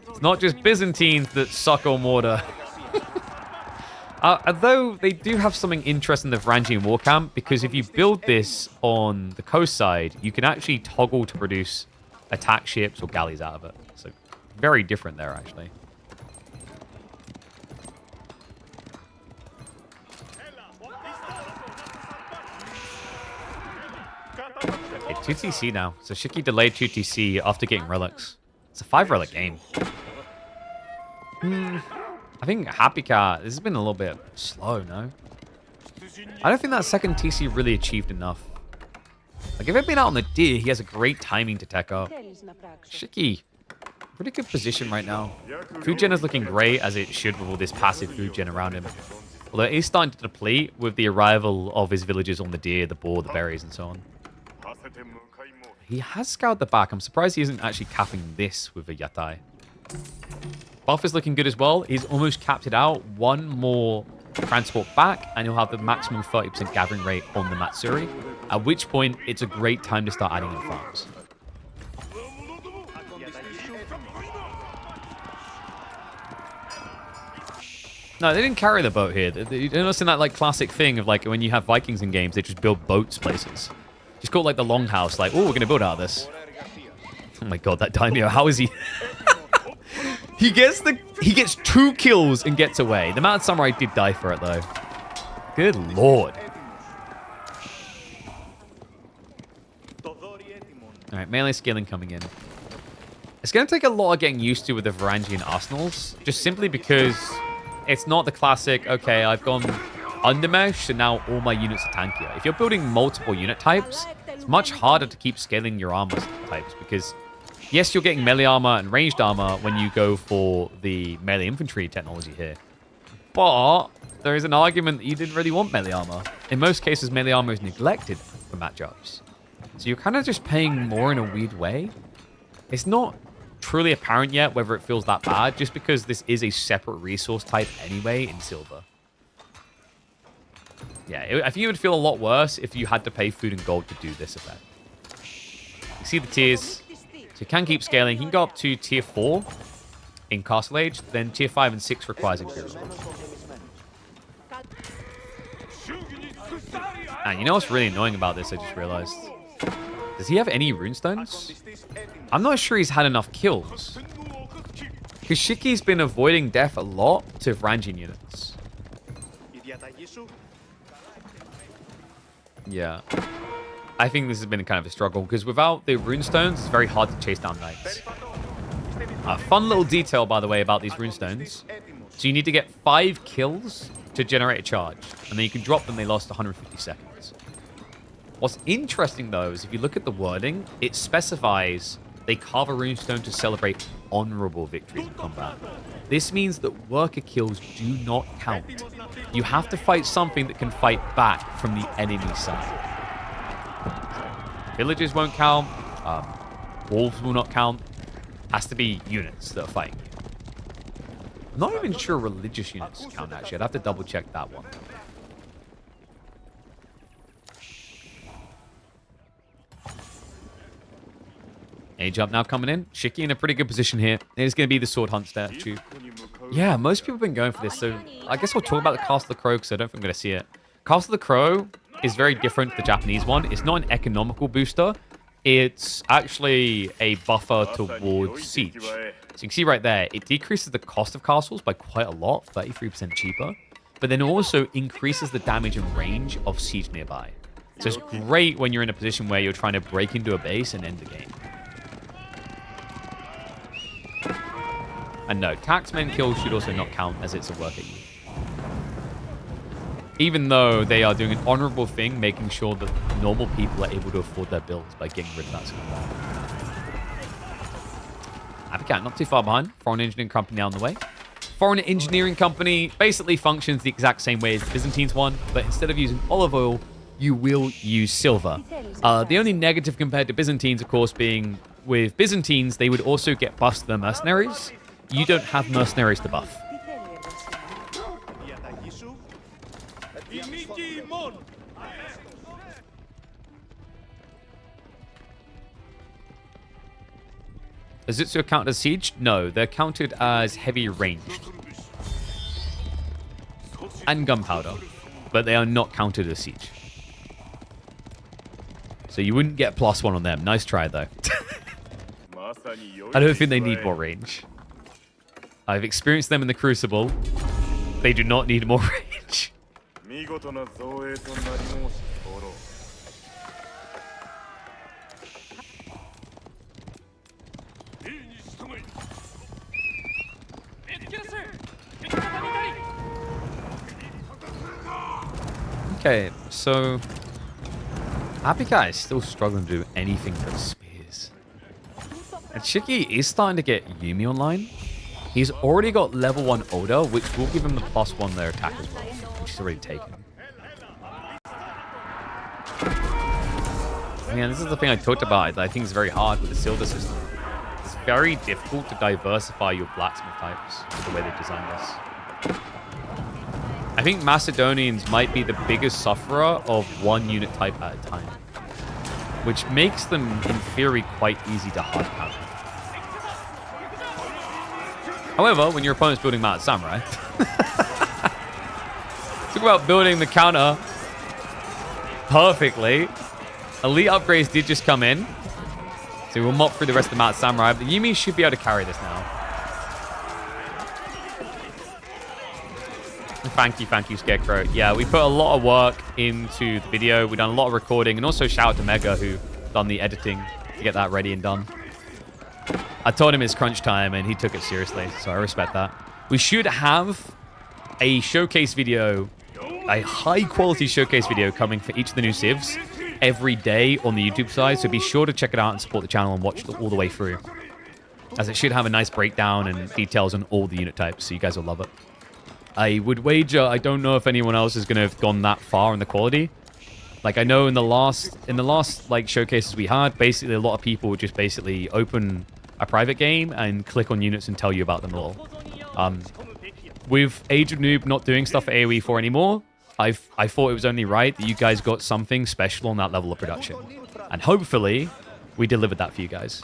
It's not just Byzantines that suck on water. Although they do have something interesting in the Varangian war camp, because if you build this on the coast side, you can actually toggle to produce attack ships or galleys out of it. So very different there, actually. Okay, 2TC now. So Shiki delayed 2TC after getting relics. It's a 5 relic game. I think Happy Cat, this has been a little bit slow, no? I don't think that second TC really achieved enough. Like, if it had been out on the deer, he has a great timing to tech up. Shiki, pretty good position right now. Food gen is looking great, as it should with all this passive food gen around him. Although it is starting to deplete with the arrival of his villagers on the deer, the boar, the berries, and so on. He has scoured the back. I'm surprised he isn't actually capping this with a Yatai. Buff is looking good as well. He's almost capped it out. One more transport back, and he'll have the maximum 30% gathering rate on the Matsuri. At which point, it's a great time to start adding in farms. No, they didn't carry the boat here. You notice in that like classic thing of like when you have Vikings in games, they just build boats places. Just called like the longhouse. Like, oh, we're gonna build out of this. Oh my god, that daimyo! How is he? He gets 2 kills and gets away. The Mount Samurai did die for it though. Good lord. All right, melee scaling coming in. It's going to take a lot of getting used to with the Varangian arsenals, just simply because it's not the classic, okay, I've gone undermesh, and now all my units are tankier. If you're building multiple unit types, it's much harder to keep scaling your armor types, because yes, you're getting melee armor and ranged armor when you go for the melee infantry technology here, but there is an argument that you didn't really want melee armor. In most cases, melee armor is neglected for matchups. So you're kind of just paying more in a weird way. It's not truly apparent yet whether it feels that bad, just because this is a separate resource type anyway in silver. Yeah, I think it would feel a lot worse if you had to pay food and gold to do this effect. You see the tiers. So you can keep scaling. You can go up to tier 4 in Castle Age, then tier 5 and 6 requires Imperial. And you know what's really annoying about this, I just realized? Does he have any runestones? I'm not sure he's had enough kills. Because Shiki's been avoiding death a lot to Varangian units. Yeah. I think this has been kind of a struggle, because without the runestones, it's very hard to chase down knights. A fun little detail, by the way, about these runestones. So you need to get 5 kills to generate a charge. And then you can drop them, they last 150 seconds. What's interesting, though, is if you look at the wording, it specifies they carve a runestone to celebrate honorable victories in combat. This means that worker kills do not count. You have to fight something that can fight back from the enemy side. Villages won't count. Wolves will not count. Has to be units that are fighting. I'm not even sure religious units count, actually. I'd have to double check that one. Age up now coming in. Shiki in a pretty good position here. It's going to be the sword hunt statue. Yeah, most people have been going for this, so I guess we'll talk about the Castle of the Crow because I don't think I'm going to see it. Castle of the Crow is very different to the Japanese one. It's not an economical booster. It's actually a buffer towards siege. So you can see right there, it decreases the cost of castles by quite a lot, 33% cheaper. But then also increases the damage and range of siege nearby. So it's great when you're in a position where you're trying to break into a base and end the game. And no, taxmen kills should also not count as it's a worker use. Even though they are doing an honorable thing, making sure that normal people are able to afford their builds by getting rid of that scumbag. Apicat, not too far behind. Foreign engineering company on the way. Foreign engineering company basically functions the exact same way as the Byzantines one, but instead of using olive oil, you will use silver. The only negative compared to Byzantines, of course, being with Byzantines, they would also get buffs to their mercenaries. You don't have mercenaries to buff. Azutsu count as siege? No, they're counted as heavy ranged. And gunpowder. But they are not counted as siege. So you wouldn't get +1 on them. Nice try, though. I don't think they need more range. I've experienced them in the Crucible. They do not need more range. Okay, so Apikai is still struggling to do anything but spears. And Shiki is starting to get Yumi online. He's already got level 1 Oda, which will give him the +1 their attack as well, which he's already taken. Man, this is the thing I talked about that I think is very hard with the silver system. It's very difficult to diversify your blacksmith types with the way they designed this. I think Macedonians might be the biggest sufferer of one unit type at a time, which makes them, in theory, quite easy to hard counter. However, when your opponent's building Mount Samurai, talk about building the counter perfectly. Elite upgrades did just come in, so we'll mop through the rest of the Mount Samurai, but Yumi should be able to carry this now. Thank you, Scarecrow. Yeah, we put a lot of work into the video. We've done a lot of recording, and also shout out to Mega, who done the editing to get that ready and done. I told him it's crunch time, and he took it seriously, so I respect that. We should have a showcase video, a high-quality showcase video coming for each of the new civs every day on the YouTube side, so be sure to check it out and support the channel and watch it all the way through, as it should have a nice breakdown and details on all the unit types, so you guys will love it. I would wager, I don't know if anyone else is going to have gone that far in the quality. Like, I know in the last like showcases we had, basically a lot of people would just basically open a private game and click on units and tell you about them all. With Age of Noob not doing stuff for AoE 4 anymore, I thought it was only right that you guys got something special on that level of production. And hopefully, we delivered that for you guys.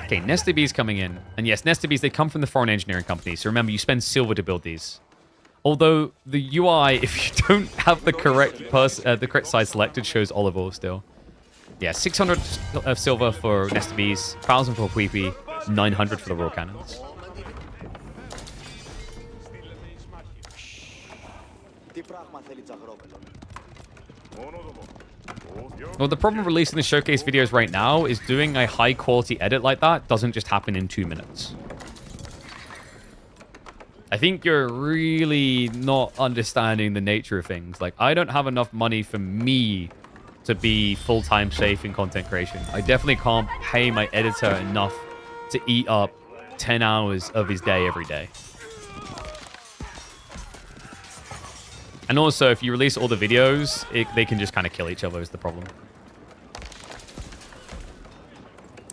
Okay, Nesta Bees coming in. And yes, Nesta Bees, they come from the foreign engineering company. So remember, you spend silver to build these. Although the UI, if you don't have the correct size selected, shows olive oil still. Yeah, 600 of silver for Nesta Bees, 1,000 for Huipi, 900 for the Royal Cannons. Well, the problem with releasing the showcase videos right now is doing a high-quality edit like that doesn't just happen in 2 minutes. I think you're really not understanding the nature of things. Like, I don't have enough money for me to be full-time safe in content creation. I definitely can't pay my editor enough to eat up 10 hours of his day every day. And also, if you release all the videos, they can just kind of kill each other is the problem.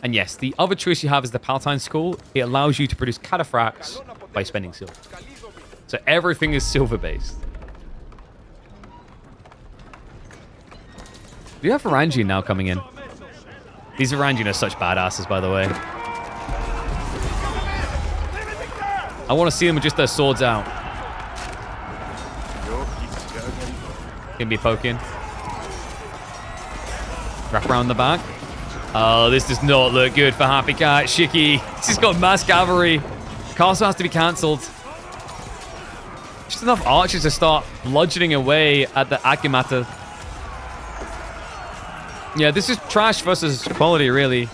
And yes, the other choice you have is the Palatine School. It allows you to produce cataphracts by spending silver. So everything is silver-based. We have Varangian now coming in. These Varangian are such badasses, by the way. I want to see them with just their swords out. Gonna be poking. Wrap around the back. Oh, this does not look good for Happy Cat. Shiki, he's got mass cavalry. Castle has to be cancelled. Just enough archers to start bludgeoning away at the Akimata. Yeah, this is trash versus quality, really.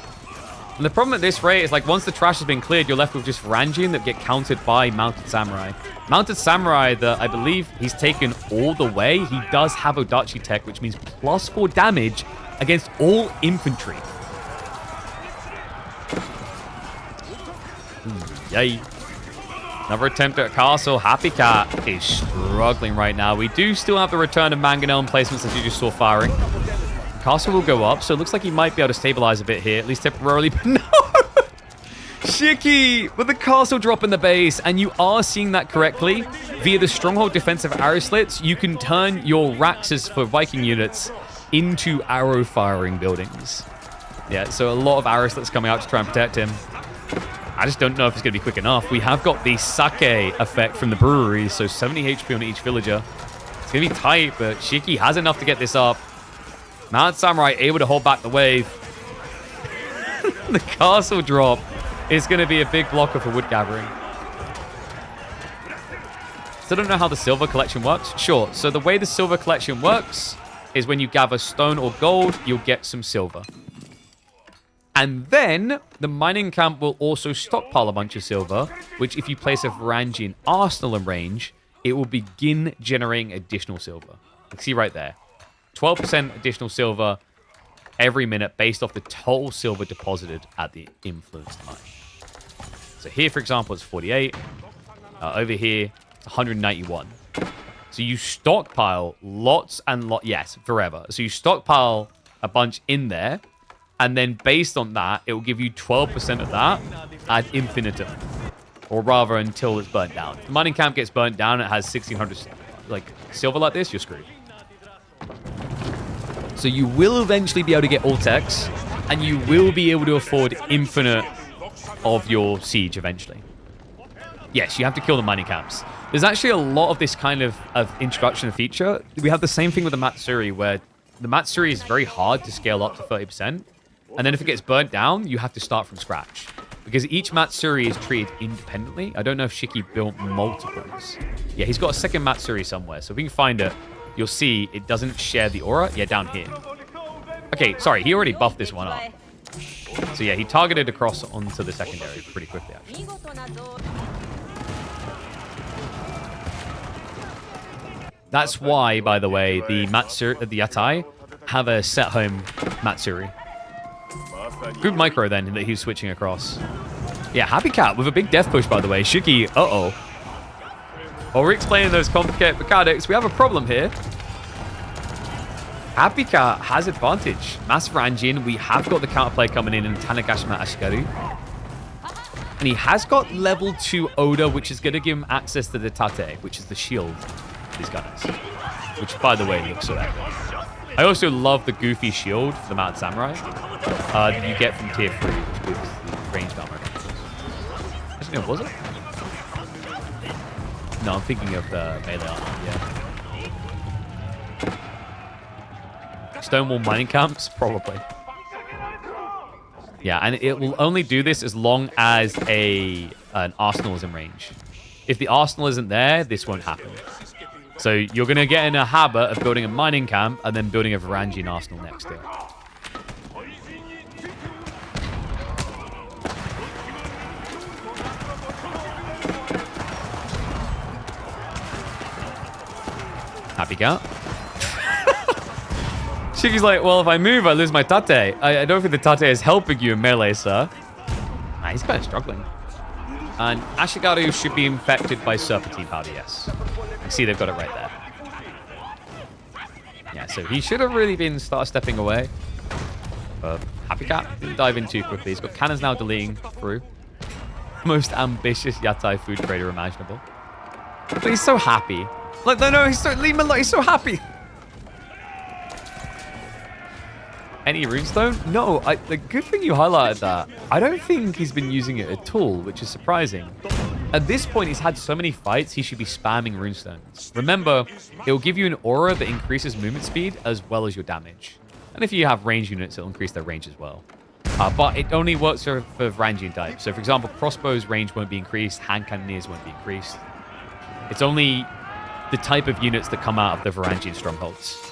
And the problem at this rate is, like, once the trash has been cleared, you're left with just Varangian that get countered by Mounted Samurai. Mounted Samurai, that I believe he's taken all the way. He does have Odachi tech, which means +4 damage against all infantry. Yay. Another attempt at castle. Happy Cat is struggling right now. We do still have the return of Mangonel placements that you just saw firing. Castle will go up, so it looks like he might be able to stabilize a bit here, at least temporarily. But no! Shiki with the castle drop in the base, and you are seeing that correctly. Via the stronghold defensive arrow slits, you can turn your Raxus for Viking units into arrow firing buildings. Yeah, so a lot of arrow slits coming out to try and protect him. I just don't know if it's going to be quick enough. We have got the sake effect from the brewery, so 70 HP on each villager. It's going to be tight, but Shiki has enough to get this up. Mount Samurai able to hold back the wave. The castle drop is going to be a big blocker for wood gathering. Still don't know how the silver collection works. Sure, so the way the silver collection works is when you gather stone or gold, you'll get some silver. And then the mining camp will also stockpile a bunch of silver, which if you place a Varangian arsenal in range, it will begin generating additional silver. You can see right there. 12% additional silver every minute based off the total silver deposited at the influenced mine. So here, for example, it's 48. Over here, it's 191. So you stockpile lots and lots. Yes, forever. So you stockpile a bunch in there. And then based on that, it will give you 12% of that ad infinitum. Or rather, until it's burnt down. If the mining camp gets burnt down, it has 1,600 like silver like this, you're screwed. So you will eventually be able to get all techs, and you will be able to afford infinite of your siege eventually. Yes, you have to kill the mining camps. There's actually a lot of this kind of introduction feature. We have the same thing with the Matsuri, where the Matsuri is very hard to scale up to 30%. And then if it gets burnt down, you have to start from scratch. Because each Matsuri is treated independently. I don't know if Shiki built multiples. Yeah, he's got a second Matsuri somewhere. So if we can find it, you'll see it doesn't share the aura. Yeah, down here. Okay, sorry, he already buffed this one up. So yeah, he targeted across onto the secondary pretty quickly, actually. That's why, by the way, the Yatai have a set home Matsuri. Good micro then that he's switching across. Yeah, Happy Cat with a big death push, by the way. Shiki, uh-oh. While we're explaining those complicated mechanics, we have a problem here. Happy Cat has advantage. Mass Varangian, we have got the counterplay coming in Tanagashima Ashigaru. And he has got level 2 Oda, which is going to give him access to the Tate, which is the shield of these gunners. Which, by the way, looks so epic. I also love the goofy shield for the Mounted Samurai that you get from tier 3, which gives the ranged armor. Actually, no, was it? No, I'm thinking of the melee armor, yeah. Stonewall mining camps? Probably. Yeah, and it will only do this as long as an arsenal is in range. If the arsenal isn't there, this won't happen. So you're going to get in a habit of building a mining camp and then building a Varangian arsenal next to it. Happy Cat. Shiki's like, well, if I move, I lose my Tate. I don't think the Tate is helping you in melee, sir. Nah, he's kind of struggling. And Ashigaru should be infected by Serpentine Powder, yes. You see, they've got it right there. Yeah, so he should have really been stepping away. But Happy Cat didn't dive in too quickly. He's got cannons now deleting through. Most ambitious Yatai food trader imaginable. But he's so happy. Like, no, he's so, leave him alone. He's so happy. any runestone? No, the good thing you highlighted that. I don't think he's been using it at all, which is surprising. At this point, he's had so many fights, he should be spamming runestones. Remember, it will give you an aura that increases movement speed as well as your damage. And if you have range units, it'll increase their range as well. But it only works for Varangian types. So, for example, crossbows range won't be increased, hand cannoneers won't be increased. It's only the type of units that come out of the Varangian strongholds.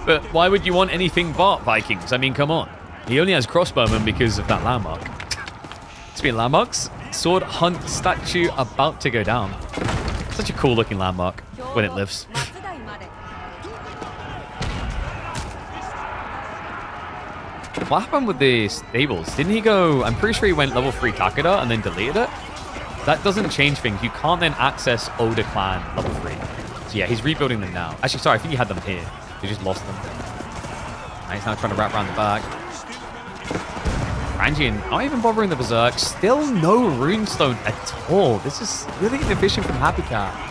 But why would you want anything but Vikings? I mean, come on. He only has crossbowmen because of that landmark. Speaking of landmarks, sword hunt statue about to go down. Such a cool looking landmark when it lives. What happened with the stables? Didn't he go... I'm pretty sure he went level 3 Takeda and then deleted it. That doesn't change things. You can't then access Oda Clan level 3. So yeah, he's rebuilding them now. Actually, sorry, I think he had them here. He just lost them. And he's now trying to wrap around the back. Varangian, not even bothering the Berserk. Still no runestone at all. This is really inefficient from Happy Cat.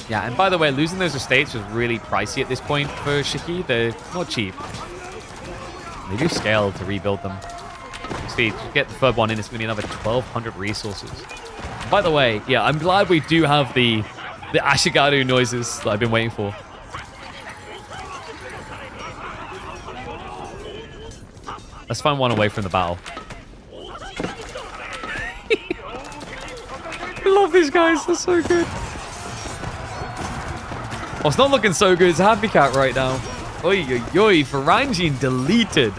Yeah, and by the way, losing those estates was really pricey at this point for Shiki. They're not cheap. They do scale to rebuild them. See, to get the third one in, it's going to be another 1,200 resources. And by the way, yeah, I'm glad we do have the Ashigaru noises that I've been waiting for. Let's find one away from the battle. I love these guys. They're so good. Oh, it's not looking so good. It's Happy Cat right now. Oi, oi, oi. Varangian deleted.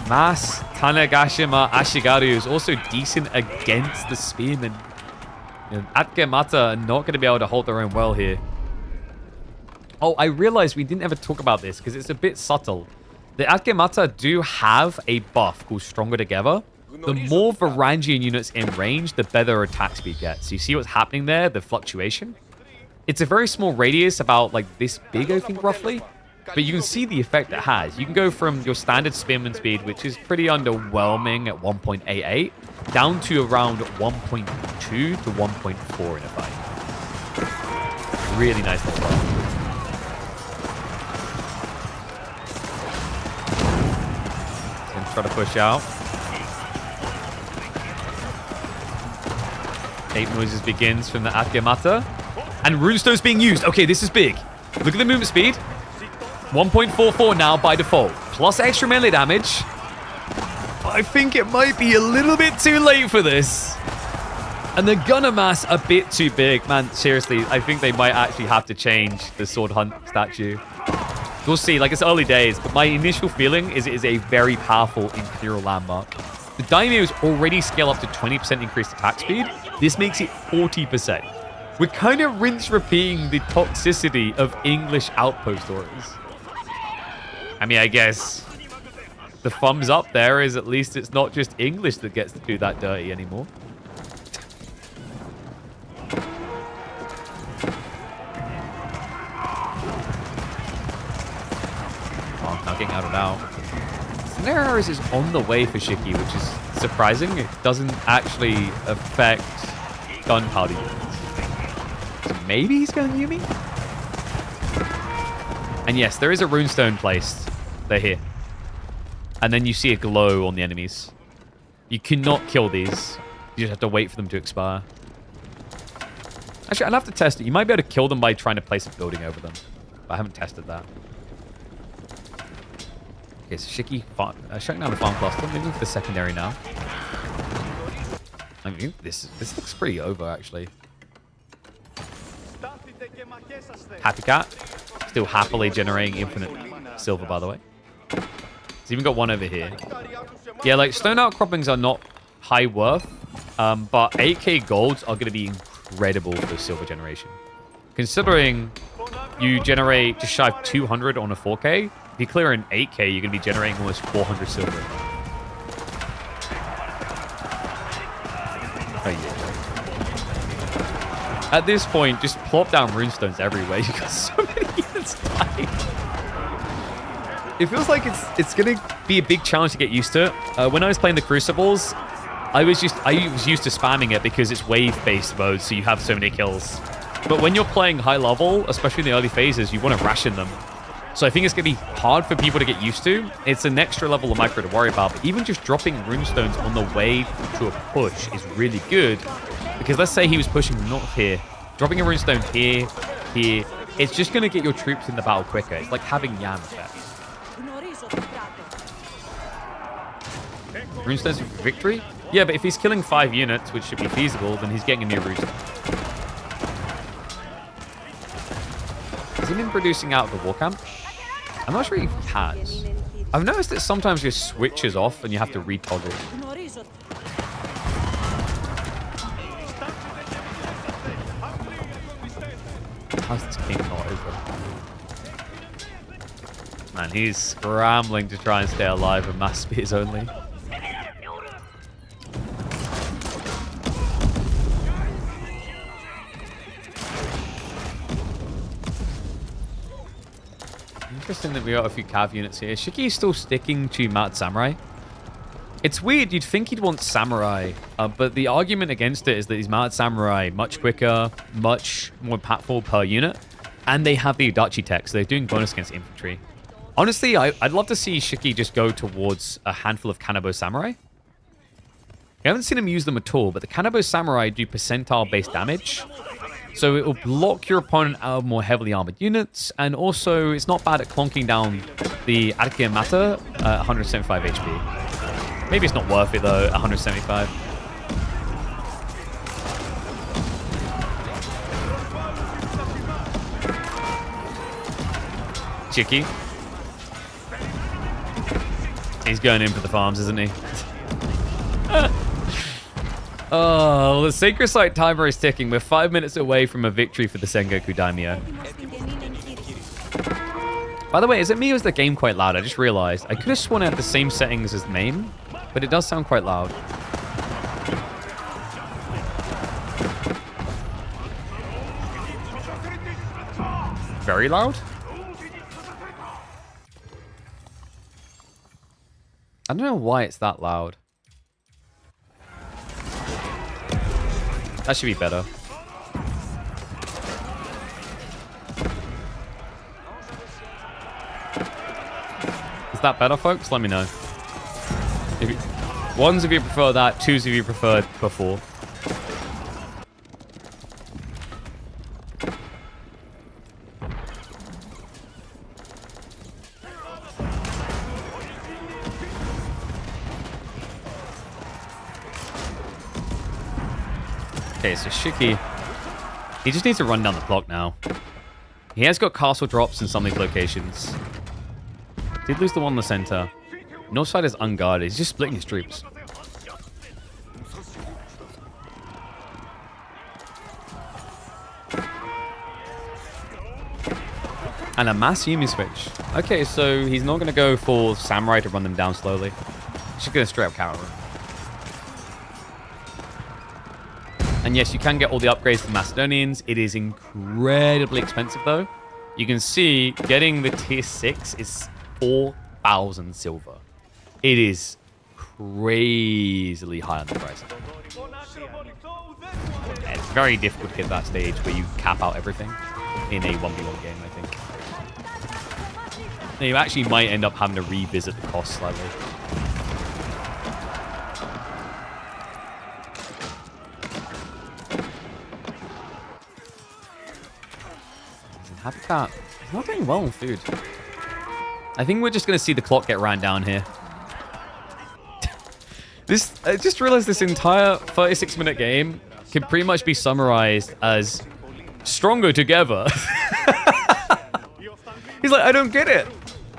Mass Tanegashima Ashigaru is also decent against the Spearmen. Atgemata are not going to be able to hold their own well here. Oh, I realized we didn't ever talk about this because it's a bit subtle. The Atgemata do have a buff called Stronger Together. The more Varangian units in range, the better their attack speed gets. So you see what's happening there? The fluctuation. It's a very small radius, about like this big, I think, roughly. But you can see the effect it has. You can go from your standard Spearman speed, which is pretty underwhelming at 1.88, down to around 1.2 to 1.4 in a fight. Really nice little buff. Gonna try to push out. 8 noises begins from the Atgemata. And runestone's being used. Okay, this is big. Look at the movement speed. 1.44 now by default. Plus extra melee damage. But I think it might be a little bit too late for this. And the gunner mass a bit too big. Man, seriously, I think they might actually have to change the sword hunt statue. We'll see. Like, it's early days. But my initial feeling is it is a very powerful Imperial landmark. The Daimyos already scale up to 20% increased attack speed. This makes it 40%. We're kind of rinse-repeating the toxicity of English outpost auras. I mean, I guess the thumbs up there is at least it's not just English that gets to do that dirty anymore. Oh, knocking out and out. Snares is on the way for Shiki, which is surprising. It doesn't actually affect gunpowder units. Maybe he's going to Yumi? And yes, there is a runestone placed. They're here. And then you see a glow on the enemies. You cannot kill these. You just have to wait for them to expire. Actually, I'll have to test it. You might be able to kill them by trying to place a building over them. But I haven't tested that. Okay, so Shiki shutting down the farm cluster. Maybe for the secondary now. I mean, this looks pretty over, actually. Happy Cat. Still happily generating infinite silver, by the way. He's even got one over here. Yeah, like, stone outcroppings are not high worth, but 8k golds are going to be incredible for silver generation. Considering you generate just shy of 200 on a 4k, if you clear an 8k, you're going to be generating almost 400 silver. Oh, yeah. At this point, just plop down runestones everywhere. You got so many units dying. It feels like it's going to be a big challenge to get used to. When I was playing the Crucibles, I was used to spamming it because it's wave-based mode, so you have so many kills. But when you're playing high level, especially in the early phases, you want to ration them. So I think it's going to be hard for people to get used to. It's an extra level of micro to worry about. But even just dropping runestones on the way to a push is really good. Because let's say he was pushing north here. Dropping a runestone here, here. It's just going to get your troops in the battle quicker. It's like having Yam effect. Runestones for victory? Yeah, but if he's killing 5 units, which should be feasible, then he's getting a new runestone. Has he been producing out of the war camp? I'm not sure if he has. I've noticed that sometimes it switches off and you have to retoggle. How's this game not over? Man, he's scrambling to try and stay alive with mass spears only. Interesting that we got a few cav units here. Shiki's still sticking to Mad Samurai. It's weird, you'd think he'd want Samurai, but the argument against it is that he's Mad Samurai much quicker, much more impactful per unit, and they have the Adachi tech, so they're doing bonus against infantry. Honestly, I'd love to see Shiki just go towards a handful of Kanabo Samurai. I haven't seen him use them at all, but the Kanabo Samurai do percentile-based damage, so it will block your opponent out of more heavily armored units, and also it's not bad at clonking down the Adachi Mata at 175 HP. Maybe it's not worth it, though, 175. Chicky. He's going in for the farms, isn't he? Oh, the Sacred Site timer is ticking. We're 5 minutes away from a victory for the Sengoku Daimyo. By the way, is it me or is the game quite loud? I just realized. I could have sworn it had the same settings as the main, but it does sound quite loud. Very loud? I don't know why it's that loud. That should be better. Is that better, folks? Let me know. Ones if you prefer that, twos if you preferred before. Okay, so Shiki, he just needs to run down the clock now. He has got castle drops in some of these locations. Did lose the one in the center. North side is unguarded. He's just splitting his troops. And a mass Yumi switch. Okay, so he's not going to go for Samurai to run them down slowly. He's just going to straight up counter him. And yes, you can get all the upgrades to the Macedonians. It is incredibly expensive, though. You can see getting the tier 6 is 4,000 silver. It is crazily high on the price. Yeah, it's very difficult to hit that stage where you cap out everything in a 1v1 game, I think. Now, you actually might end up having to revisit the cost slightly. Habitat. He's not doing well on food. I think we're just going to see the clock get ran down here. I just realized this entire 36-minute game can pretty much be summarized as stronger together. He's like, I don't get it.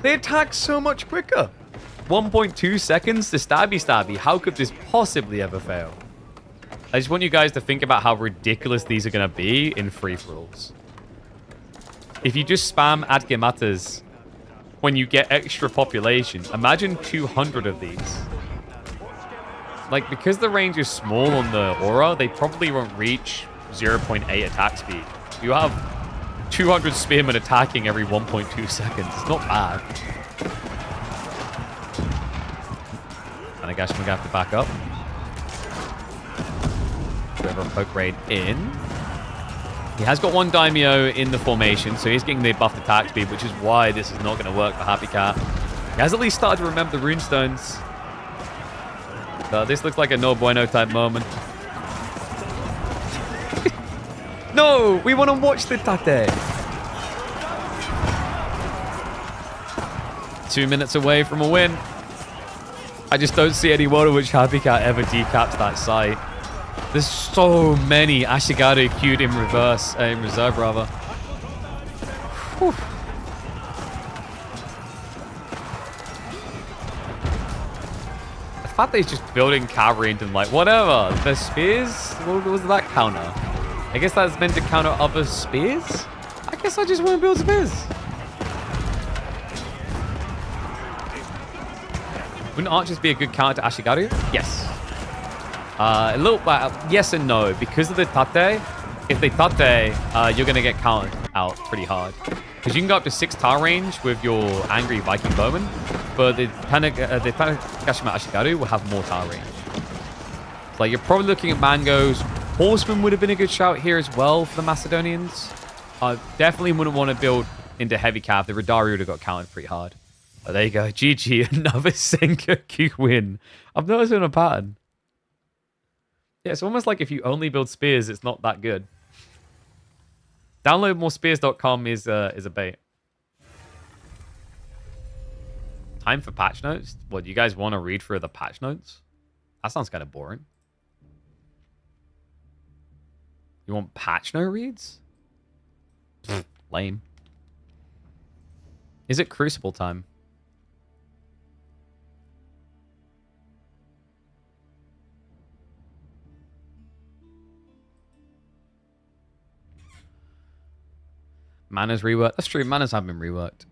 They attack so much quicker. 1.2 seconds to stabby. How could this possibly ever fail? I just want you guys to think about how ridiculous these are going to be in free-for-alls. If you just spam Adgematas when you get extra population, imagine 200 of these. Like, because the range is small on the aura, they probably won't reach 0.8 attack speed. You have 200 spearmen attacking every 1.2 seconds. It's not bad. And I guess we're going to have to back up. Whoever poke raid in. He has got one Daimyo in the formation, so he's getting the buffed attack speed, which is why this is not going to work for Happy Cat. He has at least started to remember the runestones. This looks like a no bueno type moment. No! We want to watch the Tate! 2 minutes away from a win. I just don't see any world in which Happy Cat ever decaps that site. There's so many Ashigaru queued in reverse, in reserve rather. Whew. The fact that he's just building cavalry into them, like, whatever. The spears? What was that counter? I guess that's meant to counter other spears? I guess I just want to build spears. Wouldn't archers be a good counter to Ashigaru? Yes. A little yes and no. Because of the tate, if they tate, you're going to get countered out pretty hard. Because you can go up to 6 tar range with your angry Viking bowman, but the Tanagashima Ashigaru will have more tar range. So, like, you're probably looking at mangoes. Horseman would have been a good shout here as well for the Macedonians. Definitely wouldn't want to build into heavy cav. The Radari would have got countered pretty hard. But there you go. GG. Another Sengoku win. I've noticed a pattern. Yeah, it's almost like if you only build spears, it's not that good. Downloadmorespears.com is a bait. Time for patch notes? What, do you guys want to read through the patch notes? That sounds kind of boring. You want patch note reads? Lame. Is it Crucible time? Manners reworked. That's true. Manners have been reworked.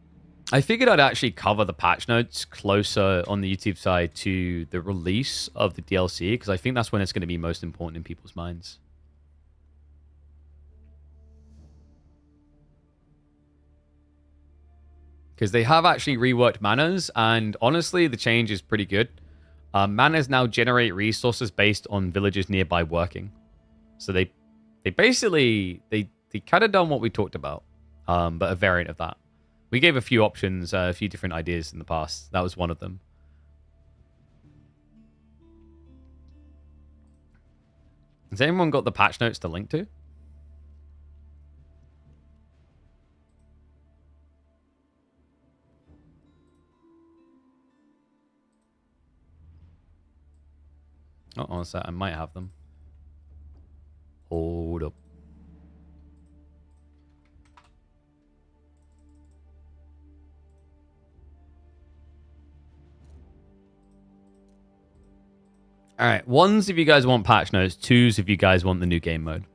I figured I'd actually cover the patch notes closer on the YouTube side to the release of the DLC, because I think that's when it's going to be most important in people's minds. Because they have actually reworked Manners, and honestly, the change is pretty good. Manners now generate resources based on villagers nearby working. So they basically, they kind of done what we talked about. But a variant of that. We gave a few options, a few different ideas in the past. That was one of them. Has anyone got the patch notes to link to? Oh, so I might have them. Hold up. All right, 1s if you guys want patch notes, 2s if you guys want the new game mode.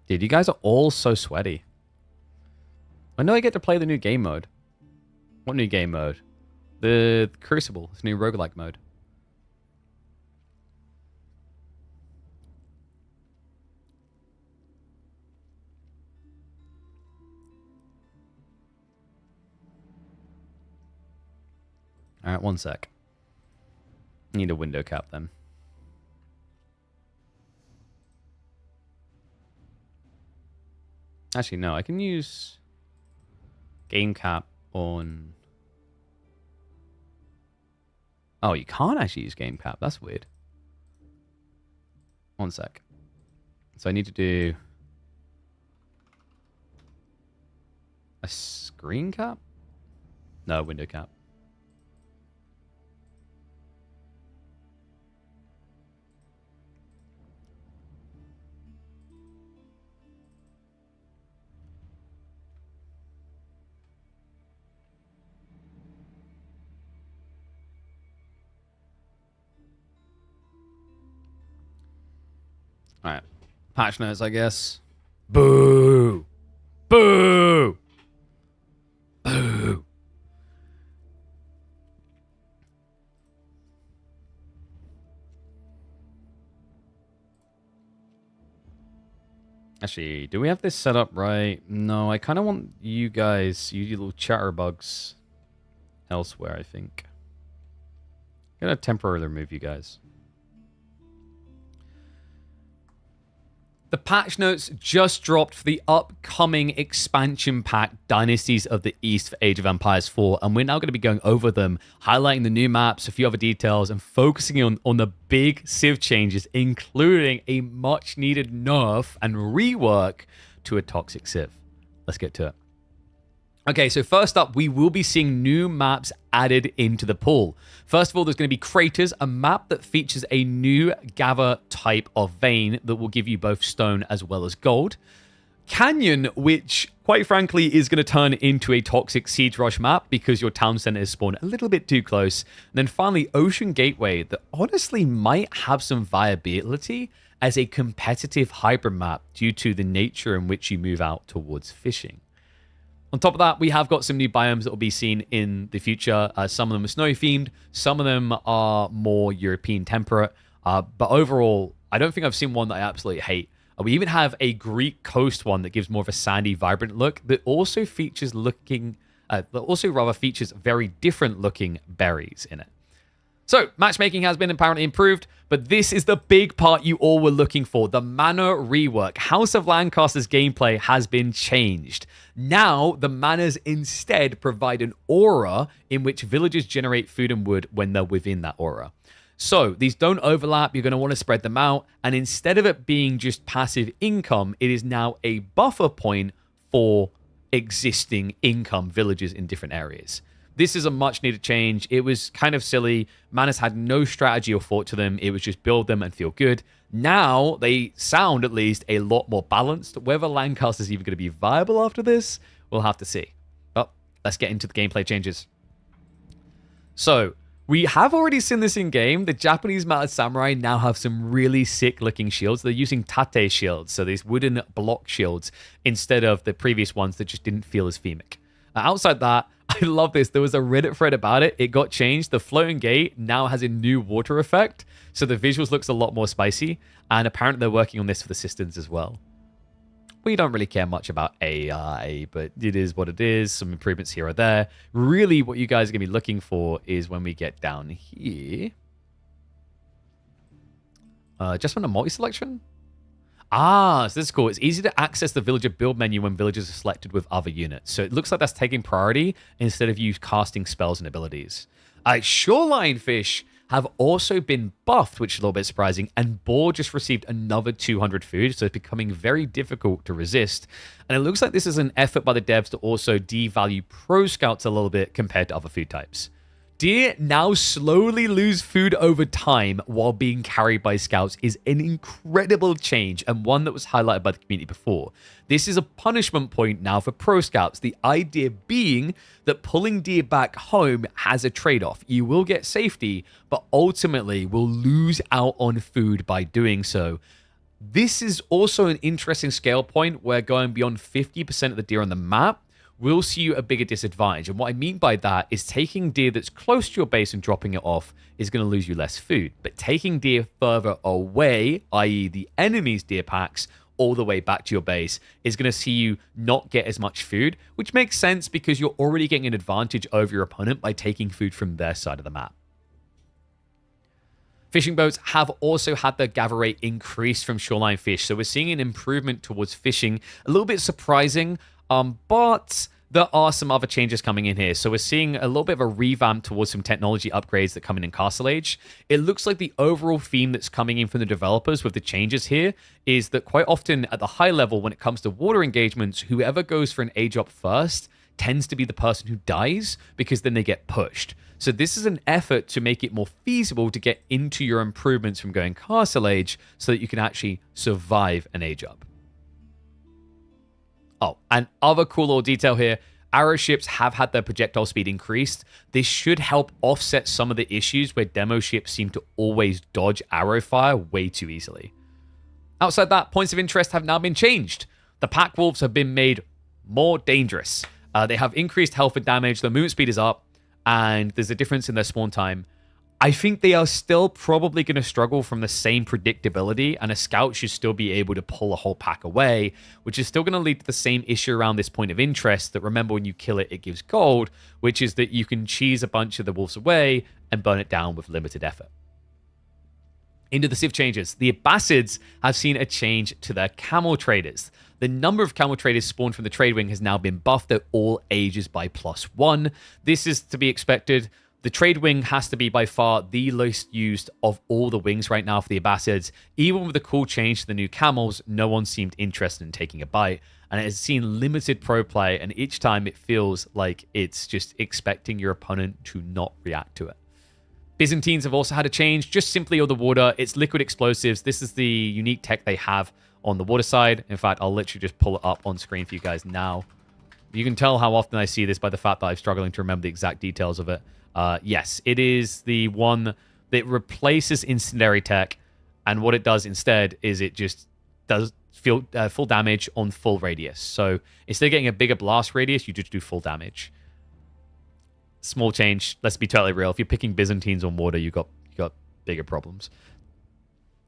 Dude, you guys are all so sweaty. When do I get to play the new game mode? What new game mode? The Crucible, this new roguelike mode. All right, 1 sec. Need a window cap then. Actually, no, I can use game cap on... Oh, you can't actually use game cap. That's weird. 1 sec. So I need to do a screen cap? No, window cap. All right. Patch notes, I guess. Boo! Boo! Boo! Actually, do we have this set up right? No, I kind of want you guys, you little chatterbugs, elsewhere, I think. I'm going to temporarily remove you guys. The patch notes just dropped for the upcoming expansion pack, Dynasties of the East for Age of Empires 4, and we're now going to be going over them, highlighting the new maps, a few other details, and focusing on the big Civ changes, including a much-needed nerf and rework to a toxic Civ. Let's get to it. Okay, so first up, we will be seeing new maps added into the pool. First of all, there's going to be Craters, a map that features a new gather type of vein that will give you both stone as well as gold. Canyon, which quite frankly is going to turn into a toxic siege rush map because your town center is spawned a little bit too close. And then finally, Ocean Gateway, that honestly might have some viability as a competitive hybrid map due to the nature in which you move out towards fishing. On top of that, we have got some new biomes that will be seen in the future. Some of them are snow-themed. Some of them are more European temperate. But overall, I don't think I've seen one that I absolutely hate. We even have a Greek coast one that gives more of a sandy, vibrant look that also features features very different-looking berries in it. So, matchmaking has been apparently improved, but this is the big part you all were looking for, the mana rework. House of Lancaster's gameplay has been changed. Now, the manas instead provide an aura in which villagers generate food and wood when they're within that aura. So, these don't overlap, you're going to want to spread them out, and instead of it being just passive income, it is now a buffer point for existing income villages in different areas. This is a much needed change. It was kind of silly. Manas had no strategy or thought to them. It was just build them and feel good. Now they sound at least a lot more balanced. Whether Lancaster's even going to be viable after this, we'll have to see. But let's get into the gameplay changes. So we have already seen this in game. The Japanese mounted samurai now have some really sick looking shields. They're using tate shields, so these wooden block shields, instead of the previous ones that just didn't feel as themic. Outside that, I love this. There was a Reddit thread about it. It got changed. The floating gate now has a new water effect, so the visuals looks a lot more spicy, and apparently they're working on this for the systems as well. We don't really care much about AI, but it is what it is. Some improvements here or there. Really, what you guys are going to be looking for is when we get down here. Just on a multi-selection? So this is cool. It's easy to access the villager build menu when villagers are selected with other units. So it looks like that's taking priority instead of you casting spells and abilities. Shoreline fish have also been buffed, which is a little bit surprising, and Boar just received another 200 food, so it's becoming very difficult to resist. And it looks like this is an effort by the devs to also devalue pro scouts a little bit compared to other food types. Deer now slowly lose food over time while being carried by scouts is an incredible change, and one that was highlighted by the community before. This is a punishment point now for pro scouts, the idea being that pulling deer back home has a trade-off. You will get safety, but ultimately will lose out on food by doing so. This is also an interesting scale point where going beyond 50% of the deer on the map will see you a bigger disadvantage. And what I mean by that is taking deer that's close to your base and dropping it off is going to lose you less food. But taking deer further away, i.e. the enemy's deer packs, all the way back to your base, is going to see you not get as much food, which makes sense because you're already getting an advantage over your opponent by taking food from their side of the map. Fishing boats have also had their gather rate increased from shoreline fish, so we're seeing an improvement towards fishing. A little bit surprising, but there are some other changes coming in here. So we're seeing a little bit of a revamp towards some technology upgrades that come in Castle Age. It looks like the overall theme that's coming in from the developers with the changes here is that quite often at the high level, when it comes to water engagements, whoever goes for an age up first tends to be the person who dies because then they get pushed. So this is an effort to make it more feasible to get into your improvements from going Castle Age so that you can actually survive an age up. Oh, and other cool little detail here, arrow ships have had their projectile speed increased. This should help offset some of the issues where demo ships seem to always dodge arrow fire way too easily. Outside that, points of interest have now been changed. The pack wolves have been made more dangerous. They have increased health and damage, their movement speed is up, and there's a difference in their spawn time. I think they are still probably going to struggle from the same predictability, and a scout should still be able to pull a whole pack away, which is still going to lead to the same issue around this point of interest that, remember, when you kill it, it gives gold, which is that you can cheese a bunch of the wolves away and burn it down with limited effort. Into the Civ changes. The Abbasids have seen a change to their camel traders. The number of camel traders spawned from the trade wing has now been buffed at all ages by +1. This is to be expected. The trade wing has to be by far the least used of all the wings right now for the Abbasids. Even with the cool change to the new camels, no one seemed interested in taking a bite, and it has seen limited pro play, and each time it feels like it's just expecting your opponent to not react to it. Byzantines have also had a change, just simply on the water. It's liquid explosives. This is the unique tech they have on the water side. In fact, I'll literally just pull it up on screen for you guys now. You can tell how often I see this by the fact that I'm struggling to remember the exact details of it. Yes, it is the one that replaces incendiary tech, and what it does instead is it just does full damage on full radius. So instead of getting a bigger blast radius, you just do full damage. Small change. Let's be totally real. If you're picking Byzantines on water, you got bigger problems.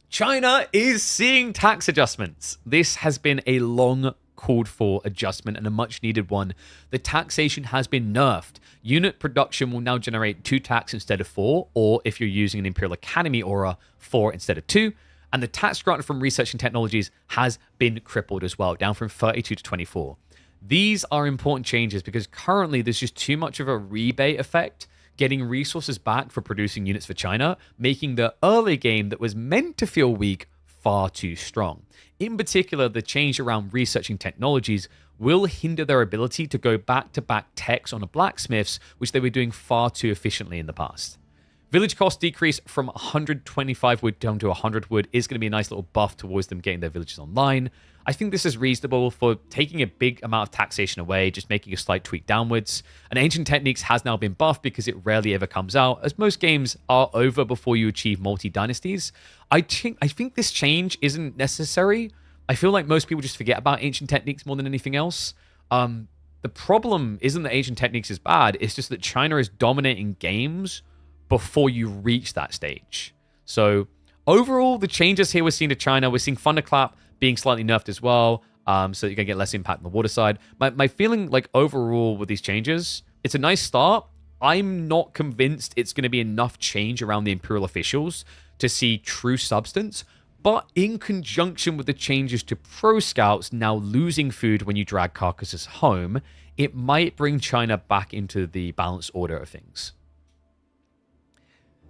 China is seeing tax adjustments. This has been a long called for adjustment and a much needed one. The taxation has been nerfed. Unit production will now generate 2 tax instead of 4, or if you're using an Imperial Academy aura, 4 instead of 2. And the tax granted from research and technologies has been crippled as well, down from 32 to 24. These are important changes because currently there's just too much of a rebate effect getting resources back for producing units for China, making the early game that was meant to feel weak far too strong. In particular, the change around researching technologies will hinder their ability to go back-to-back techs on a blacksmiths, which they were doing far too efficiently in the past. Village cost decrease from 125 wood down to 100 wood is going to be a nice little buff towards them getting their villages online. I think this is reasonable for taking a big amount of taxation away, just making a slight tweak downwards. And Ancient Techniques has now been buffed because it rarely ever comes out, as most games are over before you achieve multi-dynasties. I think this change isn't necessary. I feel like most people just forget about Ancient Techniques more than anything else. The problem isn't that Ancient Techniques is bad, it's just that China is dominating games before you reach that stage. So overall, the changes here we're seeing to China, we're seeing Thunderclap being slightly nerfed as well, so you're going to get less impact on the water side. My feeling, like, overall with these changes, it's a nice start. I'm not convinced it's going to be enough change around the Imperial officials to see true substance, but in conjunction with the changes to Pro Scouts now losing food when you drag carcasses home, it might bring China back into the balanced order of things.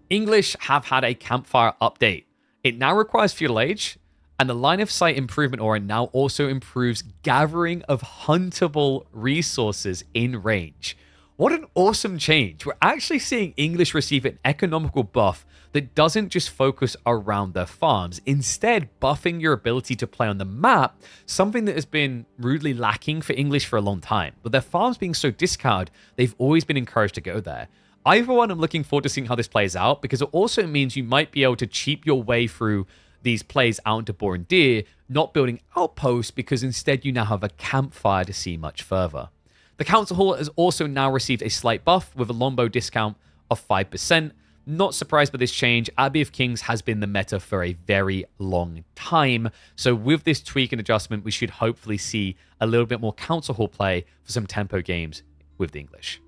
English have had a campfire update. It now requires Feudal Age, and the line of sight improvement aura now also improves gathering of huntable resources in range. What an awesome change. We're actually seeing English receive an economical buff that doesn't just focus around their farms, instead buffing your ability to play on the map, something that has been rudely lacking for English for a long time. With their farms being so discarded, they've always been encouraged to go there. I, for one, am looking forward to seeing how this plays out, because it also means you might be able to cheap your way through these plays out into Borondir, not building outposts, because instead you now have a campfire to see much further. The Council Hall has also now received a slight buff with a longbow discount of 5%. Not surprised by this change. Abbey of Kings has been the meta for a very long time. So with this tweak and adjustment, we should hopefully see a little bit more Council Hall play for some tempo games with the English.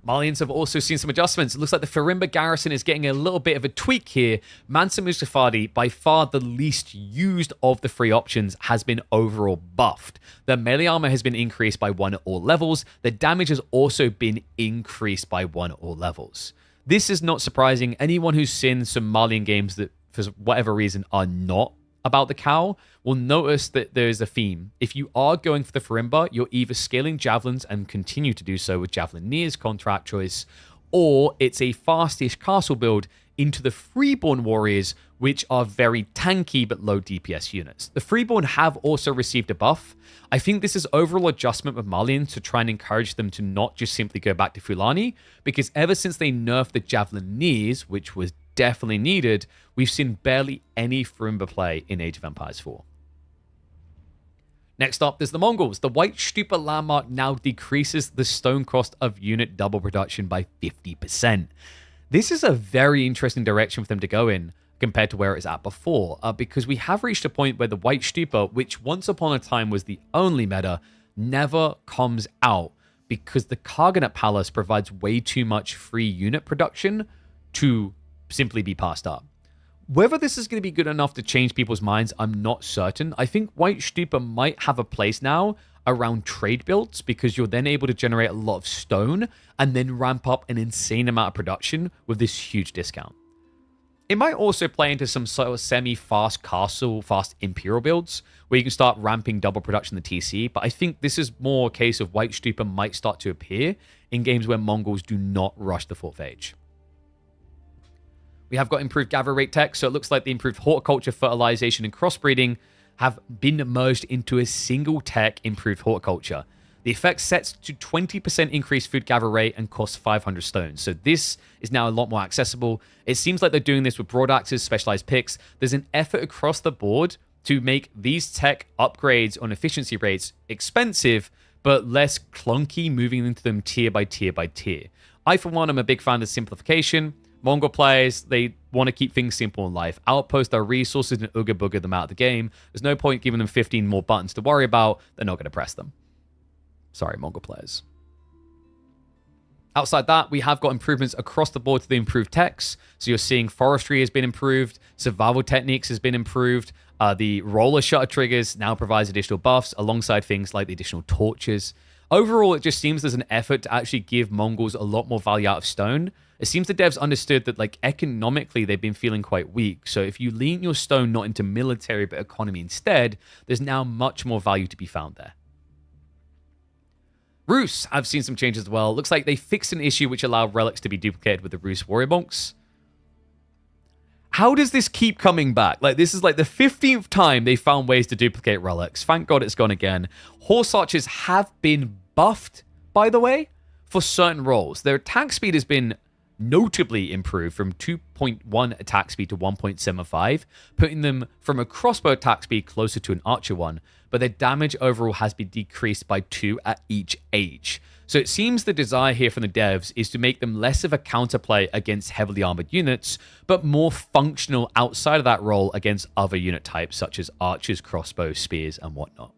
Malians have also seen some adjustments. It looks like the Firimba garrison is getting a little bit of a tweak here. Mansa Mustafadi, by far the least used of the three options, has been overall buffed. The melee armor has been increased by 1 at all levels. The damage has also been increased by 1 at all levels. This is not surprising. Anyone who's seen some Malian games that, for whatever reason, are not about the cow will notice that there's a theme. If you are going for the Firimba, you're either scaling javelins and continue to do so with Javelineer's contract choice, or it's a fastish castle build into the Freeborn warriors, which are very tanky but low DPS units. The Freeborn have also received a buff. I think this is overall adjustment with Malians to try and encourage them to not just simply go back to Fulani, because ever since they nerfed the Javelineers, which was definitely needed, we've seen barely any Firimba play in Age of Empires 4. Next up, there's the Mongols. The White Stupa landmark now decreases the stone cost of unit double production by 50%. This is a very interesting direction for them to go in compared to where it's at before, because we have reached a point where the White Stupa, which once upon a time was the only meta, never comes out because the Karganet Palace provides way too much free unit production to simply be passed up. Whether this is going to be good enough to change people's minds, I'm not certain. I think White Stupa might have a place now around trade builds because you're then able to generate a lot of stone and then ramp up an insane amount of production with this huge discount. It might also play into some sort of semi-fast castle, fast imperial builds where you can start ramping double production in the TC, but I think this is more a case of White Stupa might start to appear in games where Mongols do not rush the 4th age. We have got improved gather rate tech, so it looks like the improved horticulture, fertilization, and crossbreeding have been merged into a single tech improved horticulture. The effect sets to 20% increased food gather rate and costs 500 stones. So this is now a lot more accessible. It seems like they're doing this with broadaxes, specialized picks. There's an effort across the board to make these tech upgrades on efficiency rates expensive, but less clunky, moving into them tier by tier by tier. I, for one, am a big fan of simplification. Mongol players, they want to keep things simple in life. Outpost their resources and ooga booga them out of the game. There's no point giving them 15 more buttons to worry about. They're not going to press them. Sorry, Mongol players. Outside that, we have got improvements across the board to the improved techs. So you're seeing forestry has been improved. Survival techniques has been improved. The roller shutter triggers now provides additional buffs alongside things like the additional torches. Overall, it just seems there's an effort to actually give Mongols a lot more value out of stone. It seems the devs understood that, like, economically, they've been feeling quite weak. So if you lean your stone not into military, but economy instead, there's now much more value to be found there. Rus, I've seen some changes as well. Looks like they fixed an issue which allowed relics to be duplicated with the Rus warrior monks. How does this keep coming back? Like, this is like the 15th time they found ways to duplicate relics. Thank God it's gone again. Horse archers have been buffed, by the way, for certain roles. Their attack speed has been notably improved from 2.1 attack speed to 1.75, putting them from a crossbow attack speed closer to an archer one, but their damage overall has been decreased by 2 at each age. So it seems the desire here from the devs is to make them less of a counterplay against heavily armored units, but more functional outside of that role against other unit types such as archers, crossbows, spears, and whatnot.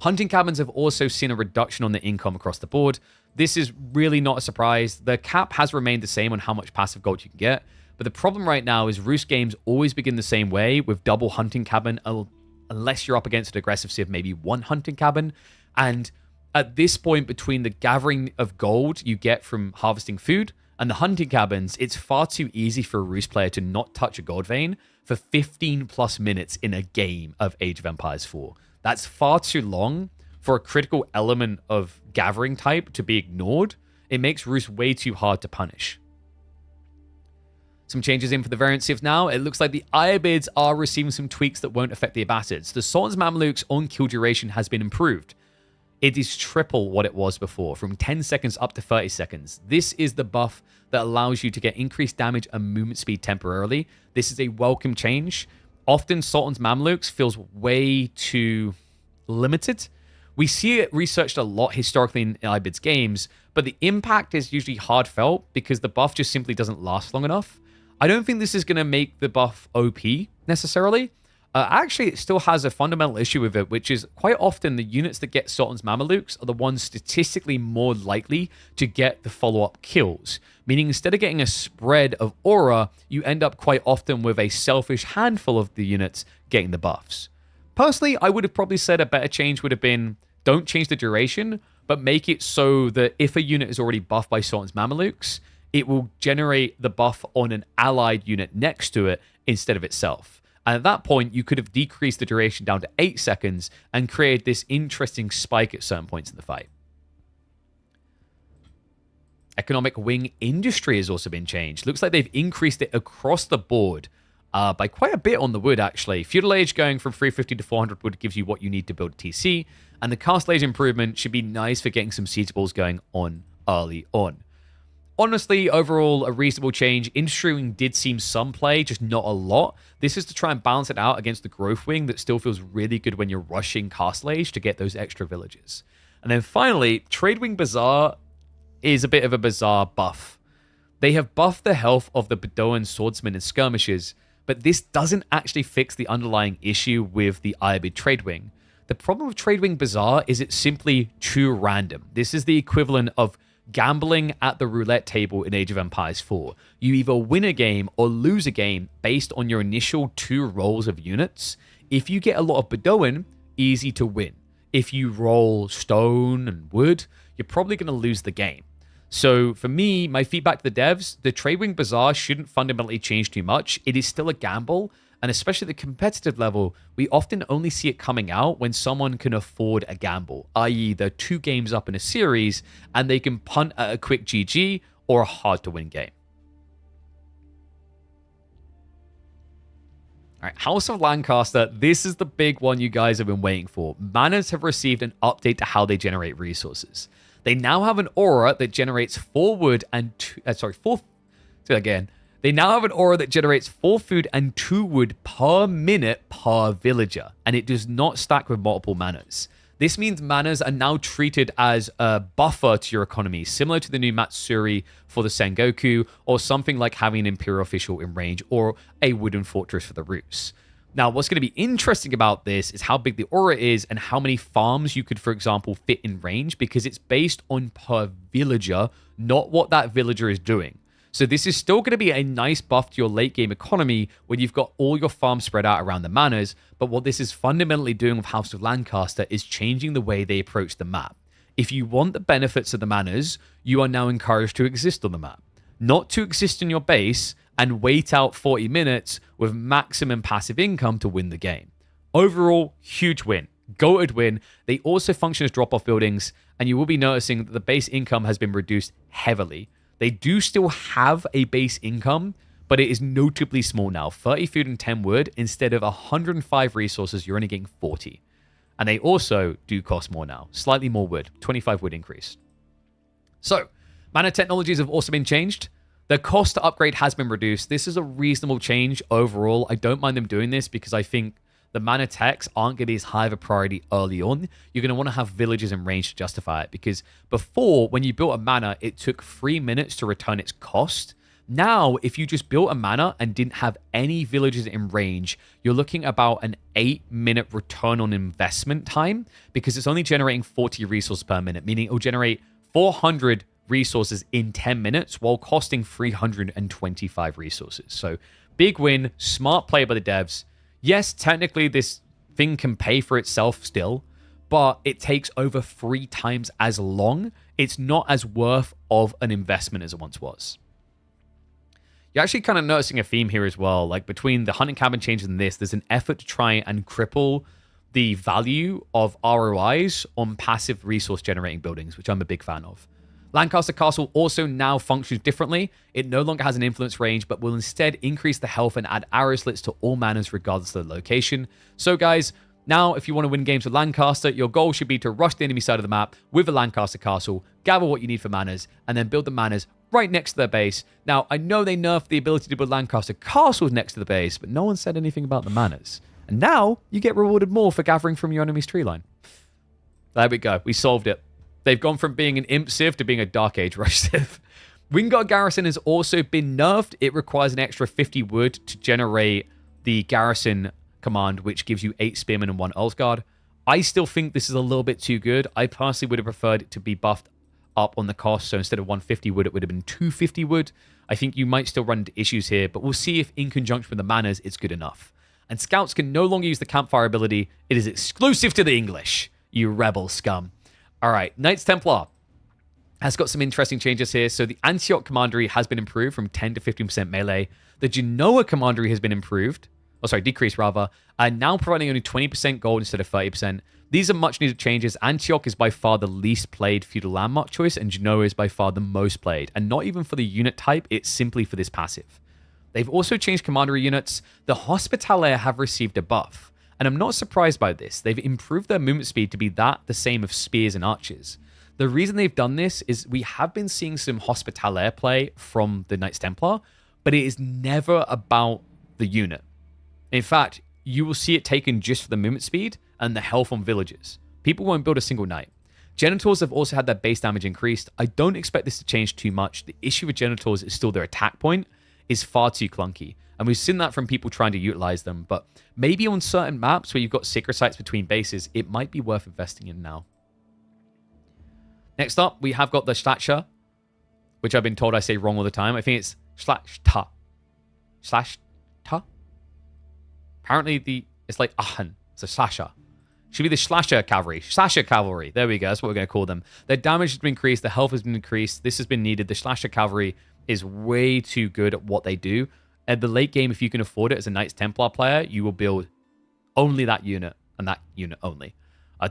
Hunting cabins have also seen a reduction on the income across the board. This is really not a surprise. The cap has remained the same on how much passive gold you can get, but the problem right now is Rus games always begin the same way with double hunting cabin, unless you're up against an aggressive civ, maybe one hunting cabin. And at this point, between the gathering of gold you get from harvesting food and the hunting cabins, it's far too easy for a Rus player to not touch a gold vein for 15 plus minutes in a game of Age of Empires 4. That's far too long for a critical element of gathering type to be ignored. It makes Rus way too hard to punish. Some changes in for the variant civs now. It looks like the Ayabids are receiving some tweaks that won't affect the Abbasids. The Sultan's Mamluks on kill duration has been improved. It is triple what it was before, from 10 seconds up to 30 seconds. This is the buff that allows you to get increased damage and movement speed temporarily. This is a welcome change. Often Sultan's Mamluks feels way too limited. We see it researched a lot historically in Ibid's games, but the impact is usually hard felt because the buff just simply doesn't last long enough. I don't think this is going to make the buff OP necessarily. Actually, it still has a fundamental issue with it, which is quite often the units that get Sultan's Mamelukes are the ones statistically more likely to get the follow-up kills. Meaning instead of getting a spread of aura, you end up quite often with a selfish handful of the units getting the buffs. Personally, I would have probably said a better change would have been, don't change the duration, but make it so that if a unit is already buffed by Sultan's Mamelukes, it will generate the buff on an allied unit next to it instead of itself. And at that point, you could have decreased the duration down to 8 seconds and created this interesting spike at certain points in the fight. Economic wing industry has also been changed. Looks like they've increased it across the board by quite a bit on the wood, actually. Feudal Age going from 350 to 400 wood gives you what you need to build a TC. And the Castle Age improvement should be nice for getting some siege balls going on early on. Honestly, overall, a reasonable change. Industry Wing did seem some play, just not a lot. This is to try and balance it out against the Growth Wing that still feels really good when you're rushing Castle Age to get those extra villages. And then finally, Trade Wing Bazaar is a bit of a bizarre buff. They have buffed the health of the Bedouin swordsmen and skirmishes, but this doesn't actually fix the underlying issue with the Irbid Tradewing. The problem with Tradewing Bazaar is it's simply too random. This is the equivalent of gambling at the roulette table in Age of Empires 4. You either win a game or lose a game based on your initial 2 rolls of units. If you get a lot of Bedouin, easy to win. If you roll stone and wood, you're probably going to lose the game. So for me, my feedback to the devs, the Tradewing Bazaar shouldn't fundamentally change too much. It is still a gamble, and especially at the competitive level, we often only see it coming out when someone can afford a gamble, i.e. they're 2 games up in a series and they can punt at a quick GG or a hard-to-win game. All right, House of Lancaster, this is the big one you guys have been waiting for. Manors have received an update to how they generate resources. They now have an aura that generates 4 wood and 4. They now have an aura that generates 4 food and 2 wood per minute per villager, and it does not stack with multiple manors. This means manors are now treated as a buffer to your economy, similar to the new Matsuri for the Sengoku, or something like having an Imperial official in range, or a wooden fortress for the Rus. Now, what's going to be interesting about this is how big the aura is and how many farms you could, for example, fit in range, because it's based on per villager, not what that villager is doing. So this is still going to be a nice buff to your late game economy when you've got all your farms spread out around the manors, but what this is fundamentally doing with House of Lancaster is changing the way they approach the map. If you want the benefits of the manors, you are now encouraged to exist on the map, not to exist in your base and wait out 40 minutes with maximum passive income to win the game. Overall, huge win. Goated win. They also function as drop-off buildings, and you will be noticing that the base income has been reduced heavily. They do still have a base income, but it is notably small now. 30 food and 10 wood. Instead of 105 resources, you're only getting 40. And they also do cost more now. Slightly more wood. 25 wood increase. So, mana technologies have also been changed. The cost to upgrade has been reduced. This is a reasonable change overall. I don't mind them doing this because I think the mana techs aren't going to be as high of a priority early on. You're going to want to have villages in range to justify it, because before, when you built a mana, it took 3 minutes to return its cost. Now, if you just built a mana and didn't have any villages in range, you're looking about an 8-minute return on investment time, because it's only generating 40 resources per minute, meaning it will generate 400 resources in 10 minutes while costing 325 resources. So big win, smart play by the devs. Yes, technically this thing can pay for itself still, but it takes over 3 times as long. It's not as worth of an investment as it once was. You're actually kind of noticing a theme here as well. Like between the hunting cabin changes and this, there's an effort to try and cripple the value of ROIs on passive resource generating buildings, which I'm a big fan of. Lancaster Castle also now functions differently. It no longer has an influence range, but will instead increase the health and add arrow slits to all manors regardless of the location. So guys, now if you want to win games with Lancaster, your goal should be to rush the enemy side of the map with a Lancaster Castle, gather what you need for manors, and then build the manors right next to their base. Now, I know they nerfed the ability to build Lancaster Castles next to the base, but no one said anything about the manors. And now, you get rewarded more for gathering from your enemy's tree line. There we go. We solved it. They've gone from being an Imp Civ to being a Dark Age Rush Civ. Wingard Garrison has also been nerfed. It requires an extra 50 wood to generate the Garrison command, which gives you 8 Spearmen and 1 Ulfgard. I still think this is a little bit too good. I personally would have preferred it to be buffed up on the cost, so instead of 150 wood, it would have been 250 wood. I think you might still run into issues here, but we'll see if in conjunction with the manors, it's good enough. And scouts can no longer use the campfire ability. It is exclusive to the English, you rebel scum. All right, Knights Templar has got some interesting changes here. So the Antioch Commandery has been improved from 10 to 15% melee. The Genoa Commandery has been improved, decreased rather, and now providing only 20% gold instead of 30%. These are much needed changes. Antioch is by far the least played feudal landmark choice, and Genoa is by far the most played. And not even for the unit type, it's simply for this passive. They've also changed commandery units. The Hospitalier have received a buff. And I'm not surprised by this. They've improved their movement speed to be the same of spears and archers. The reason they've done this is we have been seeing some Hospitalier play from the Knights Templar, but it is never about the unit. In fact, you will see it taken just for the movement speed and the health on villages. People won't build a single knight. Genitors have also had their base damage increased. I don't expect this to change too much. The issue with Genitors is still their attack point is far too clunky. And we've seen that from people trying to utilize them. But maybe on certain maps where you've got secret sites between bases, it might be worth investing in now. Next up, we have got the Slasher, which I've been told I say wrong all the time. I think it's Slashta. Slashta? Apparently it's like Ahan. It's a Slasher. Should be the Slasher Cavalry. Slasher Cavalry. There we go. That's what we're going to call them. Their damage has been increased. Their health has been increased. This has been needed. The Slasher Cavalry is way too good at what they do. At the late game, if you can afford it as a Knights Templar player, you will build only that unit and that unit only.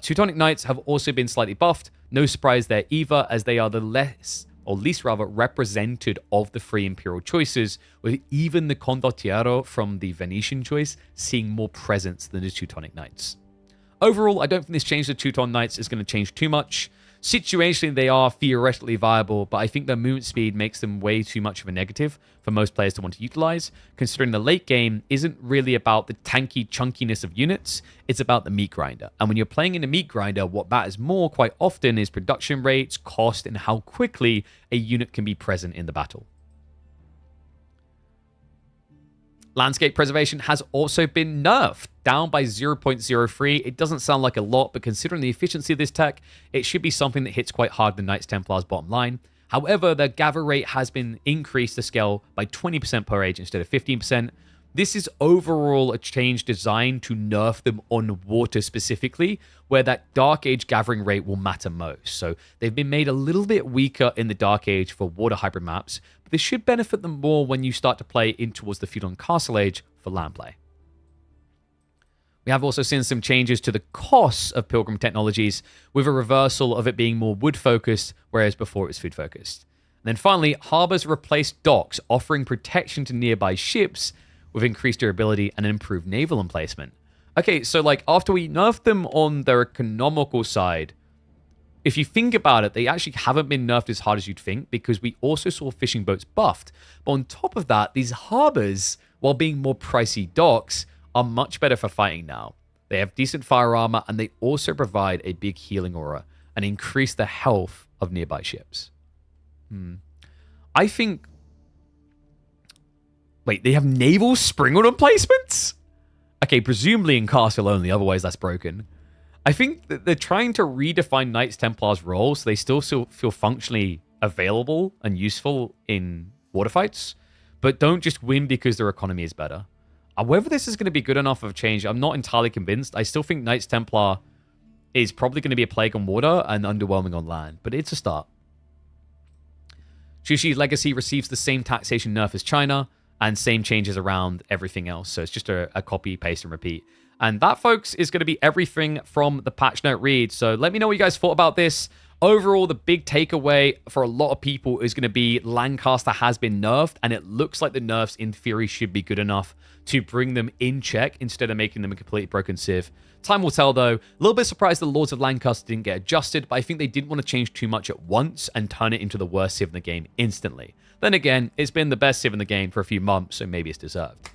Teutonic Knights have also been slightly buffed. No surprise there either, as they are the least represented of the three Imperial choices, with even the Condottiero from the Venetian choice seeing more presence than the Teutonic Knights. Overall, I don't think this change to Teuton Knights is going to change too much. Situationally, they are theoretically viable, but I think their movement speed makes them way too much of a negative for most players to want to utilize, considering the late game isn't really about the tanky chunkiness of units, it's about the meat grinder. And when you're playing in a meat grinder, what matters more quite often is production rates, cost, and how quickly a unit can be present in the battle. Landscape preservation has also been nerfed, down by 0.03. It doesn't sound like a lot, but considering the efficiency of this tech, it should be something that hits quite hard the Knights Templar's bottom line. However, their gather rate has been increased to scale by 20% per age instead of 15%. This is overall a change designed to nerf them on water specifically, where that Dark Age gathering rate will matter most. So they've been made a little bit weaker in the Dark Age for water hybrid maps, but this should benefit them more when you start to play in towards the Feudal and Castle Age for land play. We have also seen some changes to the costs of Pilgrim technologies, with a reversal of it being more wood-focused, whereas before it was food-focused. And then finally, harbors replaced docks, offering protection to nearby ships with increased durability and an improved naval emplacement. Okay, so like after we nerfed them on their economical side, if you think about it, they actually haven't been nerfed as hard as you'd think, because we also saw fishing boats buffed. But on top of that, these harbors, while being more pricey docks, are much better for fighting now. They have decent fire armor, and they also provide a big healing aura and increase the health of nearby ships. I think... Wait, they have naval spring on emplacements? Okay, presumably in castle only, otherwise that's broken. I think that they're trying to redefine Knights Templar's role so they still feel functionally available and useful in water fights, but don't just win because their economy is better. Whether this is going to be good enough of a change, I'm not entirely convinced. I still think Knights Templar is probably going to be a plague on water and underwhelming on land, but it's a start. Chushi's Legacy receives the same taxation nerf as China, and same changes around everything else. So it's just a copy, paste, and repeat. And that, folks, is going to be everything from the patch note read. So let me know what you guys thought about this. Overall, the big takeaway for a lot of people is going to be Lancaster has been nerfed, and it looks like the nerfs, in theory, should be good enough to bring them in check instead of making them a completely broken civ. Time will tell, though. A little bit surprised the Lords of Lancaster didn't get adjusted, but I think they didn't want to change too much at once and turn it into the worst civ in the game instantly. Then again, it's been the best civ in the game for a few months, so maybe it's deserved.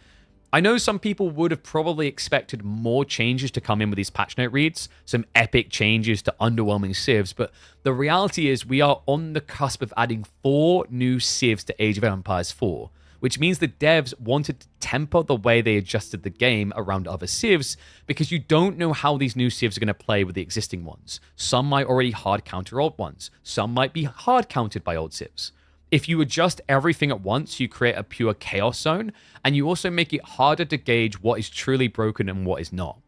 I know some people would have probably expected more changes to come in with these patch note reads, some epic changes to underwhelming civs, but the reality is we are on the cusp of adding 4 new civs to Age of Empires 4, which means the devs wanted to temper the way they adjusted the game around other civs, because you don't know how these new civs are going to play with the existing ones. Some might already hard counter old ones. Some might be hard countered by old civs. If you adjust everything at once, you create a pure chaos zone, and you also make it harder to gauge what is truly broken and what is not.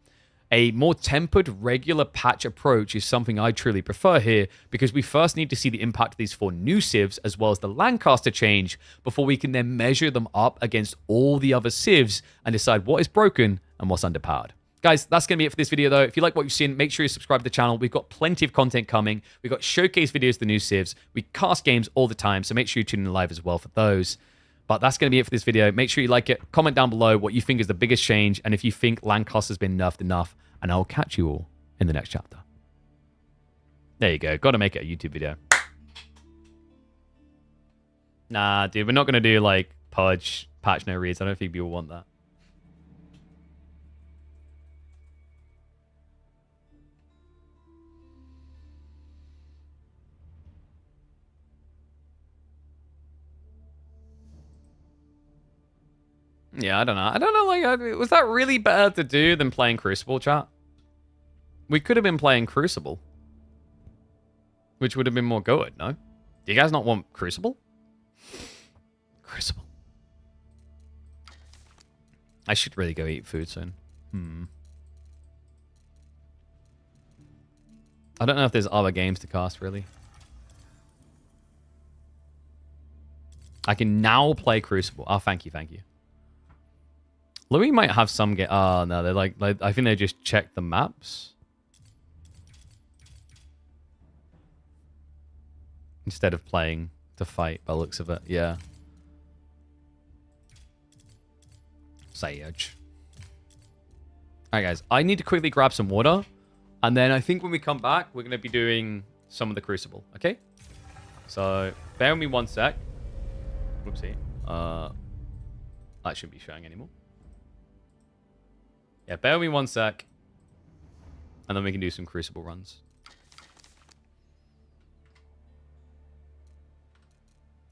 A more tempered, regular patch approach is something I truly prefer here, because we first need to see the impact of these 4 new civs, as well as the Lancaster change, before we can then measure them up against all the other civs and decide what is broken and what's underpowered. Guys, that's going to be it for this video, though. If you like what you've seen, make sure you subscribe to the channel. We've got plenty of content coming. We've got showcase videos of the new civs. We cast games all the time, so make sure you tune in live as well for those. But that's going to be it for this video. Make sure you like it. Comment down below what you think is the biggest change, and if you think Lancaster's been nerfed enough, and I'll catch you all in the next chapter. There you go. Got to make it a YouTube video. Nah, dude, we're not going to do, like, patch no reads. I don't think people want that. Yeah, I don't know. I don't know, like, was that really better to do than playing Crucible, chat? We could have been playing Crucible. Which would have been more good, no? Do you guys not want Crucible? Crucible. I should really go eat food soon. I don't know if there's other games to cast, really. I can now play Crucible. Oh, thank you, thank you. Louis might have some game. Oh, no, they're like, I think they just checked the maps. Instead of playing to fight, by the looks of it. Yeah. Sage. Alright, guys. I need to quickly grab some water. And then I think when we come back, we're going to be doing some of the Crucible. Okay? So, bear with me one sec. Whoopsie. That shouldn't be showing anymore. Yeah, bear with me one sec. And then we can do some Crucible runs.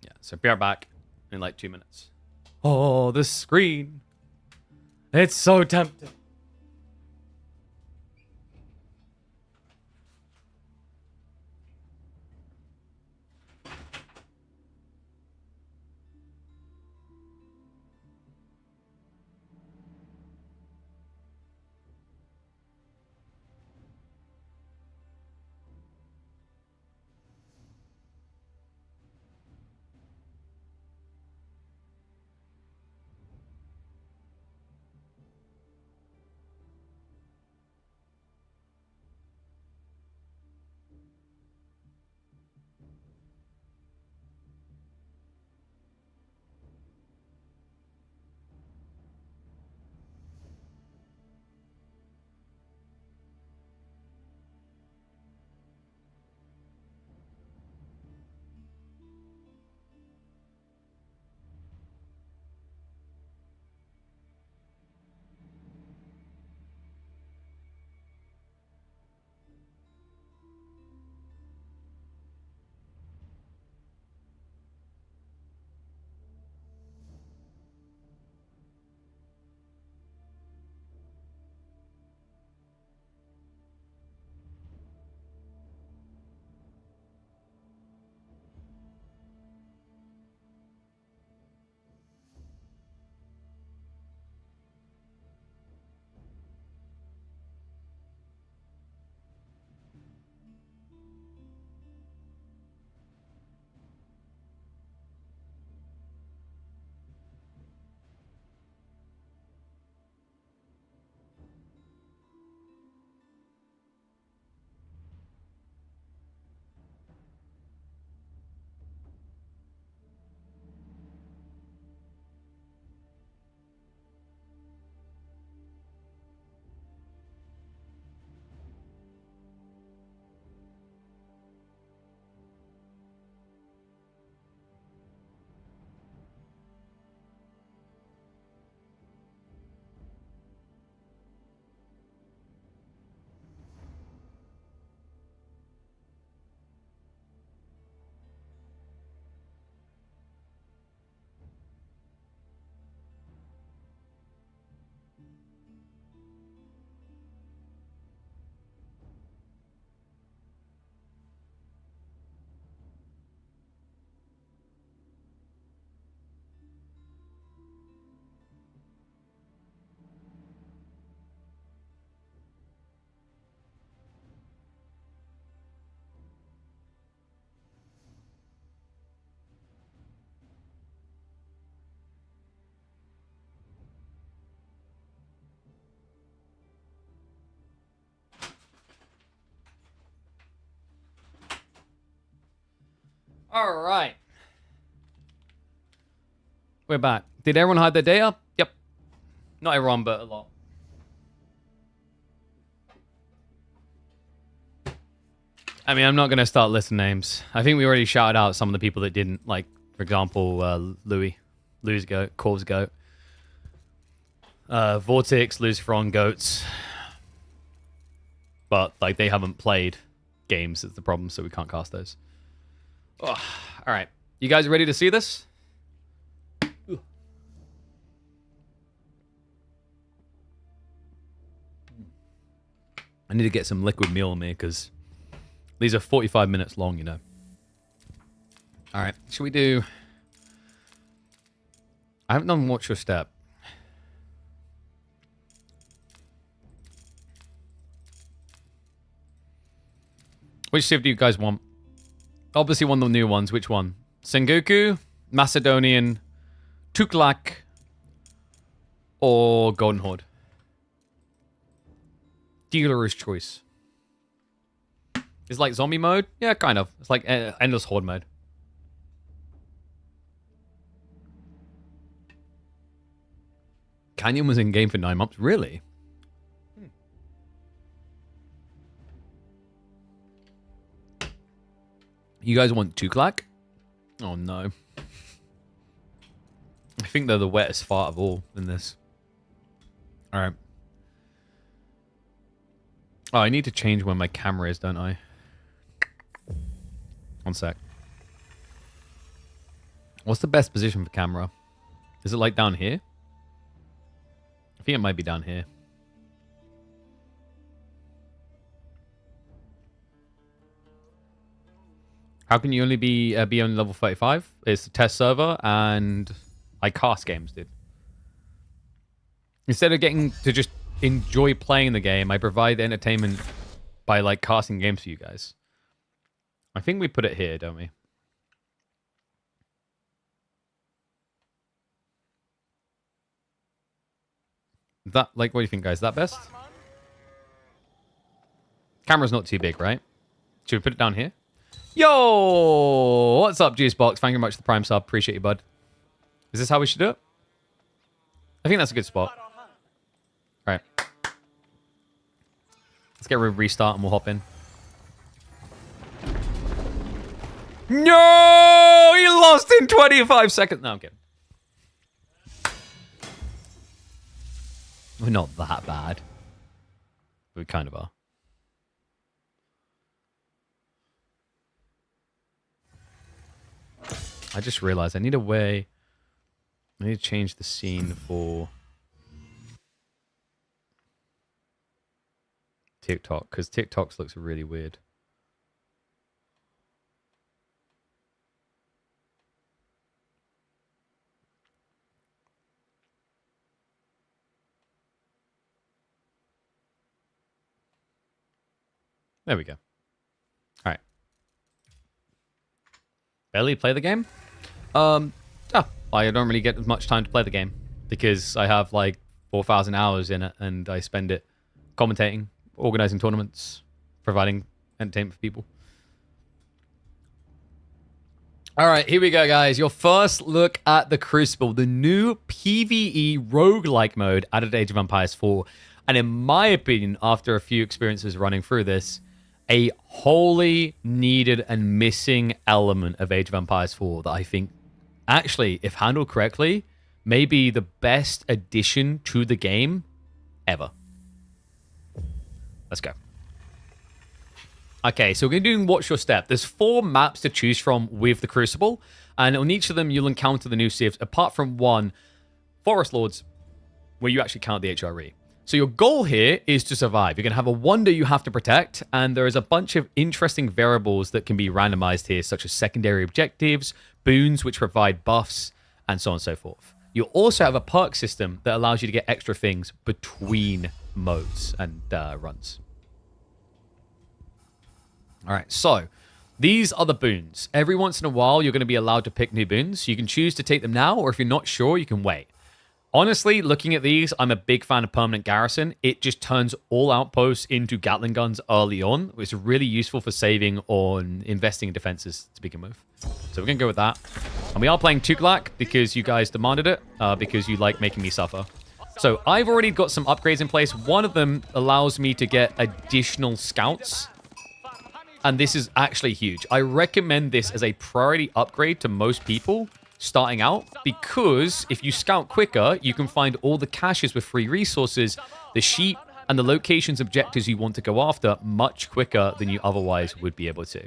Yeah, so be right back in like 2 minutes. Oh, the screen. It's so tempting. All right. We're back. Did everyone hide their data? Yep. Not everyone, but a lot. I mean, I'm not going to start listing names. I think we already shouted out some of the people that didn't. Like, for example, Louis Goat, Corv's Goat. Vortex, Luciferon, Goats. But, like, they haven't played games is the problem, so we can't cast those. Oh, all right. You guys ready to see this? I need to get some liquid meal in me because these are 45 minutes long, you know. All right, should we do... I haven't done Watch Your Step. Which shift do you guys want? Obviously one of the new ones. Which one? Sengoku, Macedonian, Tuklak, or Golden Horde? Dealer's choice. It's like zombie mode? Yeah, kind of. It's like endless horde mode. Canyon was in game for 9 months. Really? You guys want Tuklak? Oh no. I think they're the wettest fart of all in this. Alright. Oh, I need to change where my camera is, don't I? One sec. What's the best position for camera? Is it like down here? I think it might be down here. How can you only be only level 35? It's a test server and I cast games, dude. Instead of getting to just enjoy playing the game, I provide entertainment by like casting games for you guys. I think we put it here, don't we? That, like, what do you think, guys? Is that best? Camera's not too big, right? Should we put it down here? Yo! What's up, Juicebox? Thank you very much for the Prime sub. Appreciate you, bud. Is this how we should do it? I think that's a good spot. Right. Let's get a restart and we'll hop in. No! He lost in 25 seconds. No, I'm kidding. We're not that bad. We kind of are. I just realized I need a way... I need to change the scene for... TikTok, because TikTok's looks really weird. There we go. All right. Barely play the game? I don't really get as much time to play the game because I have like 4,000 hours in it and I spend it commentating, organizing tournaments, providing entertainment for people. All right, here we go, guys. Your first look at the Crucible, the new PvE roguelike mode added to Age of Empires 4. And in my opinion, after a few experiences running through this, a wholly needed and missing element of Age of Empires 4 that I think, actually, if handled correctly, may be the best addition to the game ever. Let's go. Okay, so we're going to do Watch Your Step. There's 4 maps to choose from with the Crucible, and on each of them, you'll encounter the new civs, apart from one, Forest Lords, where you actually count the HRE. So your goal here is to survive. You're going to have a wonder you have to protect, and there is a bunch of interesting variables that can be randomized here, such as secondary objectives, boons which provide buffs, and so on and so forth. You'll also have a perk system that allows you to get extra things between modes and runs. All right, so these are the boons. Every once in a while, you're going to be allowed to pick new boons. You can choose to take them now, or if you're not sure, you can wait. Honestly, looking at these, I'm a big fan of Permanent Garrison. It just turns all outposts into Gatling guns early on, which is really useful for saving on investing in defenses to begin with. So we're going to go with that. And we are playing Tuklak because you guys demanded it, because you like making me suffer. So I've already got some upgrades in place. One of them allows me to get additional scouts. And this is actually huge. I recommend this as a priority upgrade to most people starting out, because if you scout quicker, you can find all the caches with free resources, the sheep, and the locations objectives you want to go after much quicker than you otherwise would be able to.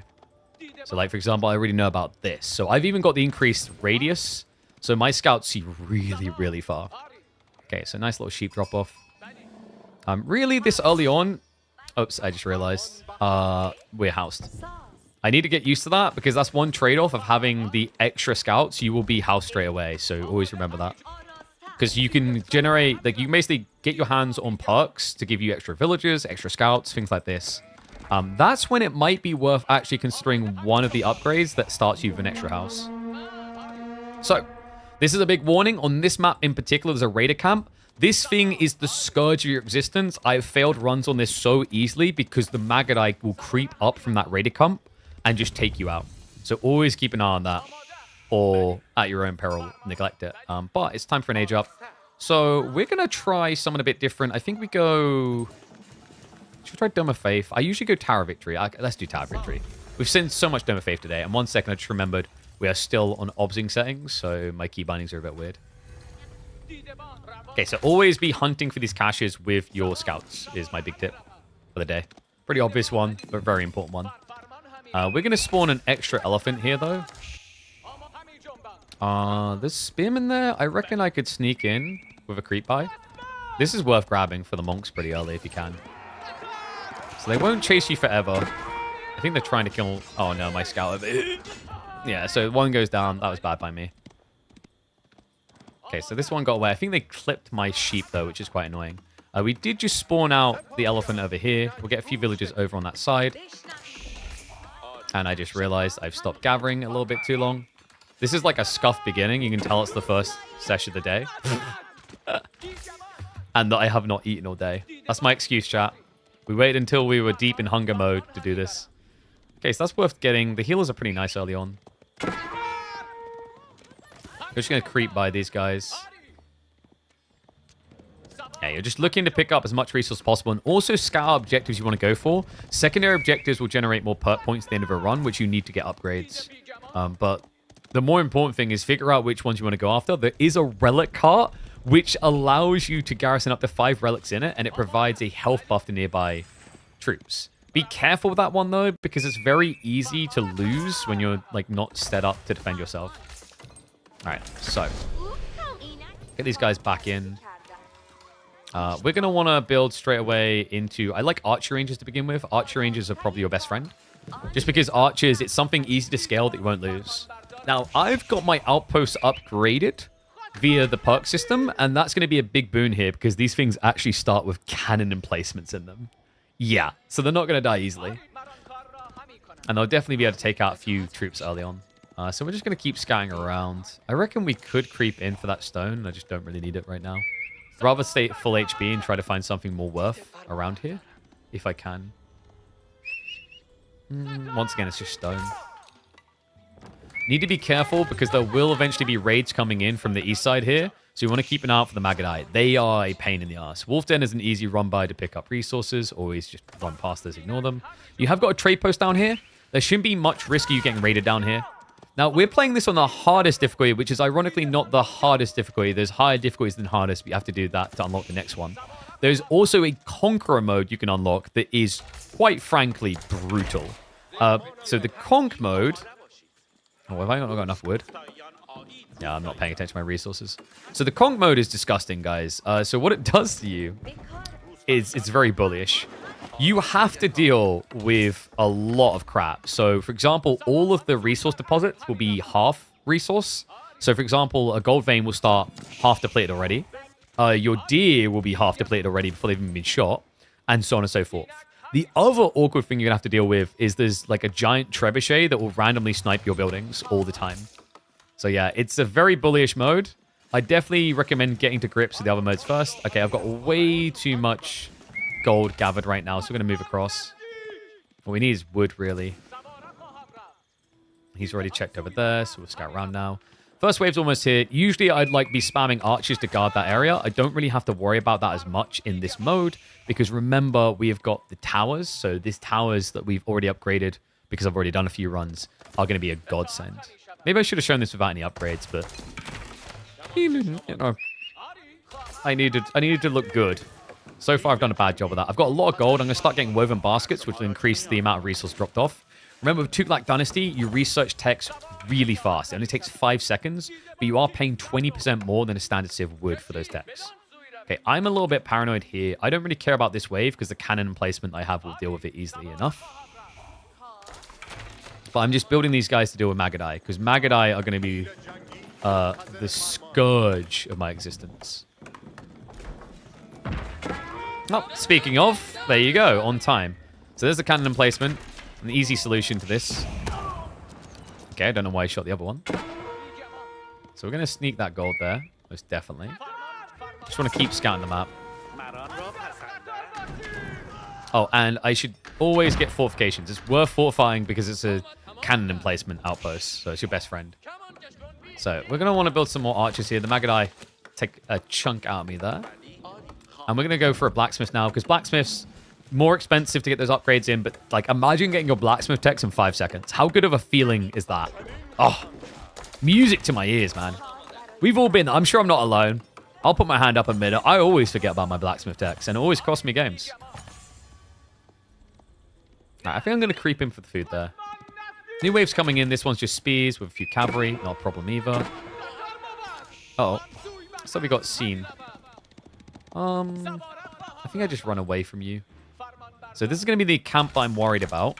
So like, for example, I already know about this. So I've even got the increased radius. So my scouts see really, really far. Okay, so nice little sheep drop off. Really, this early on, Oops, I just realized. We're housed. I need to get used to that because that's one trade-off of having the extra scouts. You will be housed straight away, so always remember that. Because you can generate, like, you can basically get your hands on perks to give you extra villagers, extra scouts, things like this. That's when it might be worth actually considering one of the upgrades that starts you with an extra house. So, this is a big warning. On this map in particular, there's a raider camp. This thing is the scourge of your existence. I've failed runs on this so easily because the Magadite will creep up from that raider camp and just take you out. So always keep an eye on that, or at your own peril, neglect it. But it's time for an age up. So we're going to try someone a bit different. I think we go... Should we try Dome of Faith? I usually go Tower of Victory. Let's do Tower of Victory. We've seen so much Dome of Faith today. And 1 second, I just remembered we are still on obsing settings, so my key bindings are a bit weird. Okay, so always be hunting for these caches with your scouts is my big tip for the day. Pretty obvious one, but very important one. We're going to spawn an extra elephant here, though. There's spearmen there. I reckon I could sneak in with a creep by. This is worth grabbing for the monks pretty early if you can. So they won't chase you forever. I think they're trying to kill... Oh, no, my scout. Yeah, so one goes down. That was bad by me. Okay, so this one got away. I think they clipped my sheep, though, which is quite annoying. We did just spawn out the elephant over here. We'll get a few villagers over on that side. And I just realized I've stopped gathering a little bit too long. This is like a scuffed beginning. You can tell it's the first session of the day. And that I have not eaten all day. That's my excuse, chat. We waited until we were deep in hunger mode to do this. Okay, so that's worth getting. The healers are pretty nice early on. We're just going to creep by these guys. Yeah, you're just looking to pick up as much resource as possible and also scout objectives you want to go for. Secondary objectives will generate more perk points at the end of a run, which you need to get upgrades. But the more important thing is figure out which ones you want to go after. There is a relic cart, which allows you to garrison up to 5 relics in it, and it provides a health buff to nearby troops. Be careful with that one, though, because it's very easy to lose when you're like not set up to defend yourself. All right, so get these guys back in. We're going to want to build straight away into... I like archer ranges to begin with. Archer ranges are probably your best friend. Just because archers, it's something easy to scale that you won't lose. Now, I've got my outposts upgraded via the perk system, and that's going to be a big boon here because these things actually start with cannon emplacements in them. Yeah, so they're not going to die easily. And they'll definitely be able to take out a few troops early on. So we're just going to keep scouting around. I reckon we could creep in for that stone. I just don't really need it right now. Rather stay at full HP and try to find something more worth around here, if I can. Once again, it's just stone. Need to be careful because there will eventually be raids coming in from the east side here. So you want to keep an eye out for the Magadite. They are a pain in the ass. Wolf Den is an easy run by to pick up resources. Always just run past those, ignore them. You have got a trade post down here. There shouldn't be much risk of you getting raided down here. Now, we're playing this on the hardest difficulty, which is ironically not the hardest difficulty. There's higher difficulties than hardest, but you have to do that to unlock the next one. There's also a Conqueror mode you can unlock that is, quite frankly, brutal. So the Conk mode... Oh, have I not got enough wood? Yeah, I'm not paying attention to my resources. So the Conk mode is disgusting, guys. So what it does to you is it's very bullish. You have to deal with a lot of crap. So, for example, all of the resource deposits will be half resource. So, for example, a gold vein will start half depleted already. Your deer will be half depleted already before they've even been shot, and so on and so forth. The other awkward thing you're going to have to deal with is there's like a giant trebuchet that will randomly snipe your buildings all the time. So, yeah, it's a very bullish mode. I definitely recommend getting to grips with the other modes first. Okay, I've got way too much gold gathered right now, so we're going to move across. What we need is wood, really. He's already checked over there, so we'll scout around now. First wave's almost here. Usually, I'd like be spamming archers to guard that area. I don't really have to worry about that as much in this mode, because remember, we have got the towers. So these towers that we've already upgraded, because I've already done a few runs, are going to be a godsend. Maybe I should have shown this without any upgrades, but you know, I needed to look good. So far, I've done a bad job of that. I've got a lot of gold. I'm going to start getting woven baskets, which will increase the amount of resource dropped off. Remember, with Tuklak Dynasty, you research text really fast. It only takes 5 seconds, but you are paying 20% more than a standard sieve would for those texts. Okay, I'm a little bit paranoid here. I don't really care about this wave because the cannon placement I have will deal with it easily enough. But I'm just building these guys to deal with Magadai because Magadai are going to be the scourge of my existence. Oh, speaking of, there you go, on time. So there's the cannon emplacement, an easy solution to this. Okay, I don't know why I shot the other one. So we're going to sneak that gold there, most definitely. Just want to keep scouting the map. Oh, and I should always get fortifications. It's worth fortifying because it's a cannon emplacement outpost, so it's your best friend. So we're going to want to build some more archers here. The Magadai take a chunk out of me there. And we're going to go for a blacksmith now, because blacksmith's more expensive to get those upgrades in, but like imagine getting your blacksmith techs in 5 seconds. How good of a feeling is that? Oh, music to my ears, man. We've all been, I'm sure I'm not alone. I'll put my hand up a minute. I always forget about my blacksmith techs, and it always costs me games. Right, I think I'm going to creep in for the food there. New wave's coming in. This one's just spears with a few cavalry. Not a problem either. Uh oh. So we got seen. I think I just run away from you. So this is going to be the camp I'm worried about.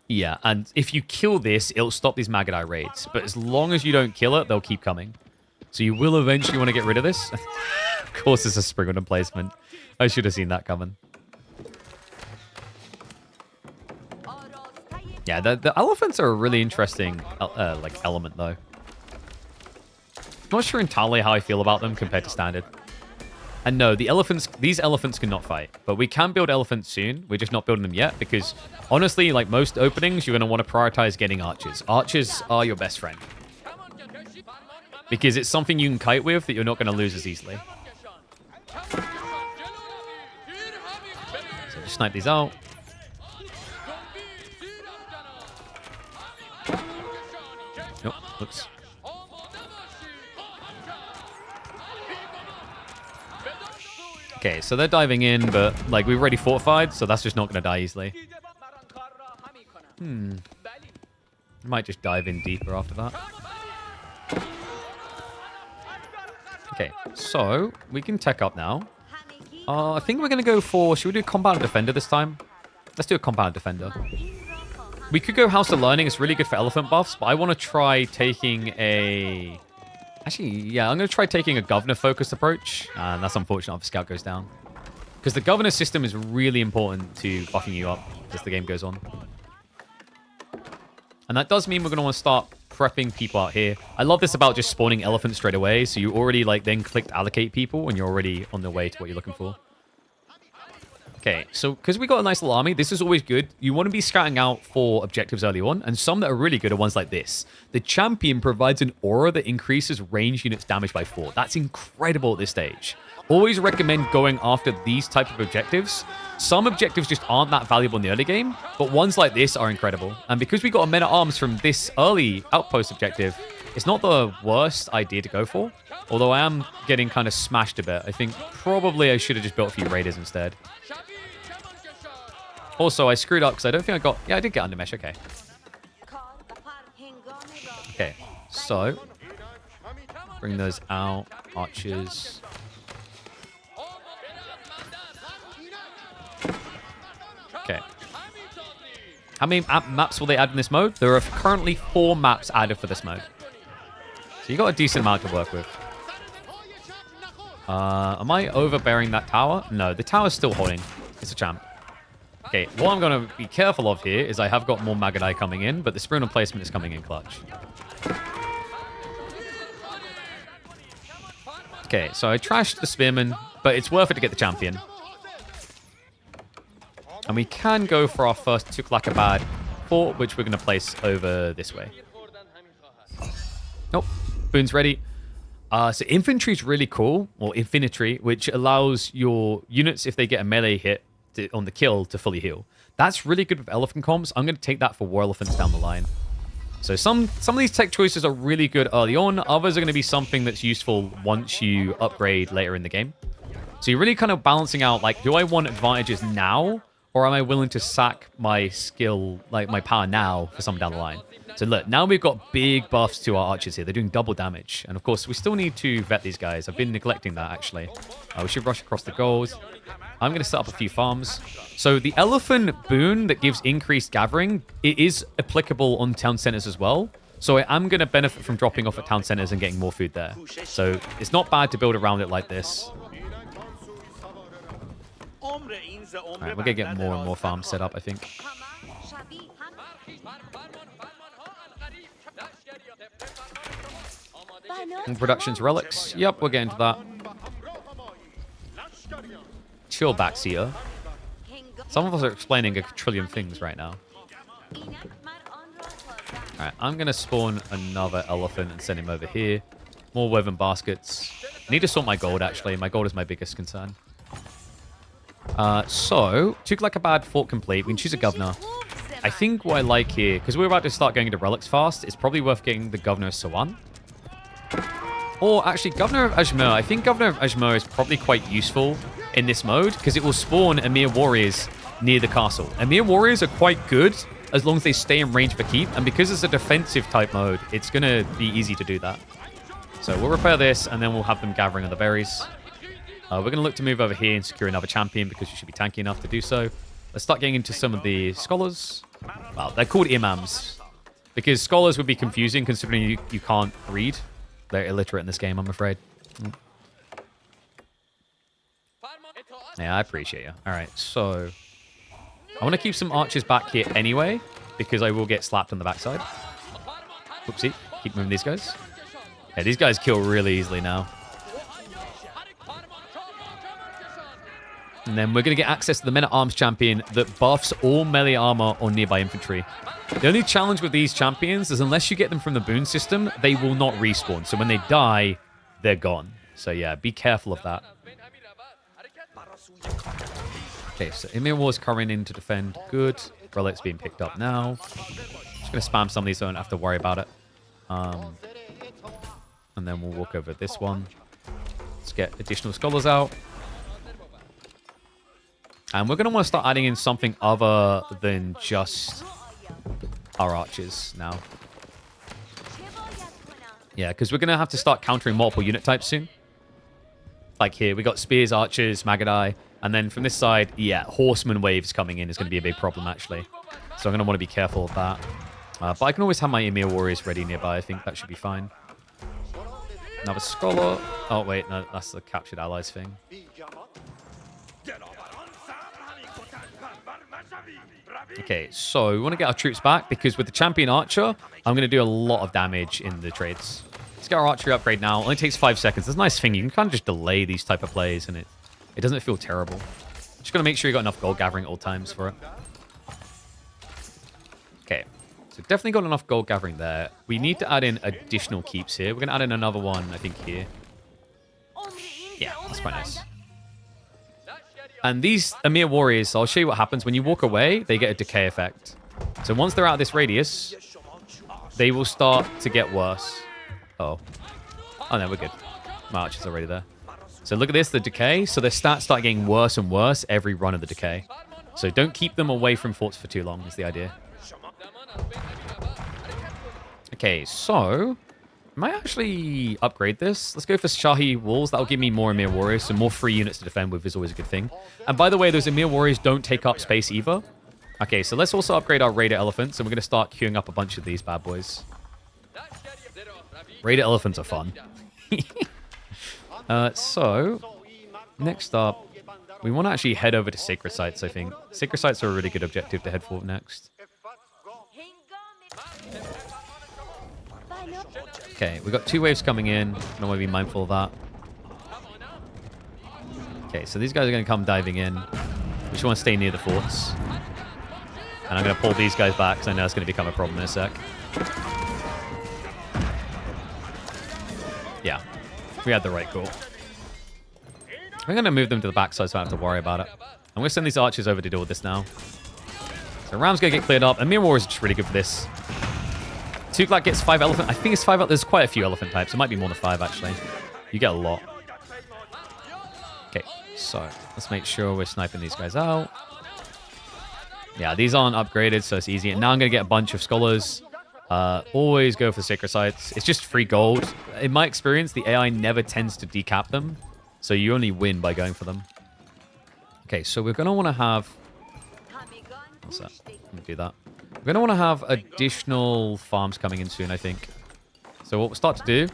Yeah, and if you kill this, it'll stop these Magadai raids. But as long as you don't kill it, they'll keep coming. So you will eventually want to get rid of this. Of course, it's a spring emplacement. I should have seen that coming. Yeah, the elephants are a really interesting like element, though. Not sure entirely how I feel about them compared to standard. And no, these elephants cannot fight. But we can build elephants soon. We're just not building them yet because, honestly, like most openings, you're going to want to prioritize getting archers. Archers are your best friend. Because it's something you can kite with that you're not going to lose as easily. So just snipe these out. Nope, oops. Okay, so they're diving in, but like we've already fortified, so that's just not going to die easily. Might just dive in deeper after that. Okay, so we can tech up now. I think we're going to go for... Should we do Compound Defender this time? Let's do a Compound Defender. We could go House of Learning. It's really good for elephant buffs, but I want to try taking a... Actually, yeah, I'm going to try taking a governor-focused approach. And that's unfortunate if the scout goes down. Because the governor system is really important to buffing you up as the game goes on. And that does mean we're going to want to start prepping people out here. I love this about just spawning elephants straight away. So you already like then clicked allocate people and you're already on the way to what you're looking for. Okay, so because we got a nice little army, this is always good. You want to be scouting out for objectives early on, and some that are really good are ones like this. The champion provides an aura that increases range units damage by 4. That's incredible at this stage. Always recommend going after these type of objectives. Some objectives just aren't that valuable in the early game, but ones like this are incredible. And because we got a men-at-arms from this early outpost objective, it's not the worst idea to go for. Although I am getting kind of smashed a bit. I think probably I should have just built a few raiders instead. Also, I screwed up because I don't think I got... Yeah, I did get undermesh. Okay. Okay. So, bring those out. Archers. Okay. How many maps will they add in this mode? There are currently 4 maps added for this mode. So you got a decent amount to work with. Am I overbearing that tower? No, the tower's still holding. It's a champ. Okay, what I'm going to be careful of here is I have got more Magadai coming in, but the Sprint Replacement is coming in clutch. Okay, so I trashed the Spearman, but it's worth it to get the champion. And we can go for our first Tuklakabad fort, which we're going to place over this way. Nope, Boone's ready. So infantry is really cool, or infantry, which allows your units, if they get a melee hit, on the kill to fully heal. That's really good with elephant comps. I'm going to take that for war elephants down the line. So some of these tech choices are really good early on. Others are going to be something that's useful once you upgrade later in the game. So you're really kind of balancing out, like, do I want advantages now? Or am I willing to sack my skill, like my power now for some down the line? So look, now we've got big buffs to our archers here. They're doing double damage. And of course, we still need to vet these guys. I've been neglecting that, actually. We should rush across the goals. I'm going to set up a few farms. So the elephant boon that gives increased gathering, it is applicable on town centers as well. So I am going to benefit from dropping off at town centers and getting more food there. So it's not bad to build around it like this. All right, we're going to get more and more farms set up, I think. And production's relics. Yep, we're getting to that. Chill back, Seer. Some of us are explaining a trillion things right now. Alright, I'm going to spawn another elephant and send him over here. More woven baskets. I need to sort my gold, actually. My gold is my biggest concern. So, Tuklakabad fort complete. We can choose a governor. I think what I like here, because we're about to start going into relics fast, it's probably worth getting the governor of Sawan. Or actually, Governor of Ajmer. I think Governor of Ajmer is probably quite useful in this mode because it will spawn Emir warriors near the castle. Emir warriors are quite good as long as they stay in range for keep. And because it's a defensive type mode, it's going to be easy to do that. So we'll repair this and then we'll have them gathering on the berries. We're going to look to move over here and secure another champion because you should be tanky enough to do so. Let's start getting into some of the scholars. Well, they're called imams because scholars would be confusing considering you can't read. They're illiterate in this game, I'm afraid. Yeah, I appreciate you. All right, so I want to keep some archers back here anyway because I will get slapped on the backside. Whoopsie. Keep moving these guys. Yeah, these guys kill really easily now. And then we're going to get access to the Men-at-Arms champion that buffs all melee armor on nearby infantry. The only challenge with these champions is unless you get them from the boon system, they will not respawn. So when they die, they're gone. So yeah, be careful of that. Okay, so Emir War's coming in to defend. Good. Relic's being picked up now. Just going to spam some of these so I don't have to worry about it. And then we'll walk over this one. Let's get additional scholars out. And we're going to want to start adding in something other than just our archers now. Yeah, because we're going to have to start countering multiple unit types soon. Like here, we got spears, archers, Magadai. And then from this side, yeah, horseman waves coming in is going to be a big problem, actually. So I'm going to want to be careful of that. But I can always have my Emir warriors ready nearby. I think that should be fine. Another scholar. Oh, wait, no, that's the captured allies thing. Okay, so we want to get our troops back because with the champion archer, I'm going to do a lot of damage in the trades. Let's get our archery upgrade now. It only takes 5 seconds. That's a nice thing. You can kind of just delay these type of plays and it doesn't feel terrible. Just got to make sure you got enough gold gathering at all times for it. Okay, so definitely got enough gold gathering there. We need to add in additional keeps here. We're going to add in another one, I think, here. Yeah, that's quite nice. And these Emir warriors, I'll show you what happens. When you walk away, they get a decay effect. So once they're out of this radius, they will start to get worse. Oh no, we're good. My archer's already there. So look at this, the decay. So their stats start getting worse and worse every run of the decay. So don't keep them away from forts for too long is the idea. Okay, so I might actually upgrade this. Let's go for Shahi walls. That'll give me more Emir warriors, so more free units to defend with is always a good thing. And by the way, those Emir warriors don't take up space either. Okay, so let's also upgrade our Raider elephants, and we're going to start queuing up a bunch of these bad boys. Raider elephants are fun. So, next up, we want to actually head over to Sacred Sites, I think. Sacred Sites are a really good objective to head for next. Okay, we've got 2 waves coming in. I want to be mindful of that. Okay, so these guys are going to come diving in. We just want to stay near the forts. And I'm going to pull these guys back because I know it's going to become a problem in a sec. Yeah, we had the right call. I'm going to move them to the backside so I don't have to worry about it. I'm going to send these archers over to deal with this now. So Ram's going to get cleared up. And Emir War is just really good for this. Tuklak gets 5 elephant. I think it's 5. There's quite a few elephant types. It might be more than 5, actually. You get a lot. Okay, so let's make sure we're sniping these guys out. Yeah, these aren't upgraded, so it's easy. And now I'm going to get a bunch of scholars. Always go for sacred sites. It's just free gold. In my experience, the AI never tends to decap them, so you only win by going for them. Okay, so we're going to want to have... What's that? Let me do that. We're going to want to have additional farms coming in soon, I think. So what we'll start to do...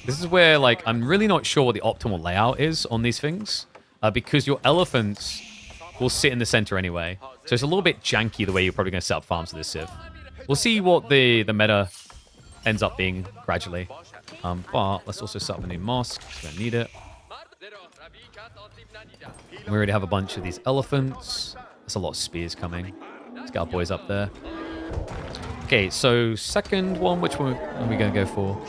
This is where, like, I'm really not sure what the optimal layout is on these things, because your elephants will sit in the center anyway. So it's a little bit janky the way you're probably going to set up farms with this Civ. We'll see what the meta ends up being gradually. But let's also set up a new mosque. We don't need it. We already have a bunch of these elephants. There's a lot of spears coming. Let's get our boys up there. Okay, so second one, which one are we going to go for?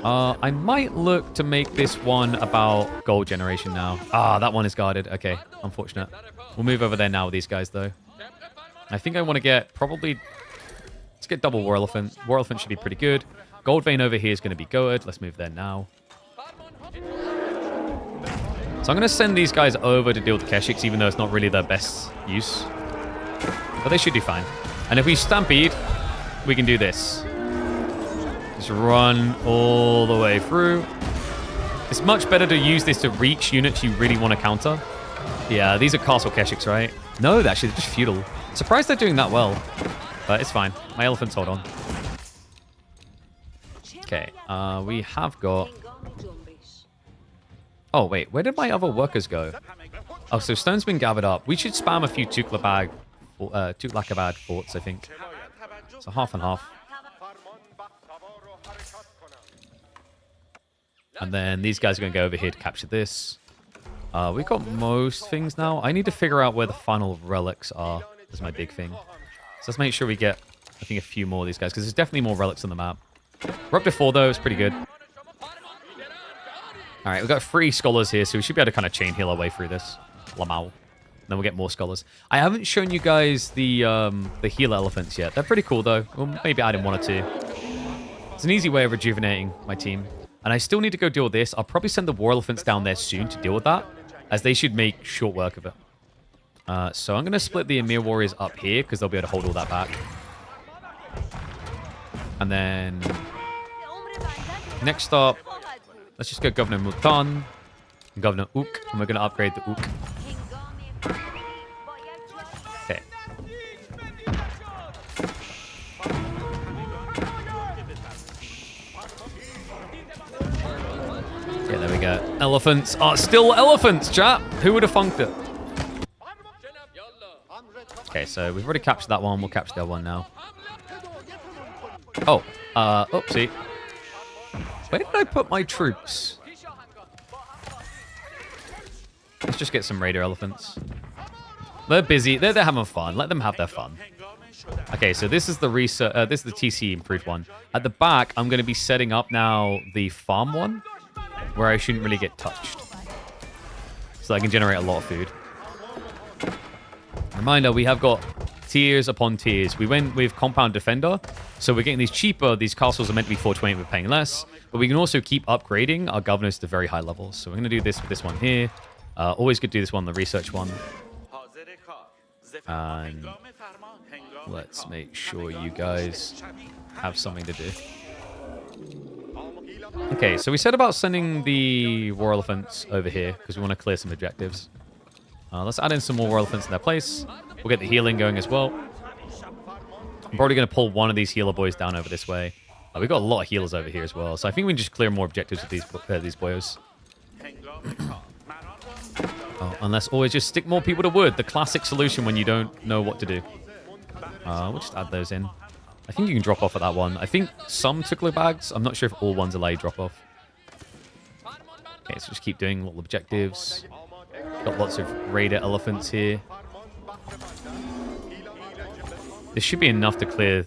I might look to make this one about gold generation now. Ah, that one is guarded. Okay, unfortunate. We'll move over there now with these guys, though. I think I want to get probably... Let's get double War Elephant. War Elephant should be pretty good. Gold Vein over here is going to be good. Let's move there now. So I'm going to send these guys over to deal with the Keshiks, even though it's not really their best use. But they should do fine. And if we Stampede, we can do this. Just run all the way through. It's much better to use this to reach units you really want to counter. Yeah, these are Castle Keshiks, right? No, actually, they're just feudal. Surprised they're doing that well. But it's fine. My elephants hold on. Okay, we have got... Oh, wait. Where did my other workers go? Oh, so stone's been gathered up. We should spam a few Tuklakabad forts, I think. So half and half. And then these guys are going to go over here to capture this. We've got most things now. I need to figure out where the final relics are. That's my big thing. So let's make sure we get, I think, a few more of these guys, because there's definitely more relics on the map. We're up to 4, though. It's pretty good. All right, we've got 3 scholars here, so we should be able to kind of chain heal our way through this. Lamau. Then we'll get more scholars. I haven't shown you guys the healer elephants yet. They're pretty cool, though. We'll maybe add in 1 or 2. It's an easy way of rejuvenating my team. And I still need to go deal with this. I'll probably send the war elephants down there soon to deal with that, as they should make short work of it. So I'm going to split the Emir warriors up here, because they'll be able to hold all that back. And then... Next up, let's just go Governor Mutan and Governor Ook, and we're going to upgrade the Ook. Okay. Yeah, there we go. Elephants are still elephants, chat. Who would have funked it? Okay, so we've already captured that one. We'll capture the other one now. Oh, oopsie. Where did I put my troops? Let's just get some raider elephants. They're busy. They're having fun. Let them have their fun. Okay, so this is the research. This is the TC improved one. At the back, I'm going to be setting up now the farm one, where I shouldn't really get touched, so I can generate a lot of food. Reminder: we have got tiers upon tiers. We went with Compound Defender, so we're getting these cheaper. These castles are meant to be 420, we're paying less. But we can also keep upgrading our governors to very high levels. So we're going to do this with this one here. Always good to do this one, the research one. And let's make sure you guys have something to do. Okay, so we said about sending the war elephants over here, because we want to clear some objectives. Let's add in some more war elephants in their place. We'll get the healing going as well. I'm probably going to pull one of these healer boys down over this way. We've got a lot of healers over here as well, so I think we can just clear more objectives with these boyos. Oh, and let's always just stick more people to wood. The classic solution when you don't know what to do. We'll just add those in. I think you can drop off at that one. I think some tickler bags. I'm not sure if all ones allow you drop off. Okay, so just keep doing little objectives. Got lots of raider elephants here. This should be enough to clear.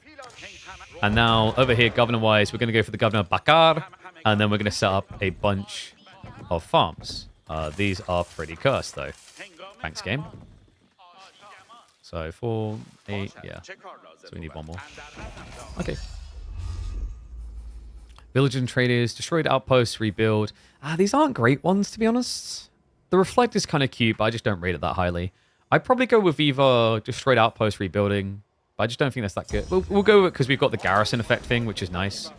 And now, over here, governor-wise, we're going to go for the Governor Bakar. And then we're going to set up a bunch of farms. These are pretty cursed, though. Thanks, game. So, 4, 8, yeah. So we need 1 more. Okay. Village and traders, destroyed outposts, rebuild. These aren't great ones, to be honest. The Reflect is kind of cute, but I just don't rate it that highly. I'd probably go with either just straight outpost rebuilding, but I just don't think that's that good. We'll go with it because we've got the garrison effect thing, which is nice.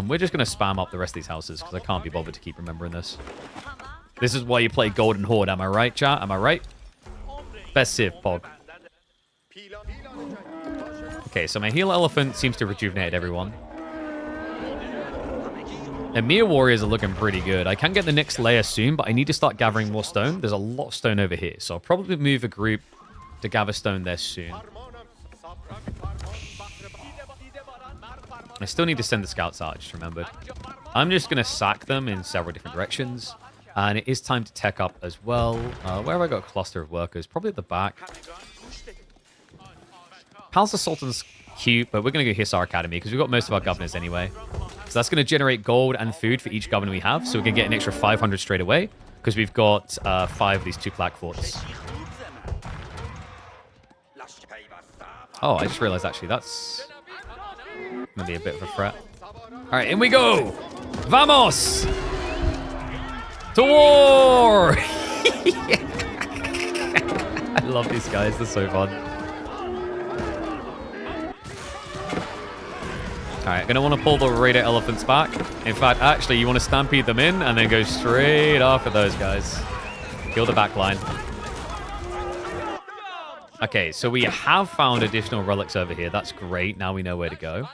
We're just going to spam up the rest of these houses because I can't be bothered to keep remembering this. This is why you play Golden Horde, am I right, chat? Am I right? Best Civ, Pog. Okay, so my heal elephant seems to rejuvenate everyone. And Emir warriors are looking pretty good. I can get the next layer soon, but I need to start gathering more stone. There's a lot of stone over here, so I'll probably move a group to gather stone there soon. I still need to send the scouts out, I just remembered. I'm just going to sack them in several different directions. And it is time to tech up as well. Where have I got a cluster of workers? Probably at the back. Palace of Sultan's cute, but we're going to go Hisar Academy because we've got most of our governors anyway. So that's going to generate gold and food for each governor we have. So we can get an extra 500 straight away because we've got 5 of these Tuklak forts. Oh, I just realized actually that's going to be a bit of a threat. All right, in we go. Vamos! To war! I love these guys. They're so fun. Alright, gonna want to pull the Raider elephants back. In fact, actually, you want to stampede them in and then go straight after those guys. Kill the back line. Okay, so we have found additional relics over here. That's great. Now we know where to go.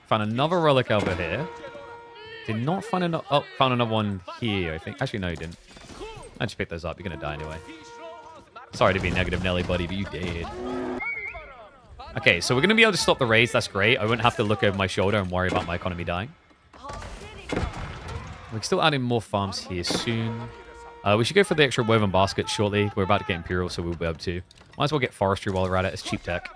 Found another relic over here. Did not find another... Oh, found another one here, I think. Actually, no, you didn't. I just picked those up. You're going to die anyway. Sorry to be negative, Nelly, buddy, but you did. Okay, so we're going to be able to stop the raids. That's great. I won't have to look over my shoulder and worry about my economy dying. We're still adding more farms here soon. We should go for the extra woven baskets shortly. We're about to get Imperial, so we'll be able to. Might as well get forestry while we're at it. It's cheap tech.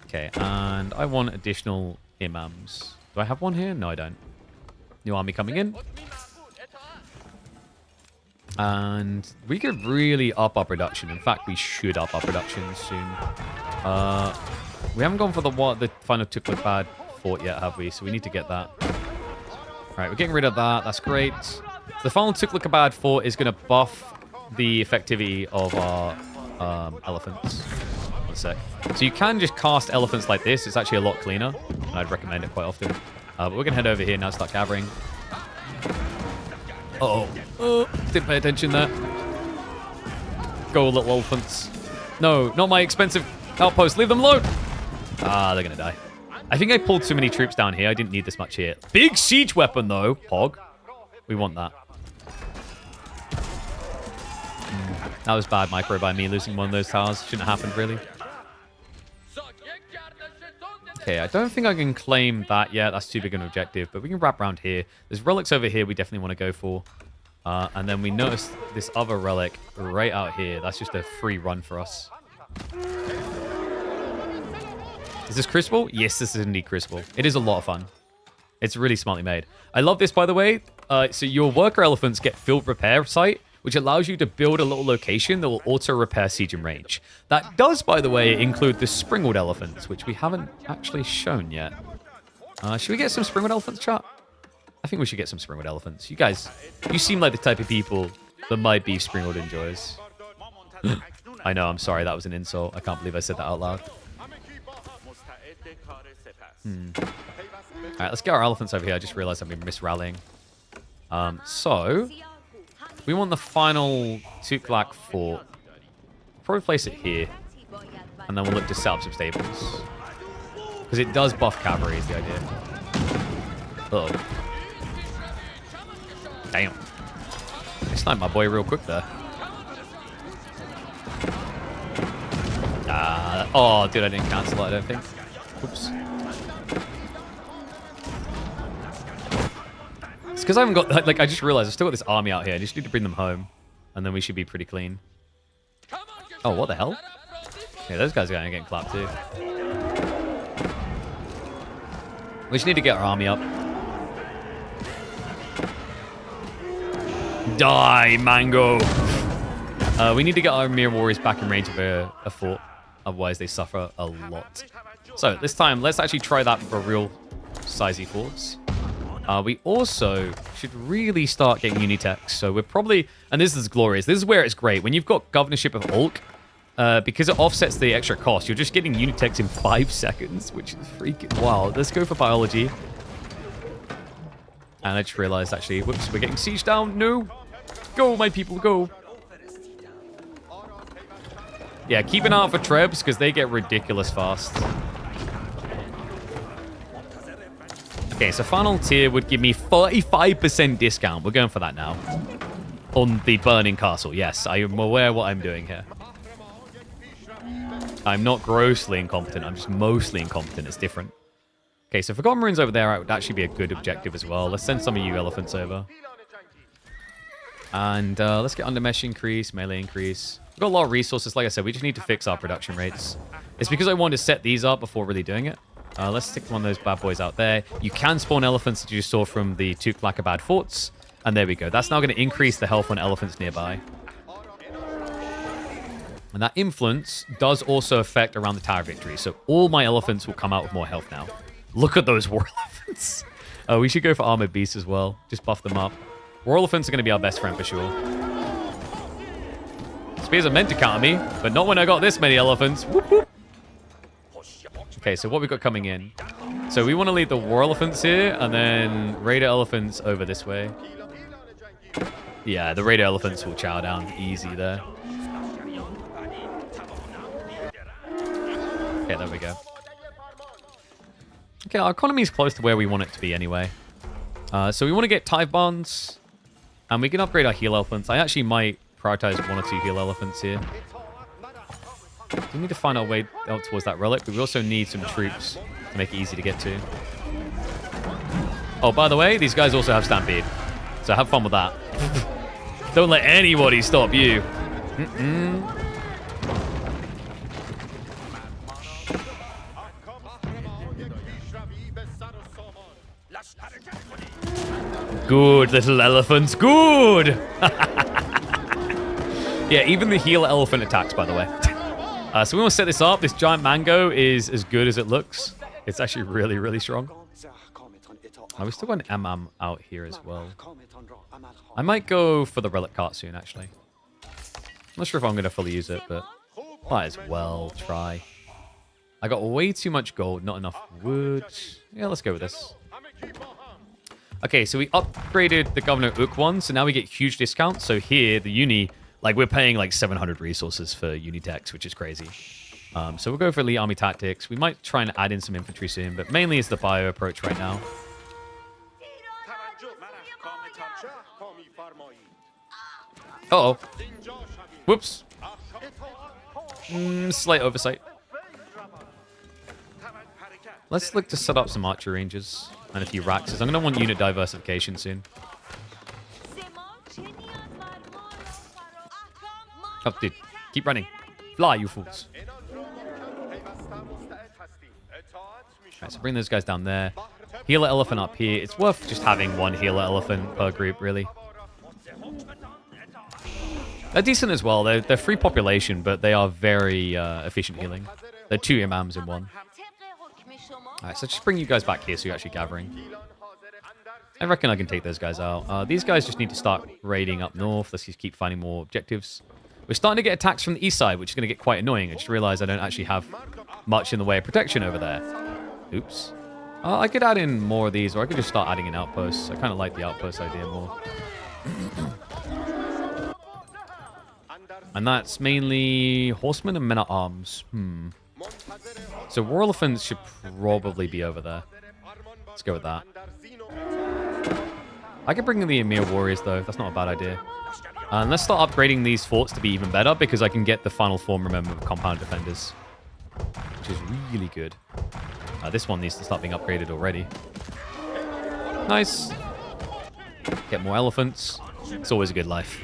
Okay, and I want additional imams. Do I have one here? No, I don't. New army coming in. And we could really up our production. In fact, we should up our production soon. We haven't gone for the final Tuklak fort yet, have we? So we need to get that. All right, we're getting rid of that. That's great. The final Tuklak fort is going to buff the effectivity of our elephants. One sec. So you can just cast elephants like this. It's actually a lot cleaner. And I'd recommend it quite often. But we're going to head over here now, start gathering. Uh-oh. Oh, didn't pay attention there. Go, little elephants. No, not my expensive outpost. Leave them alone. Ah, they're going to die. I think I pulled too many troops down here. I didn't need this much here. Big siege weapon, though. Pog. We want that. That was bad micro by me losing one of those towers. Shouldn't have happened, really. Okay, I don't think I can claim that yet. That's too big an objective, but we can wrap around here. There's relics over here we definitely want to go for. And then we noticed this other relic right out here. That's just a free run for us. Is this Crucible? Yes, this is indeed Crucible. It is a lot of fun. It's really smartly made. I love this, by the way. So your worker elephants get field repair site, which allows you to build a little location that will auto-repair siege and range. That does, by the way, include the Springwood elephants, which we haven't actually shown yet. Should we get some Springwood elephants, chat? I think we should get some Springwood elephants. You guys, you seem like the type of people that my beef Springwood enjoys. I know, I'm sorry, that was an insult. I can't believe I said that out loud. Alright, let's get our elephants over here. I just realized I've been misrallying. So... we want the final Tuklak fort. Probably place it here. And then we'll look to set up some stables. Because it does buff cavalry is the idea. Uh-oh. Damn. I sniped my boy real quick there. Oh, dude, I didn't cancel it, I don't think. Oops. It's because I haven't got, like, I just realized I've still got this army out here. I just need to bring them home. And then we should be pretty clean. Oh, what the hell? Yeah, those guys are going to get clapped too. We just need to get our army up. Die, Mango! We need to get our Mir warriors back in range of a fort. Otherwise, they suffer a lot. So, this time, let's actually try that for real sizey forts. We also should really start getting Unitechs. So we're probably, and this is glorious. This is where it's great. When you've got governorship of Ulk, because it offsets the extra cost, you're just getting Unitechs in 5 seconds, which is freaking wild. Let's go for biology. And I just realized, actually, whoops, we're getting siege down. No. Go, my people, go. Yeah, keep an eye out for Trebs, because they get ridiculous fast. Okay, so final tier would give me 45% discount. We're going for that now. On the Burning Castle. Yes, I am aware what I'm doing here. I'm not grossly incompetent. I'm just mostly incompetent. It's different. Okay, so Forgotten Ruins over there would actually be a good objective as well. Let's send some of you elephants over. And let's get under mesh increase, melee increase. We've got a lot of resources. Like I said, we just need to fix our production rates. It's because I wanted to set these up before really doing it. Let's stick one of those bad boys out there. You can spawn elephants that you saw from the Tuklakabad forts. And there we go. That's now going to increase the health on elephants nearby. And that influence does also affect around the Tower Victory. So all my elephants will come out with more health now. Look at those war elephants. We should go for armored beasts as well. Just buff them up. War elephants are going to be our best friend for sure. Spears are meant to counter me, but not when I got this many elephants. Whoop, whoop. Okay, so what we got coming in? So we want to lead the war elephants here, and then raider elephants over this way. Yeah, the raider elephants will chow down easy there. Okay, there we go. Okay, our economy is close to where we want it to be anyway. So we want to get tithe bonds, and we can upgrade our heal elephants. I actually might prioritize 1 or 2 heal elephants here. We need to find our way out towards that relic, but we also need some troops to make it easy to get to. Oh, by the way, these guys also have Stampede, so have fun with that. Don't let anybody stop you. Good little elephants, good! Yeah, even the healer elephant attacks, by the way. So we want to set this up. This giant mango is as good as it looks. It's actually really, really strong. We still got an MM out here as well. I might go for the relic cart soon, actually. I'm not sure if I'm going to fully use it, but might as well try. I got way too much gold, not enough wood. Yeah, let's go with this. Okay, so we upgraded the Governor Ook one, so now we get huge discounts. So here, the uni, like we're paying like 700 resources for Unitex, which is crazy. So we'll go for elite army tactics. We might try and add in some infantry soon, but mainly it's the bio approach right now. Uh-oh. Whoops. Slight oversight. Let's look to set up some archer ranges and a few raxes. I'm going to want unit diversification soon. Oh, dude. Keep running. Fly, you fools. Alright, so bring those guys down there. Healer elephant up here. It's worth just having 1 healer elephant per group, really. They're decent as well. They're free population, but they are very efficient healing. They're 2 imams in 1. Alright, so just bring you guys back here so you're actually gathering. I reckon I can take those guys out. These guys just need to start raiding up north. Let's just keep finding more objectives. We're starting to get attacks from the east side, which is going to get quite annoying. I just realized I don't actually have much in the way of protection over there. Oops. I could add in more of these, or I could just start adding in outposts. I kind of like the outpost idea more. And that's mainly horsemen and men-at-arms. So war elephants should probably be over there. Let's go with that. I could bring in the Emir warriors, though. That's not a bad idea. And let's start upgrading these forts to be even better, because I can get the final form, remember, of compound defenders. Which is really good. This one needs to start being upgraded already. Nice. Get more elephants. It's always a good life.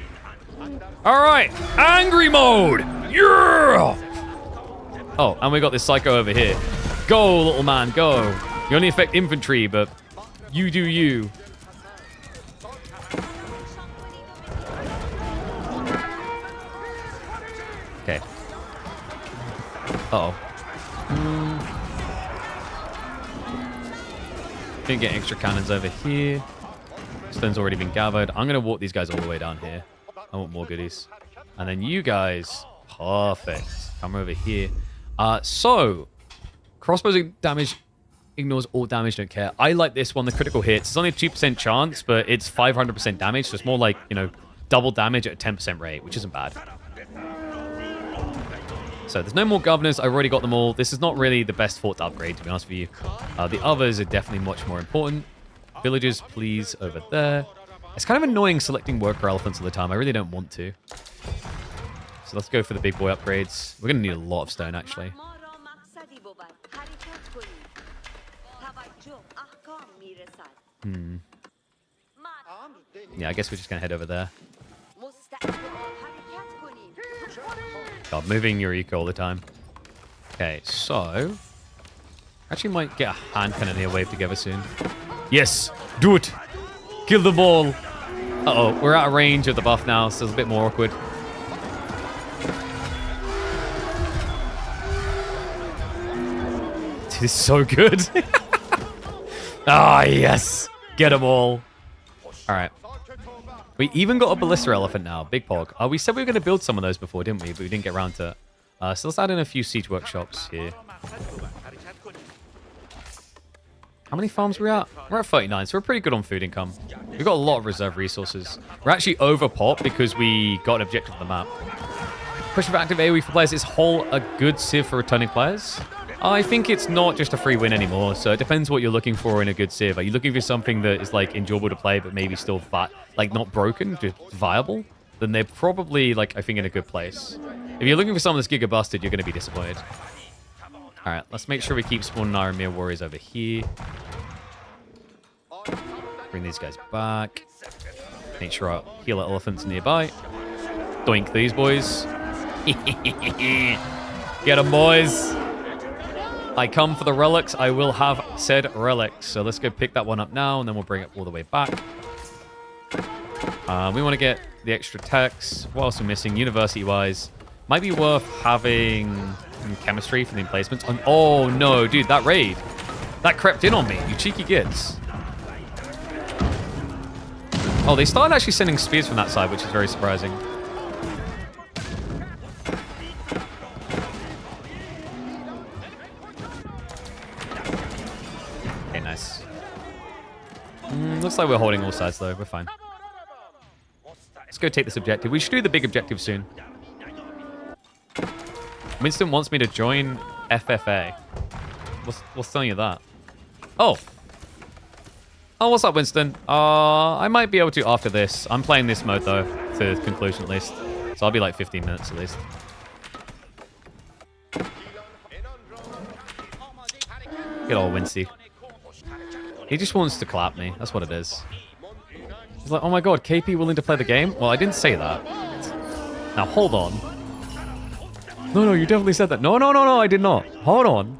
All right, angry mode. Yeah. Oh, and we got this psycho over here. Go, little man, go. You only affect infantry, but you do you. Okay. Uh-oh. Gonna get extra cannons over here. Stone's already been gathered. I'm gonna walk these guys all the way down here. I want more goodies. And then you guys, perfect. Come over here. So, crossbows damage ignores all damage, don't care. I like this one, the critical hits. It's only a 2% chance, but it's 500% damage, so it's more like, you know, double damage at a 10% rate, which isn't bad. So there's no more governors. I've already got them all. This is not really the best fort to upgrade, to be honest with you. The others are definitely much more important. Villagers, please, over there. It's kind of annoying selecting worker elephants all the time. I really don't want to. So let's go for the big boy upgrades. We're going to need a lot of stone, actually. Yeah, I guess we're just going to head over there. God, moving Eureka all the time. Okay, so... actually might get a hand cannoneer wave together soon. Yes! Do it! Kill them all! Uh-oh, we're out of range of the buff now, so it's a bit more awkward. This is so good. Ah, yes! Get them all. Alright. We even got a ballista elephant now. Big pog. We said we were going to build some of those before, didn't we? But we didn't get around to it. So let's add in a few siege workshops here. How many farms are we at? We're at 39, so we're pretty good on food income. We've got a lot of reserve resources. We're actually over pop because we got an objective on the map. Push for active AoE for players. Is Hull a good civ for returning players? I think it's not just a free win anymore, so it depends what you're looking for in a good civ. Are you looking for something that is like enjoyable to play but maybe still like not broken, just viable? Then they're probably like I think in a good place. If you're looking for something that's giga busted, you're going to be disappointed. All right, let's make sure we keep spawning Iron Mere warriors over here. Bring these guys back. Make sure our healer elephants nearby. Doink these boys. Get them, boys. I come for the relics. I will have said relics. So let's go pick that one up now, and then we'll bring it all the way back. We want to get the extra techs. What else are we missing? University-wise. Might be worth having chemistry for the emplacements. Oh, no, dude, that raid. That crept in on me, you cheeky gits. Oh, they started actually sending spears from that side, which is very surprising. Okay, nice. Looks like we're holding all sides, though. We're fine. Let's go take this objective. We should do the big objective soon. Winston wants me to join FFA. What's telling you that? Oh. Oh, what's up, Winston? I might be able to after this. I'm playing this mode, though, to conclusion at least. So I'll be like 15 minutes at least. Good old Winsty. He just wants to clap me. That's what it is. He's like, oh my god, KP willing to play the game? Well, I didn't say that. Now, hold on. No, you definitely said that. No, I did not. Hold on.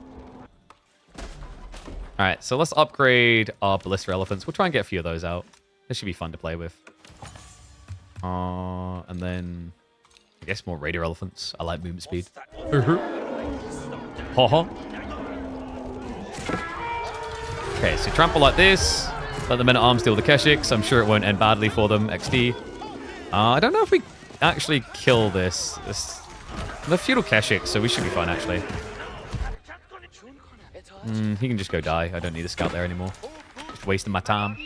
All right, so let's upgrade our ballista elephants. We'll try and get a few of those out. This should be fun to play with. And then, I guess more raider elephants. I like movement speed. Haha. Okay, so trample like this. Let the men at arms deal with the Keshiks. I'm sure it won't end badly for them. XD. I don't know if we actually kill this. The feudal Keshik, so we should be fine, actually. He can just go die. I don't need a scout there anymore. Just wasting my time.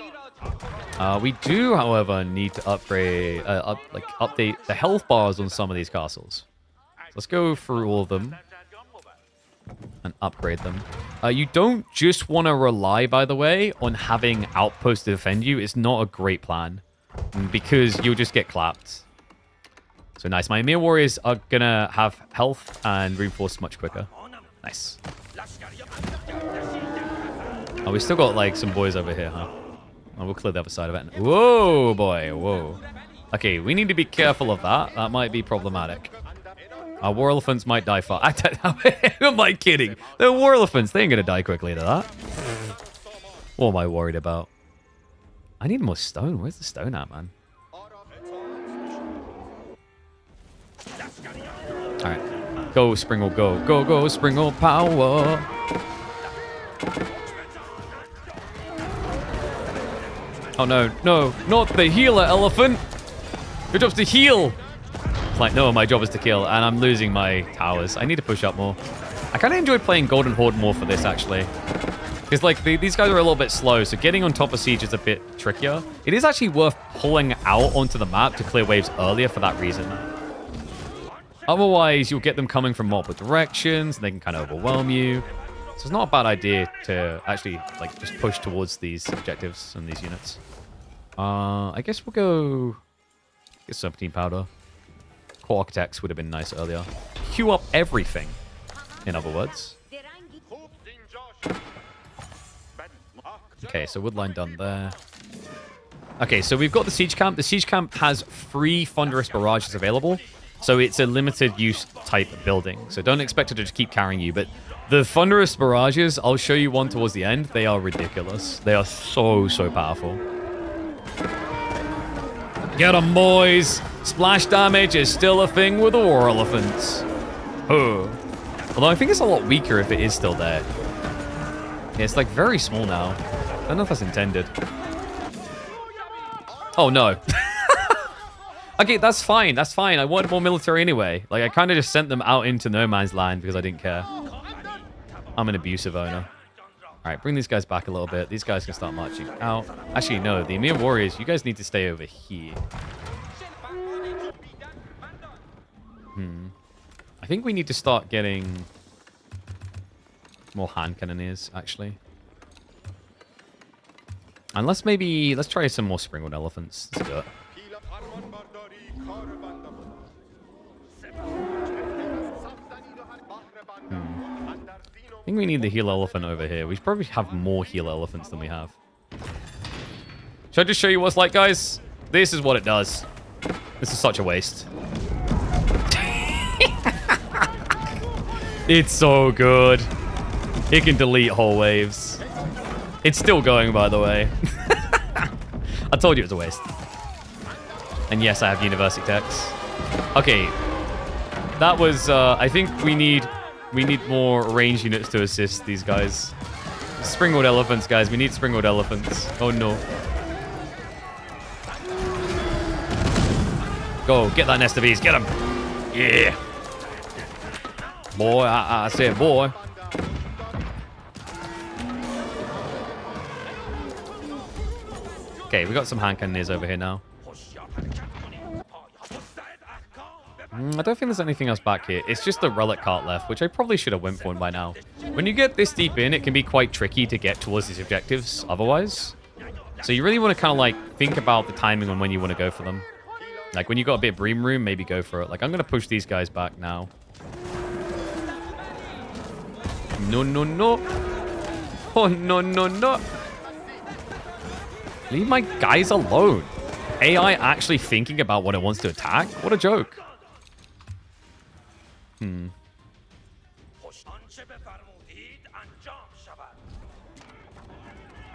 We do, however, need to upgrade, update the health bars on some of these castles. So let's go through all of them and upgrade them. You don't just want to rely, by the way, on having outposts to defend you. It's not a great plan because you'll just get clapped. So nice. My Emir warriors are going to have health and reinforce much quicker. Nice. Oh, we still got like some boys over here, huh? Oh, we'll clear the other side of it. Whoa, boy. Whoa. Okay, we need to be careful of that. That might be problematic. Our war elephants might die fast. Who am I kidding? They're war elephants. They ain't going to die quickly to that. What am I worried about? I need more stone. Where's the stone at, man? Alright. Go, Springle, go. Go, Springle, power. Oh, no. No, not the healer elephant. Your job's to heal. It's like, no, my job is to kill, and I'm losing my towers. I need to push up more. I kind of enjoyed playing Golden Horde more for this, actually. Because, like, these guys are a little bit slow, so getting on top of Siege is a bit trickier. It is actually worth pulling out onto the map to clear waves earlier for that reason. Otherwise, you'll get them coming from multiple directions, and they can kind of overwhelm you. So it's not a bad idea to actually, like, just push towards these objectives and these units. I guess we'll go... Get Serpentine Powder. Core Architects would have been nice earlier. Queue up everything, in other words. Okay, so Woodline done there. Okay, so we've got the Siege Camp. The Siege Camp has 3 Thunderous Barrages available. So it's a limited use type building. So don't expect it to just keep carrying you. But the Thunderous Barrages, I'll show you one towards the end. They are ridiculous. They are so, so powerful. Get 'em, boys! Splash damage is still a thing with the War Elephants. Oh. Although I think it's a lot weaker if it is still there. Yeah, it's like very small now. I don't know if that's intended. Oh, no. Okay, that's fine. That's fine. I wanted more military anyway. Like, I kind of just sent them out into no man's land because I didn't care. I'm an abusive owner. All right, bring these guys back a little bit. These guys can start marching out. Actually, no. The Emir Warriors, you guys need to stay over here. I think we need to start getting more hand cannoneers, actually. And let's try some more Springwood Elephants. Let's do it. I think we need the heal elephant over here. We probably have more heal elephants than we have. Should I just show you what it's like, guys? This is what it does. This is such a waste. It's so good. It can delete whole waves. It's still going, by the way. I told you it was a waste. And yes, I have university techs. Okay. That was, I think we need more range units to assist these guys. Springwood Elephants, guys. We need Springwood Elephants. Oh, no. Go, get that nest of bees. Get him. Yeah. Boy, I said boy. Okay, we got some hand cannoneers over here now. I don't think there's anything else back here. It's just the Relic cart left, which I probably should have went for by now. When you get this deep in, it can be quite tricky to get towards these objectives otherwise. So you really want to kind of like think about the timing on when you want to go for them. Like when you got a bit of bream room, maybe go for it. Like I'm going to push these guys back now. No, no, no. Oh, no, no, no. Leave my guys alone. AI actually thinking about what it wants to attack? What a joke.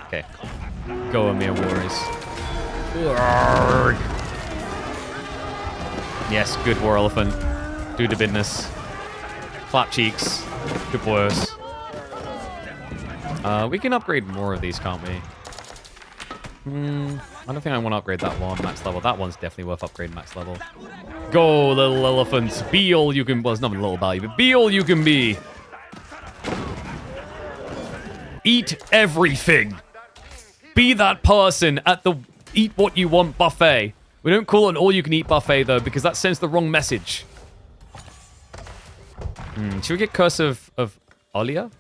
Okay. Go, Emir Warriors. Urgh. Yes, good War Elephant. Do the business. Clap cheeks. Good boys. We can upgrade more of these, can't we? I don't think I want to upgrade that one max level. That one's definitely worth upgrading max level. Go, little elephants. Be all you can... Well, it's not a little value, but be all you can be. Eat everything. Be that person at the eat what you want buffet. We don't call it an all-you-can-eat buffet, though, because that sends the wrong message. Should we get Curse of Olia?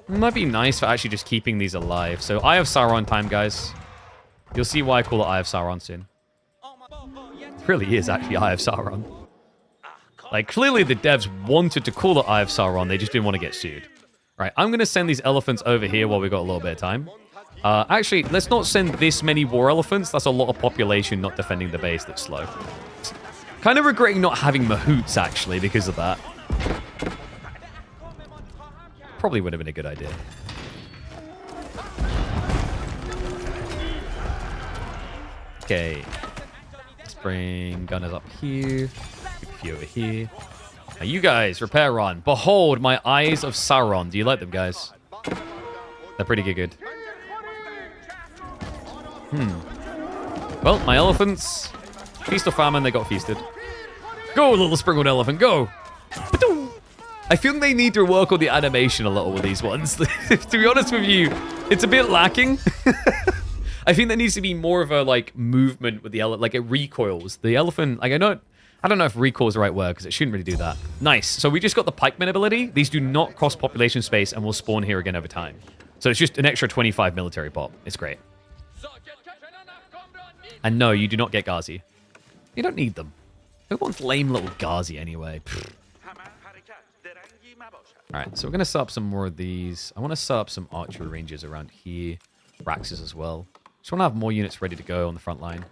It might be nice for actually just keeping these alive. So, Eye of Sauron time, guys. You'll see why I call it Eye of Sauron soon. It really is actually Eye of Sauron. Like, clearly the devs wanted to call it Eye of Sauron. They just didn't want to get sued. Right, I'm going to send these elephants over here while we've got a little bit of time. Actually, let's not send this many war elephants. That's a lot of population not defending the base that's slow. Kind of regretting not having mahouts, actually, because of that. Probably would have been a good idea. Okay. Let's bring gunners up here. Keep a few over here. Now you guys, repair run. Behold my Eyes of Sauron. Do you like them, guys? They're pretty good. Well, my elephants, feast or famine, they got feasted. Go, little springwood elephant, go! I feel they need to work on the animation a little with these ones. To be honest with you, it's a bit lacking. I think there needs to be more of a like movement with the elephant, like it recoils. The elephant, like I don't know if recoil is the right word because it shouldn't really do that. Nice. So we just got the pikeman ability. These do not cost population space and will spawn here again over time. So it's just an extra 25 military pop. It's great. And no, you do not get Ghazi. You don't need them. Who wants lame little Ghazi anyway? Alright, so we're going to set up some more of these. I want to set up some archery ranges around here. Raxes as well. Just want to have more units ready to go on the front line.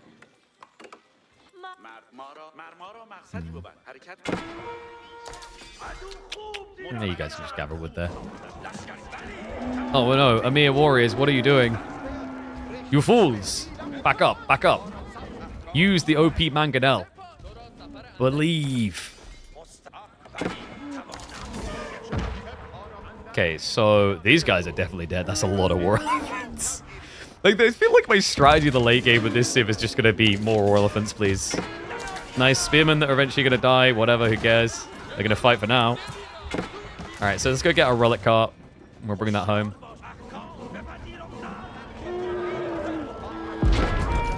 Yeah, you guys can just gather wood there. Oh no, Amir warriors, what are you doing? You fools! Back up, back up. Use the OP Mangonel. Believe. Okay, so these guys are definitely dead. That's a lot of war elephants. Like, I feel like my strategy in the late game with this civ is just going to be more war elephants, please. Nice spearmen that are eventually going to die. Whatever, who cares? They're going to fight for now. Alright, so let's go get our relic cart. We'll bring that home.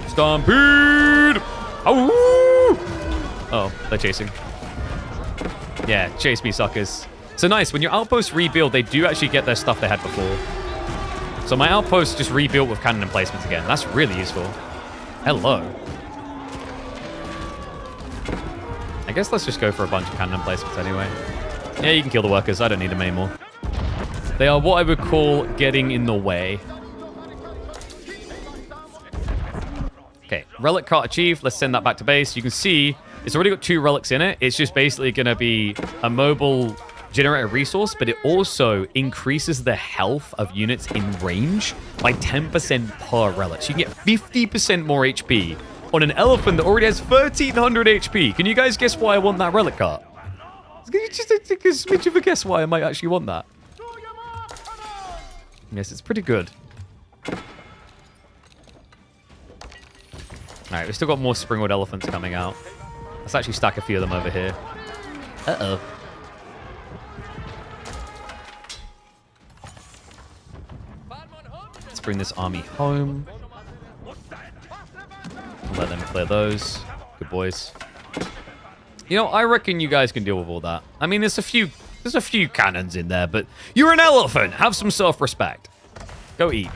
Stampede! Oh, they're chasing. Yeah, chase me, suckers. So nice, when your outposts rebuild, they do actually get their stuff they had before. So my outposts just rebuilt with cannon emplacements again. That's really useful. Hello. I guess let's just go for a bunch of cannon emplacements anyway. Yeah, you can kill the workers. I don't need them anymore. They are what I would call getting in the way. Okay, relic cart achieved. Let's send that back to base. You can see it's already got 2 relics in it. It's just basically going to be a mobile generated resource, but it also increases the health of units in range by 10% per relic. So you can get 50% more HP on an elephant that already has 1,300 HP. Can you guys guess why I want that relic cart? Just take a smidge of a guess why I might actually want that. Yes, it's pretty good. Alright, we've still got more springwood elephants coming out. Let's actually stack a few of them over here. Uh-oh. Let's bring this army home. Let them clear those. Good boys. You know, I reckon you guys can deal with all that. I mean, there's a few cannons in there, but you're an elephant. Have some self-respect. Go eat.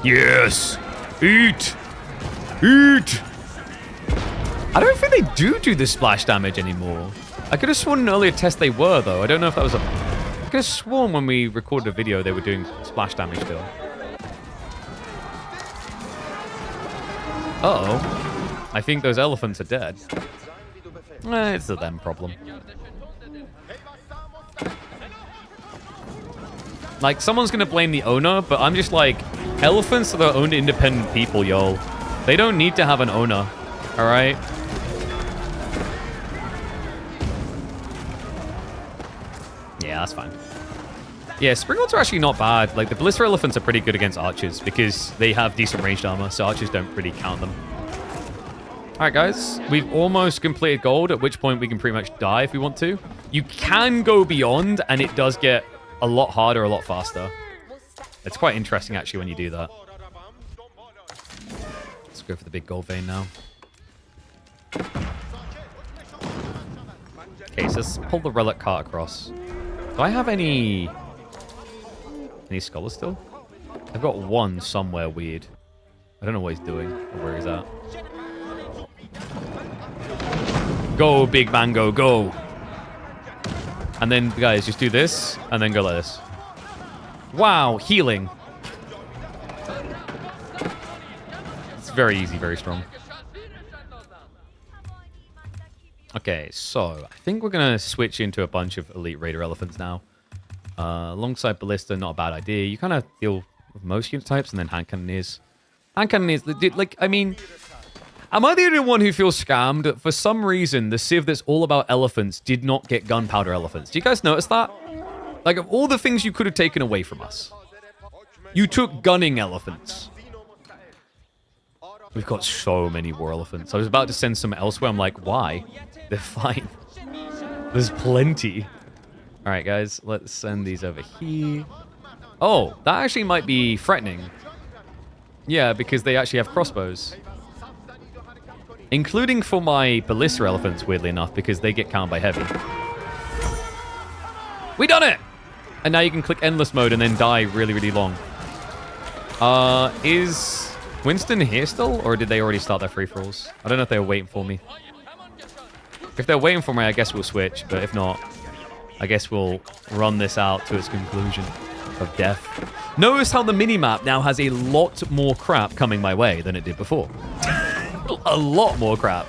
Yes. Eat. Eat. I don't think they do the splash damage anymore. I could have sworn in an earlier test they were, though. I don't know if that was a... I could have sworn when we recorded a video they were doing splash damage still. Uh-oh. I think those elephants are dead. It's a them problem. Like, someone's gonna blame the owner, but I'm just like, elephants are their own independent people, y'all. They don't need to have an owner, alright? Yeah, that's fine. Yeah, springlets are actually not bad. Like, the ballista elephants are pretty good against archers because they have decent ranged armor, so archers don't really count them. Alright, guys. We've almost completed gold, at which point we can pretty much die if we want to. You can go beyond, and it does get a lot harder, a lot faster. It's quite interesting, actually, when you do that. Let's go for the big gold vein now. Okay, so let's pull the relic cart across. Do I have any scholars still? I've got one somewhere weird. I don't know what he's doing or where he's at. Go, big mango, go. And then, guys, just do this, and then go like this. Wow, healing. It's very easy, very strong. Okay, so I think we're going to switch into a bunch of elite raider elephants now. Alongside ballista, not a bad idea. You kind of deal with most unit types, and then hand cannoneers. Hand cannoneers, like, I mean... Am I the only one who feels scammed? For some reason, the civ that's all about elephants did not get gunpowder elephants. Do you guys notice that? Like, of all the things you could have taken away from us. You took gunning elephants. We've got so many war elephants. I was about to send some elsewhere. I'm like, why? They're fine. There's plenty. All right, guys, let's send these over here. Oh, that actually might be threatening. Yeah, because they actually have crossbows. Including for my ballista elephants, weirdly enough, because they get countered by heavy. We done it! And now you can click endless mode and then die really, really long. Is Winston here still, or did they already start their free-for-alls? I don't know if they were waiting for me. If they're waiting for me, I guess we'll switch, but if not, I guess we'll run this out to its conclusion of death. Notice how the minimap now has a lot more crap coming my way than it did before. A lot more crap.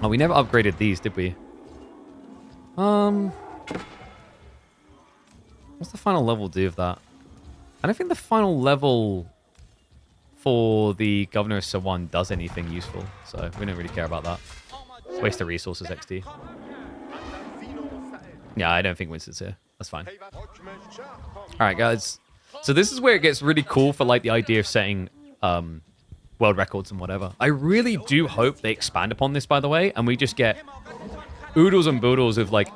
Oh, we never upgraded these, did we? What's the final level do of that? I don't think the final level for the Governor of Sawan does anything useful, so we don't really care about that. Waste of resources, XD. Yeah, I don't think Winston's here. That's fine. Alright, guys. So this is where it gets really cool for like the idea of setting world records and whatever. I really do hope they expand upon this, by the way, and we just get oodles and boodles of like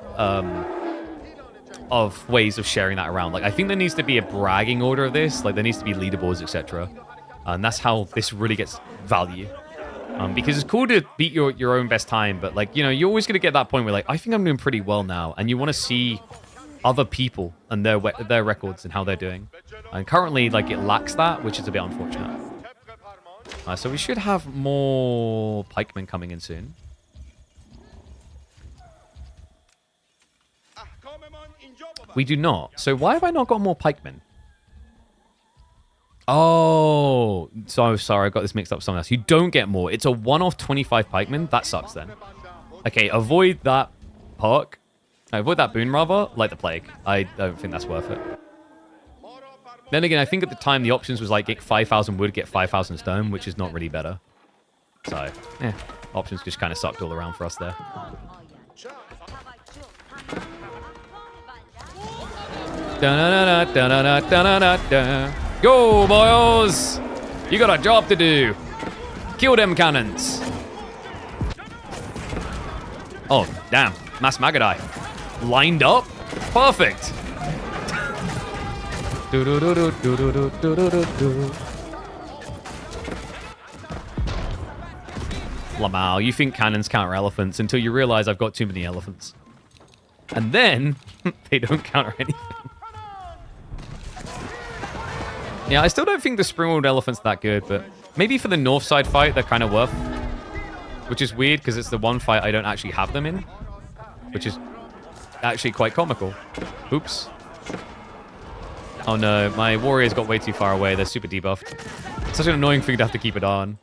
of ways of sharing that around. Like, I think there needs to be a bragging order of this. Like, there needs to be leaderboards, etc. And that's how this really gets value. Because it's cool to beat your own best time, but like, you know, you're always going to get that point where like, I think I'm doing pretty well now, and you want to see other people and their records and how they're doing. And currently, like, it lacks that, which is a bit unfortunate. So we should have more pikemen coming in soon. We do not. So why have I not got more pikemen? Oh, so sorry, I got this mixed up with something else. You don't get more. It's a one-off 25 pikemen. That sucks then. Okay, avoid that perk. Avoid that boon, rather, like the plague. I don't think that's worth it. Then again, I think at the time the options was like get 5,000 wood, get 5,000 stone, which is not really better. So, options just kind of sucked all around for us there. Go, boys! You got a job to do. Kill them cannons. Oh, damn. Mass Magadai. Lined up? Perfect. Lamau, you think cannons counter elephants until you realize I've got too many elephants. And then, they don't counter anything. Yeah, I still don't think the Springwood elephant's that good, but maybe for the north side fight, they're kind of worth. Which is weird, because it's the one fight I don't actually have them in. Which is actually quite comical. Oops. Oh no, my warriors got way too far away. They're super debuffed. Such an annoying thing to have to keep it on.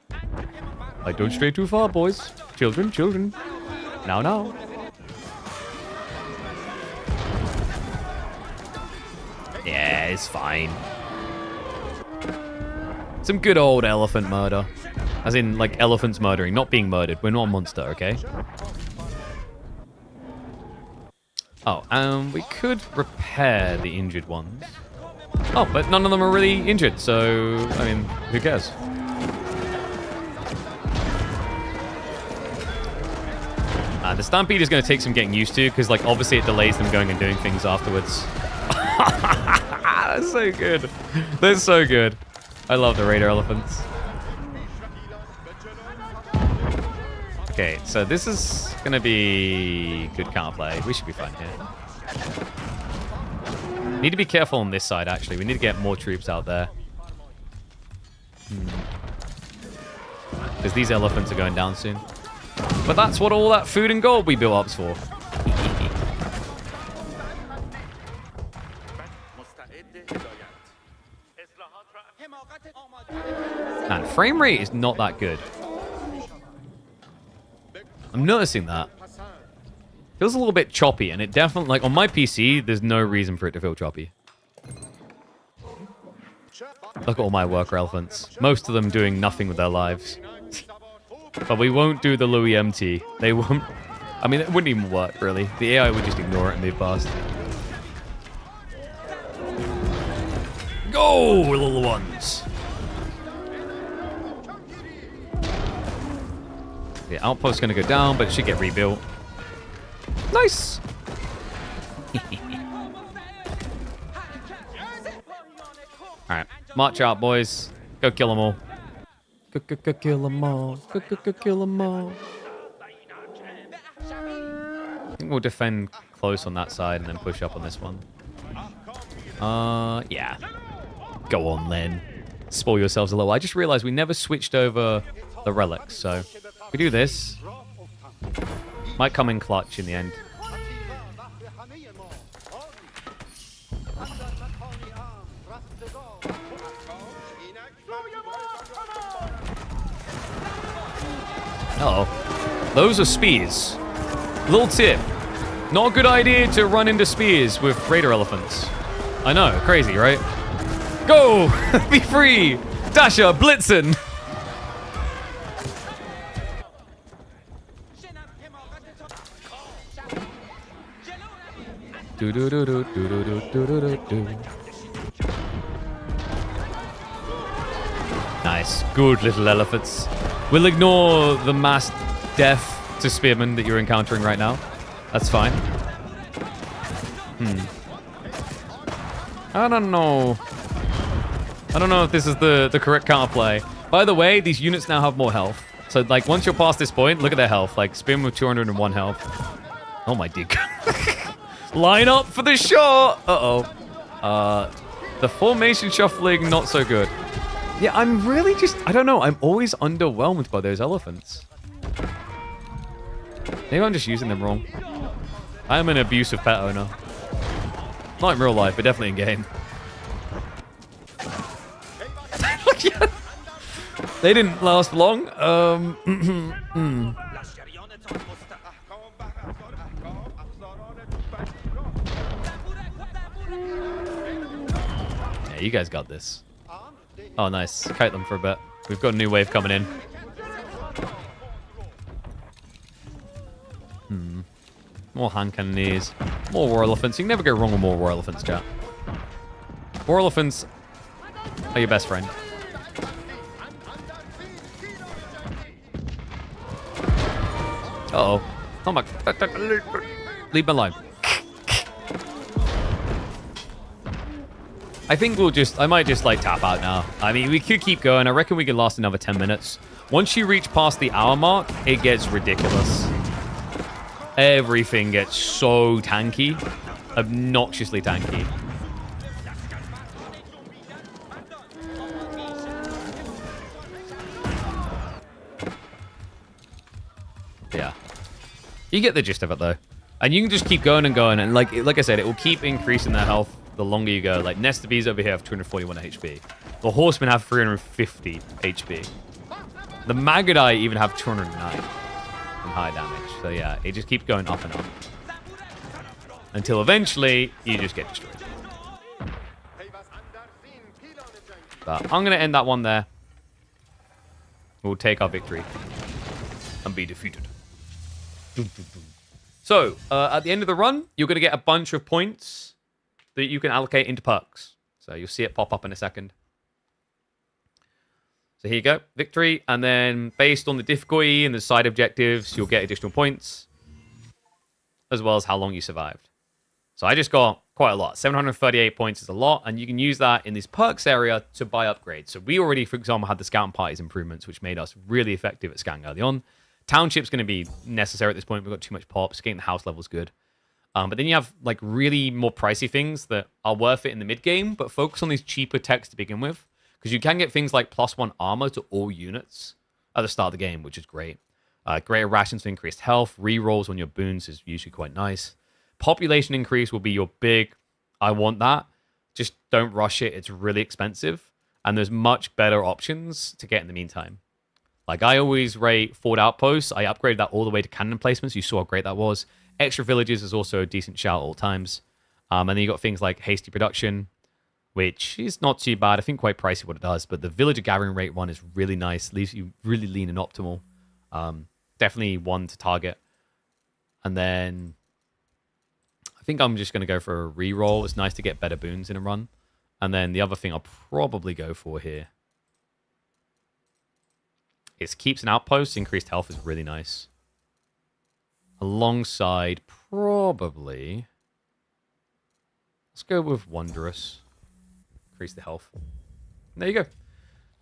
Like, don't stray too far, boys. Children, children. Now, now. Yeah, it's fine. Some good old elephant murder. As in, like, elephants murdering, not being murdered. We're not a monster, okay? Oh, we could repair the injured ones. Oh, but none of them are really injured, so, I mean, who cares? The Stampede is going to take some getting used to, because, like, obviously it delays them going and doing things afterwards. That's so good. That's so good. I love the Raider elephants. Okay, so this is going to be good counterplay. We should be fine here. Need to be careful on this side, actually. We need to get more troops out there. Because these elephants are going down soon. But that's what all that food and gold we built up's for. Man, frame rate is not that good. I'm noticing that. Feels a little bit choppy, and it definitely, like, on my PC, there's no reason for it to feel choppy. Look at all my worker elephants. Most of them doing nothing with their lives. But we won't do the Louis MT. They won't. I mean, it wouldn't even work, really. The AI would just ignore it and move past. Go, little ones. The outpost's going to go down, but it should get rebuilt. Nice. Alright, march out, boys. Go kill them all. Go kill them all. Go kill them all. I think we'll defend close on that side and then push up on this one. Yeah. Go on, then. Spoil yourselves a little. I just realized we never switched over the relics, so if we do this, might come in clutch in the end. Uh-oh. Those are spears. Little tip. Not a good idea to run into spears with raider elephants. I know, crazy, right? Go! Be free! Dasher, Blitzen! Do do do do do do do do do do. Nice. Good little elephants. We'll ignore the mass death to spearmen that you're encountering right now. That's fine. I don't know. I don't know if this is the correct counterplay. By the way, these units now have more health. So, like, once you're past this point, look at their health. Like, spearmen with 201 health. Oh, my dear. Line up for the shot! Uh-oh. The formation shuffling, not so good. Yeah, I'm really just... I don't know. I'm always underwhelmed by those elephants. Maybe I'm just using them wrong. I am an abusive pet owner. Not in real life, but definitely in game. Yeah. They didn't last long. Yeah, you guys got this. Oh, nice. Kite them for a bit. We've got a new wave coming in. More hand cannoneers. More war elephants. You can never go wrong with more war elephants, chat. War elephants are your best friend. Uh-oh. Oh my... Leave me alone. I think we'll just... I might just, like, tap out now. I mean, we could keep going. I reckon we could last another 10 minutes. Once you reach past the hour mark, it gets ridiculous. Everything gets so tanky. Obnoxiously tanky. Yeah. You get the gist of it, though. And you can just keep going and going. And like I said, it will keep increasing their health the longer you go. Like, Nesta Bees over here have 241 HP. The Horsemen have 350 HP. The Magadai even have 209 in high damage. So yeah, it just keeps going up and up. Until eventually, you just get destroyed. But I'm going to end that one there. We'll take our victory. And be defeated. So, at the end of the run, you're going to get a bunch of points that you can allocate into perks. So you'll see it pop up in a second. So here you go, victory. And then based on the difficulty and the side objectives, you'll get additional points. As well as how long you survived. So I just got quite a lot. 738 points is a lot. And you can use that in this perks area to buy upgrades. So we already, for example, had the Scout and Parties improvements, which made us really effective at scouting early on. Township's going to be necessary at this point. We've got too much pops. Getting the house level's good. But then you have like really more pricey things that are worth it in the mid game, but focus on these cheaper techs to begin with. Because you can get things like +1 armor to all units at the start of the game, which is great. Greater rations for increased health. Rerolls on your boons is usually quite nice. Population increase will be your big, I want that. Just don't rush it. It's really expensive. And there's much better options to get in the meantime. Like, I always rate Fort Outposts. I upgraded that all the way to cannon placements. You saw how great that was. Extra villages is also a decent shout at all times. And then you got things like hasty production, which is not too bad. I think quite pricey what it does. But the villager gathering rate one is really nice. Leaves you really lean and optimal. Definitely one to target. And then I think I'm just going to go for a reroll. It's nice to get better boons in a run. And then the other thing I'll probably go for here is keeps an outpost. Increased health is really nice. Alongside, probably... Let's go with Wondrous. Increase the health. There you go.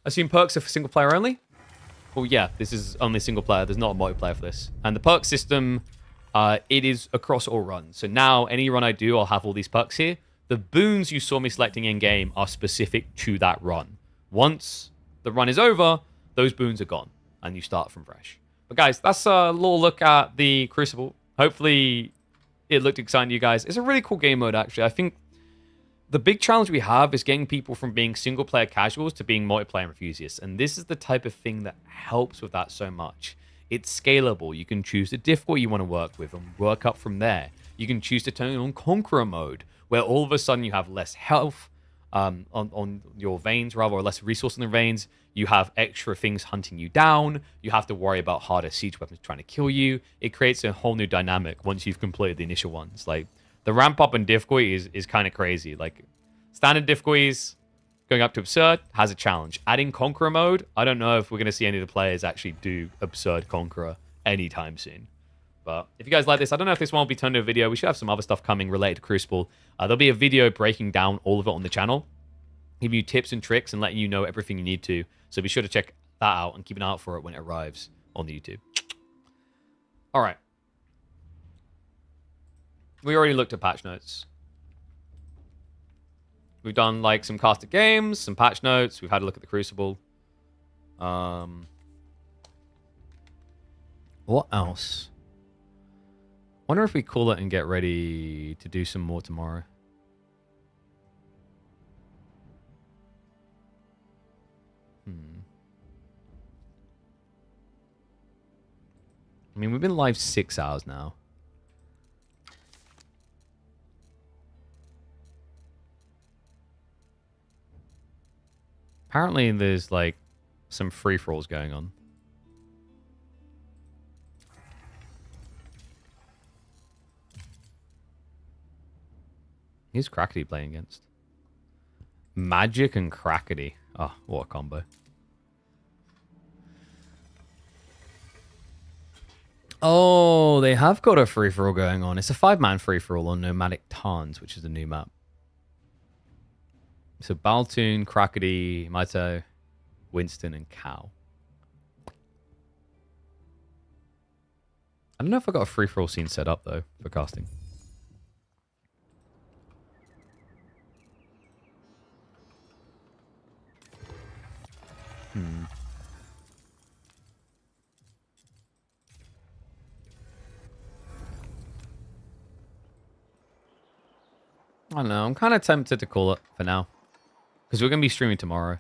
Assume perks are for single player only? Well, yeah, this is only single player. There's not a multiplayer for this. And the perk system, it is across all runs. So now, any run I do, I'll have all these perks here. The boons you saw me selecting in-game are specific to that run. Once the run is over, those boons are gone, and you start from fresh. But guys, that's a little look at the Crucible. Hopefully, it looked exciting to you guys. It's a really cool game mode, actually. I think the big challenge we have is getting people from being single-player casuals to being multiplayer enthusiasts. And this is the type of thing that helps with that so much. It's scalable. You can choose the difficulty you want to work with and work up from there. You can choose to turn on Conqueror mode, where all of a sudden you have less health on your veins, rather, or less resource in the veins. You have extra things hunting you down. You have to worry about harder siege weapons trying to kill you. It creates a whole new dynamic once you've completed the initial ones. Like, the ramp up in difficulty is kind of crazy. Like, standard difficulties going up to absurd has a challenge. Adding Conqueror mode, I don't know if we're going to see any of the players actually do absurd Conqueror anytime soon. But if you guys like this, I don't know if this one will be turned into a video. We should have some other stuff coming related to Crucible. There'll be a video breaking down all of it on the channel, giving you tips and tricks and letting you know everything you need to. So be sure to check that out and keep an eye out for it when it arrives on the YouTube. All right. We already looked at patch notes. We've done like some casted games, some patch notes. We've had a look at the Crucible. What else? Wonder if we call it and get ready to do some more tomorrow. I mean, we've been live 6 hours now. Apparently, there's like some free-for-alls going on. Who's Crackety playing against? Magic and Crackety. Oh, what a combo. Oh, they have got a free-for-all going on. It's a 5-man free-for-all on Nomadic Tarns, which is the new map. So Baltoon, Crackety, Maito, Winston, and Cow. I don't know if I got a free-for-all scene set up, though, for casting. I don't know. I'm kind of tempted to call it for now, because we're going to be streaming tomorrow.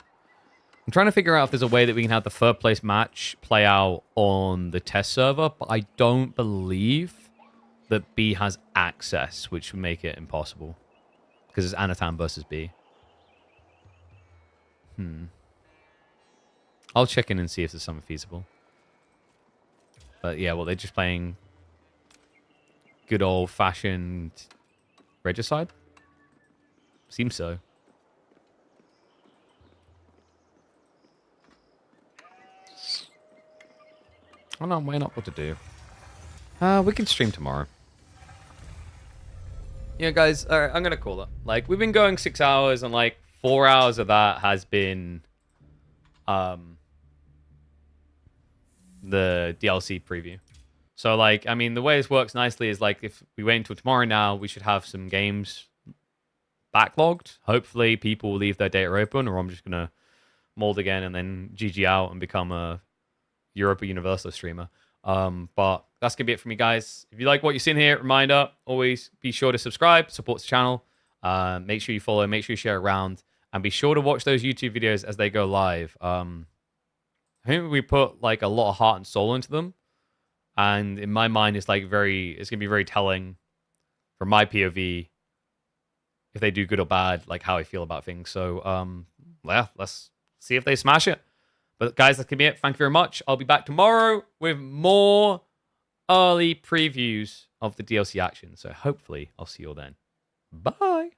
I'm trying to figure out if there's a way that we can have the third place match play out on the test server, but I don't believe that B has access, which would make it impossible, because it's Anatan versus B. I'll check in and see if there's something feasible. But yeah, well, they're just playing good old-fashioned Regicide? Seems so. Oh no, I'm weighing up what to do. We can stream tomorrow. Yeah, guys, alright, I'm gonna call it. Like, we've been going 6 hours, and like 4 hours of that has been the DLC preview. So, like, I mean, the way this works nicely is, like, if we wait until tomorrow now, we should have some games backlogged. Hopefully, people will leave their data open, or I'm just going to mold again and then GG out and become a Europa Universal streamer. But that's going to be it for me, guys. If you like what you've seen here, reminder, always be sure to subscribe, support the channel. Make sure you follow, make sure you share around, and be sure to watch those YouTube videos as they go live. I think we put like a lot of heart and soul into them, and in my mind, it's like it's gonna be very telling from my POV if they do good or bad, like how I feel about things. So, yeah, let's see if they smash it. But guys, that's gonna be it. Thank you very much. I'll be back tomorrow with more early previews of the DLC action. So hopefully, I'll see you all then. Bye.